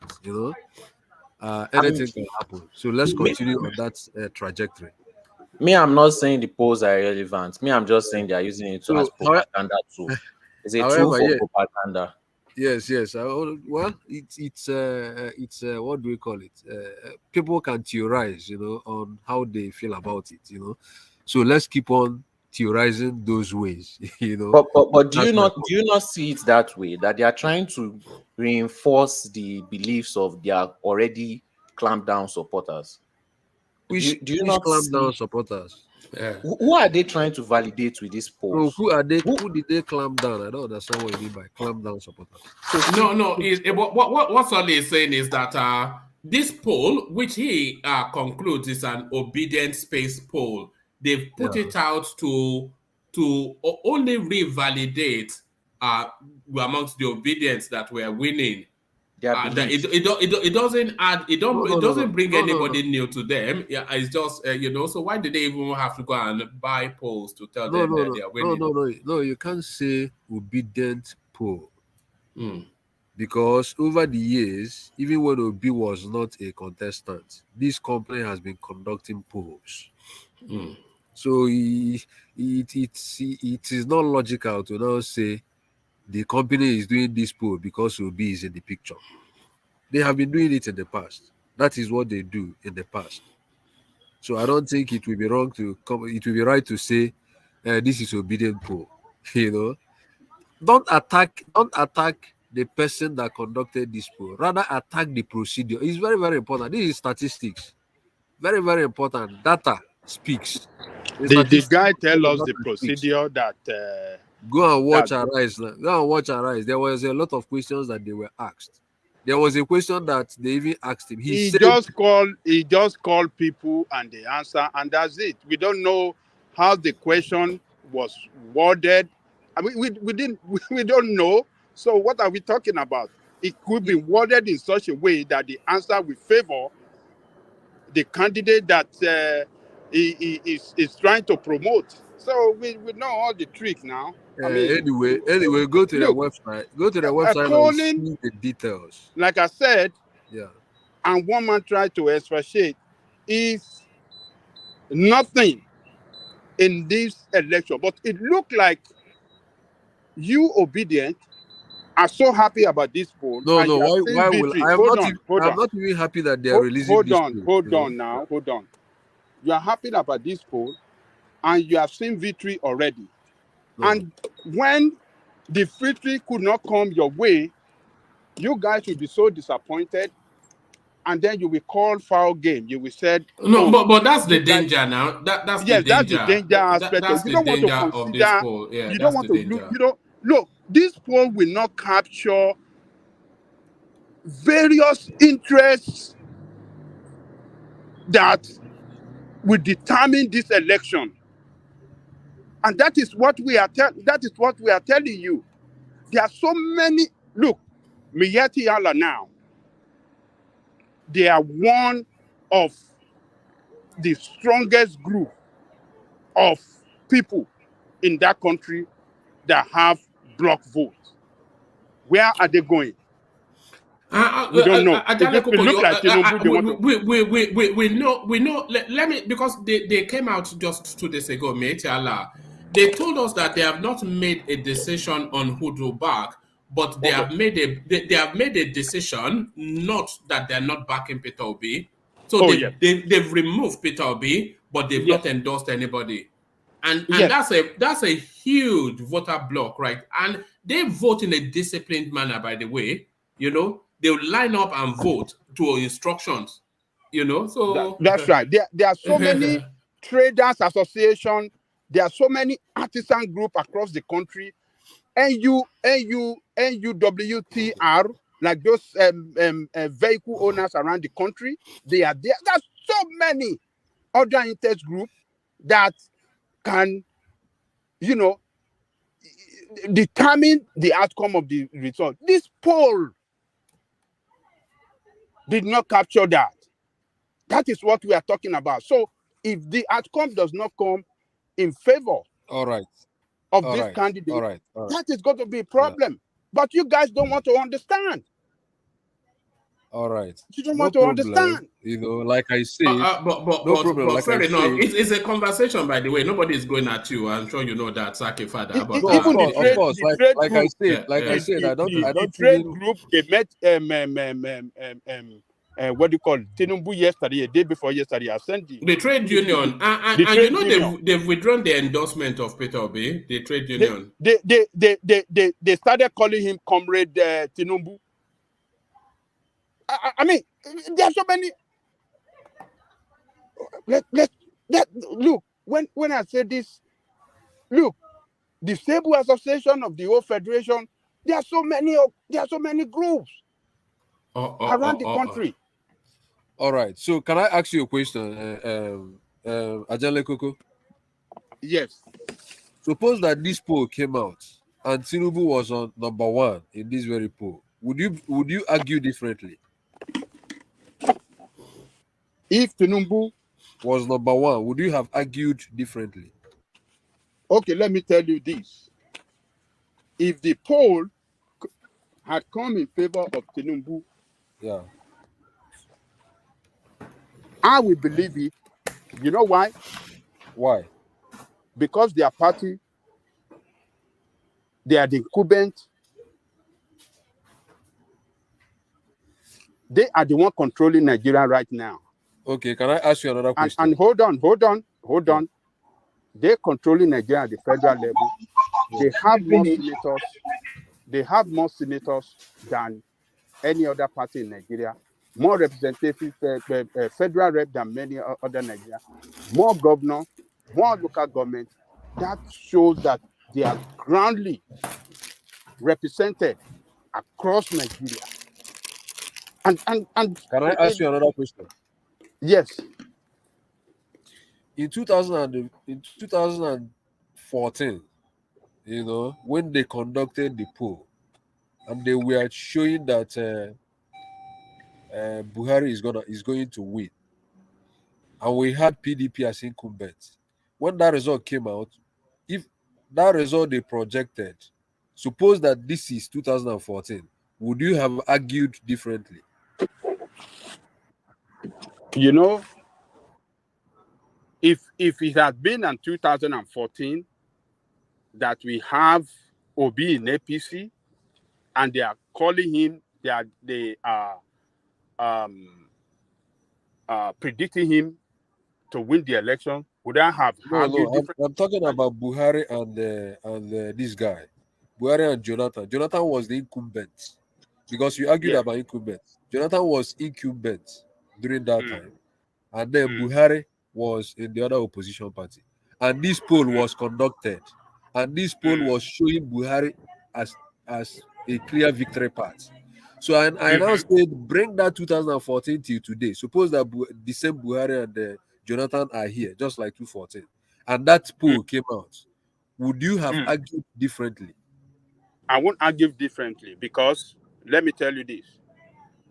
Anything can happen. So let's continue on that trajectory. I'm not saying the polls are irrelevant. I'm just saying they are using it as propaganda tool. It's a tool for propaganda. Yes. Well, it's what do we call it? People can theorize, on how they feel about it, So let's keep on theorizing those ways, But do you not see it that way, that they are trying to reinforce the beliefs of their already clamped down supporters? Which do you not clamped see down supporters? Who are they trying to validate with these polls? No, who are they? Who did they clamp down? I don't understand what you mean by clamp down supporters. No. What Solly is saying is that this poll, which he concludes is an obedient space poll, they've put it out to only revalidate amongst the obedients that we're winning. That it doesn't add it doesn't bring anybody new to them. Yeah, it's just So why did they even have to go and buy polls to tell them that they are winning? No, you can't say obedient poll. Because over the years, even when Obi was not a contestant, this company has been conducting polls. So it is not logical to now say the company is doing this poll because Obi is in the picture. They have been doing it in the past. That is what they do in the past. So I don't think it will be wrong to come. It will be right to say this is obedient poll. Don't attack the person that conducted this poll. Rather attack the procedure. It's very, very important. This is statistics. Very, very important. Data speaks. The guy tell us the procedure that go and watch Arise. Go and watch Arise. There was a lot of questions that they were asked. There was a question that they even asked him. He just called people and they answer, and that's it. We don't know how the question was worded. I mean, we don't know. So what are we talking about? It could be worded in such a way that the answer will favor the candidate that he is trying to promote. So we know all the tricks now. I mean, anyway, go to their website. Go to their website and see the details. Like I said, yeah. And one man tried to expatiate is nothing in this election, but it looked like you obedient are so happy about this poll. No. Why will I'm not even happy that they are releasing this poll. Hold on. You are happy about this poll, and you have seen victory already. No. And when the victory could not come your way, you guys will be so disappointed, and then you will call foul game. You will say, no, but that's the danger now. That's the danger. That's the danger aspect. That's you don't want to consider. You don't want to look. This poll will not capture various interests that will determine this election. And that is what we are telling you. There are so many. Look, Miyati Allah now. They are one of the strongest group of people in that country that have block votes. Where are they going? We don't know. We know. Let me, because they came out just 2 days ago, Miyati. They told us that they have not made a decision on who to back, but they have made a decision, not that they're not backing Peter Obi. So they've removed Peter Obi, but they've not endorsed anybody. And that's a huge voter block, right? And they vote in a disciplined manner, by the way. They'll line up and vote to instructions. So that's right. There are so many traders associations. There are so many artisan groups across the country. NUWTR, like those vehicle owners around the country, they are there. There's so many other interest groups that can, determine the outcome of the result. This poll did not capture that. That is what we are talking about. So if the outcome does not come in favor of this candidate, that is going to be a problem. Yeah. But you guys don't want to understand. All right. You don't want to understand. Like I said, but fair enough. It's a conversation, by the way. Nobody is going at you. I'm sure you know that, Saki Father. Of course. Like I said, I don't. The trade group, they met what do you call it? Tinubu yesterday, a day before yesterday. I sent the trade union, and they've withdrawn the endorsement of Peter Obi. The trade union. They started calling him Comrade Tinubu. I mean, there are so many. Look, when I say this, look, the Stable Association of the whole federation, there are so many groups around the country. All right. So can I ask you a question, Ajale Koko? Yes. Suppose that this poll came out and Tinubu was on number 1 in this very poll. Would you argue differently? If Tinubu was number 1, would you have argued differently? Okay, let me tell you this. If the poll had come in favor of Tinubu, yeah, I will believe it. You know why? Why? Because their party, they are the incumbent. They are the one controlling Nigeria right now. Okay, can I ask you another question? And hold on. They're controlling Nigeria at the federal level. They have more senators. They have more senators than any other party in Nigeria. More representative federal rep than many other Nigeria. More governor, more local government. That shows that they are grandly represented across Nigeria. And can I ask you another question? Yes. In 2014, you know, when they conducted the poll, and they were showing that Buhari is going to win, and we had PDP as incumbent. When that result came out, if that result they projected, suppose that this is 2014, would you have argued differently? You know, if it had been in 2014 that we have Obi in APC and they are calling him, they are predicting him to win the election, would I have argued different? I'm talking about Buhari and this guy, Buhari and Jonathan. Jonathan was the incumbent, because you argued about incumbent. Jonathan was incumbent during that time, and then Buhari was in the other opposition party, and this poll was conducted, and this poll was showing Buhari as a clear victory path. So I now said, bring that 2014 till today. Suppose that the same Buhari and Jonathan are here, just like 2014, and that poll came out. Would you have argued differently? I won't argue differently, because let me tell you this: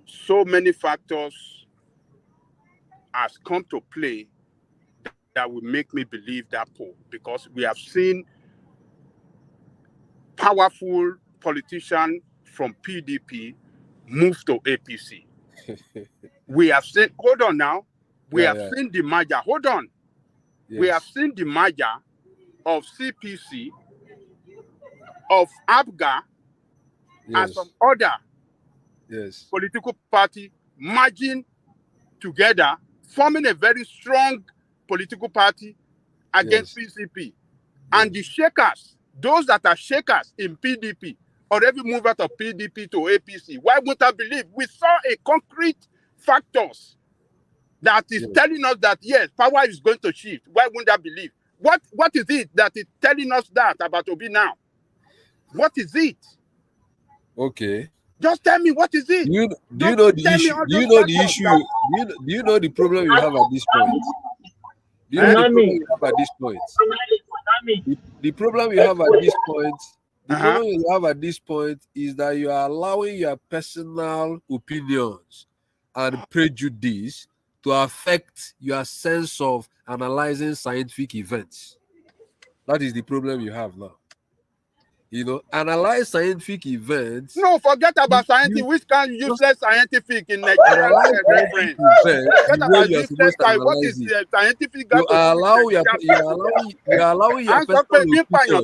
so many factors has come to play that will make me believe that poll, because we have seen powerful politicians from PDP move to APC. We have seen, hold on now, we have seen the merger, hold on. Yes. We have seen the merger of CPC, of ABGA, and some other political party merging together, forming a very strong political party against PCP. And the shakers, those that are shakers in PDP, already moved out of PDP to APC. Why wouldn't I believe? We saw a concrete factors that is telling us that, yes, power is going to shift. Why wouldn't I believe? What is it that is telling us that about Obi now? What is it? Okay. Just tell me, what is it? Do you know the issue? Do you know the issue? Do you know the problem you have at this point? Do you know the problem you have at this point? The problem you have at this point, problem you have at this point is that you are allowing your personal opinions and prejudice to affect your sense of analyzing scientific events. That is the problem you have now. You know, analyze scientific events. No, forget about scientific. Which kind of useless scientific in Nigeria reference? Forget about useless science. What is scientific? You allow your personal opinion to affect the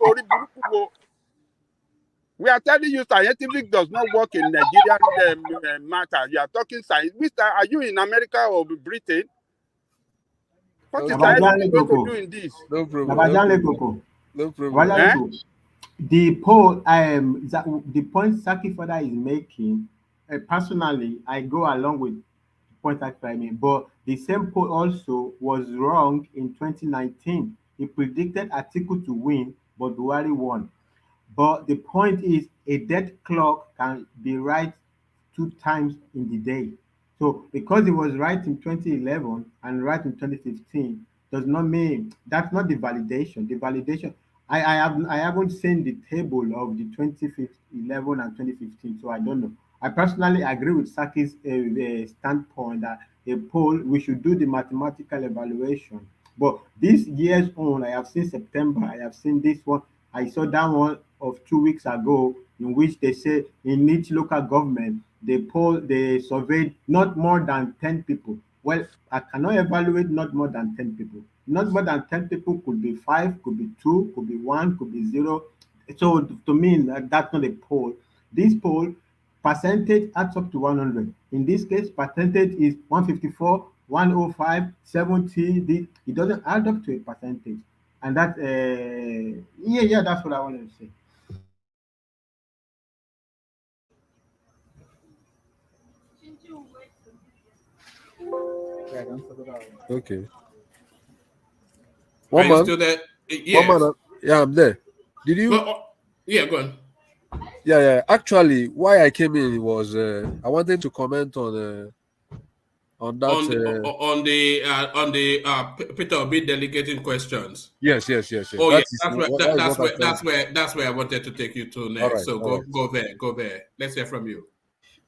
way you We are telling you scientific does not work in Nigerian matter. You are talking science. Are you in America or Britain? What is scientific going to do in this? No problem. No problem. The poll, the point Saki Fada is making, personally, I go along with point actually I mean. But the same poll also was wrong in 2019. He predicted Atiku to win, but Buhari won. But the point is, a dead clock can be right two times in the day. So because it was right in 2011 and right in 2015 does not mean that's not the validation. The validation I haven't seen the table of the 2011 and 2015, so I don't know. I personally agree with Saki's standpoint that a poll we should do the mathematical evaluation. But this year's own, I have seen September, I have seen this one, I saw that one of 2 weeks ago in which they say in each local government they surveyed not more than 10 people. Well, I cannot evaluate not more than 10 people. Not more than 10 people could be five, could be two, could be one, could be zero. So to me, that's not a poll. This poll percentage adds up to 100. In this case, percentage is 154, 105, 70. It doesn't add up to a percentage. And that, yeah, that's what I wanted to say. Okay. Are One you man. still there? One man. Yes. Yeah, I'm there. Did you? Yeah, go on. Yeah. Actually, why I came in was I wanted to comment on that. Peter Obi delegating questions. Yes. Oh yeah, That is that is what actually. that's where I wanted to take you to All next. right. So All right. go there. Let's hear from you.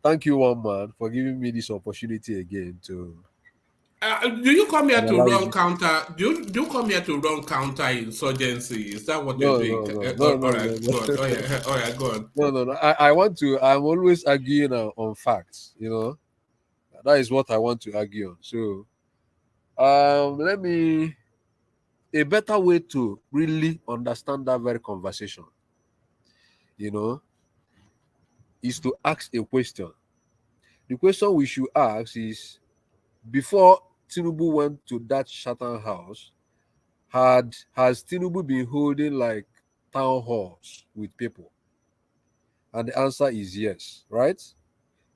Thank you, one man, for giving me this opportunity again to Do you come here to analyze run it. counter? Do you come here to run counter insurgency? Is that what you're No, doing? no, no, no, All no, right, no, go on. no. Oh yeah, all right, go on. No. I want to. I'm always arguing on facts. That is what I want to argue on. So, let me. A better way to really understand that very conversation, you know, is to ask a question. The question we should ask is: before Tinubu went to that Chatham house, has Tinubu been holding like town halls with people? And the answer is yes, right?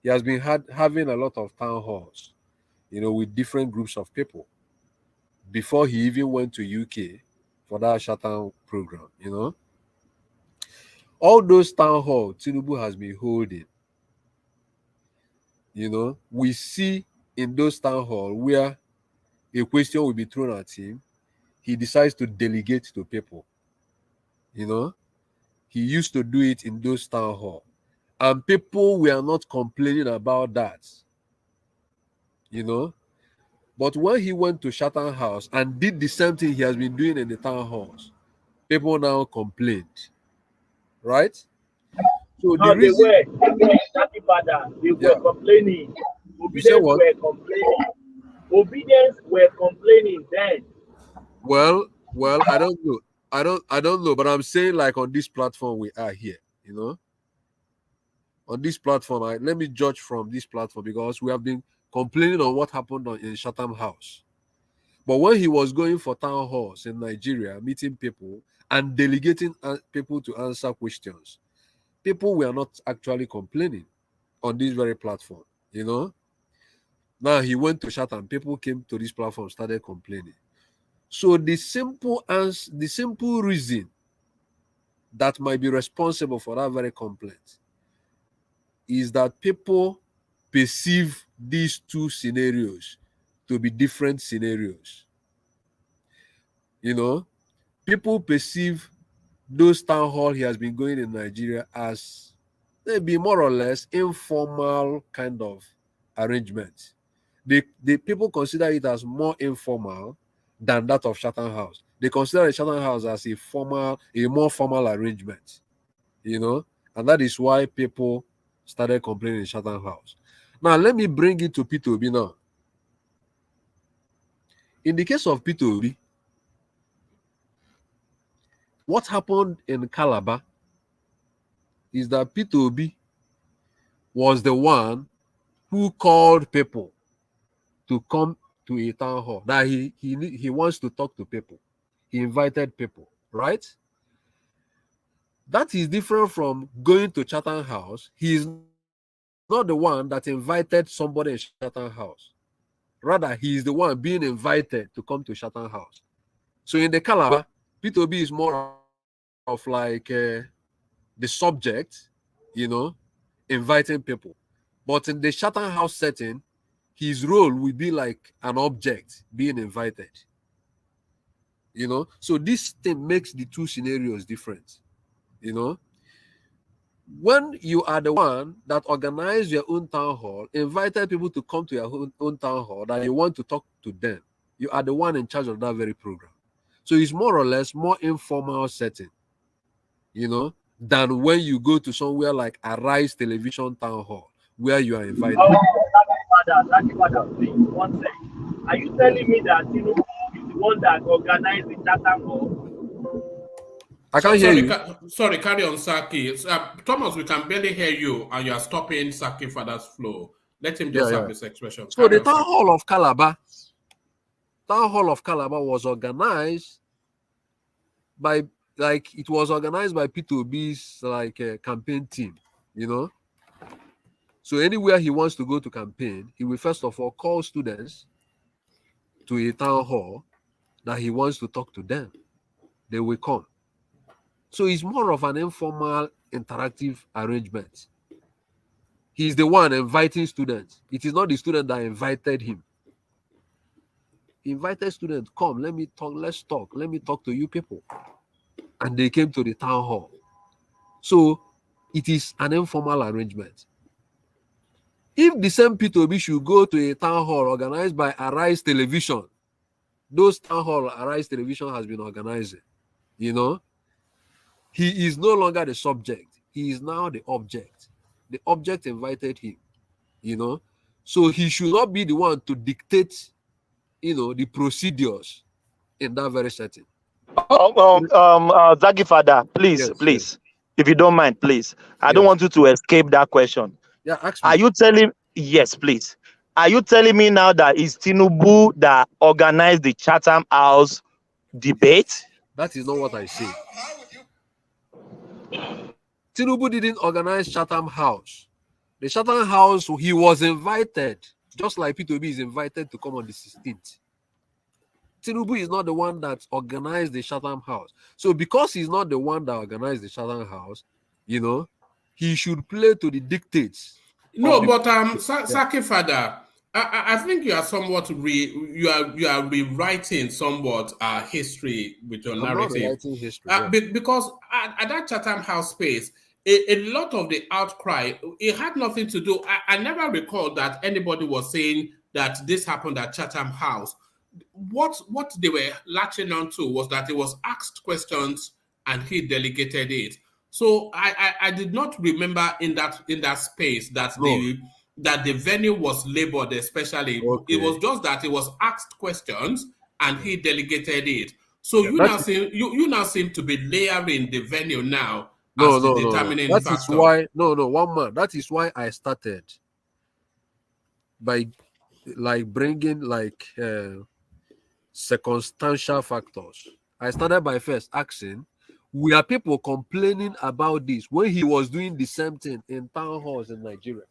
He has been having a lot of town halls, with different groups of people before he even went to UK for that Chatham program. All those town halls Tinubu has been holding, we see in those town hall where a question will be thrown at him, he decides to delegate to people. He used to do it in those town hall, and people were not complaining about that. But when he went to Chatham House and did the same thing he has been doing in the town halls, people now complained, right? So the No, reason, Happy Father, they yeah, were complaining. you say Obedience what? were complaining. Obedience were complaining then. Well, I don't know. I don't know, but I'm saying like on this platform we are here, on this platform. Let me judge from this platform because we have been complaining on what happened in Chatham House. But when he was going for town halls in Nigeria, meeting people and delegating people to answer questions, people were not actually complaining on this very platform. Now he went to Chatham, people came to this platform, started complaining. So the simple reason that might be responsible for that very complaint is that people perceive these two scenarios to be different scenarios. People perceive those town hall he has been going in Nigeria as maybe more or less informal kind of arrangement. The people consider it as more informal than that of Chatham House. They consider the Chatham House as a more formal arrangement, and that is why people started complaining in Chatham House. Now, let me bring it to Peter Obi now. In the case of Peter Obi, what happened in Calabar is that Peter Obi was the one who called people to come to a town hall. That he wants to talk to people. He invited people, right? That is different from going to Chatham House. He is not the one that invited somebody in Chatham House. Rather, he is the one being invited to come to Chatham House. So in the Calabar, P2B is more of like the subject, inviting people. But in the Chatham House setting, his role will be like an object being invited. So this thing makes the two scenarios different. When you are the one that organized your own town hall, invited people to come to your own town hall, that you want to talk to them, you are the one in charge of that very program. So it's more or less more informal setting, than when you go to somewhere like Arise Television Town Hall, where you are invited. Father, please, one second. Are you telling me that Tinubu is the one that organized the Chatham Hall? I can't hear you. Sorry, carry on, Saki. Thomas, we can barely hear you, and you are stopping Saki Father's flow. Let him just have his expression. So the Town Hall of Calabar was organized by, it was organized by P2B's campaign team, So anywhere he wants to go to campaign, he will first of all call students to a town hall that he wants to talk to them. They will come. So it's more of an informal, interactive arrangement. He's the one inviting students. It is not the student that invited him. He invited students, come, let me talk, let's talk, let me talk to you people. And they came to the town hall. So it is an informal arrangement. If the same P2B should go to a town hall organized by Arise Television, those town hall Arise Television has been organizing, he is no longer the subject. He is now the object. The object invited him, So he should not be the one to dictate, the procedures in that very setting. Zagi Father, please, please, if you don't mind, please. I don't want you to escape that question. Yeah, ask me. Are you telling? Yes, please. Are you telling me now that it's Tinubu that organized the Chatham House debate? That is not what I say. Tinubu didn't organize Chatham House. The Chatham House, he was invited, just like P2B is invited to come on the 16th. Tinubu is not the one that organized the Chatham House. So because he's not the one that organized the Chatham House, he should play to the dictates. No, but Saki Father, I think you are somewhat you are rewriting somewhat history with your narrative. I'm not rewriting history. Because at that Chatham House space, a lot of the outcry, it had nothing to do. I never recall that anybody was saying that this happened at Chatham House. What they were latching on to was that it was asked questions and he delegated it. So I did not remember in that space that the venue was labeled especially. Okay. It was just that it was asked questions and he delegated it. So you now seem to be layering the venue now as the determining factor. That is why one man. That is why I started by bringing circumstantial factors. I started by first asking, were people complaining about this when he was doing the same thing in town halls in Nigeria?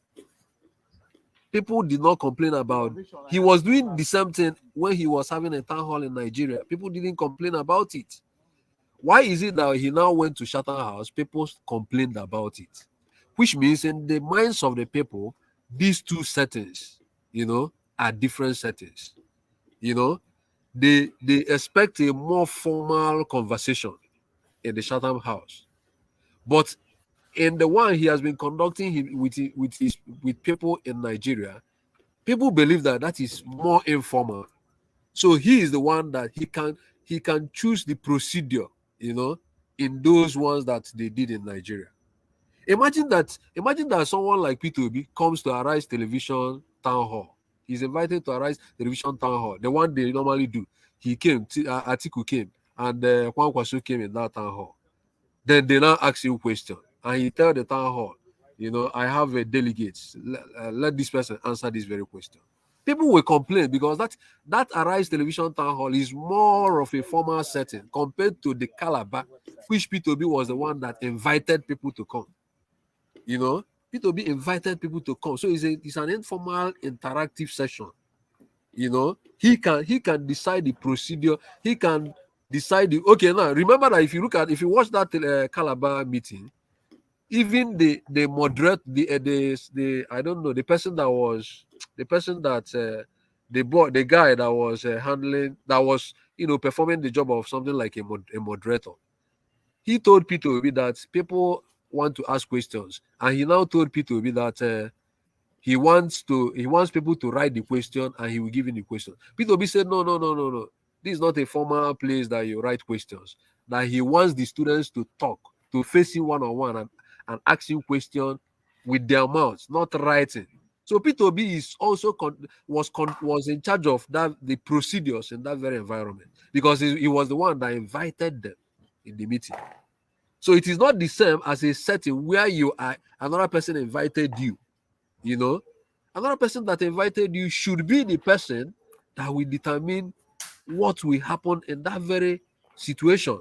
People did not complain about it. He was doing the same thing when he was having a town hall in Nigeria. People didn't complain about it. Why is it that he now went to Chatham House? People complained about it, which means in the minds of the people, these two settings, are different settings. They expect a more formal conversation in the Chatham House, but in the one he has been conducting with people in Nigeria, people believe that is more informal. So he is the one that he can choose the procedure, in those ones that they did in Nigeria. Imagine that someone like P2B comes to Arise Television Town Hall. He's invited to Arise Television Town Hall, the one they normally do. He came, Atiku came, and Juan Kwasu came in that town hall. Then they now ask you a question, and he tell the town hall, I have a delegate. Let this person answer this very question. People will complain because that Arise Television Town Hall is more of a formal setting compared to the Calabar, which P2B was the one that invited people to come. P2B invited people to come. So it's an informal, interactive session. You know, he can decide the procedure. He can decide the okay. Now remember that if you watch that Calabar meeting, even the moderate the I don't know, the person that was the guy that was handling, that was performing the job of something like a moderator. He told Peter Obi that people want to ask questions, and he now told Peter Obi that he wants people to write the question and he will give him the question. Peter Obi said, no. This is not a formal place that you write questions. That he wants the students to talk, to face him one-on-one and ask him questions with their mouths, not writing. So Peter Obi is also was in charge of the procedures in that very environment, because he was the one that invited them in the meeting. So it is not the same as a setting where you are another person invited you. You know, another person that invited you should be the person that will determine what will happen in that very situation.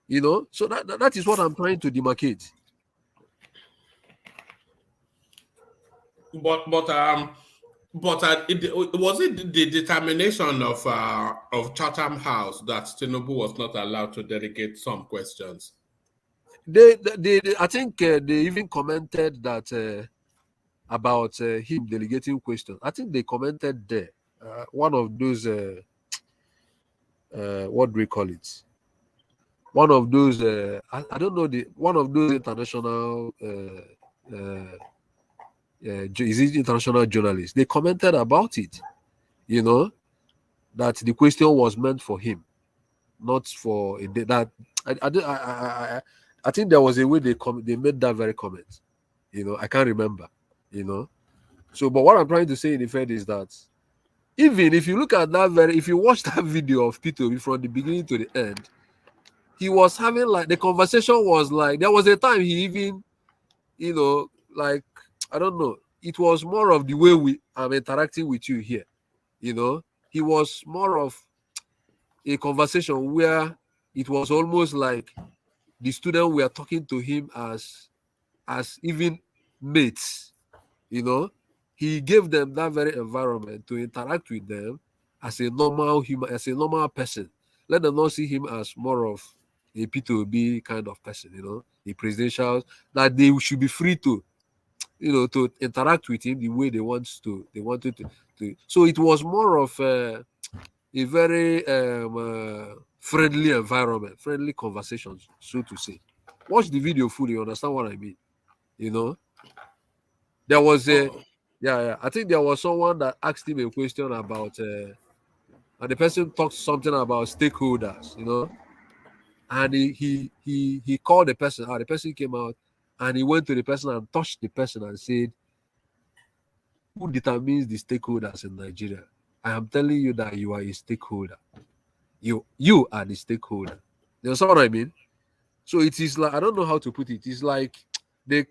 You know, so that is what I'm trying to demarcate. But was it the determination of Chatham House that Tinubu was not allowed to delegate some questions? I think they even commented that about him delegating questions. I think they commented there. One of those what do we call it? One of those I don't know, one of those international is it international journalists? They commented about it. You know, that the question was meant for him, not for that. I think there was a way they made that very comment. You know, I can't remember. You know, so but what I'm trying to say in effect is that even if you look at if you watch that video of Peter from the beginning to the end, he was having like the conversation was like there was a time he even, like I don't know, it was more of the way I'm interacting with you here. You know, he was more of a conversation where it was almost like the student were talking to him as even mates. You know, he gave them that very environment to interact with them as a normal human, as a normal person. Let them not see him as more of a P2B kind of person, a presidential, that they should be free to, to interact with him the way they wanted to. So it was more of a very friendly environment, friendly conversations, so to say. Watch the video fully, you understand what I mean, There was I think there was someone that asked him a question about, and the person talked something about stakeholders, and he called the person out. The person came out, and he went to the person and touched the person and said, "Who determines the stakeholders in Nigeria? I am telling you that you are a stakeholder. You are the stakeholder." You understand what I mean? So it is like, I don't know how to put it. It's like the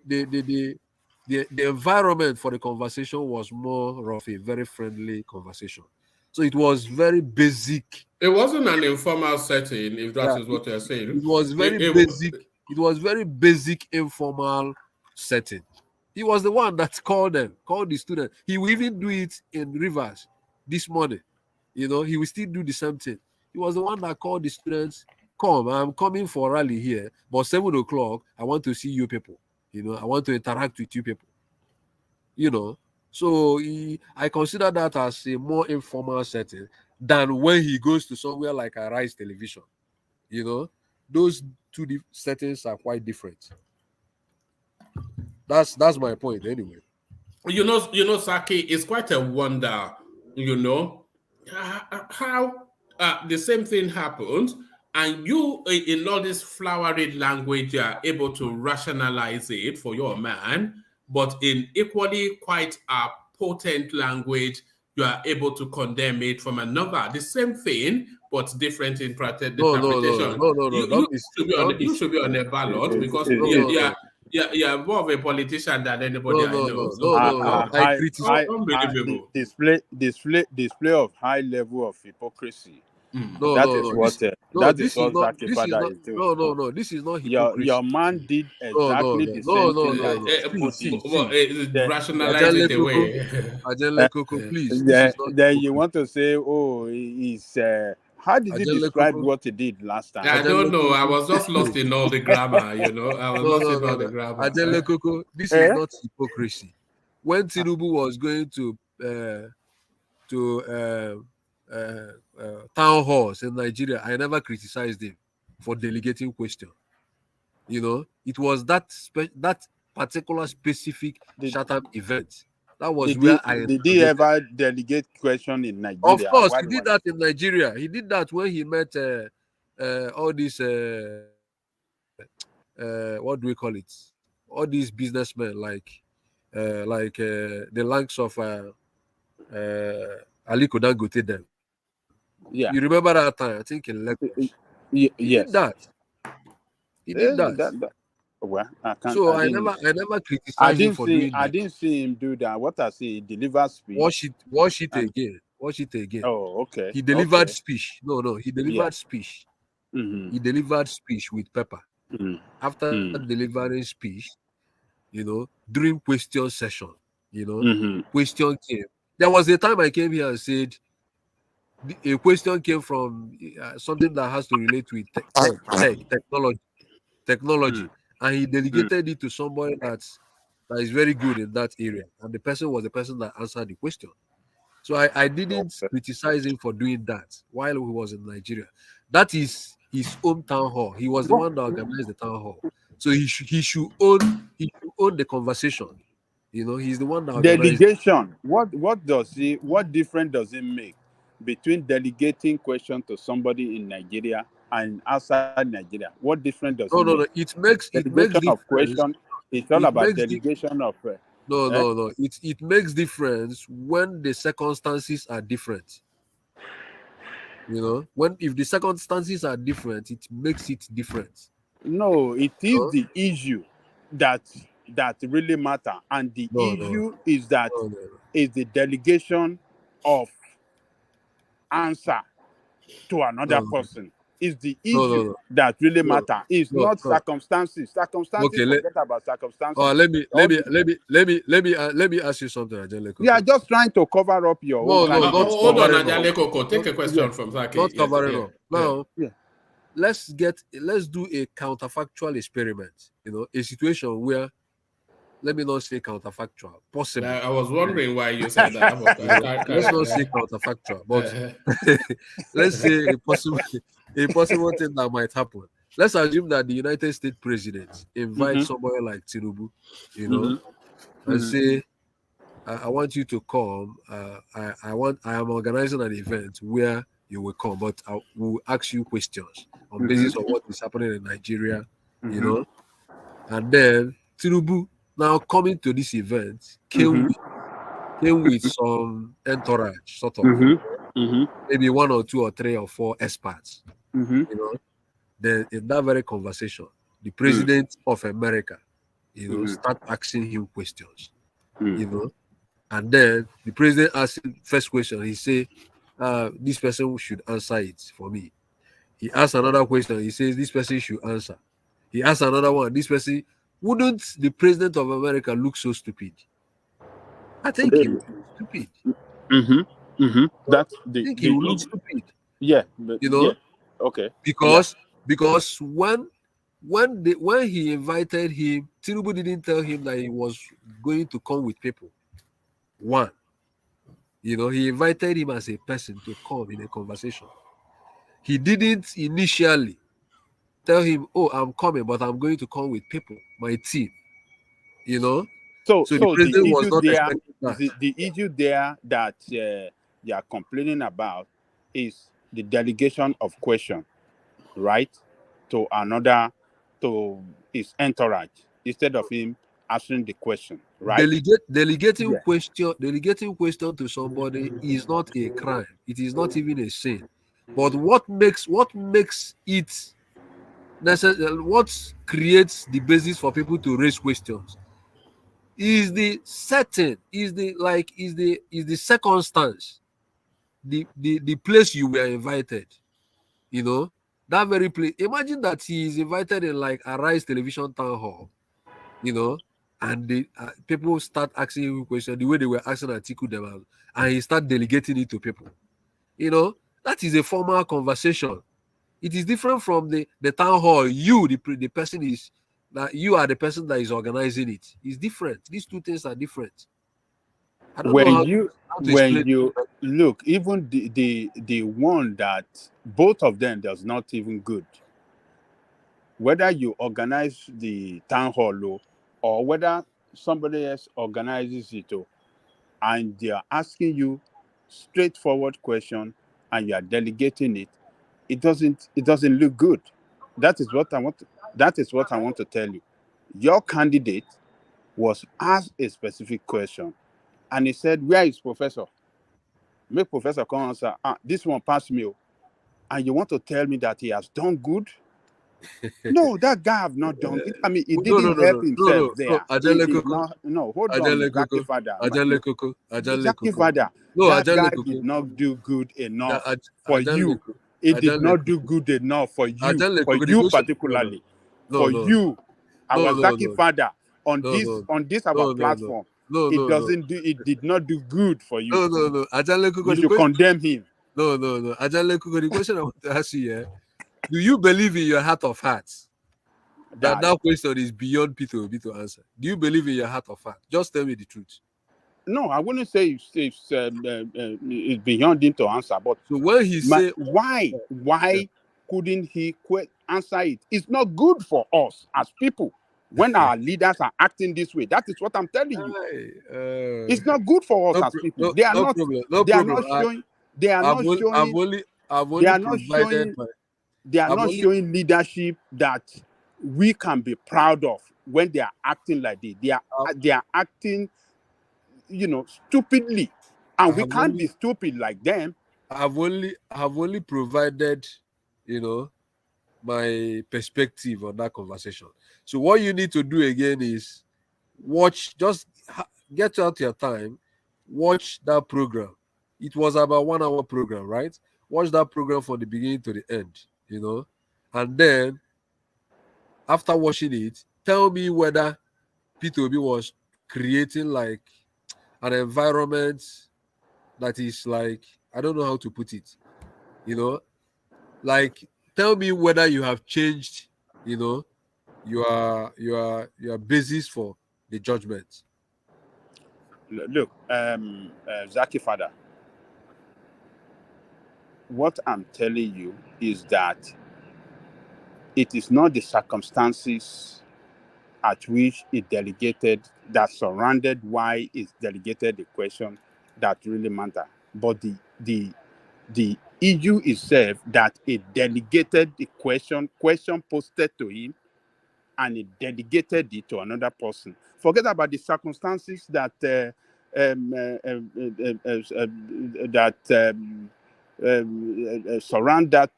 environment for the conversation was more of a very friendly conversation. So it was very basic. It wasn't an informal setting, if that is what you're saying. It was very basic. It was very basic, informal setting. He was the one that called the student. He will even do it in Rivers this morning. He will still do the same thing. He was the one that called the students. Come, I'm coming for a rally here, but 7 o'clock, I want to see you people. I want to interact with you people. So I consider that as a more informal setting than when he goes to somewhere like Arise Television. Those two settings are quite different. That's my point anyway. Saki, it's quite a wonder, how the same thing happened, and you, in all this flowery language, you are able to rationalize it for your man, but in equally quite a potent language, you are able to condemn it from another. The same thing, but different interpretation. No. You should be on a ballot because you're more of a politician than anybody I know. Unbelievable. Display of high level of hypocrisy No, That no, is no. what that is what Zaki This is Father not. is doing. No, no, no. This is not Your hypocrisy. man did No, no, exactly no, the no, same no, thing no, that no. is Rationalize Ajale it Koko, away. Ajale Koko, please. This is not then you hypocrisy. want to say, oh, he's how did you Ajale describe Koko, what he did last time? I don't Ajale know. I Koko. was just lost in all the grammar, you know. I was No, lost no, in no, all the no. grammar. Ajale Koko, this is not hypocrisy. When Tinubu was going to town halls in Nigeria, I never criticized him for delegating question. You know, it was that that particular specific Chatham event. That was where I did he interrogated. ever delegate question in Of Nigeria? course, he did that in Nigeria. He did that when he met all these what do we call it? All these businessmen the likes of Aliko Dangote them. Yeah. You remember that time? I think in Lagos. He did Yes. that. He did that. Well, So I never criticized him for doing I that. didn't see him do that. What I see, he delivered speech. Watch it again. Watch it again. Oh, okay. He delivered Okay. speech. No, he delivered Yeah. speech. Mm-hmm. He delivered speech with pepper. Mm-hmm. After delivering speech, during question session, question came. There was a time I came here and said a question came from something that has to relate with technology, and he delegated it to somebody that is very good in that area, and the person was the person that answered the question. So I didn't criticize him for doing that while he was in Nigeria. That is his own town hall. He was the one that organized the town hall. So he should own the conversation. He's the one that organized Delegation. What difference does it make between delegating question to somebody in Nigeria and outside Nigeria? What difference does it make? No. It makes Delegation of difference. question. It's all about delegation of. No. It makes difference when the circumstances are different. If the circumstances are different, it makes it different. No, it is the issue that really matter, and the issue is that is the delegation of answer to another person. Is the issue that really matter. It's not circumstances. Circumstances, Okay, forget about circumstances. let me ask you something, Ajale Koko. You are just trying to cover up your own. No, not hold on, covering Ajale up. Koko. Take a question from Zaki. Not covering up. Now, yeah. let's do a counterfactual experiment. A situation where, let me not say counterfactual, possible. I was wondering why you said that. Let's not say counterfactual, but let's say a possible thing that might happen. Let's assume that the United States president invites somebody like Tinubu, and say, I want you to come. I am organizing an event where you will come, but I will ask you questions on basis of what is happening in Nigeria, and then Tinubu, now coming to this event, came with some entourage, sort of, maybe 1 or 2 or 3 or 4 experts. Then in that very conversation, the president of America, start asking him questions, and then the president asked him first question. He say, "This person should answer it for me." He asked another question. He says, "This person should answer." He asked another one. This person, wouldn't the president of America look so stupid? I think he would look stupid. That's I think he would look stupid. Yeah, but, yeah. Okay. Because when he invited him, Tinubu didn't tell him that he was going to come with people. One, he invited him as a person to come in a conversation. He didn't initially tell him, "Oh, I'm coming, but I'm going to come with people, my team." So the president was not there, expecting that. the issue there that they are complaining about is the delegation of question, right, to his entourage instead of him answering the question, right? Delegating question to somebody is not a crime. It is not even a sin. But what makes it necessary, what creates the basis for people to raise questions is the setting, is the circumstance, the place you were invited. You know, that very place. Imagine that he is invited in like a Rise television town hall, you know, and the people start asking him questions the way they were asking Atiku them, and he start delegating it to people. You know, that is a formal conversation. It is different from the town hall. You, the person is that you are the person that is organizing it. It's different. These two things are different. I don't know how to explain when you look, even the one that both of them does not even good. Whether you organize the town hall or whether somebody else organizes it, and they are asking you straightforward question and you are delegating it, it doesn't look good. That is what I want. That is what I want to tell you. Your candidate was asked a specific question, and he said, "Where is Professor?" Make Professor come answer. This one passed me, and you want to tell me that he has done good? No, that guy have not done it. I mean, he didn't help himself there. He Ajale did Koko. not. No, hold on, Ajale Zaki Koko. Father. Ajale Koko. Ajale Zaki Koko. Father, No, that Ajale guy Koko. did not do good enough for Ajale you. Koko. It did Ajale not do Koko. good enough for you. Ajale For Koko. The you question. particularly. No, For no, you, no, our no, Zaki no, Father, on no, this no, our no, no, no, platform, no, it no, no. doesn't do. It did not do good for you. No, no, no. Ajale Koko. You should condemn him. No, no, no. Ajale Koko. The question I want to ask you here: do you believe in your heart of hearts that question is beyond Peter to answer? Do you believe in your heart of heart? Just tell me the truth. No, I wouldn't say it's beyond him to answer. But so when he say why couldn't he answer it? It's not good for us as people when our leaders are acting this way. That is what I'm telling you. It's not good for us as people. They are not. They are not showing. They are not showing. They are not showing. They are not showing leadership that we can be proud of when they are acting like this. They are acting, stupidly, and we can't be stupid like them. I've only provided, my perspective on that conversation. So what you need to do again is watch. Just get out your time, watch that program. It was about 1 hour program, right? Watch that program from the beginning to the end, and then after watching it, tell me whether P2B was creating like an environment that is like, I don't know how to put it, like tell me whether you have changed, your basis for the judgment. Look, Zaki Father, what I'm telling you is that it is not the circumstances at which it delegated that surrounded why it delegated the question that really matter, but the issue itself that it delegated the question posted to him, and it delegated it to another person. Forget about the circumstances that surround that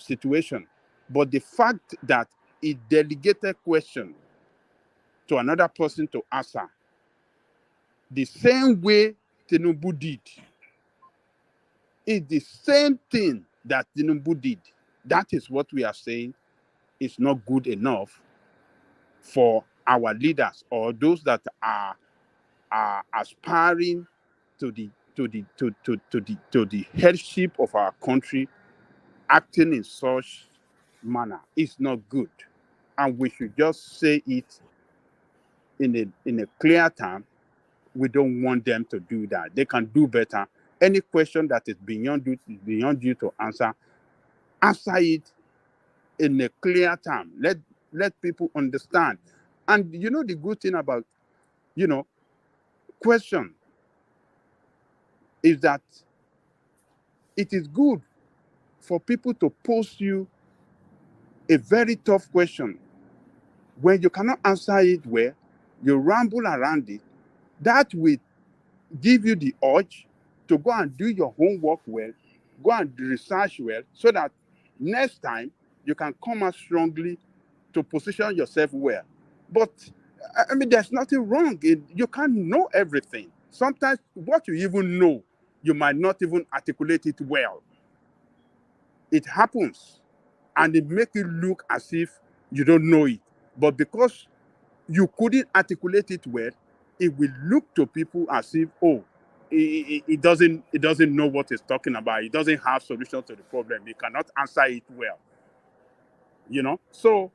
situation, but the fact that it delegated question to another person to answer the same way Tinubu did. It's the same thing that Tinubu did. That is what we are saying is not good enough for our leaders or those that are aspiring to the headship of our country, acting in such manner. It's not good, and we should just say it in a clear term. We don't want them to do that. They can do better. Any question that is beyond you to answer it in a clear term. Let people understand. And the good thing about question is that it is good for people to pose you a very tough question. When you cannot answer it well, you ramble around it. That will give you the urge to go and do your homework well, go and research well, so that next time you can come out strongly to position yourself well. But I mean, there's nothing wrong. You can't know everything. Sometimes what you even know, you might not even articulate it well. it happens, and it make it look as if you don't know it. But because you couldn't articulate it well, it will look to people as if, oh, it doesn't know what it's talking about. It doesn't have solution to the problem. It cannot answer it well. So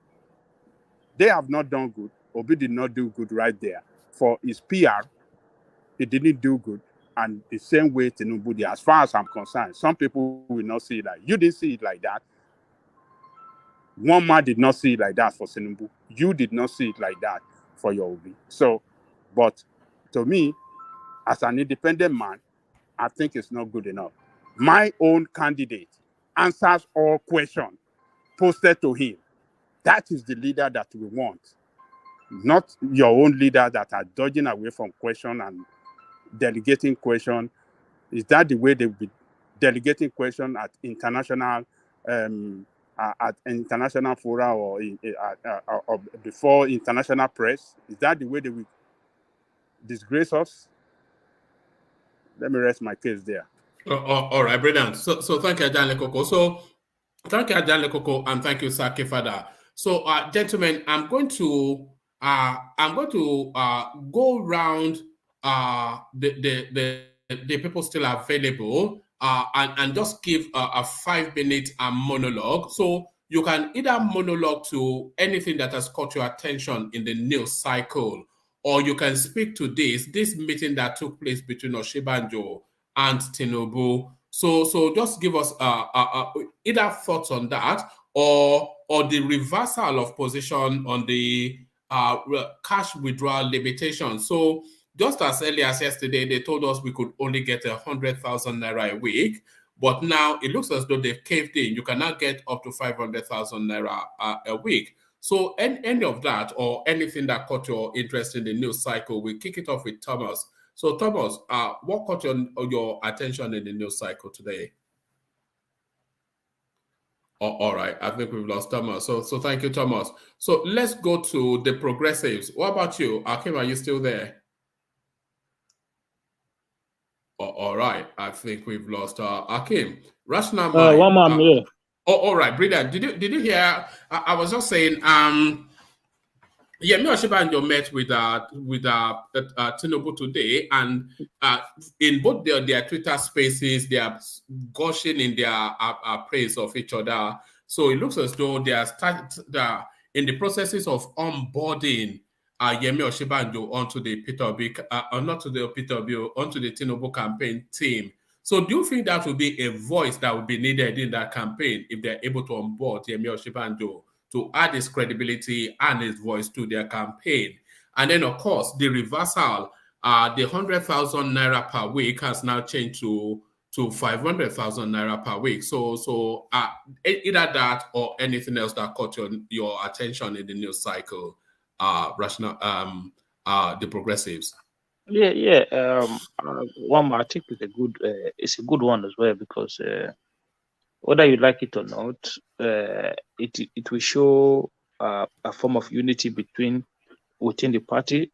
they have not done good. Obi did not do good right there. For his PR, he didn't do good. And the same way Tinubu did, as far as I'm concerned, some people will not see it like you didn't see it like that. One man did not see it like that for Tinubu. You did not see it like that for your Obi. So, but to me, as an independent man, I think it's not good enough. My own candidate answers all questions posted to him. That is the leader that we want. Not your own leader that are dodging away from question and delegating question. Is that the way they will be delegating question at international fora or before international press? Is that the way they will disgrace us? Let me rest my case there. All right, brilliant. So thank you, Ajan Lekoko. So thank you, Ajan Lekoko, and thank you, Saki Fada. So, gentlemen, I'm going to go round the people still available and just give a 5-minute monologue. So you can either monologue to anything that has caught your attention in the news cycle, or you can speak to this meeting that took place between Oshibanjo and Tinubu. So just give us either thoughts on that or the reversal of position on the cash withdrawal limitation. So just as early as yesterday, they told us we could only get 100,000 naira a week, but now it looks as though they've caved in. You can now get up to 500,000 naira a week. So any of that or anything that caught your interest in the news cycle, we kick it off with Thomas. So Thomas, what caught your attention in the news cycle today? All right, I think we've lost Thomas. So thank you, Thomas. So let's go to the progressives. What about you, Akim? Are you still there? All right, I think we've lost Akim. Rational mind. One man here. All right, brilliant. Did you hear? I was just saying. Yeah, me and Oshibanjo met with Tinubu today, and in both their Twitter spaces, they are gushing in their praise of each other. So it looks as though they are in the processes of onboarding Yemi Oshibanjo onto the Peter Obi, not to the Peter Obi, onto the Tinubu campaign team. So do you think that will be a voice that will be needed in that campaign if they're able to onboard Yemi Oshibanjo to add his credibility and his voice to their campaign? And then, of course, the reversal, the 100,000 naira per week has now changed to 500,000 naira per week. So either that or anything else that caught your attention in the news cycle, the progressives. Yeah. One, I think it's a good one as well, because whether you like it or not, it will show a form of unity within the party.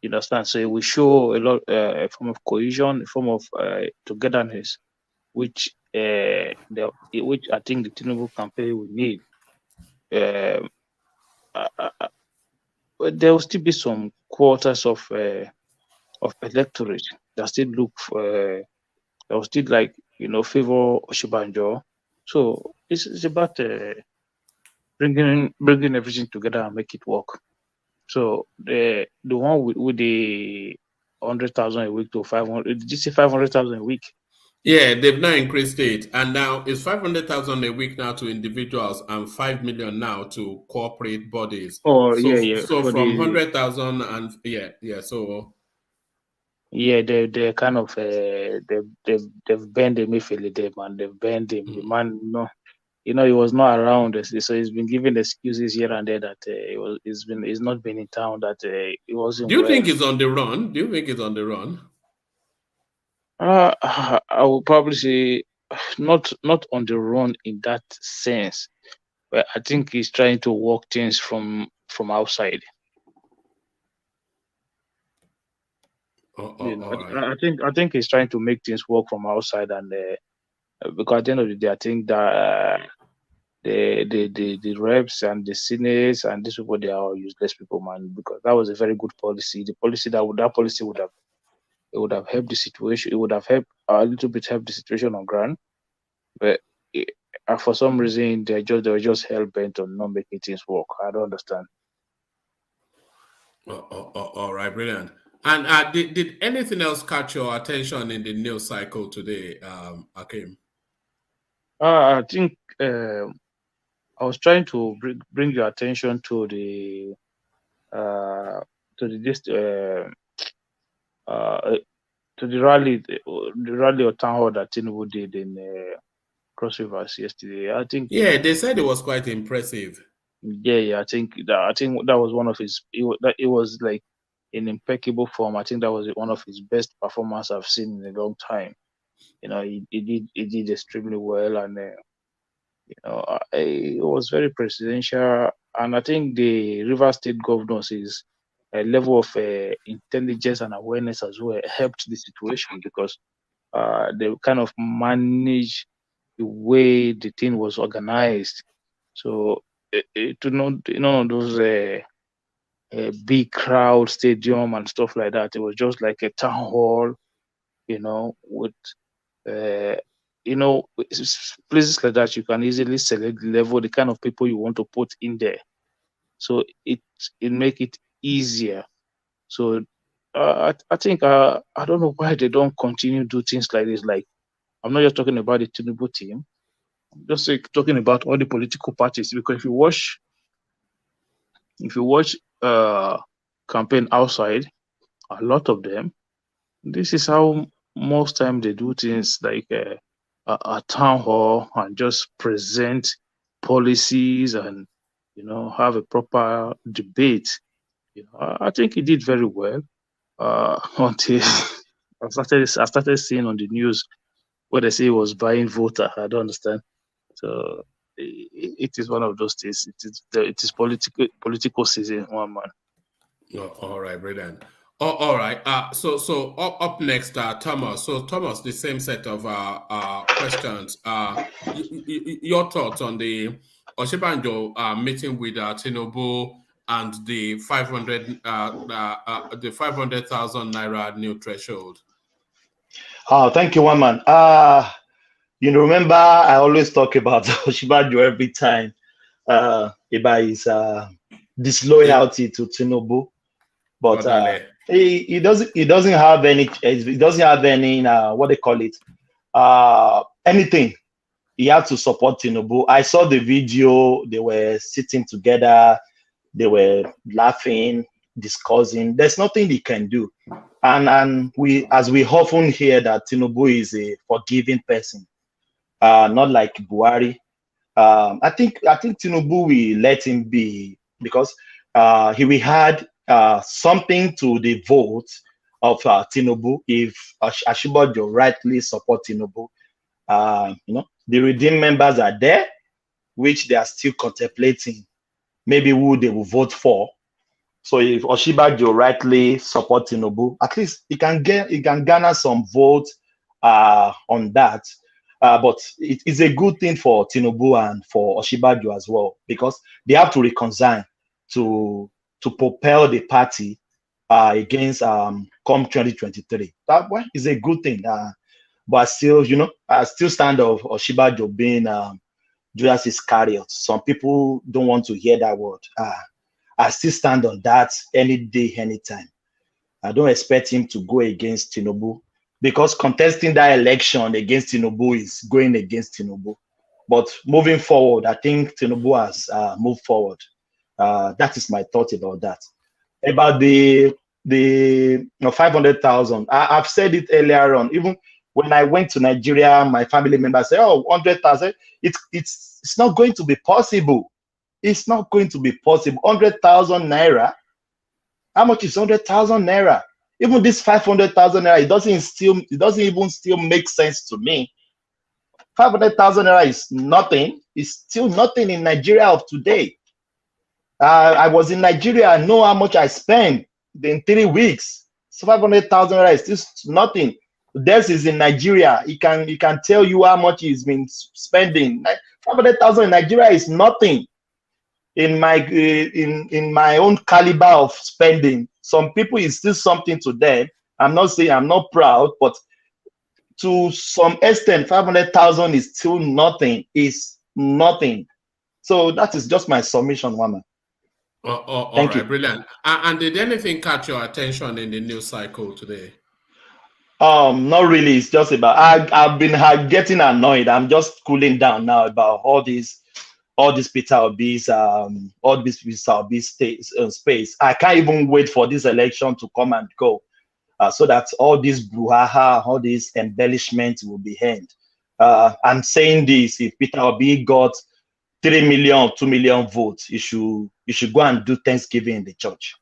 You understand? So it will show a form of cohesion, a form of togetherness, which I think the Tinubu campaign will need. There will still be some quarters of electorate that still look that will still favor Oshibanjo. So it's about bringing everything together and make it work. So the one with the 100,000 a week to 500, did you say 500,000 a week? Yeah, they've now increased it, and now it's 500,000 a week now to individuals and 5 million now to corporate bodies. Oh, yeah. So from 100,000 and so. Yeah, they kind of they've banned the Mayfield them, and they've banned him. The man, he was not around, so he's been giving excuses here and there that he's not been in town, that he wasn't. Do you think he's on the run? I would probably say not on the run in that sense, but I think he's trying to work things from outside. Right. I think he's trying to make things work from outside, and because at the end of the day, I think that the reps and the senates and these people, they are all useless people, man. Because that was a very good policy. The policy that policy would have helped the situation. It would have helped a little bit help the situation on ground, but for some reason they were just hell bent on not making things work. I don't understand. All right, brilliant. And did anything else catch your attention in the news cycle today, Akim? I think I was trying to bring your attention to the rally, the rally or town hall that Tinubu did in Cross Rivers yesterday. I think. Yeah, they said it was quite impressive. Yeah. I think that was one of his. It was like in impeccable form. I think that was one of his best performance I've seen in a long time. He did extremely well, and it was very presidential. And I think the River State governors is a level of intelligence and awareness as well helped the situation, because they kind of managed the way the thing was organized. So to know those big crowd stadium and stuff like that, it was just like a town hall, with places like that. You can easily select the level, the kind of people you want to put in there, so it make it easier. So I think I don't know why they don't continue do things like this. Like, I'm not just talking about the Tinubu team, I'm just talking about all the political parties, because if you watch campaign outside, a lot of them, this is how most time they do things, like a town hall, and just present policies and have a proper debate. I think he did very well until I started seeing on the news where they say he was buying voter. I don't understand. So it is one of those things. It is political season, one man. Oh, all right, brilliant. All right. So up next, Thomas. So Thomas, the same set of questions. Your thoughts on the Oshibanjo meeting with Tinubu and the 500,000 naira new threshold. Thank you, one man. Remember I always talk about Oshibanjo every time about his disloyalty to Tinubu. But he doesn't have any what they call it, anything. He had to support Tinubu. I saw the video. They were sitting together, they were laughing, discussing. There's nothing he can do. And we often hear that Tinubu is a forgiving person, not like Buhari. I think Tinubu will let him be, because he will add something to the vote of Tinubu if Ashibojo rightly support Tinubu. The redeemed members are there, which they are still contemplating maybe who they will vote for. So if Oshibajo rightly support Tinubu, at least he can garner some votes on that. But it is a good thing for Tinubu and for Oshibajo as well, because they have to reconcile to propel the party against come 2023. That one is a good thing. But still, I still stand of Oshibajo being Judas Iscariot. Some people don't want to hear that word. I still stand on that any day, anytime. I don't expect him to go against Tinubu, because contesting that election against Tinubu is going against Tinubu. But moving forward, I think Tinubu has moved forward. That is my thought about that. About the 500,000, I've said it earlier on. Even when I went to Nigeria, my family members say, "Oh, 100,000, it's not going to be possible." It's not going to be possible. 100,000 naira. How much is 100,000 naira? Even this 500,000 naira, it doesn't even still make sense to me. 500,000 naira is nothing. It's still nothing in Nigeria of today. I was in Nigeria. I know how much I spent in 3 weeks. So 500,000 naira is still nothing. This is in Nigeria. He can tell you how much he's been spending. 500,000 in Nigeria is nothing. In my own caliber of spending, some people is still something to them. I'm not saying I'm not proud, but to some extent, 500,000 is still nothing. Is nothing. So that is just my submission, Mama. All right, brilliant. And did anything catch your attention in the news cycle today? Not really. It's just about I've been getting annoyed. I'm just cooling down now about all this Peter Obi's all this Peter Obi's space. I can't even wait for this election to come and go, so that all this brouhaha, all this embellishment will be end. I'm saying this: if Peter Obi got 3 million or 2 million votes, you should go and do Thanksgiving in the church.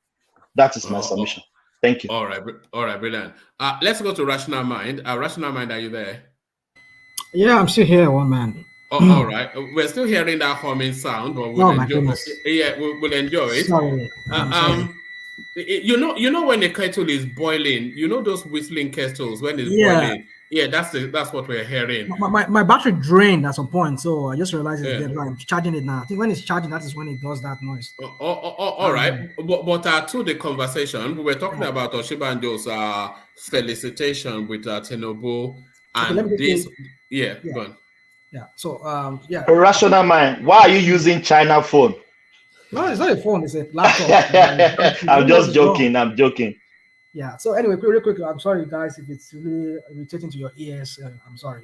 That is my submission. Thank you. All right, brilliant. Let's go to Rational Mind. Rational Mind, are you there? Yeah, I'm still here, one man. All right, we're still hearing that humming sound, but we'll enjoy. Yeah, we'll enjoy it. Sorry. Sorry. You know when a kettle is boiling, you know those whistling kettles when it's boiling. Yeah, that's what we're hearing. My battery drained at some point, so I just realized it's dead. I'm charging it now. I think when it's charging, that is when it does that noise. All right, but to the conversation, we were talking about Oshibanjo's felicitation with Tinubu and this. Yeah, go on. Yeah. So Rational Mind, why are you using China phone? No, it's not a phone. It's a laptop. I'm just joking. I'm joking. Yeah. So anyway, really quick. I'm sorry, guys, if it's really irritating to your ears. I'm sorry.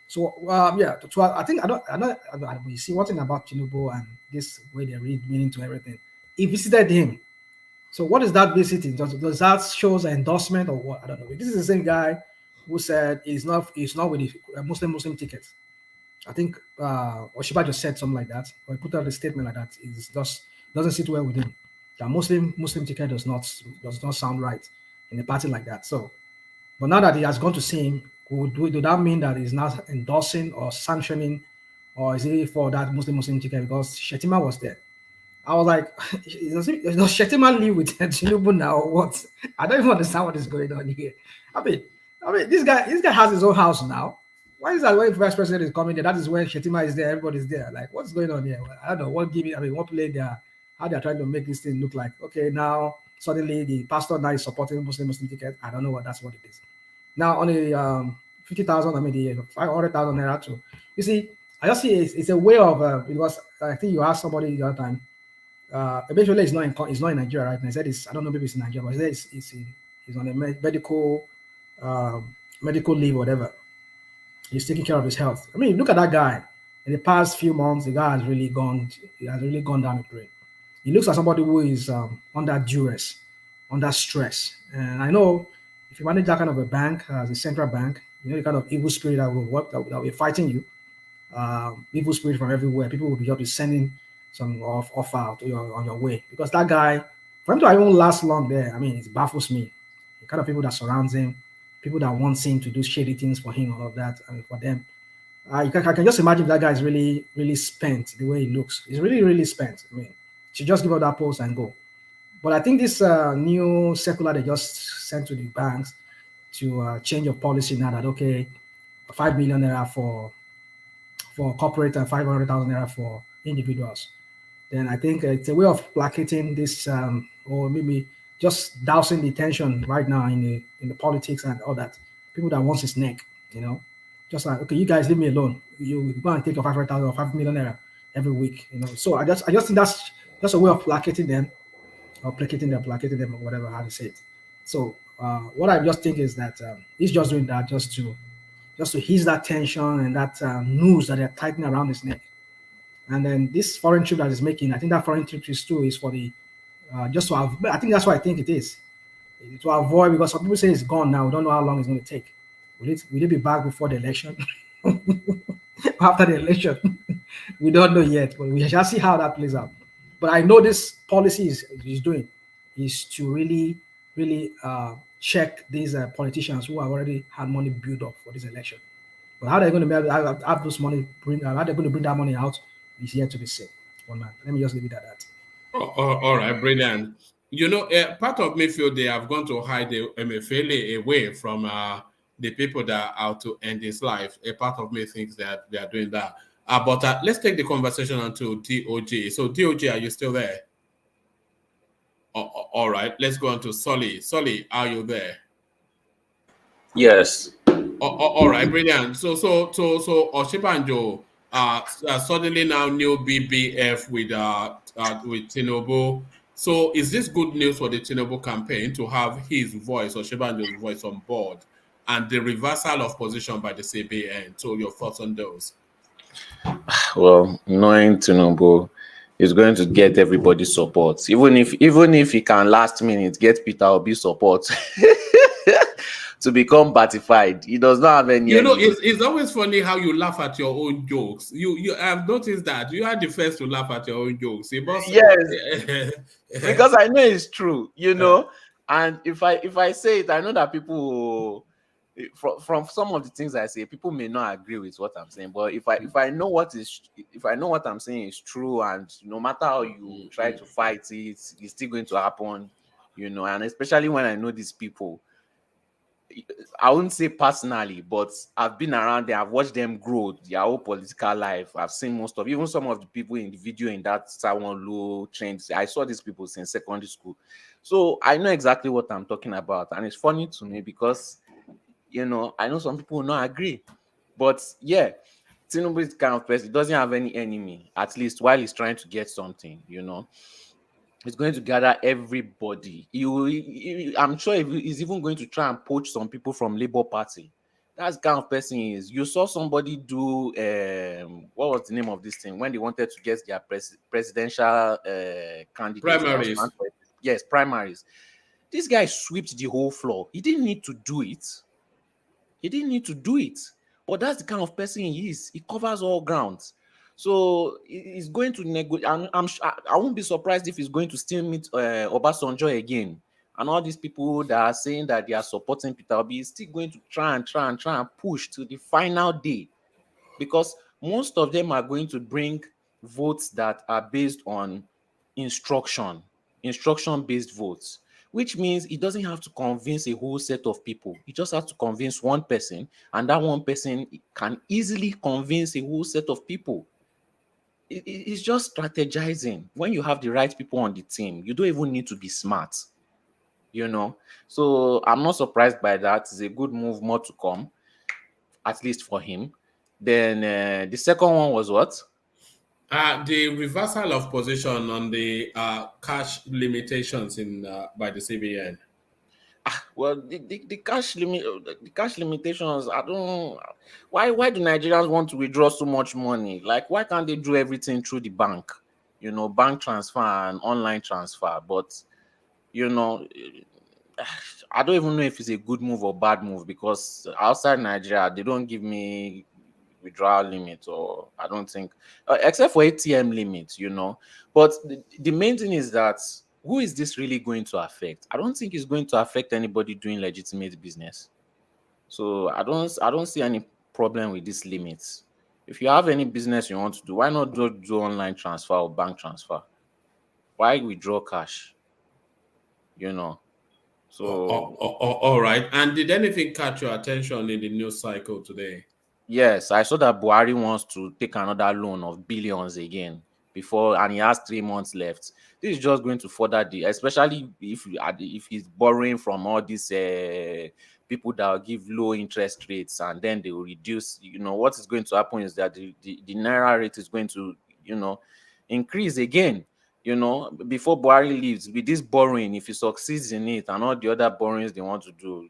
So I think I don't. We see one thing about Tinubu and this way they read meaning to everything. He visited him. So what is that visiting? Does that shows an endorsement or what? I don't know. This is the same guy who said he's not with the Muslim tickets. I think Oshiba just said something like that, or he put out a statement like that. It just doesn't sit well with him. The Muslim ticket does not sound right in a party like that. So, but now that he has gone to see him, would that mean that he's not endorsing or sanctioning, or is he for that Muslim ticket because Shetima was there? I was like, does Shetima live with Tinubu now or what? I don't even understand what is going on here. I mean, this guy has his own house now. Why is that when vice president is coming there? That is when Shetima is there, everybody's there. Like, what's going on here? I don't know. What play there? How they're trying to make this thing look like, okay, now suddenly the pastor now is supporting Muslim ticket. I don't know what it is. Now on the 50,000, the 500,000 naira too. You see, I just see it's a way of because I think you asked somebody the other time. Eventually, it's not in Nigeria right now. I said I don't know, maybe it's in Nigeria, but it's on a medical leave, whatever. He's taking care of his health. I mean, look at that guy. In the past few months, the guy has really gone down the drain. He looks like somebody who is under duress, under stress. And I know if you manage that kind of a bank as a central bank, you know the kind of evil spirit that will work, that will be fighting you. Evil spirit from everywhere. People will be just sending some offer on your way. Because that guy, for him to even last long there, I mean, it baffles me. The kind of people that surrounds him, people that want him to do shady things for him, all of that, and for them. I can just imagine that guy is really, really spent the way he looks. He's really, really spent. I mean, should just give up that post and go. But I think this new circular they just sent to the banks to change your policy now that, okay, 5 million naira for corporate and 500,000 naira for individuals. Then I think it's a way of placating this, or maybe just dousing the tension right now in the politics and all that. People that wants his neck, you know, just like, okay, you guys leave me alone. You go and take your 500,000 or 5 million naira every week, you know. So I just think that's just a way of placating them, or placating them, or whatever how to say it. So what I just think is that he's just doing that just to ease that tension and that noose that they're tightening around his neck. And then this foreign trip that he's making, I think that foreign trip is for the just to have. I think that's what I think it is, to avoid, because some people say it's gone now. We don't know how long it's going to take. Will it be back before the election? After the election, we don't know yet, but we shall see how that plays out. But I know this policy is doing is to really check these politicians who have already had money built up for this election. But how they're going to be able to have those money, how they're going to bring that money out is yet to be seen. One man. Let me just leave it at that. All right, brilliant. You know, part of me feel they have gone to hide Emefiele away from the people that are out to end his life. A part of me thinks that they are doing that. But let's take the conversation on to DOJ. So DOJ, are you still there? All right, let's go on to Sully. Sully, are you there? Yes. All right, brilliant. So Oshibanjo suddenly now new BBF with Tinubu. So is this good news for the Tinubu campaign to have his voice, Oshibanjo's voice, on board, and the reversal of position by the CBN? So your thoughts on those? Well, knowing Tinubu is going to get everybody's support, even if he can last minute get Peter Obi's support to become batified. He does not have any. You know, it's always funny how you laugh at your own jokes. You have noticed that you are the first to laugh at your own jokes. Yes, because I know it's true. You know, and if I say it, I know that people will, from some of the things I say, people may not agree with what I'm saying. But if I know what I'm saying is true, and no matter how you try to fight it, it's still going to happen. You know, and especially when I know these people. I wouldn't say personally, but I've been around there. I've watched them grow their whole political life. I've seen even some of the people in the video in that Sawan Low trend. I saw these people since secondary school. So I know exactly what I'm talking about. And it's funny to me because, you know, I know some people will not agree. But yeah, Tinubu is kind of person. He doesn't have any enemy, at least while he's trying to get something, you know. He's going to gather everybody. I'm sure he's even going to try and poach some people from Labour Party. That's the kind of person he is. You saw somebody do what was the name of this thing when they wanted to get their presidential candidates. Primaries. Yes, primaries. This guy swept the whole floor. He didn't need to do it. But that's the kind of person he is. He covers all grounds. So he's going to negotiate. I won't be surprised if he's going to still meet Obasanjo again. And all these people that are saying that they are supporting Peter Obi is still going to try and push to the final day, because most of them are going to bring votes that are based on instruction-based votes, which means he doesn't have to convince a whole set of people. He just has to convince one person, and that one person can easily convince a whole set of people. It's just strategizing. When you have the right people on the team, you don't even need to be smart, you know. So I'm not surprised by that. It's a good move, more to come, at least for him. Then the second one was what? The reversal of position on the cash limitations by the CBN. Well, the cash limitations. I don't. Why do Nigerians want to withdraw so much money? Like, why can't they do everything through the bank? You know, bank transfer and online transfer. But you know, I don't even know if it's a good move or bad move, because outside Nigeria they don't give me withdrawal limit, or I don't think, except for ATM limits, you know. But the main thing is that, who is this really going to affect? I don't think it's going to affect anybody doing legitimate business. So I don't see any problem with these limits. If you have any business you want to do, why not do online transfer or bank transfer? Why withdraw cash? You know. So all right. And did anything catch your attention in the news cycle today? Yes, I saw that Buhari wants to take another loan of billions again and he has 3 months left. This is just going to further especially if he's borrowing from all these people that will give low interest rates, and then they will reduce. You know, what is going to happen is that the naira rate is going to, you know, increase again. You know, before Buhari leaves, with this borrowing, if he succeeds in it and all the other borrowings they want to do,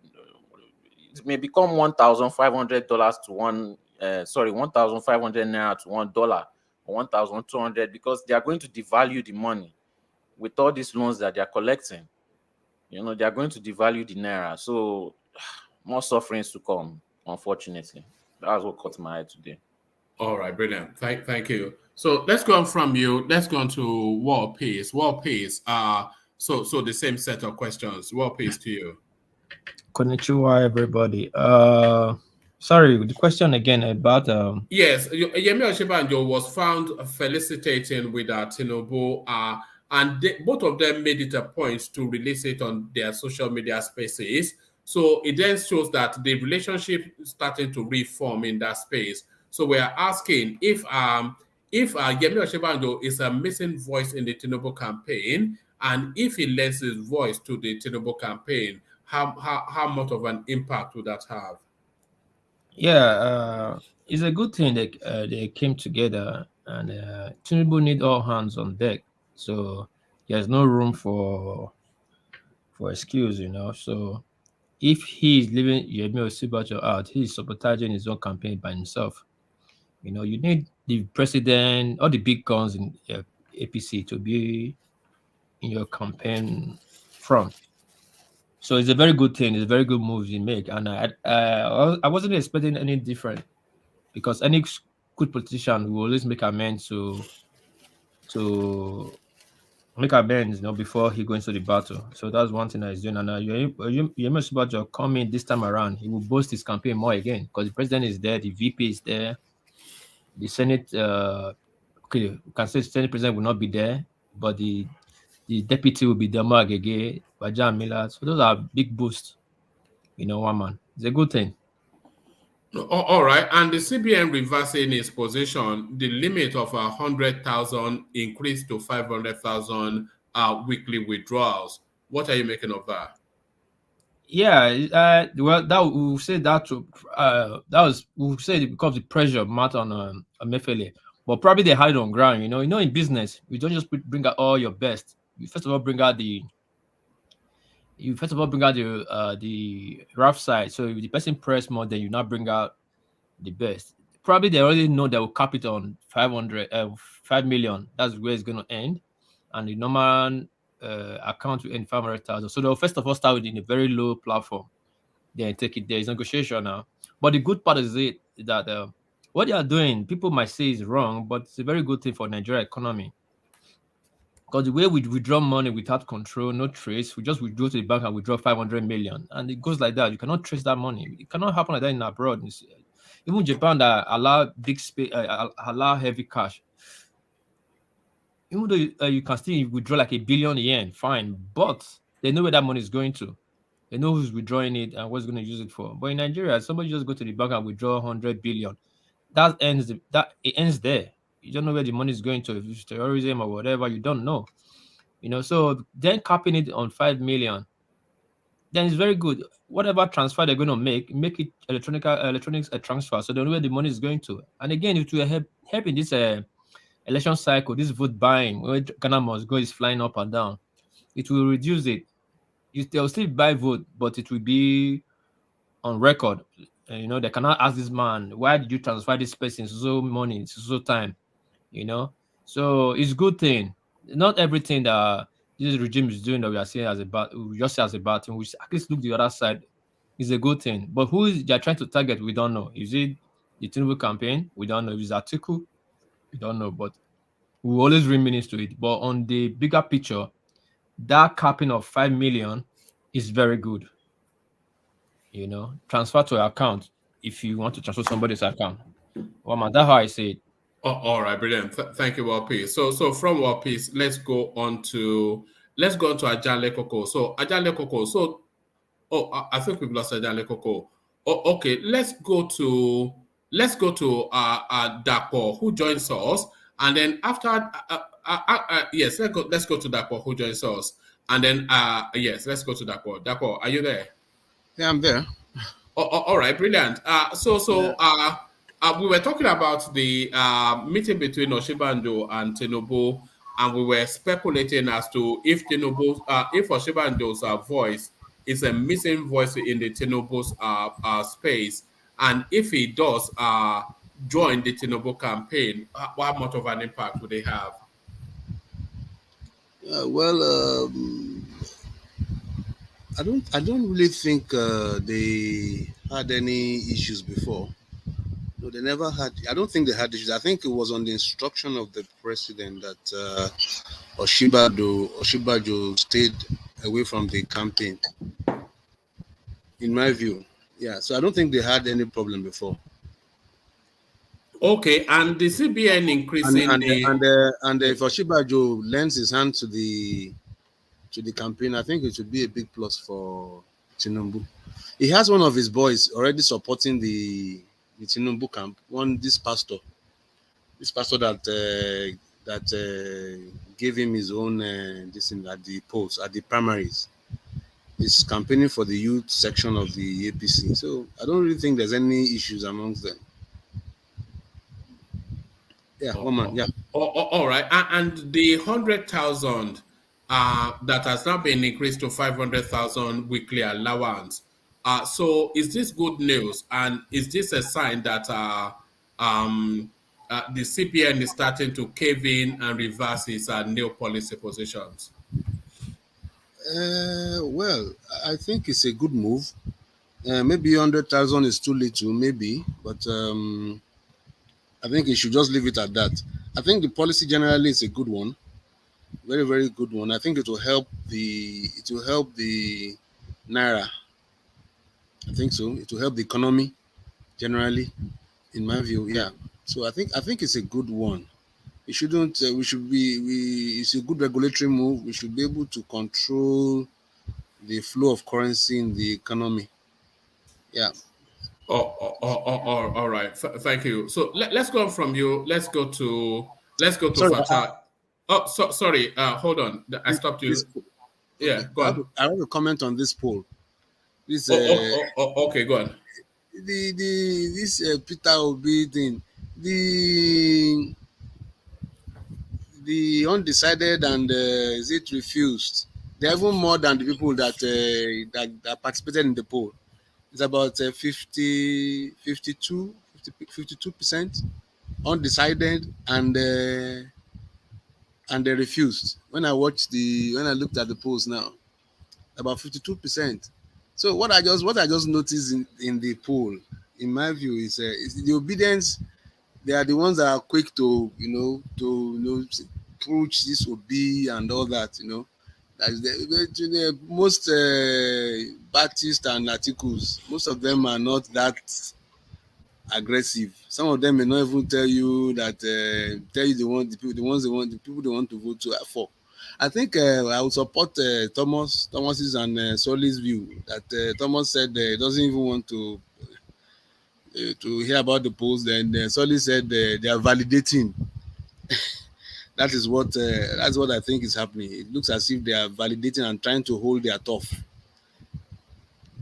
it may become $1,500 to $1,500 naira to $1 or 1,200, because they are going to devalue the money with all these loans that they are collecting. You know, they are going to devalue the naira. So more sufferings to come, unfortunately. That's what caught my eye today. All right, brilliant. Thank you. So let's go on from you. Let's go on to War Peace. War Peace. So the same set of questions. War Peace to you. Konnichiwa, everybody. Sorry, the question again about Yes, Yemi Oshibanjo was found felicitating with Tinubu, and both of them made it a point to release it on their social media spaces. So it then shows that the relationship is starting to reform in that space. So we are asking if Yemi Osinbajo is a missing voice in the Tinubu campaign, and if he lends his voice to the Tinubu campaign, how much of an impact would that have? Yeah, it's a good thing that they came together, and Tinubu need all hands on deck. So there's no room for excuse, So if he's leaving Yemi Osinbajo out, he's sabotaging his own campaign by himself. You need the president, all the big guns in APC to be in your campaign front. So it's a very good thing. It's a very good move you make, and I wasn't expecting any different, because any good politician will always make amends to make amends, before he goes into the battle. So that's one thing that he's doing. And Yemi Osinbajo coming this time around, he will boost his campaign more again, because the president is there, the VP is there, the Senate. Okay, you can say Senate president will not be there, but the deputy will be Demo Agege, Baja Miller. So those are big boosts. One man. It's a good thing. All right, and the CBN reversing its position, the limit of 100,000 increased to 500,000 weekly withdrawals. What are you making of that? Yeah, well, that we say that we say it becomes the pressure matter on Mefele, but probably they hide on ground. In business, you don't just bring out all your best. You first of all bring out the rough side. So if the person press more, then you now bring out the best. Probably they already know they will cap it on 5 million. That's where it's going to end, and the normal account will end 500,000. So they'll first of all start with in a very low platform, then take it there. It's negotiation now. But the good part is that what they are doing, people might say is wrong, but it's a very good thing for Nigeria economy. Because the way we withdraw money without control, no trace, we just withdraw to the bank and withdraw 500 million, and it goes like that. You cannot trace that money. It cannot happen like that in abroad. Even Japan that allow big space, allow heavy cash. Even though you can still withdraw like 1 billion yen, fine, but they know where that money is going to. They know who's withdrawing it and what's going to use it for. But in Nigeria, somebody just go to the bank and withdraw 100 billion. It ends there. You don't know where the money is going to. If it's terrorism or whatever, you don't know. So then capping it on 5 million, then it's very good. Whatever transfer they're going to make it electronics transfer, so they know where the money is going to. And again, it will help in this election cycle, this vote buying, where Ghana must go is flying up and down. It will reduce it. They'll still buy vote, but it will be on record. They cannot ask this man, why did you transfer this person so money, so time? So it's a good thing. Not everything that this regime is doing that we are seeing as a bad, we just see as a bad thing. We at least look the other side. Is a good thing. But who they're trying to target, we don't know. Is it the Tinubu campaign? We don't know. If it's Atiku, we don't know. But we always remain to it. But on the bigger picture, that capping of 5 million is very good. Transfer to your account if you want to transfer somebody's account. Well, man, that's how I say it. Oh, all right, brilliant. Thank you, World Peace. So from World Peace, let's go on to Ajale Koko. So Ajale Koko. So, I think we've lost Ajale Koko. Oh, okay. Let's go to Dapo, who joins us, and then after yes, let's go to Dapo, who joins us, and then yes, let's go to Dapo. Dapo, are you there? Yeah, I'm there. All right, brilliant. We were talking about the meeting between Osinbajo and Tinubu, and we were speculating as to if Osinbajo's voice is a missing voice in the Tinubu's space, and if he does join the Tinubu campaign, how much of an impact would they have? I don't really think they had any issues before. No, they never had. I don't think they had issues. I think it was on the instruction of the president that Osinbajo stayed away from the campaign. In my view, yeah. So I don't think they had any problem before. Okay, and the CBN increasing and if Osinbajo lends his hand to the campaign, I think it would be a big plus for Tinubu. He has one of his boys already supporting the Tinubu camp. This pastor that gave him his own this thing at the polls at the primaries. Is campaigning for the youth section of the APC. So I don't really think there's any issues amongst them. Yeah, woman. Yeah. All right. And the 100,000 that has now been increased to 500,000 weekly allowance. So is this good news? And is this a sign that the CPN is starting to cave in and reverse its new policy positions? Well, I think it's a good move. Maybe 100,000 is too little, maybe, but I think it should just leave it at that. I think the policy generally is a good one, very very good one. I think it will help the naira. I think so. It will help the economy generally, in my view. Yeah. So I think it's a good one. It shouldn't. We should be. It's a good regulatory move. We should be able to control the flow of currency in the economy. Yeah. All right. Thank you. So let's go from you. Let's go to Sorry, Fatah. Sorry. Hold on. I stopped you. Okay. Yeah. Go on. I have a comment on this poll. This okay. Go on. This Peter Obi thing. The undecided and is it refused? They're even more than the people that participated in the poll. It's about 52% undecided and they refused. When I looked at the polls now, about 52%. So what I just noticed in the poll, in my view, is the obedience. They are the ones that are quick to approach this Obi and all that. That is the most Baptist and articles. Most of them are not that aggressive. Some of them may not even tell you the people they want to vote for. I think I would support Thomas's and Solly's view that Thomas said he doesn't even want to hear about the polls. Then Solly said they are validating. That's what I think is happening. It looks as if they are validating and trying to hold their turf,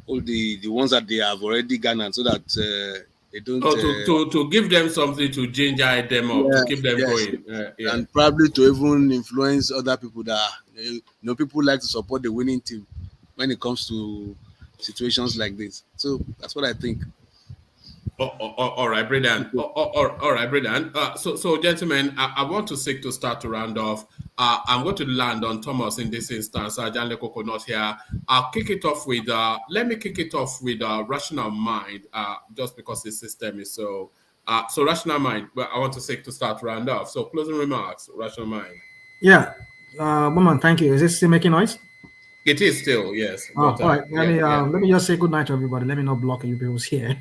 hold the ones that they have already garnered, so that they don't. To give them something to ginger them up, to keep them going. And probably to even influence other people that people like to support the winning team when it comes to situations like this. So that's what I think. All right, brilliant. All right, brilliant. So gentlemen, I want to seek to start to round off. I'm going to land on Thomas in this instance. Janle Koko not here. I'll kick it off with. Let me kick it off with rational mind. Just because the system is so. So rational mind. But I want to seek to start to round off. So closing remarks. Rational mind. Yeah, woman. Thank you. Is this still making noise? It is still, yes. Oh, all right. Let me just say good night to everybody. Let me not block you people's here.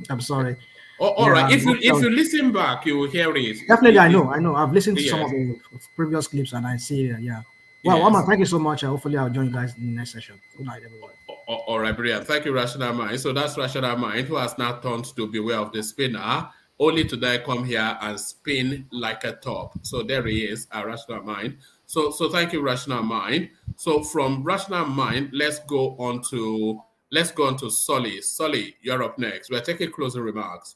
I'm sorry. All right. If you listen back, you will hear it. Definitely, I know. I've listened to some of the previous clips and I see it. Yeah. Well, Woman, thank you so much. Hopefully, I'll join you guys in the next session. Good night, everyone. All right, brilliant. Thank you, Rational Mind. So that's Rational Mind, who has now turned to beware of the spinner, only to then come here and spin like a top. So there he is, a Rational Mind. So thank you, Rational Mind. So from Rational Mind, let's go on to Solly. Solly, you're up next. We're taking closing remarks.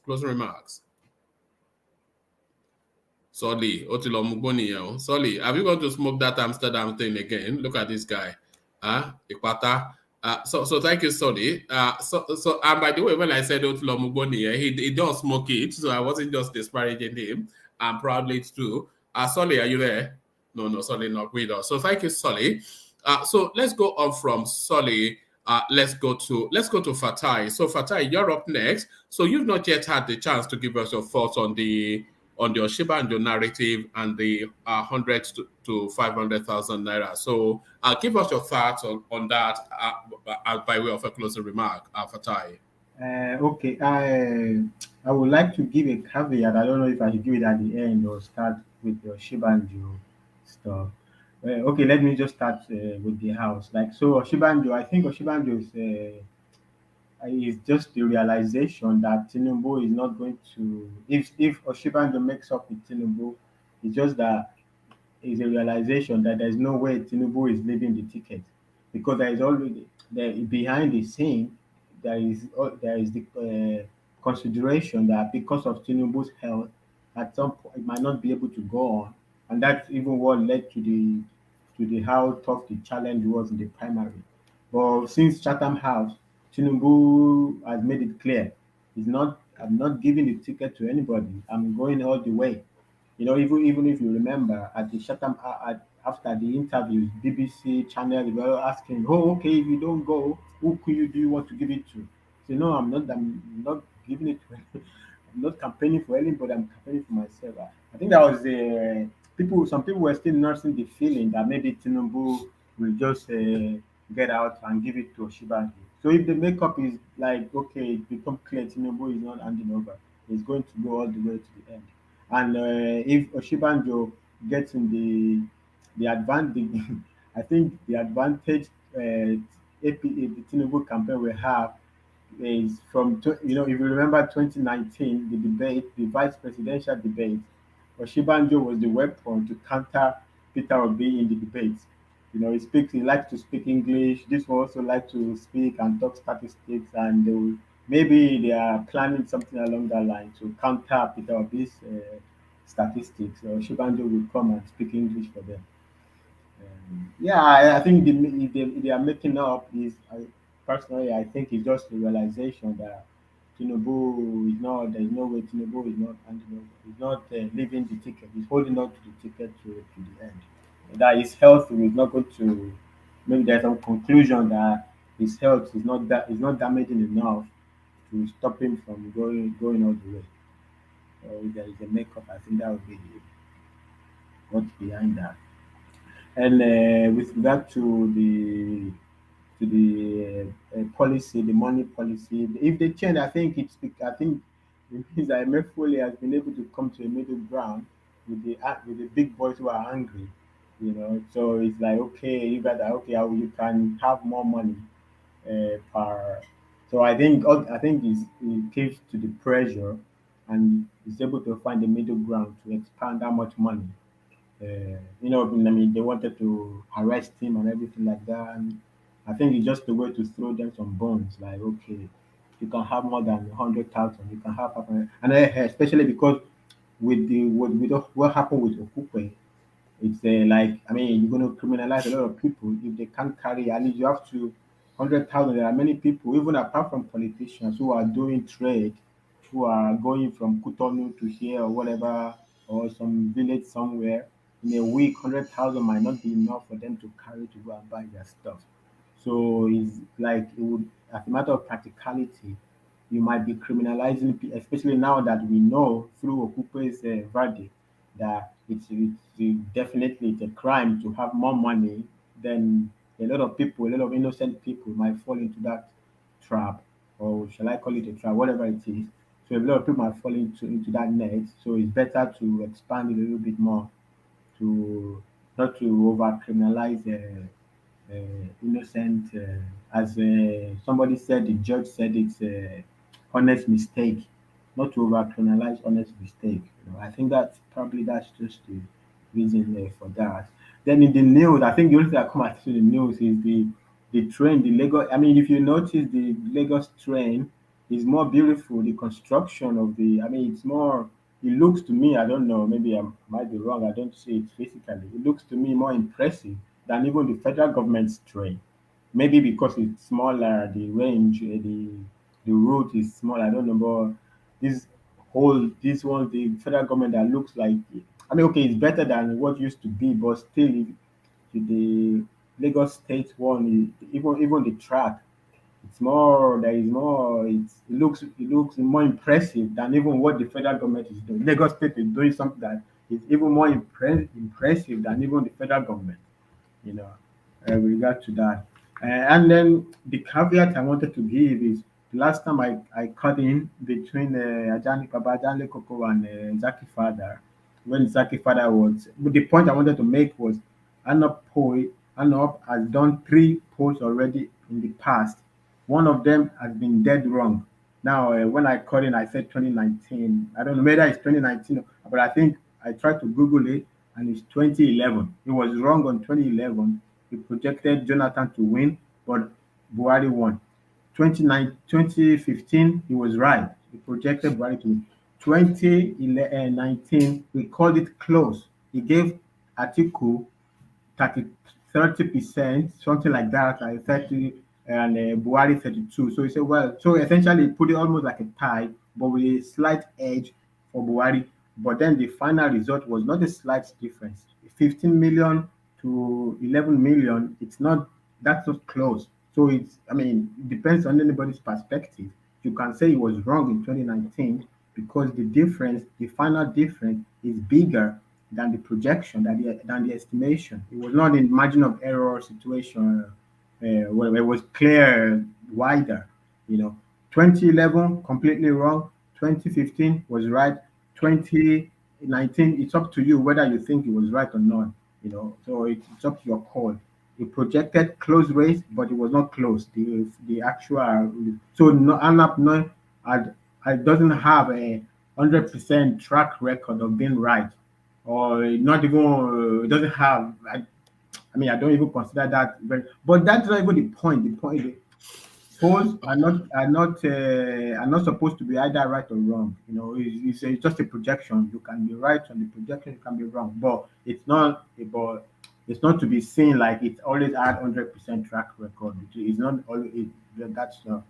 Solly, Solly, have you gone to smoke that Amsterdam thing again? Look at this guy. Ikwata. So thank you, Solly. So and by the way, when I said Otilo Mugboni, he does smoke it, so I wasn't just disparaging him. And proudly it's true. Solly, are you there? No, Solly not with us. So thank you, Solly. So let's go on from Solly. Let's go to Fatai. So Fatai, you're up next. So you've not yet had the chance to give us your thoughts on the Oshibando narrative and the 100 to 500,000 naira. So give us your thoughts on that by way of a closing remark, Fatai. Okay, I would like to give a caveat. I don't know if I should give it at the end or start with the Oshibanjo stuff. Okay, let me just start with the house. Like, so Oshibanjo, I think Oshibanjo is just the realization that Tinubu is not going to. If Oshibando makes up with Tinubu, it's just that is a realization that there's no way Tinubu is leaving the ticket because there is already there behind the scene there is the consideration that because of Tinubu's health, at some point it might not be able to go on, and that's even what led to the how tough the challenge was in the primary. But since Chatham House, Tinubu has made it clear he's not. I'm not giving the ticket to anybody. I'm going all the way. You know, even if you remember at the Chatham after the interviews, BBC channel they were asking, "Oh, okay, if you don't go, who could you do you want to give it to?" So no, I'm not giving it to. I'm not campaigning for anybody. I'm campaigning for myself. I think that was people. Some people were still nursing the feeling that maybe Tinubu will just get out and give it to Oshibagi. So if the makeup is like okay, it become clear Tinubu is not handing over, he's going to go all the way to the end. And if Oshibanjo gets in the advantage, I think the advantage the Tinubu campaign will have is from you know if you remember 2019 the debate, the vice presidential debate, Oshibanjo was the weapon to counter Peter Obi in the debate. You know, he likes to speak English. This one also like to speak and talk statistics, and maybe they are planning something along that line to counter Peter Obi's statistics. Oshibanjo will come and speak English for them. Yeah, I think they are making up is personally I think it's just the realization that Tinubu is not there is no way Tinubu is not handing over. He's not leaving the ticket. He's holding on to the ticket to the end. That his health is not going to maybe there's some conclusion that his health is not damaging enough to stop him from going all the way. So if there is a makeup, I think that would be what's behind that. And with regard to the policy, the money policy, if they change, I think I think it means that Emefiele has been able to come to a middle ground with the big boys who are angry, you know. So it's like okay, you got that. Okay, you can have more money per. So I think it gives to the pressure, and is able to find the middle ground to expand that much money you know, I mean, they wanted to arrest him and everything like that. And I think it's just a way to throw them some bones. Like, okay, you can have more than 100,000. You can have, and especially because with what happened with Okupe, it's like I mean you're going to criminalize a lot of people if they can't carry. At least you have to 100,000. There are many people, even apart from politicians, who are doing trade, who are going from Cotonou to here or whatever, or some village somewhere. In a week, 100,000 might not be enough for them to carry to go and buy their stuff. So it's like it would, as a matter of practicality, you might be criminalizing, especially now that we know through Okupe's verdict that definitely it's a crime to have more money. Then a lot of people, a lot of innocent people might fall into that trap, or shall I call it a trap, whatever it is. So a lot of people might fall into that net. So it's better to expand it a little bit more to not to over criminalize innocent. As somebody said, the judge said it's a honest mistake, not to over criminalize honest mistake. You know, I think that's just the reason for that. Then in the news, I think the only thing that come out to the news is the train, the Lagos. I mean, if you notice, the Lagos train is more beautiful. The construction of the, I mean, it's more. It looks to me, I don't know, maybe I might be wrong. I don't see it physically. It looks to me more impressive than even the federal government's train. Maybe because it's smaller, the range, the route is small. I don't know, but this this one, the federal government that looks like. I mean, okay, it's better than what used to be, but still, the Lagos State one, even the track, it's more. There is more. It looks more impressive than even what the federal government is doing. Lagos State is doing something that is even more impressive than even the federal government. You know, with regard to that. And then the caveat I wanted to give is the last time I cut in between Ajani Baba, Ajani Koko, and Zaki Father, when Zaki Father was, but the point I wanted to make was Anop has done 3 polls already in the past one of them has been dead wrong. Now, when I called in, I said 2019. I don't know whether it's 2019, but I think I tried to Google it and it's 2011. It was wrong on 2011. He projected Jonathan to win, but Buhari won. 2015, he was right. He projected Buhari to win. 2019, we called it close. He gave Atiku 30, 30%, something like that, like 30, and Buhari 32. So he said, well, so essentially he put it almost like a tie, but with a slight edge for Buhari. But then the final result was not a slight difference. 15 million to 11 million, it's not, that's not close. So it's, I mean, it depends on anybody's perspective. You can say it was wrong in 2019 because the difference, the final difference is bigger than the projection, than the estimation. It was not in margin of error situation where it was clear wider. 2011 completely wrong. 2015 was right. 2019, it's up to you whether you think it was right or not. So it's up to your call. It projected close race, but it was not close. The actual so no, Anap no, doesn't have a 100% track record of being right, or not even. It doesn't have. I mean, I don't even consider that very. But that's not even the point. The point polls are not supposed to be either right or wrong. It's just a projection. You can be right on the projection, you can be wrong, but it's not to be seen like it's always had 100% track record. It's not always. That's not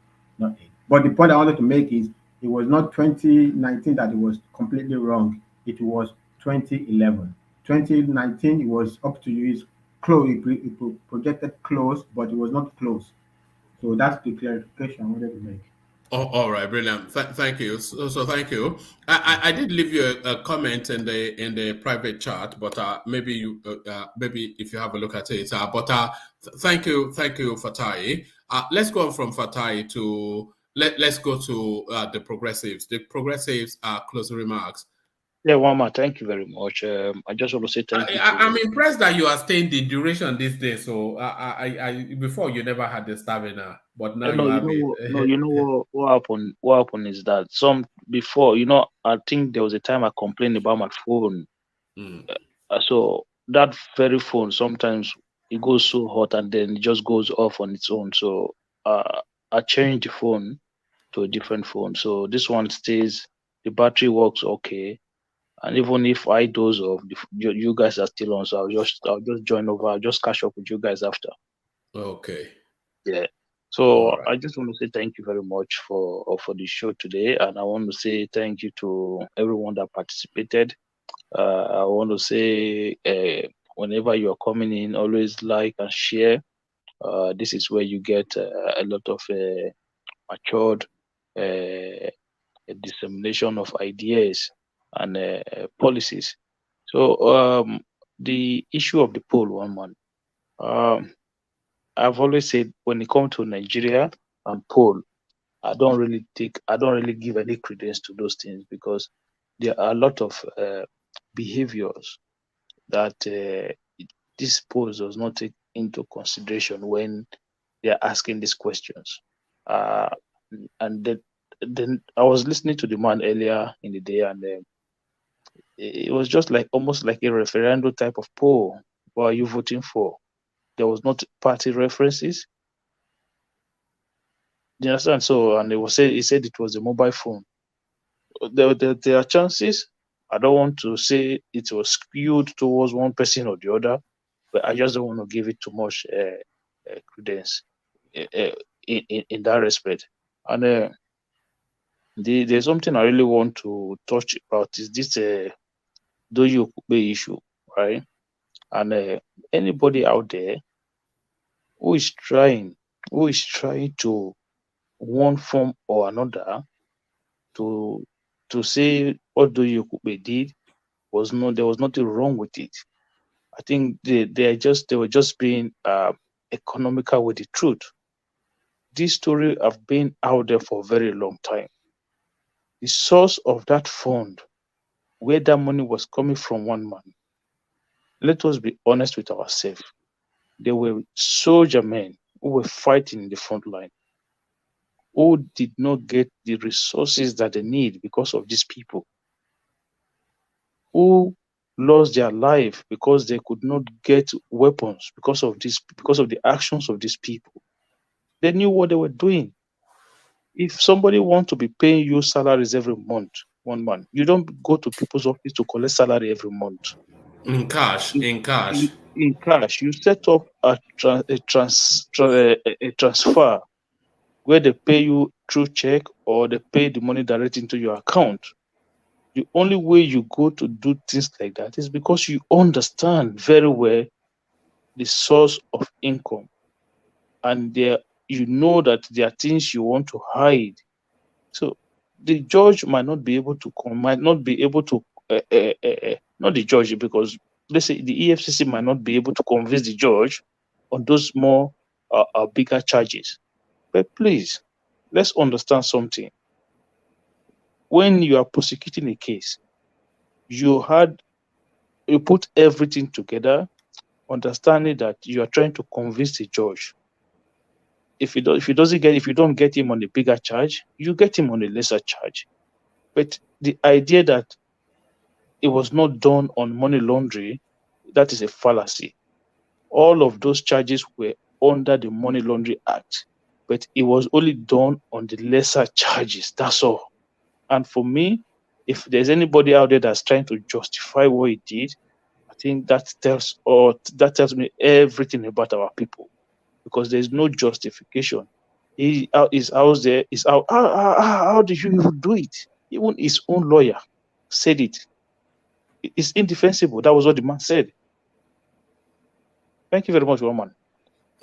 it. But the point I wanted to make is it was not 2019 that it was completely wrong. It was 2011. 2019 it was up to you. It's close. It projected close, but it was not close. So that's the clarification I wanted to make. Oh, all right, brilliant. Thank you. So thank you. I did leave you a comment in the private chat, but maybe maybe if you have a look at it. But thank you, Fatai. Let's go from Fatai to let's go to the progressives. The progressives are closing remarks. Yeah, Wama, thank you very much. I just want to say thank you to I'm impressed that you are staying the duration this day. So I before you never had the stamina, but now no, you have it. what happened is that some before, I think there was a time I complained about my phone. So that very phone sometimes it goes so hot and then it just goes off on its own. So I changed the phone to a different phone. So this one stays, the battery works okay. And even if I doze off, you guys are still on. So I'll just join over. I'll just catch up with you guys after. Okay. Yeah. So All right. I just want to say thank you very much for the show today, and I want to say thank you to everyone that participated. I want to say whenever you are coming in, always like and share. This is where you get a lot of matured dissemination of ideas and policies. So the issue of the poll, one man. I've always said when it comes to Nigeria and poll, I don't really give any credence to those things because there are a lot of behaviors that this poll does not take into consideration when they are asking these questions. And then I was listening to the man earlier in the day, and it was just like almost like a referendum type of poll. What are you voting for? There was not party references. Do you understand? So, and he said it was a mobile phone. There are chances. I don't want to say it was skewed towards one person or the other, but I just don't want to give it too much credence in that respect. And there's something I really want to touch about is this Doyo Kube issue, right? And anybody out there who is trying to one form or another to say what Doyo Kube did there was nothing wrong with it. I think they were just being economical with the truth. This story have been out there for a very long time. The source of that fund, where that money was coming from, one man. Let us be honest with ourselves. There were soldier men who were fighting in the front line. who did not get the resources that they need because of these people, who lost their life because they could not get weapons because of the actions of these people. They knew what they were doing. If somebody wants to be paying you salaries every month, 1 month, you don't go to people's office to collect salary every month. In cash. In cash, you set up a transfer where they pay you through check or they pay the money directly into your account. The only way you go to do things like that is because you understand very well the source of income, and you know that there are things you want to hide. So the judge might not be able to not the judge, because let's say the EFCC might not be able to convince the judge on those more bigger charges. But please, let's understand something. When you are prosecuting a case, you put everything together, understanding that you are trying to convince the judge. If you don't get him on a bigger charge, you get him on a lesser charge. But the idea that it was not done on money laundering, that is a fallacy. All of those charges were under the Money Laundering Act, but it was only done on the lesser charges. That's all. And for me, if there's anybody out there that's trying to justify what he did, I think that tells me everything about our people, because there's no justification. How did you even do it? Even his own lawyer said it. It's indefensible. That was what the man said. Thank you very much, Roman.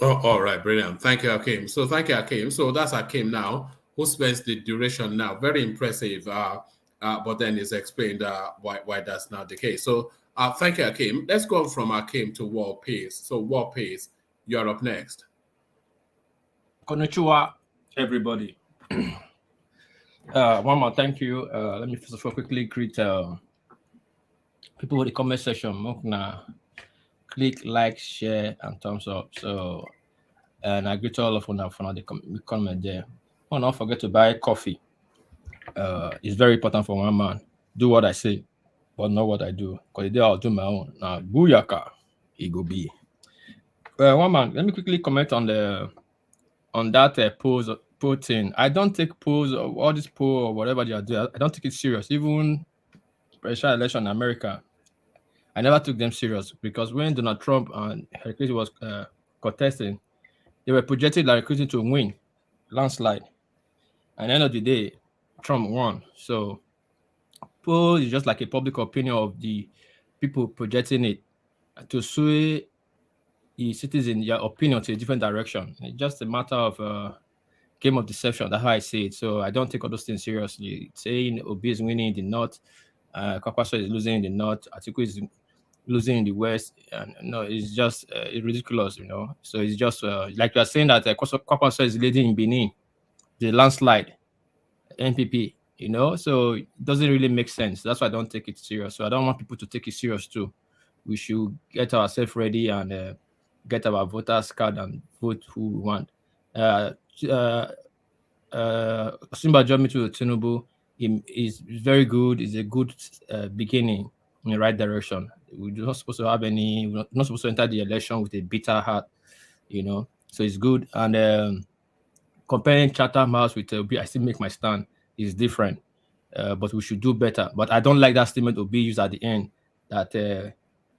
Oh, all right, brilliant. Thank you, Akim. So thank you, Akim. So that's Akim now, who spends the duration now. Very impressive. But then it's explained why that's not the case. So thank you, Akim. Let's go from Akim to War Peace. So War Peace, you're up next. Konnichiwa, everybody. One more, thank you. Let me first of all quickly greet people in the comment section. Click, like, share, and thumbs up. So, and I greet all of you for the comment there. Oh, don't forget to buy coffee. It's very important for one man. Do what I say, but not what I do. Because the day I'll do my own. Now, booyaka, it go be. One man, let me quickly comment on that poll thing. I don't take polls or all this poll or whatever they are doing. I don't take it serious. Even presidential election in America, I never took them serious, because when Donald Trump and Hillary Clinton was contesting, they were projecting Hillary Clinton to win, landslide. At the end of the day, Trump won. So poll is just like a public opinion of the people projecting it to sway the citizen, their opinion to a different direction. It's just a matter of game of deception. That's how I see it. So I don't take all those things seriously. Saying Obi is winning in the north, Kwakwaso is losing in the north, Atiku is losing in the west, and no, it's just ridiculous, So it's just like you are saying that Kwakwaso is leading in Benin, the landslide, NPP, So it doesn't really make sense. That's why I don't take it serious. So I don't want people to take it serious too. We should get ourselves ready and get our voters card and vote who we want. Simba Jomi to Tinubu is very good. It's a good beginning in the right direction. We're not supposed to we're not supposed to enter the election with a bitter heart, So it's good. And comparing Chatham House with Obi, I still make my stand. It's different, but we should do better. But I don't like that statement Obi used at the end that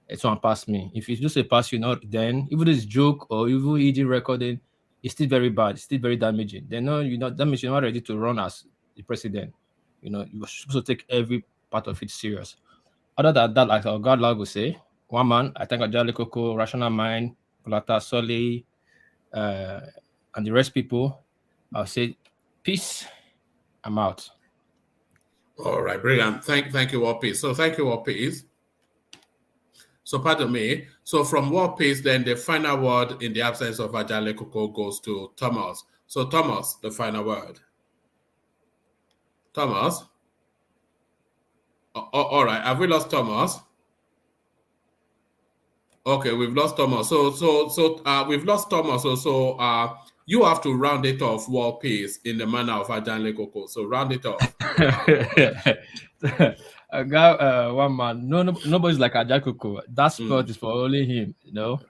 it's one pass me. If it's just a pass, then even this joke or even eating recording, it's still very bad. It's still very damaging. Then that means you're not ready to run as the president. You're supposed to take every part of it serious. Other than that, like our God will say, one man, I think Ajali Koko, Rational Mind, Kulata Soli, and the rest people, I'll say peace. I'm out. All right, brilliant. Thank you, War Peace. So thank you, War Peace. So pardon me. So from War Peace, then the final word in the absence of Ajale Koko goes to Thomas. So Thomas, the final word. Thomas? All right. Have we lost Thomas? Okay, we've lost Thomas. So we've lost Thomas. So you have to round it off world peace in the manner of Ajanle Koko. So round it off. I got one man. Nobody's like Ajakoko. That spot is for only him, you know.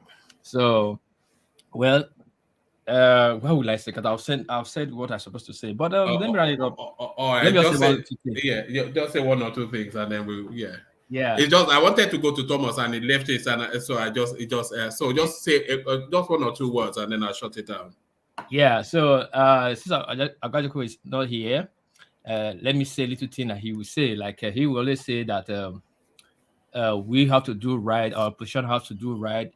So, well, what would I say? Because I've said what I'm supposed to say. But let me round it up. Let me just say one little thing. Yeah, just say one or two things, and then Yeah. It's just I wanted to go to Thomas, and he left it, and so so just say just one or two words, and then I'll shut it down. Yeah. So since Agajoko is not here, let me say a little thing that he will say. Like he will always say that we have to do right. Our position has to do right.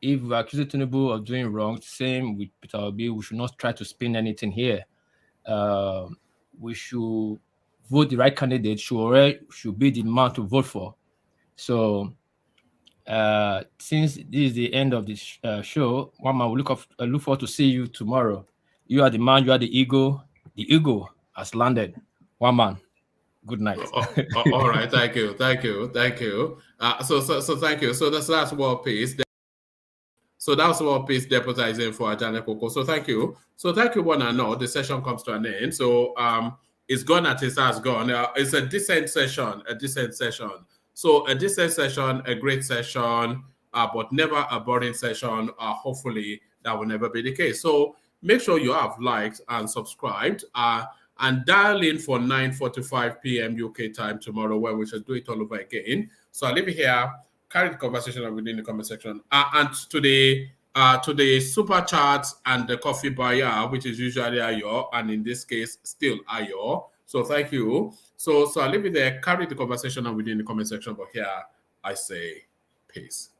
If we accuse Tinubu of doing wrong, same with Peter Obi, we should not try to spin anything here. We should vote the right candidate. Should be the man to vote for. So since this is the end of the show, one man will look forward to see you tomorrow. You are the man. You are the ego. The ego has landed. One man. Good night. All right, thank you. So thank you. So that's world peace. So that's what peace deputizing for Ajane Koko. So thank you. So thank you, one and all. The session comes to an end. So it's gone at it has gone. It's a decent session. So a decent session, a great session, but never a boring session. Hopefully that will never be the case. So make sure you have liked and subscribed. And dial in for 9:45 p.m. UK time tomorrow, where we shall do it all over again. So I'll leave it here. Carry the conversation within the comment section. And to the super chats and the coffee buyer, which is usually Ayo, and in this case, still Ayo. So thank you. So I'll leave it there. Carry the conversation within the comment section. But here I say peace.